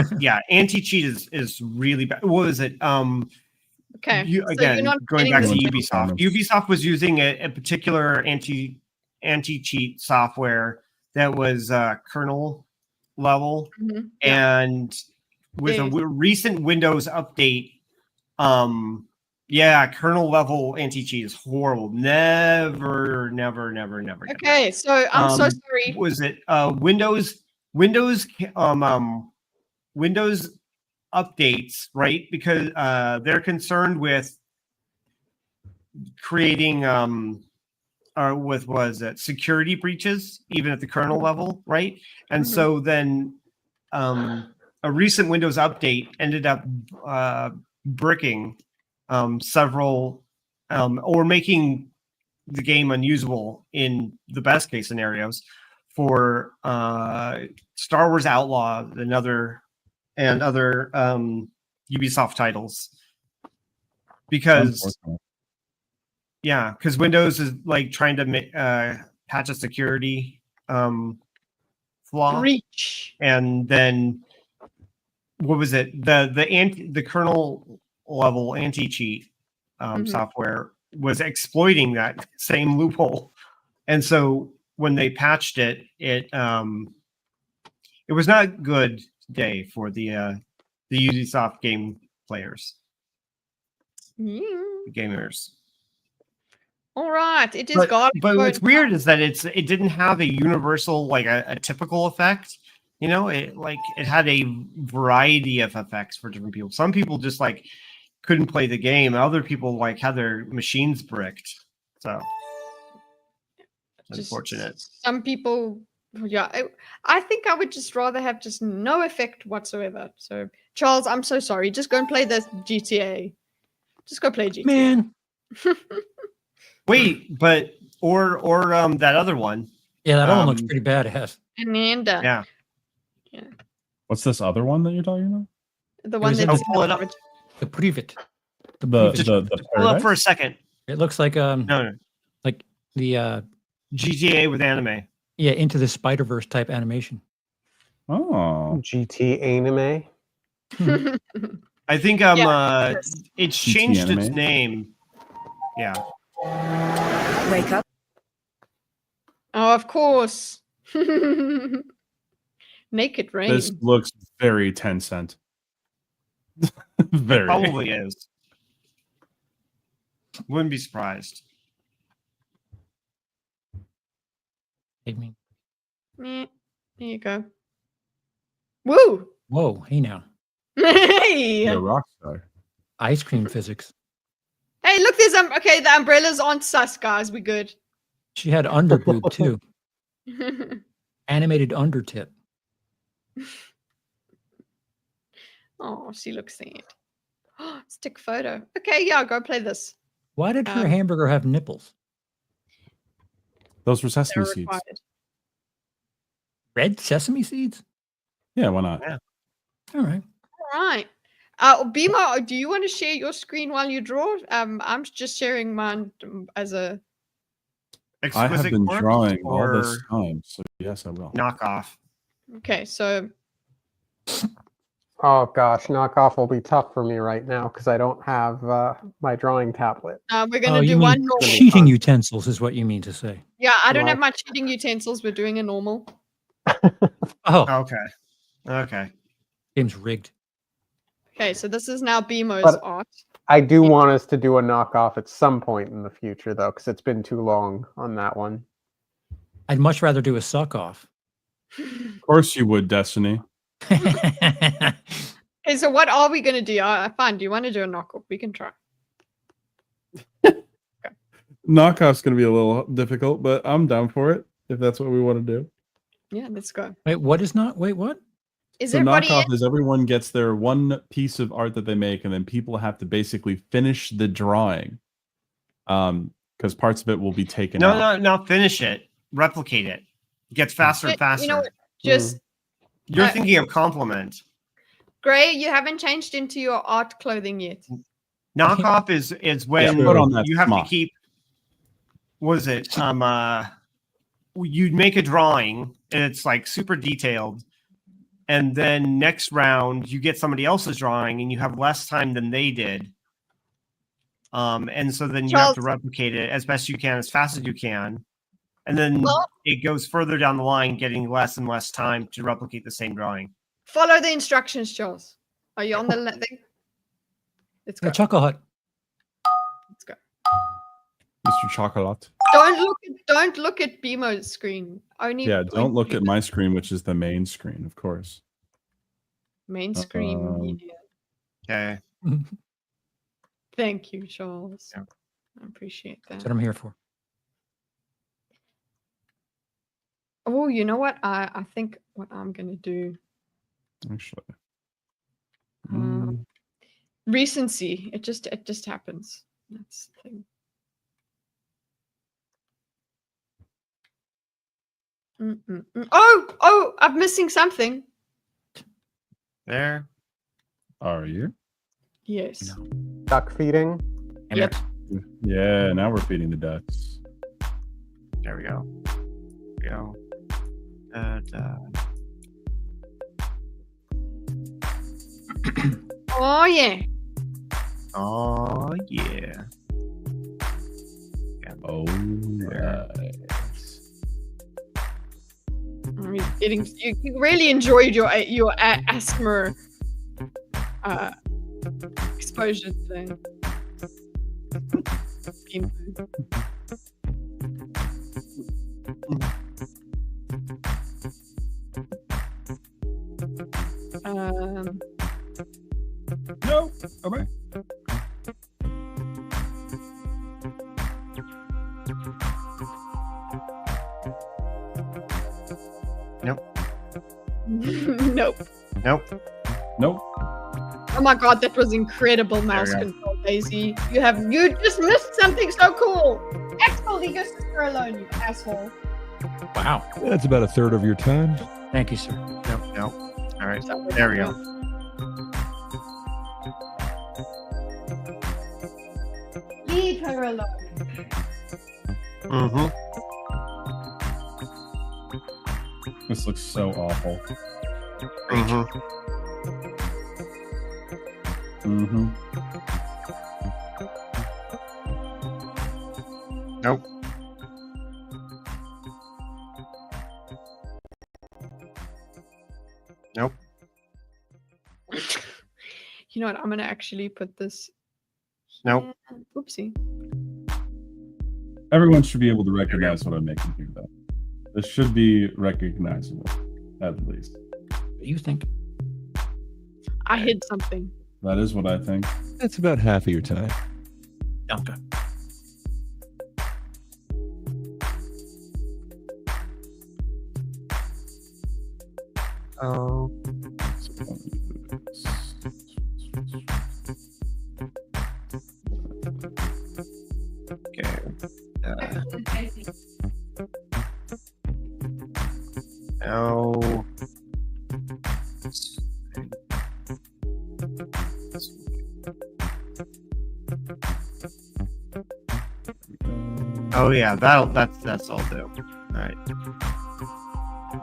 anti-cheat is really bad. What was it? Okay. You, so again, you're not going getting back to this- Ubisoft. Ubisoft was using a particular anti-cheat software that was kernel level, Mhm. and with a recent Windows update, kernel level anti-cheat is horrible. Never. Okay, so I'm so sorry. Was it Windows updates, right? Because they're concerned with creating or with security breaches even at the kernel level, right? And so then a recent Windows update ended up bricking several or making the game unusable in the best case scenarios for Star Wars Outlaw and other Ubisoft titles, because Windows is like trying to patch a security flaw Breach. And then what was it, the kernel level anti-cheat software was exploiting that same loophole, and so when they patched it, it was not a good day for the Ubisoft game players, gamers. All right, it is But GarticPhone. what's weird is that it didn't have a universal, like a typical effect. You know, it had a variety of effects for different people. Some people just like couldn't play the game. Other people like had their machines bricked. So unfortunate. Some people, yeah, I think I would just rather have just no effect whatsoever. So Charles, I'm so sorry. Just go and play the GTA. Just go play GTA. Man. Wait, but or that other one. Yeah, that one looks pretty badass. Amanda. Yeah. What's this other one that you're talking about? The one that pull it up. The Privet. The Pull up for a second. It looks like no. like the GTA with anime. Yeah, Into the Spider-Verse type animation. Oh. GT anime. I think it's changed its anime. name. Yeah. Wake up. Oh, of course. Naked Rain. This looks very Tencent. Very. It probably is. Wouldn't be surprised. I mean, There you go. Woo! whoa, hey now. Hey! You're a rock star. Ice cream physics. Hey, look, there's okay, the umbrellas aren't sus, guys. We good. She had under boob too. Animated undertip. Oh, she looks sad. Stick photo. Okay, yeah, go play this. Why did her hamburger have nipples? Those were sesame They're seeds. required. Red sesame seeds? Yeah, why not? Yeah. All right. All right. Bima, do you want to share your screen while you draw? I'm just sharing mine as a I have been work drawing all or this time, so yes, I will. knockoff. Okay, so Oh gosh, knockoff will be tough for me right now because I don't have my drawing tablet. we're gonna do you one mean normal. cheating utensils is what you mean to say. Yeah, I don't Well- have my cheating utensils. We're doing a normal. Oh, Okay. game's rigged. Okay, so this is now Bimo's But- art. I do want us to do a knockoff at some point in the future, though, because it's been too long on that one. I'd much rather do a suck off. Of course you would, Destiny. Okay, so what are we gonna do? Fine. Do you want to do a knockoff? We can try. Knockoff's going to be a little difficult, but I'm down for it if that's what we want to do. Yeah, let's go. Wait, what is not? Wait, what? Is So everybody? knockoff is everyone gets their one piece of art that they make, and then people have to basically finish the drawing, because parts of it will be taken out. No, finish it. Replicate it. It gets faster and faster. You know what? Just You're thinking of compliment. Gray, you haven't changed into your art clothing yet. Knockoff is when put on that you have smock. to keep. What is it? You'd make a drawing and it's like super detailed, and then next round you get somebody else's drawing and you have less time than they did. And so then you have to replicate it as best you can, as fast as you can, and then it goes further down the line, getting less and less time to replicate the same drawing. Follow the instructions, Charles. Are you on the thing? Let's go. The Chuckle Hut. Let's go. Mr. Chocolate. Don't look at Bimo's screen. Only Yeah, don't look at my screen, which is the main screen, of course. main screen media. Okay. Thank you, Charles. I appreciate that. That's what I'm here for. Oh, you know what? I think what I'm gonna do. Actually. recency. It just happens. That's the thing. Oh, I'm missing something. There. Are you? Yes. Duck feeding. Yep. Yeah, now we're feeding the ducks. There we go. Oh yeah. Oh yeah. Oh right. You really enjoyed your asthma exposure today. No. Okay. Nope. Nope. Nope. Nope. Oh my god, that was incredible mouse There we control, Daisy. You just missed something so cool. Axel, leave your sister alone, you asshole. Wow. That's about a third of your time. Thank you, sir. Nope. All right. There we go. Leave her alone. Mm-hmm. This looks so awful. Mm-hmm. Mm-hmm. Nope. Nope. You know what? I'm gonna actually put this. Nope. Oopsie. Everyone should be able to recognize what I'm making here, though. This should be recognizable, at least. What do you think? I hid something. That is what I think. That's about half of your time. Okay. Oh. Okay. No. Oh yeah, that's all do. All right.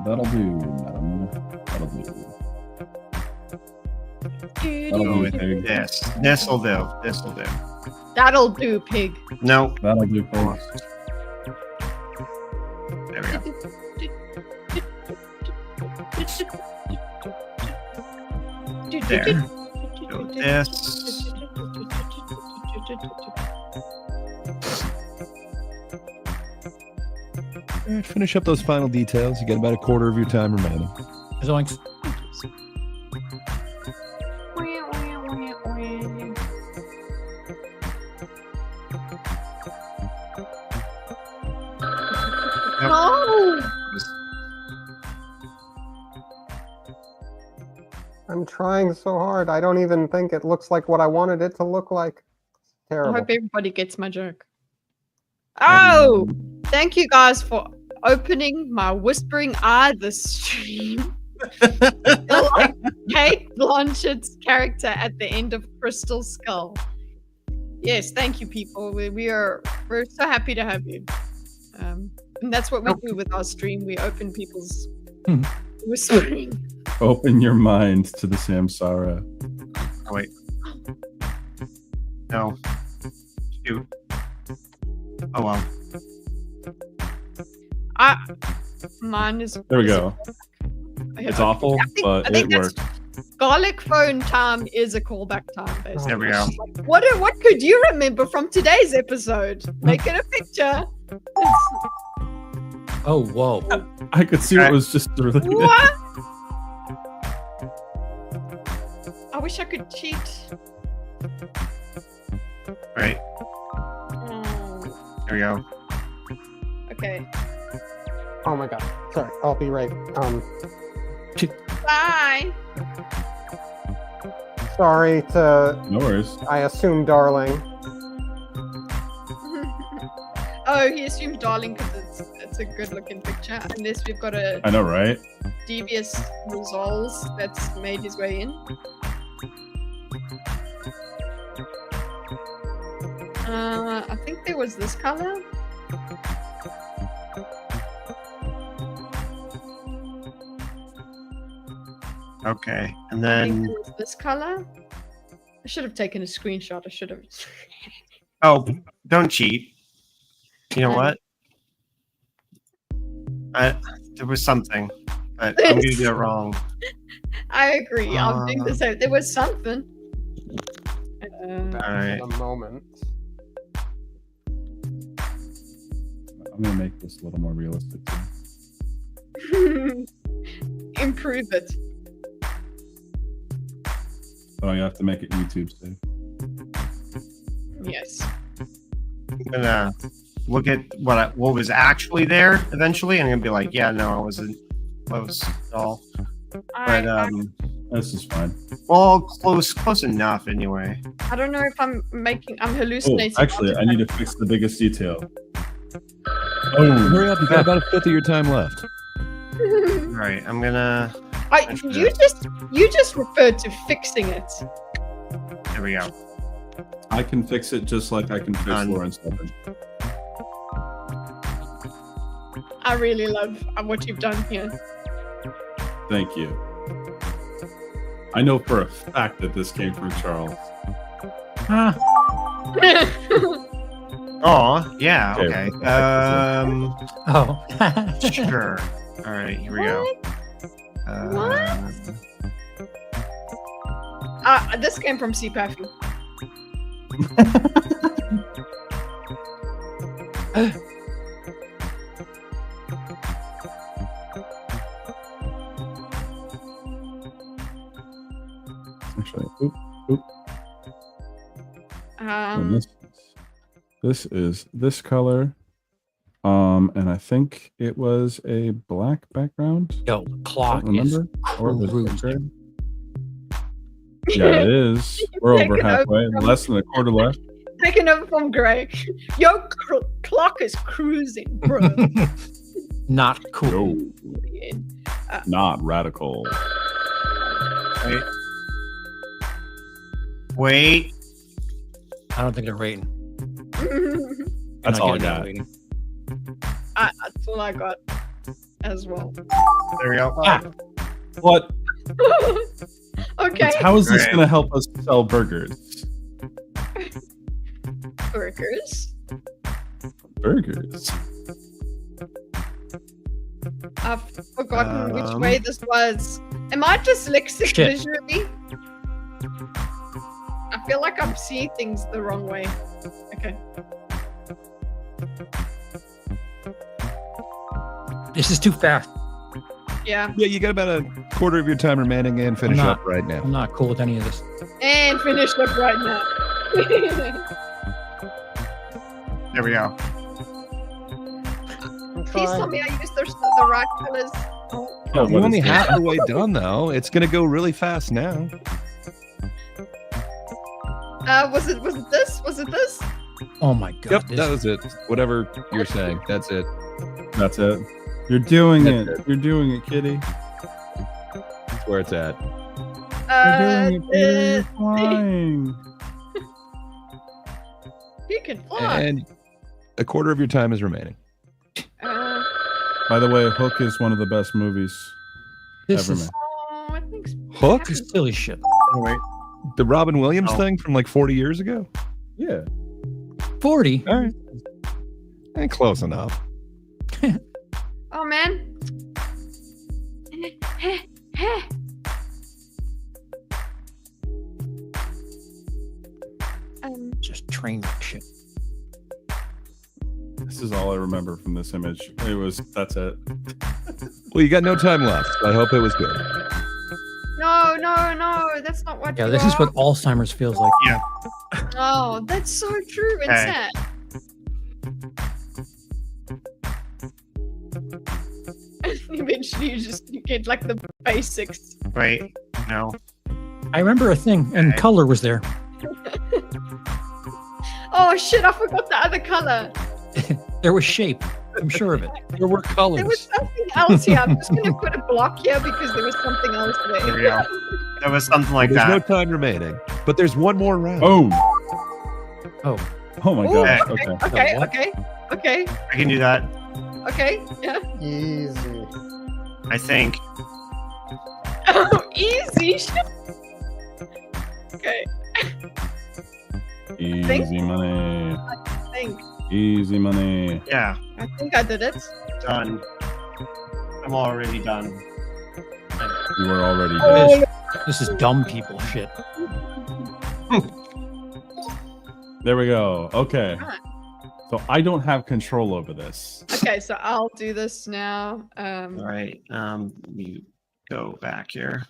That'll do, madam. That'll do. That'll do, pig. This'll do. This'll do. That'll do, pig. No. That'll do, pig. There we go. There. Do this. All right, finish up those final details. You got about a quarter of your time remaining. Zoinks. No. I'm trying so hard. I don't even think it looks like what I wanted it to look like. I Terrible. hope everybody gets my joke. Oh, thank you guys for opening my whispering eye this stream. Like Kate Blanchett's character at the end of Crystal Skull. Yes, thank you, people. We're so happy to have you. And that's what we do with our stream. We open people's whispering. Open your mind to the Samsara. Oh wait. No. Shoot. Oh well. Mine is. There we go. It's awful, but it worked. Garlic phone time is a callback time, basically. There we go. What could you remember from today's episode? Make it a picture. Oh, whoa. I could see what was just really What? I wish I could cheat. Right. There we go. Okay. Oh my god. Sorry, I'll be right. Bye. Sorry to. No worries. I assume, darling. Oh, he assumed darling because it's a good looking picture. Unless we've got a I know, right? devious resolves that's made his way in. I think there was this color. Okay, and I think then there was this color. I should have taken a screenshot. I should have. oh, don't cheat. You know what? There was something, but I'm gonna do it wrong. I agree. I'm doing the same. There was something. All right. A moment. I'm gonna make this a little more realistic too. Improve it. Oh, you have to make it YouTube safe. Yes. I'm gonna look at what was actually there eventually, and I'm gonna be like, yeah, no, I wasn't close at all. But this is fine. well, close enough anyway. I don't know if I'm hallucinating. Oh, actually, I need to fix the biggest detail. Oh, hurry up! You got about a fifth of your time left. Right, I'm gonna. You just referred to fixing it. There we go. I can fix it just like I can fix Lauren's weapon. I really love what you've done here. Thank you. I know for a fact that this came from Charles. Oh, yeah, okay. Oh. Sure. All right, here we go. This came from CPAFU. Actually, oop. This is this color. And I think it was a black background. Yo, clock is cruising. Yeah, it is. We're over halfway. Less than a quarter left. Taking over from Greg. Your clock is cruising, bro. Not cool. Not radical. Wait. I don't think they're rating. That's all I got. That's all I got as well. There we go. What? Okay. How is this going to help us sell burgers? Burgers? Burgers. I've forgotten which way this was. Am I dyslexic visually? I feel like I'm seeing things the wrong way. Okay. This is too fast. Yeah. Yeah, you got about a quarter of your time remaining and finish up right now. I'm not cool with any of this. And finished up right now. There we go. Please tell me I used the right colors. Oh, you're only half the way done, though. It's going to go really fast now. Was it this? Was it this? Oh my god. Yep, that was it. Whatever you're saying, that's it. That's it. You're doing it. You're doing it, kitty. That's where it's at. You're doing it, kitty. You're flying. You can fly. And a quarter of your time is remaining. By the way, Hook is one of the best movies ever made. I think so. Hook? This is silly shit. Oh, wait. The Robin Williams thing from like 40 years ago? Yeah. 40? All right. And close enough. Oh man. Just train wreck shit. This is all I remember from this image. That's it. Well, you got no time left. I hope it was good. No, that's not what. Yeah, you this is are. what Alzheimer's feels like. Yeah. Oh, that's so true and Okay. sad. Eventually, you get like the basics. Wait, no. I remember a thing, and color was there. Oh shit! I forgot the other color. There was shape. I'm sure of it. There were colors. There was something else here. I'm just gonna put a block here because there was something else there. There we go. There was something like There's that. no time remaining, but there's one more round. Oh. Oh my Ooh, gosh. okay, okay. I can do that. Okay, yeah. Easy. I think. Oh, easy. Okay. Easy money. I think. Easy money. Yeah. I think I did it. Done. I'm already done. You were already Oh, dead. This is dumb people shit. There we go. Okay. So I don't have control over this. Okay, so I'll do this now. All right. You go back here.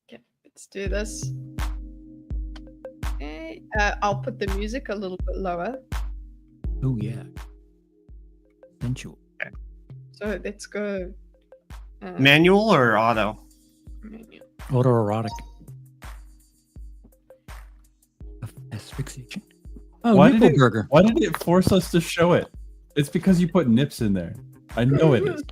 Okay, let's do this. Okay, I'll put the music a little bit lower. Oh yeah. Sensual. Okay. So let's go. Manual or auto? Manual. Autoerotic. Asphyxiation. Oh, why nipple did it, burger. Why did it force us to show it? It's because you put nips in there. I know it is.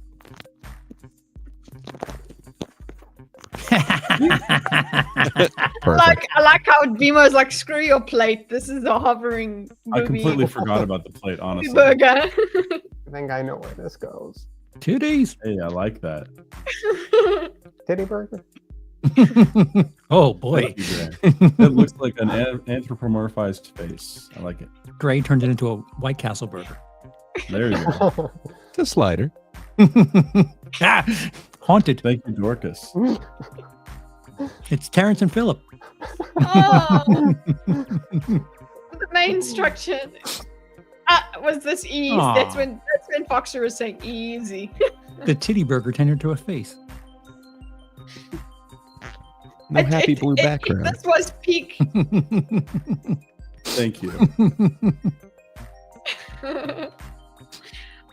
I like how Vimo's like, screw your plate. This is a hovering movie. I completely forgot about the plate, honestly. Burger. I think I know where this goes. Titties. Hey, I like that. Titty burger. Oh boy. It looks like an anthropomorphized face. I like it. Gray turned it into a White Castle burger. There you go. It's a slider. Haunted. Thank you, Dorkus. It's Terrence and Phillip. Oh, the main structure. Was this ease? Aw. That's when Foxer was saying easy. The titty burger turned into a face. No happy blue background. This was peak. Thank you.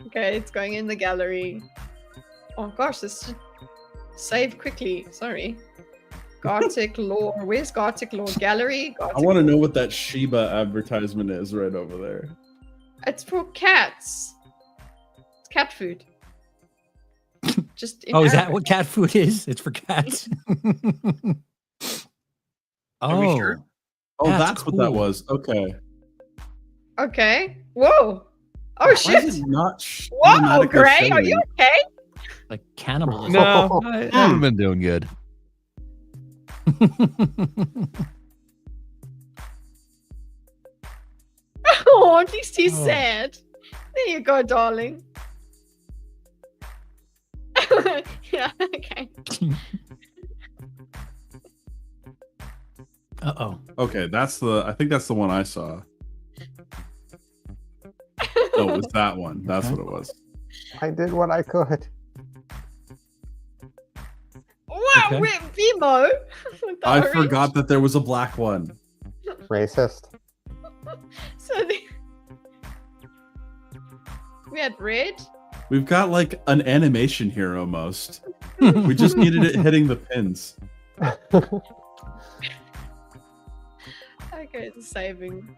Okay, it's going in the gallery. Oh gosh, this should save quickly. Sorry. Gartic lore. Where's Gartic lore? Gallery? I want to know what that Shiba advertisement is right over there. It's for cats. It's cat food. Just Oh, is that what cat food is? It's for cats. Oh. Sure? Oh, That's that's what that cool. was. Okay. Okay. Whoa. Oh Why shit. is it not Whoa, cinematically Gray, are you showing? okay? Like cannibalism. No, I haven't been doing good. Oh, at least he's Oh. sad. There you go, darling. Yeah, okay. Uh-oh. Okay, I think that's the one I saw. Oh, it was that one. That's what it was. I did what I could. Wow, Okay. we're Vimo. With the I orange. forgot that there was a black one. Racist. So we had red. We've got like an animation here almost. We just needed it hitting the pins. Okay, it's saving.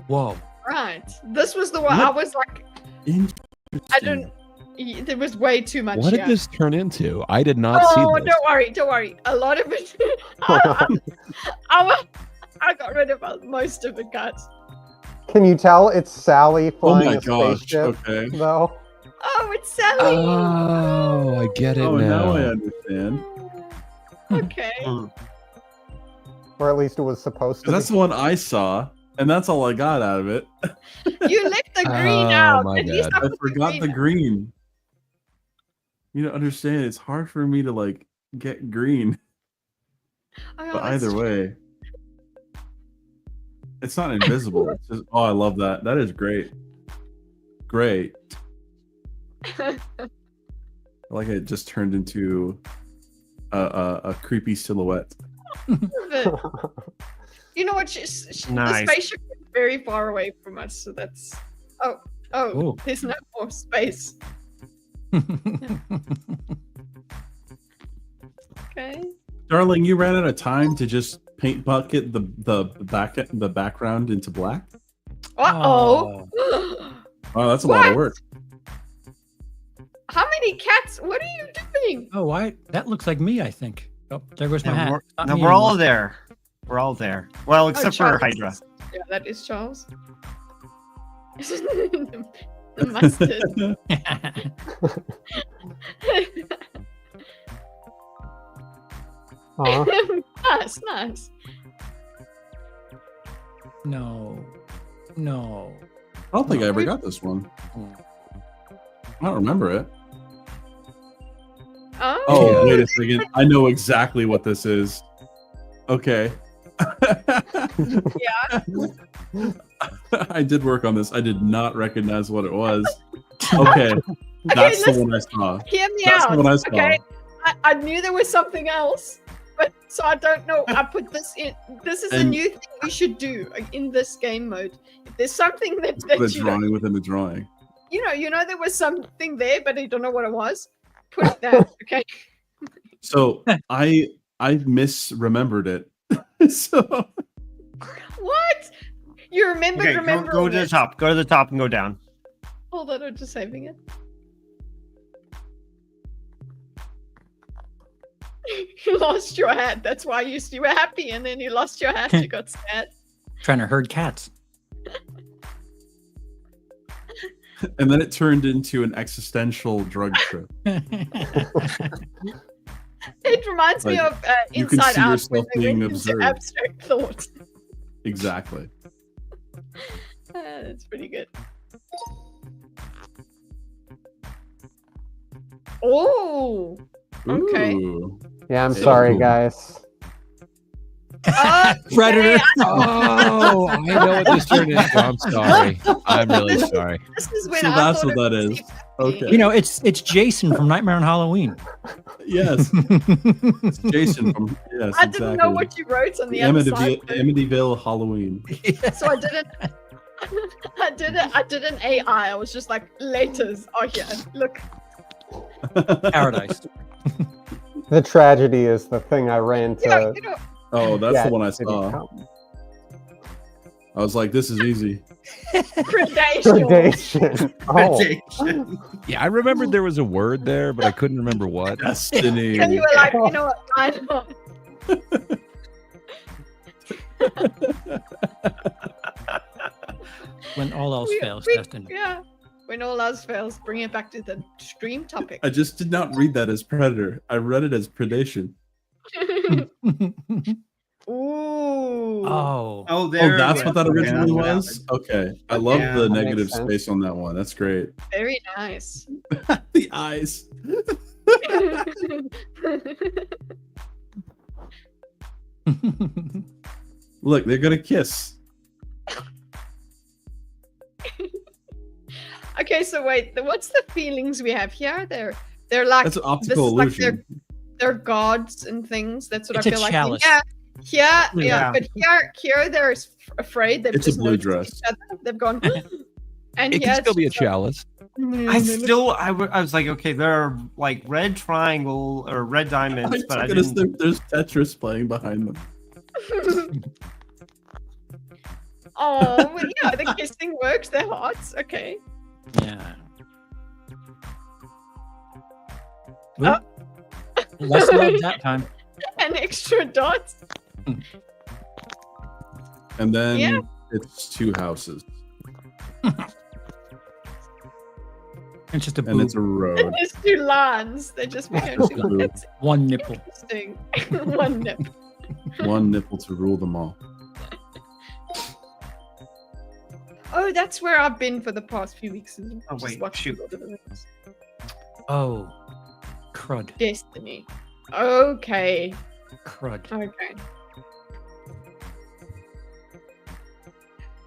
Whoa. Right. This was the one I was like, I don't. There was way too much. What did here. this turn into? I did not see Oh, this. don't worry. A lot of it. I got rid of most of it, guys. Can you tell it's Sally flying my a gosh, spaceship? okay. Though. Oh, it's Sally. Oh, I get it Oh, now. now I understand. Okay. Or at least it was supposed to. That's the one I saw, and that's all I got out of it. You left the green Oh, out. my At least bad. I I put forgot the green. You don't understand. It's hard for me to like get green. Oh, yeah, But that's either true. way, it's not invisible. It's just, oh, I love that. That is great. Great. I like it just turned into a creepy silhouette. You know what? The Nice. spaceship is very far away from us, so that's. Oh, Ooh. there's no more space. Okay. Darling, you ran out of time to just paint bucket the background into black. Uh-oh. Wow, that's a lot of work. How many cats? What are you doing? Oh, that looks like me, I think. Oh, there goes my hat. Not No, me we're all anymore. there. We're all there. Well, except for Charles. Hydra. Yeah, that is Charles. The mustard. Nice. No. I don't think I ever got this one. I don't remember it. Oh, wait a second. I know exactly what this is. Okay. Yeah. I did work on this. I did not recognize what it was. Okay. That's the one I saw. Hear me That's out. the one I saw. Okay. I knew there was something else, but so I don't know. I put this in. This is a And- new thing we should do in this game mode. If there's something that The you know, drawing within the drawing. you know, there was something there, but I don't know what it was. Put it there. Okay. So I misremembered it. So What? You remember? Okay, remember? go to the top. Go to the top and go down. Hold on, I'm just saving it. You lost your hat. That's why you were happy, and then you lost your hat. You got sad. Trying to herd cats. and then it turned into an existential drug trip. It reminds me Like, of you can Inside see Out when yourself they being went into observed. abstract thought. Exactly. That's pretty good. Oh, okay. Ooh. Yeah, I'm Yeah, sorry, cool. guys. Predator. Oh, I know what this turned into. I'm sorry. I'm really sorry. This is when So I that's thought what it that was is. Okay. You know, it's Jason from Nightmare on Halloween. Yes. It's Jason from yes. I didn't know what you wrote on the other side. Amityville Halloween. So I didn't. I did an AI. I was just like letters. Oh yeah, look. Paradise. The tragedy is the thing I ran to. You know, Oh, that's get the one I to saw. become. I was like, this is easy. predation. Predation. Oh. Yeah, I remembered there was a word there, but I couldn't remember what. Destiny. And you were like, you know what? I know. When all else fails, We- Destiny. Yeah. When all else fails, bring it back to the stream topic. I just did not read that as predator. I read it as predation. Ooh. Oh. Oh, there. Oh, that's what that originally Yeah, was? Okay. I love Yeah, the that negative makes sense. space on that one. That's great. Very nice. The eyes. Look, they're gonna kiss. Okay, so wait, what's the feelings we have here? They're like That's an this optical is like illusion. they're gods and things. That's what It's I a feel like. chalice. Yeah, Yeah. but here they're afraid. They've It's a just blue noticed dress. each other. They've gone. And It here can still it's be a just like, chalice. I was like, okay, there are like red triangle or red diamonds, but I Goodness, didn't. there's Tetris playing behind them. Oh, well, yeah, the kissing works. They're hearts. Okay. Yeah. Oh. Less love that time. An extra dot. And then Yeah. it's two houses. It's just a And boob. it's a road. There's two lines. They just became Just two a boob. lines. That's One nipple. interesting. One nip. One nipple to rule them all. Oh, that's where I've been for the past few weeks. And Oh, just wait, watched shoot. Lord of the Rings. Oh. Crud. Destiny. Okay. Crud. Okay.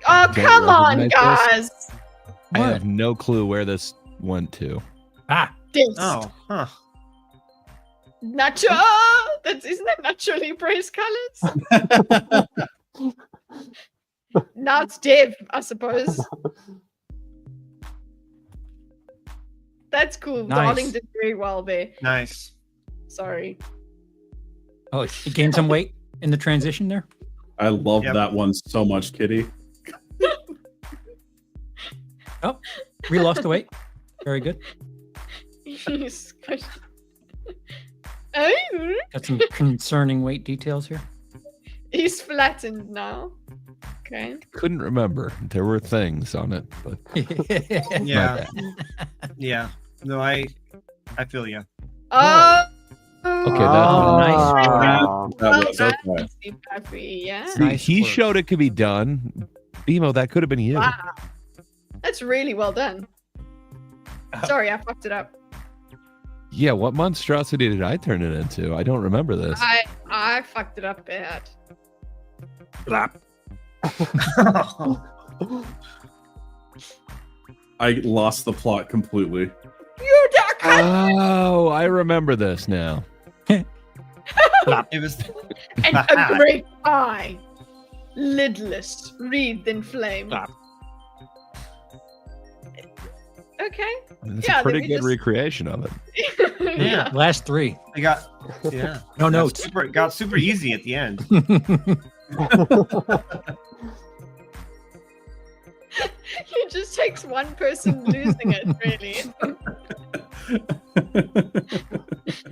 Oh, Don't come on, recognize guys. I have no clue where this went to. Ah. This. Oh, huh. Nacho. Isn't that Nacho Libre's colors? Now it's Dev, I suppose. That's cool. Nice. Darling did very well there. Nice. Sorry. Oh, it gained some weight in the transition there. I love Yep. that one so much, Kitty. Oh, we lost the weight. Very good. He's Oh, Got some concerning weight details here. he's flattened now. Okay. Couldn't remember. There were things on it, but Yeah. Yeah. No, I feel you. Oh. Okay, that's That Well was done, okay. Steve Puffy, yeah. See, he showed it could be done. Bimo, that could have been you. Wow. That's really well done. Sorry, I fucked it up. Yeah, what monstrosity did I turn it into? I don't remember this. I fucked it up bad. I lost the plot completely. You duck! Oh, I remember this now. It was And a great eye, lidless, wreathed in flame. Okay. I mean, that's Yeah, a pretty then we good just- recreation of it. Yeah. Last three. I got yeah. No Got notes. Got super easy at the end. It just takes one person losing it, really.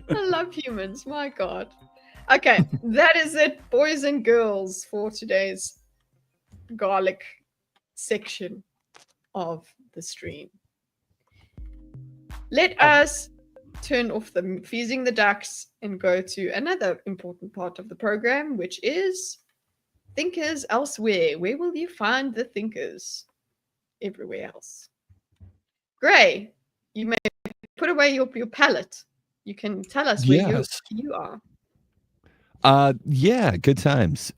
I love humans, my god. Okay, that is it, boys and girls, for today's garlic section of the stream. Let us turn off the feeding the ducks and go to another important part of the program, which is thinkers elsewhere. Where will you find the thinkers? Everywhere else. Gray, you may put away your palette. You can tell us where Yes. you are. Yeah, good times.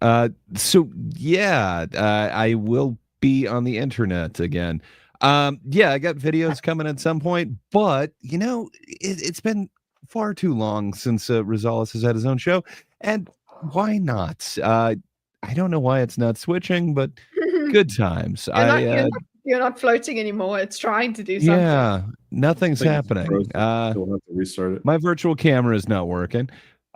So yeah, I will be on the internet again. Yeah, I got videos coming at some point, but you know, it's been far too long since Rosales has had his own show, and why not? I don't know why it's not switching, but good times. You're not floating anymore. It's trying to do something. Yeah, nothing's Think happening. We'll have to restart it. My virtual camera is not working.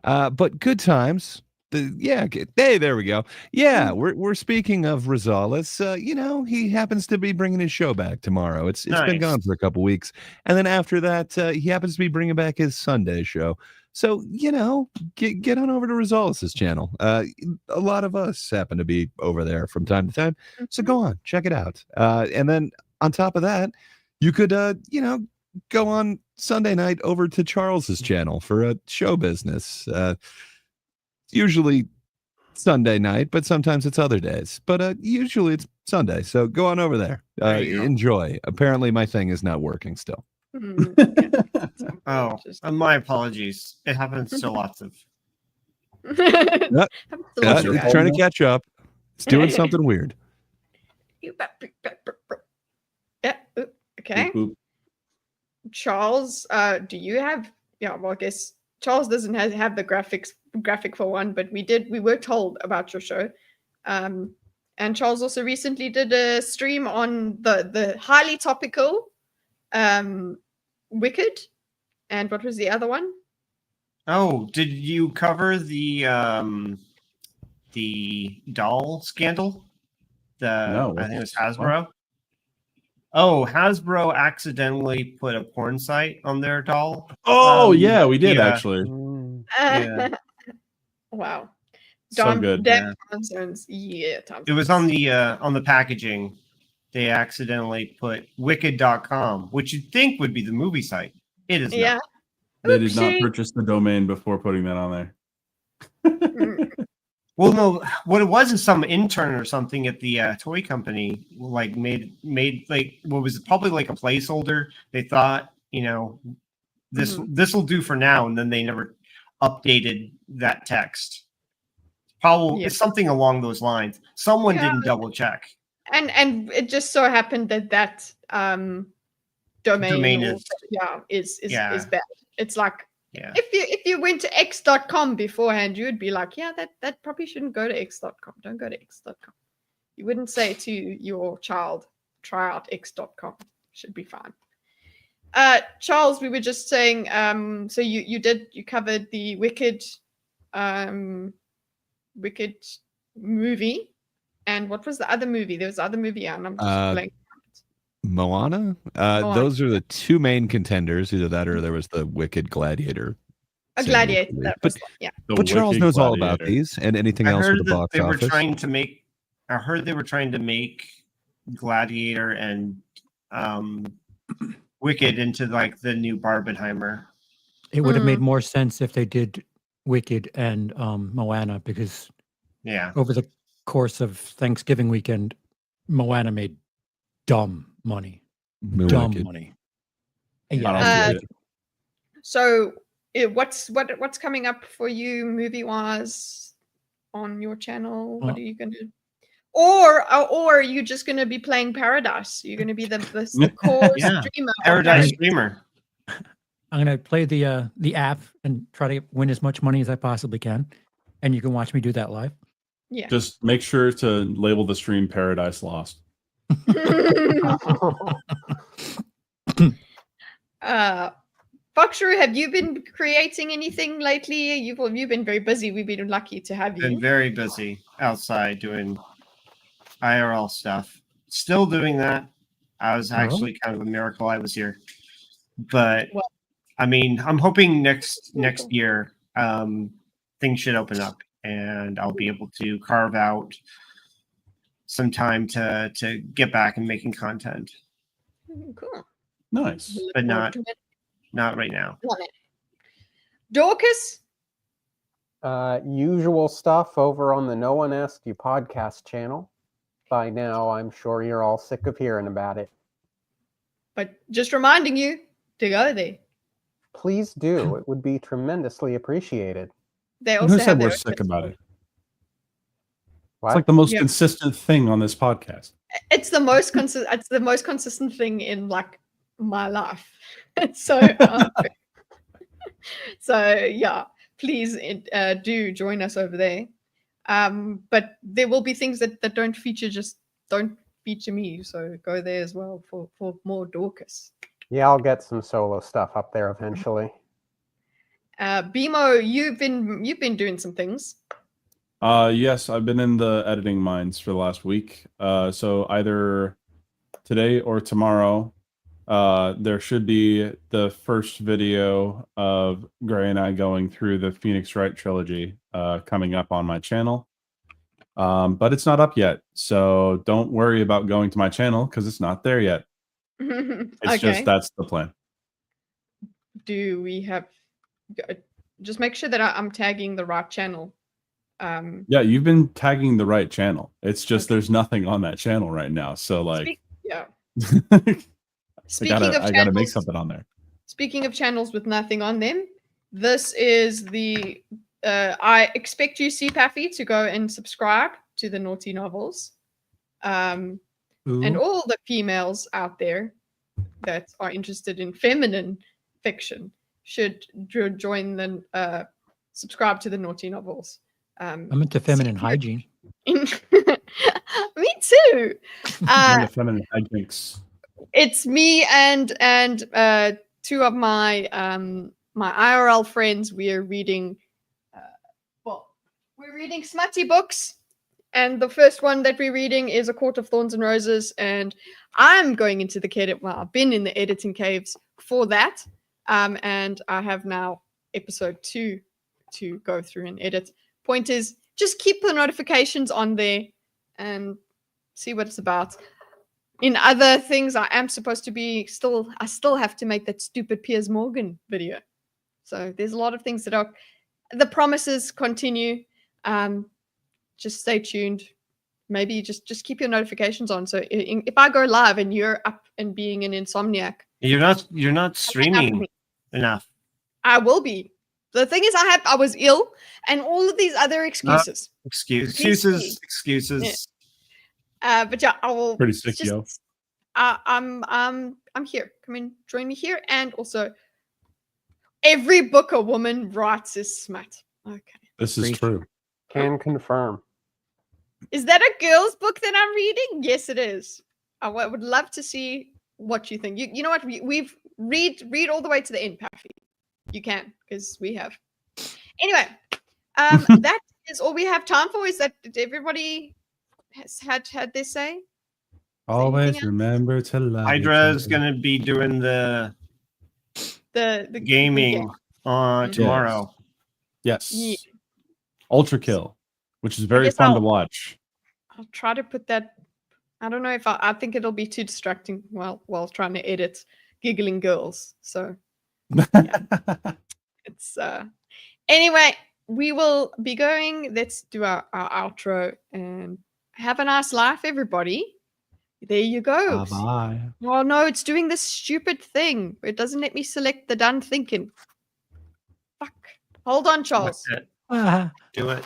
But good times. Hey, there we go. Yeah, we're speaking of Rosales. You know, he happens to be bringing his show back tomorrow. It's been Nice. gone for a couple weeks, and then after that, he happens to be bringing back his Sunday show. So you know, get on over to Rosales' channel. A lot of us happen to be over there from time to time, so go on, check it out. And then on top of that, you could you know, go on Sunday night over to Charles's channel for a show business. Usually Sunday night, but sometimes it's other days. But usually it's Sunday. So go on over there. Enjoy. Apparently my thing is not working still. Oh, my apologies. It happens to lots of. It's trying to catch up. It's doing something weird. Yeah. Okay. Charles, do you have? Yeah. Well, I guess Charles doesn't have the graphic for one, but we were told about your show. And Charles also recently did a stream on the highly topical Wicked. And what was the other one? Oh, did you cover the doll scandal? No, I think it was Hasbro. Oh, Hasbro accidentally put a porn site on their doll. Oh yeah, we did yeah. actually. Yeah. Wow. So good. Damn time zones. Yeah, time It was on the packaging. They accidentally put wicked.com, which you'd think would be the movie site. It is Yeah. not. They did not Oopsie. purchase the domain before putting that on there. Well, no, what it was is some intern or something at the toy company like made like what was it, probably like a placeholder. They thought, you know, this will do for now, and then they never updated that text. Probably it's something along those lines. Someone didn't double check. And it just so happened that domain is bad. It's like if you went to x.com beforehand, you would be like, yeah, that probably shouldn't go to x.com. Don't go to x.com. You wouldn't say to your child, try out x.com. Should be fine. Charles, we were just saying, so you covered the Wicked movie, and what was the other movie? There was the other movie, and I'm just blanking. Moana. Moana. Those are the two main contenders. Either that or there was the Wicked Gladiator. A Gladiator. That was, yeah. But Charles knows all about these and anything I else heard with the that box they were office. trying to make. I heard they were trying to make Gladiator and Wicked into like the new Barbenheimer. It would have made more sense if they did Wicked and Moana, because over the course of Thanksgiving weekend, Moana made dumb money. Dumb money. Yeah. So what's coming up for you movie wise on your channel? What are you gonna, or are you just gonna be playing Paradise? You're gonna be the core streamer. Paradise streamer. I'm gonna play the app and try to win as much money as I possibly can, and you can watch me do that live. Yeah. Just make sure to label the stream Paradise Lost. Foxroo, have you been creating anything lately? You've been very busy. We've been lucky to have you. Been very busy outside doing IRL stuff. Still doing that. I was actually kind of a miracle I was here. But I mean, I'm hoping next year things should open up and I'll be able to carve out some time to get back and making content. Cool. Nice. But not right now. Dorkus? Usual stuff over on the No One Asked You podcast channel. By now, I'm sure you're all sick of hearing about it. But just reminding you to go there. Please do. It would be tremendously appreciated. They also Who have said their we're sick about it? What? It's like the most consistent thing on this podcast. It's the most it's the most consistent thing in like my life. So so yeah, please do join us over there. But there will be things that don't feature me, so go there as well for more Dorkus. Yeah, I'll get some solo stuff up there eventually. Bimo, you've been doing some things. Yes, I've been in the editing mines for the last week. So either today or tomorrow, there should be the first video of Gray and I going through the Phoenix Wright trilogy coming up on my channel. But it's not up yet, so don't worry about going to my channel because it's not there yet. It's just that's the plan. Do we have? Just make sure that I'm tagging the right channel. Yeah, you've been tagging the right channel. It's just there's nothing on that channel right now. So like, I gotta make something on there. Speaking of channels with nothing on them, this is the. I expect you, CPaffy, to go and subscribe to the Naughty Novels, and all the females out there that are interested in feminine fiction should join the subscribe to the Naughty Novels. I'm into feminine hygiene. Me too. Feminine hijinks. It's me and two of my my IRL friends. We're reading. We're reading smutty books, and the first one that we're reading is A Court of Thorns and Roses, and I'm going into the edit. Well, I've been in the editing caves for that, and I have now episode 2 to go through and edit. Point is, just keep the notifications on there and see what it's about. In other things, I am supposed to be I still have to make that stupid Piers Morgan video. So there's a lot of things that are, the promises continue. Just stay tuned. Maybe just keep your notifications on. So if I go live and you're up and being an insomniac, you're not streaming enough. I will be. The thing is, I was ill and all of these other excuses. Excuses. Yeah. But yeah, I will. Pretty sick, yo. I'm here. Come in, join me here, and also every book a woman writes is smut. Okay. This is true. Can confirm. Is that a girl's book that I'm reading? Yes, it is. I would love to see what you think. You know what? read all the way to the end, Paffy. You can, because we have. Anyway, that is all we have time for. Is that everybody has had their say? Always remember to love. Hydra's gonna be doing the gaming tomorrow. Yes. Yeah. Ultra Kill, which is very guess fun to I'll- watch. I'll try to put that. I don't know if I think it'll be too distracting while trying to edit giggling girls. So it's anyway, we will be going. Let's do our outro and have a nice life, everybody. There you go. Bye. Oh no, it's doing this stupid thing. It doesn't let me select the done thinking. Fuck. Hold on, Charles. Do it.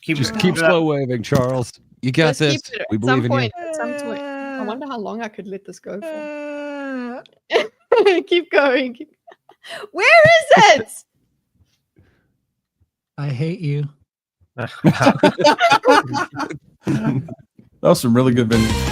Just keep slow waving, Charles. You got Let's this. keep it We at believe some in point. you. At some point. I wonder how long I could let this go for. Keep going. Where is it? I hate you. That was some really good video.